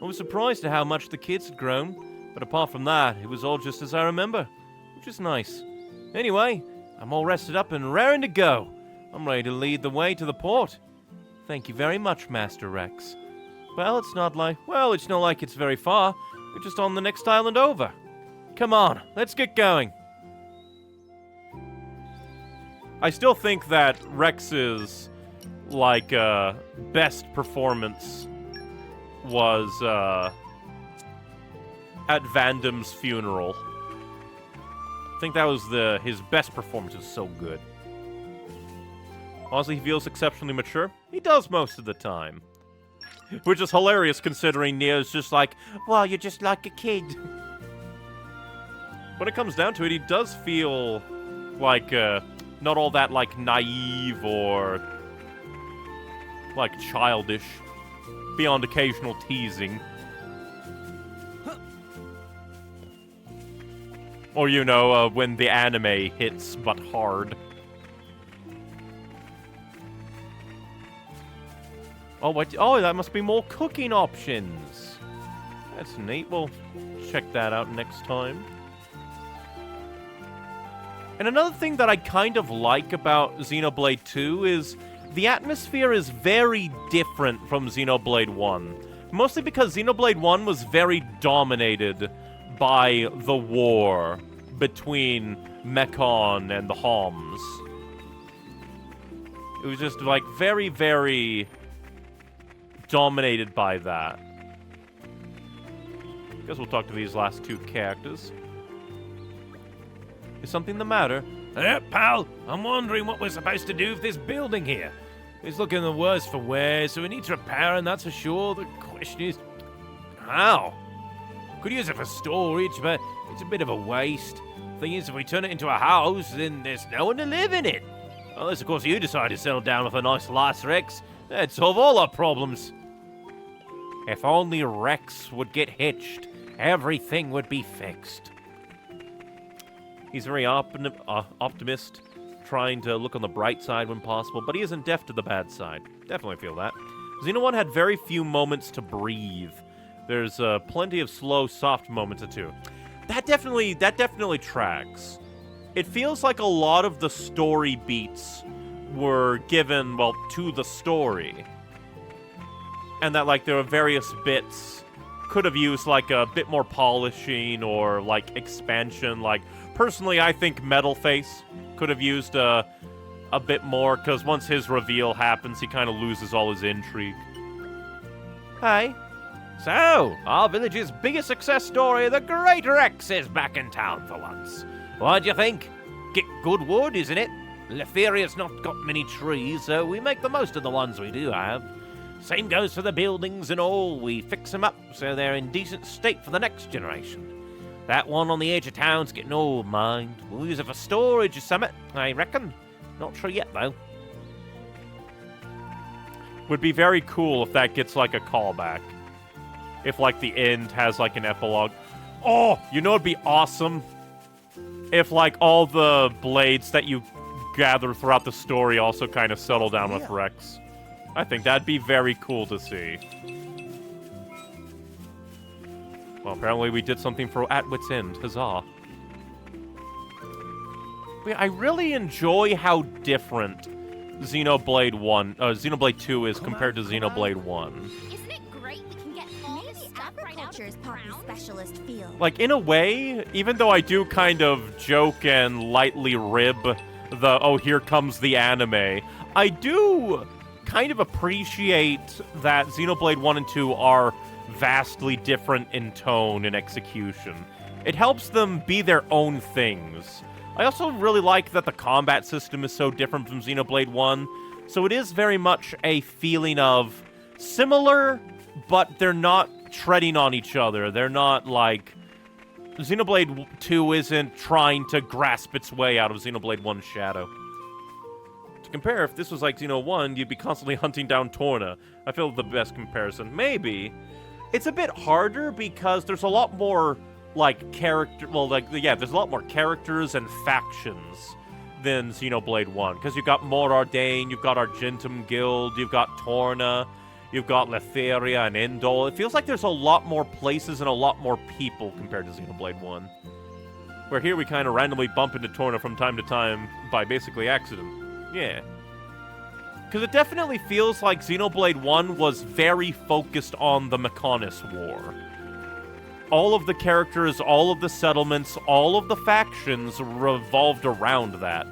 I was surprised at how much the kids had grown, but apart from that, it was all just as I remember, which is nice. Anyway, I'm all rested up and raring to go. I'm ready to lead the way to the port. Thank you very much, Master Rex. Well, it's not like it's very far. We're just on the next island over. Come on, let's get going. I still think that Rex's, like, best performance was, at Vandam's funeral. I think that was his best performance. Is so good. Honestly, he feels exceptionally mature. He does most of the time. Which is hilarious considering Neo's just like, well, you're just like a kid. When it comes down to it, he does feel like, not all that, like, naive or, like, childish, beyond occasional teasing. Or, you know, when the anime hits, but hard. Oh, what? Oh, that must be more cooking options. That's neat. We'll check that out next time. And another thing that I kind of like about Xenoblade 2 is the atmosphere is very different from Xenoblade 1. Mostly because Xenoblade 1 was very dominated by the war between Mechon and the Homs. It was just, like, very, very dominated by that. Guess we'll talk to these last two characters. Is something the matter? Pal, I'm wondering what we're supposed to do with this building here. It's looking the worse for wear, so it needs repairing, that's for sure. The question is, how? Could use it for storage, but it's a bit of a waste. Thing is, if we turn it into a house, then there's no one to live in it. Unless, of course, you decide to settle down with a nice lass, Rex. That'd solve all our problems. If only Rex would get hitched, everything would be fixed. He's very optimist, trying to look on the bright side when possible, but he isn't deaf to the bad side. Definitely feel that. Xeno 1 had very few moments to breathe. There's plenty of slow, soft moments too. That definitely tracks. It feels like a lot of the story beats were given, well, to the story. And that, like, there were various bits could have used, like, a bit more polishing or, like, expansion. Like, personally, I think Metalface could have used a bit more, because once his reveal happens, he kind of loses all his intrigue. Hey. So, our village's biggest success story, the Great Rex, is back in town for once. What do you think? Get good wood, isn't it? Leferia's not got many trees, so we make the most of the ones we do have. Same goes for the buildings and all. We fix them up so they're in decent state for the next generation. That one on the edge of town's getting old, mind. We'll use it for storage or something, I reckon. Not sure yet, though. Would be very cool if that gets, like, a callback. If, like, the end has, like, an epilogue. Oh, you know it'd be awesome? If, like, all the blades that you gather throughout the story also kind of settle down with Rex. I think that'd be very cool to see. Well, apparently we did something for Atwit's End. Huzzah. But yeah, I really enjoy how different Xenoblade 2 is compared to Xenoblade 1. Isn't it great we can get all this stuff right out of Poppy's specialist field? Like, in a way, even though I do kind of joke and lightly rib the, oh, here comes the anime, I do kind of appreciate that Xenoblade 1 and 2 are vastly different in tone and execution. It helps them be their own things. I also really like that the combat system is so different from Xenoblade 1, so it is very much a feeling of similar, but they're not treading on each other. They're not like... Xenoblade 2 isn't trying to grasp its way out of Xenoblade 1's shadow. To compare, if this was like Xeno 1, you'd be constantly hunting down Torna. I feel the best comparison. Maybe. It's a bit harder because there's a lot more, like, character... Well, like, yeah, there's a lot more characters and factions than Xenoblade 1. Because you've got Mor Ardain, you've got Argentum Guild, you've got Torna, you've got Letheria and Indol. It feels like there's a lot more places and a lot more people compared to Xenoblade 1. Where here we kind of randomly bump into Torna from time to time by basically accident. Yeah. Because it definitely feels like Xenoblade 1 was very focused on the Mechonis War. All of the characters, all of the settlements, all of the factions revolved around that.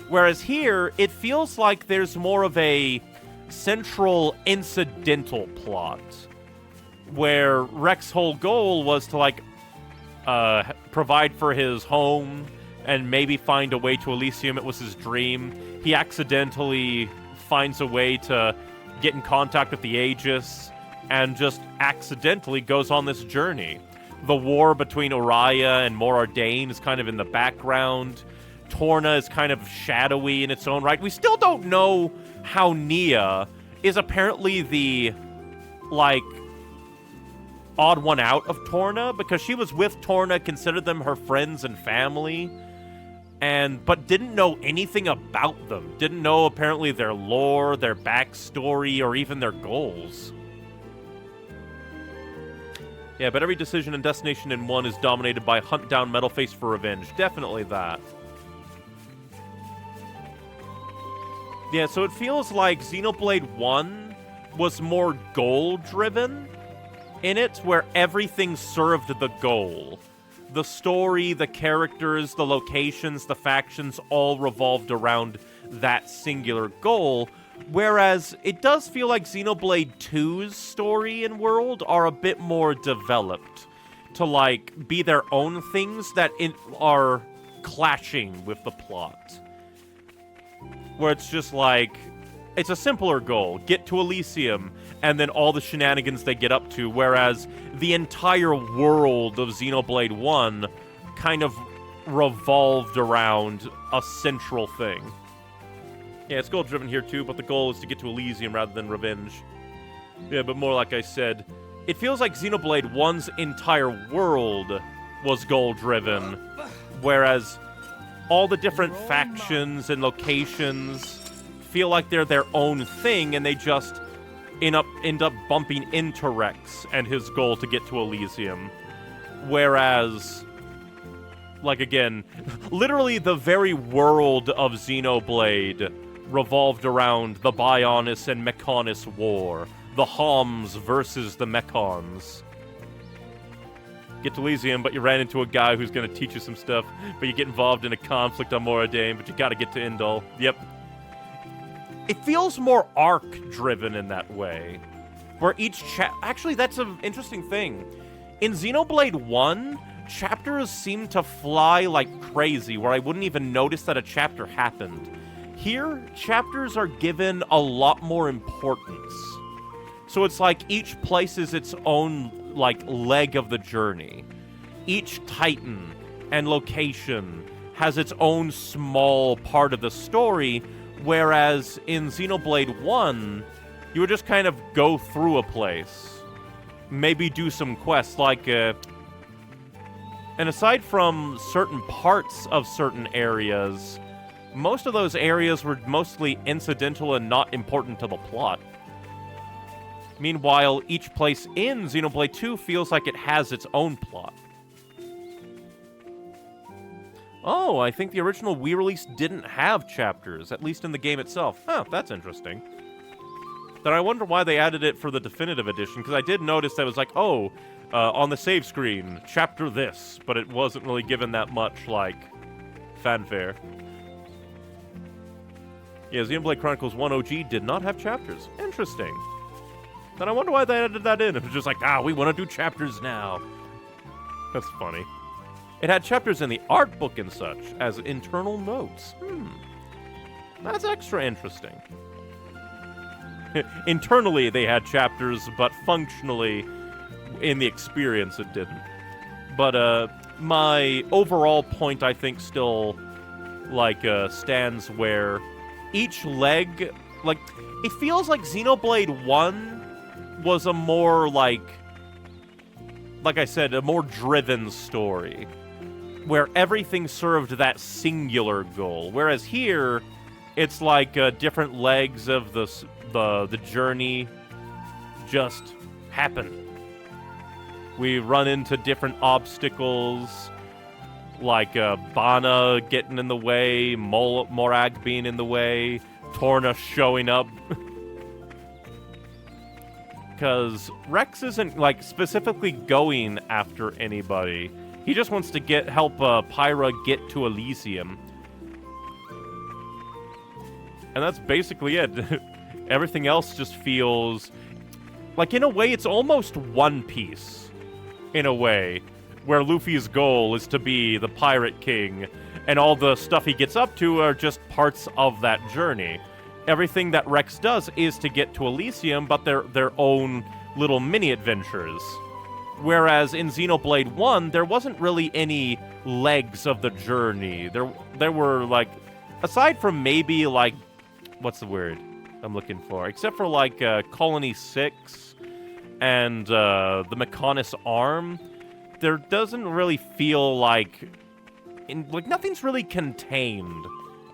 Whereas here, it feels like there's more of a central incidental plot. Where Rex's whole goal was to, like, provide for his home and maybe find a way to Elysium. It was his dream. He accidentally finds a way to get in contact with the Aegis and just accidentally goes on this journey. The war between Uriah and Mor Ardain is kind of in the background. Torna is kind of shadowy in its own right. We still don't know how Nia is apparently the, like, odd one out of Torna, because she was with Torna, considered them her friends and family, but didn't know anything about them. Didn't know, apparently, their lore, their backstory, or even their goals. Yeah, but every decision and destination in 1 is dominated by hunt down Metalface for revenge. Definitely that. Yeah, so it feels like Xenoblade 1 was more goal-driven in it, where everything served the goal. The story, the characters, the locations, the factions all revolved around that singular goal, whereas it does feel like Xenoblade 2's story and world are a bit more developed to, like, be their own things that are clashing with the plot. Where it's just like, it's a simpler goal. Get to Elysium, and then all the shenanigans they get up to, whereas the entire world of Xenoblade 1 kind of revolved around a central thing. Yeah, it's goal-driven here too, but the goal is to get to Elysium rather than revenge. Yeah, but more like I said, it feels like Xenoblade 1's entire world was goal-driven, whereas all the different factions and locations feel like they're their own thing, and they just end up bumping into Rex and his goal to get to Elysium. Whereas, like, again, literally the very world of Xenoblade revolved around the Bionis and Mechonis war. The Homs versus the Mechons. Get to Elysium, but you ran into a guy who's going to teach you some stuff, but you get involved in a conflict on Mor Ardain, but you gotta get to Indol. Yep. It feels more arc-driven in that way, where each actually, that's an interesting thing. In Xenoblade 1, chapters seem to fly like crazy, where I wouldn't even notice that a chapter happened. Here, chapters are given a lot more importance. So it's like each place is its own, like, leg of the journey. Each Titan and location has its own small part of the story, whereas in Xenoblade 1, you would just kind of go through a place. Maybe do some quests, like, and aside from certain parts of certain areas, most of those areas were mostly incidental and not important to the plot. Meanwhile, each place in Xenoblade 2 feels like it has its own plot. Oh, I think the original Wii release didn't have chapters, at least in the game itself. Huh, that's interesting. Then I wonder why they added it for the definitive edition, because I did notice that it was like, oh, on the save screen, chapter this, but it wasn't really given that much, like, fanfare. Yeah, Xenoblade Chronicles 1 OG did not have chapters. Interesting. Then I wonder why they added that in. It was just like, we want to do chapters now. That's funny. It had chapters in the art book and such, as internal notes. That's extra interesting. Internally, they had chapters, but functionally, in the experience, it didn't. But, my overall point, I think, still, like, stands where each leg, like, it feels like Xenoblade 1 was a more, like I said, a more driven story, where everything served that singular goal. Whereas here, it's like different legs of the journey just happen. We run into different obstacles, like Bana getting in the way, Morag being in the way, Torna showing up. Because Rex isn't, like, specifically going after anybody. He just wants to help Pyra get to Elysium. And that's basically it. Everything else just feels... like, in a way, it's almost One Piece. In a way. Where Luffy's goal is to be the Pirate King. And all the stuff he gets up to are just parts of that journey. Everything that Rex does is to get to Elysium, but they're their own little mini-adventures. Whereas in Xenoblade 1, there wasn't really any legs of the journey. There were, like... aside from maybe, like... what's the word I'm looking for? Except for, like, Colony 6 and the Mechonis Arm, there doesn't really feel like... nothing's really contained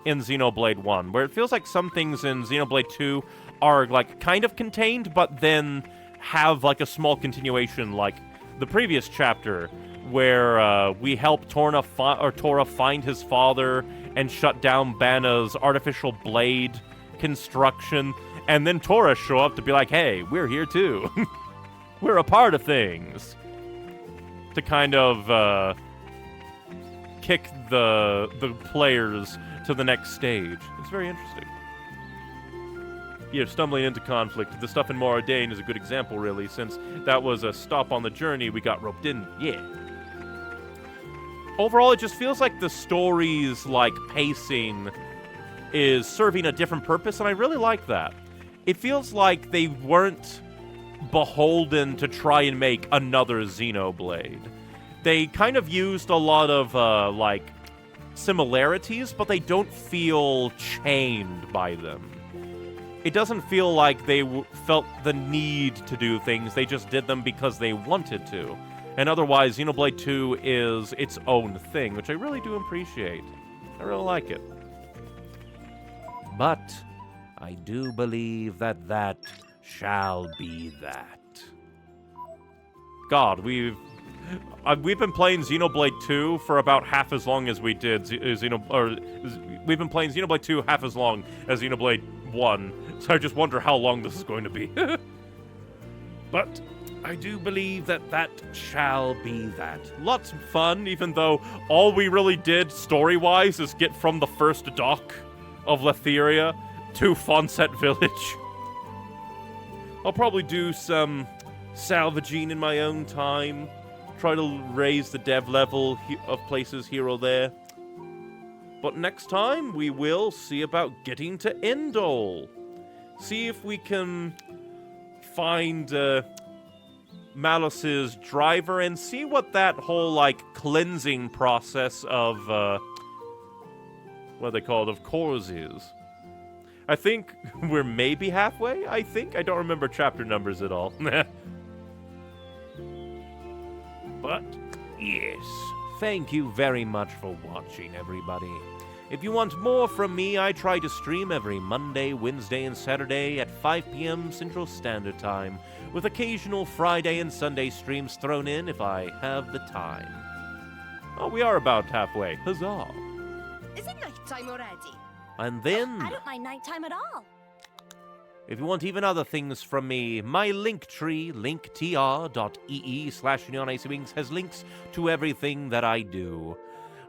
in Xenoblade 1, where it feels like some things in Xenoblade 2 are, like, kind of contained, but then have, like, a small continuation, like the previous chapter, where we help Tora find his father and shut down Bana's artificial blade construction, and then Tora show up to be like, hey, we're here too. We're a part of things. To kind of kick the players to the next stage. It's very interesting. Yeah, stumbling into conflict. The stuff in Moradane is a good example, really, since that was a stop on the journey we got roped in. Yeah. Overall, it just feels like the story's, like, pacing is serving a different purpose, and I really like that. It feels like they weren't beholden to try and make another Xenoblade. They kind of used a lot of, like, similarities, but they don't feel chained by them. It doesn't feel like they felt the need to do things, they just did them because they wanted to. And otherwise, Xenoblade 2 is its own thing, which I really do appreciate. I really like it. But I do believe that that shall be that. God, we've been playing Xenoblade 2 for about half as long as we did we've been playing Xenoblade 2 half as long as Xenoblade 1, so I just wonder how long this is going to be. But I do believe that that shall be that. Lots of fun, even though all we really did story-wise is get from the first dock of Letheria to Fonsett Village. I'll probably do some salvaging in my own time. Try to raise the dev level of places here or there. But next time, we will see about getting to Endol. See if we can find Malice's driver and see what that whole, like, cleansing process of, what are they called, of cores is. I think we're maybe halfway, I think? I don't remember chapter numbers at all. But, yes, thank you very much for watching, everybody. If you want more from me, I try to stream every Monday, Wednesday, and Saturday at 5 p.m. Central Standard Time, with occasional Friday and Sunday streams thrown in if I have the time. Oh, we are about halfway. Huzzah! Is it nighttime already? And then... I don't mind nighttime at all. If you want even other things from me, my Linktree, linktr.ee/neonacewings, has links to everything that I do,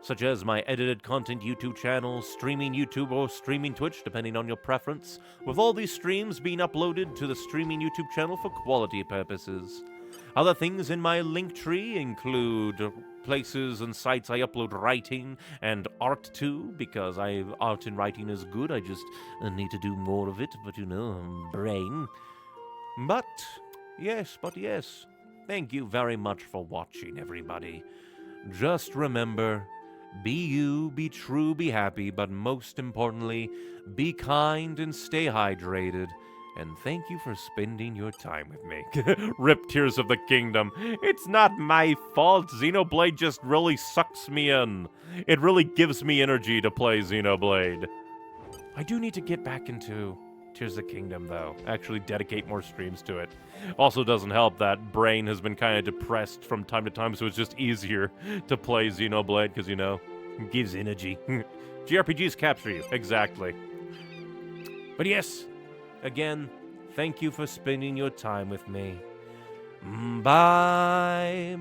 such as my edited content YouTube channel, streaming YouTube, or streaming Twitch, depending on your preference, with all these streams being uploaded to the streaming YouTube channel for quality purposes. Other things in my Linktree include places and sites I upload writing and art to, because art and writing is good, I just need to do more of it, but you know, brain. But yes, thank you very much for watching, everybody. Just remember, Be you, be true, be happy, but most importantly, be kind and stay hydrated. And thank you for spending your time with me. Rip Tears of the Kingdom. It's not my fault. Xenoblade just really sucks me in. It really gives me energy to play Xenoblade. I do need to get back into Tears of the Kingdom, though. Actually dedicate more streams to it. Also doesn't help that Brain has been kind of depressed from time to time, so it's just easier to play Xenoblade, because, you know, it gives energy. JRPGs capture you. Exactly. But yes, again, thank you for spending your time with me. Bye-bye.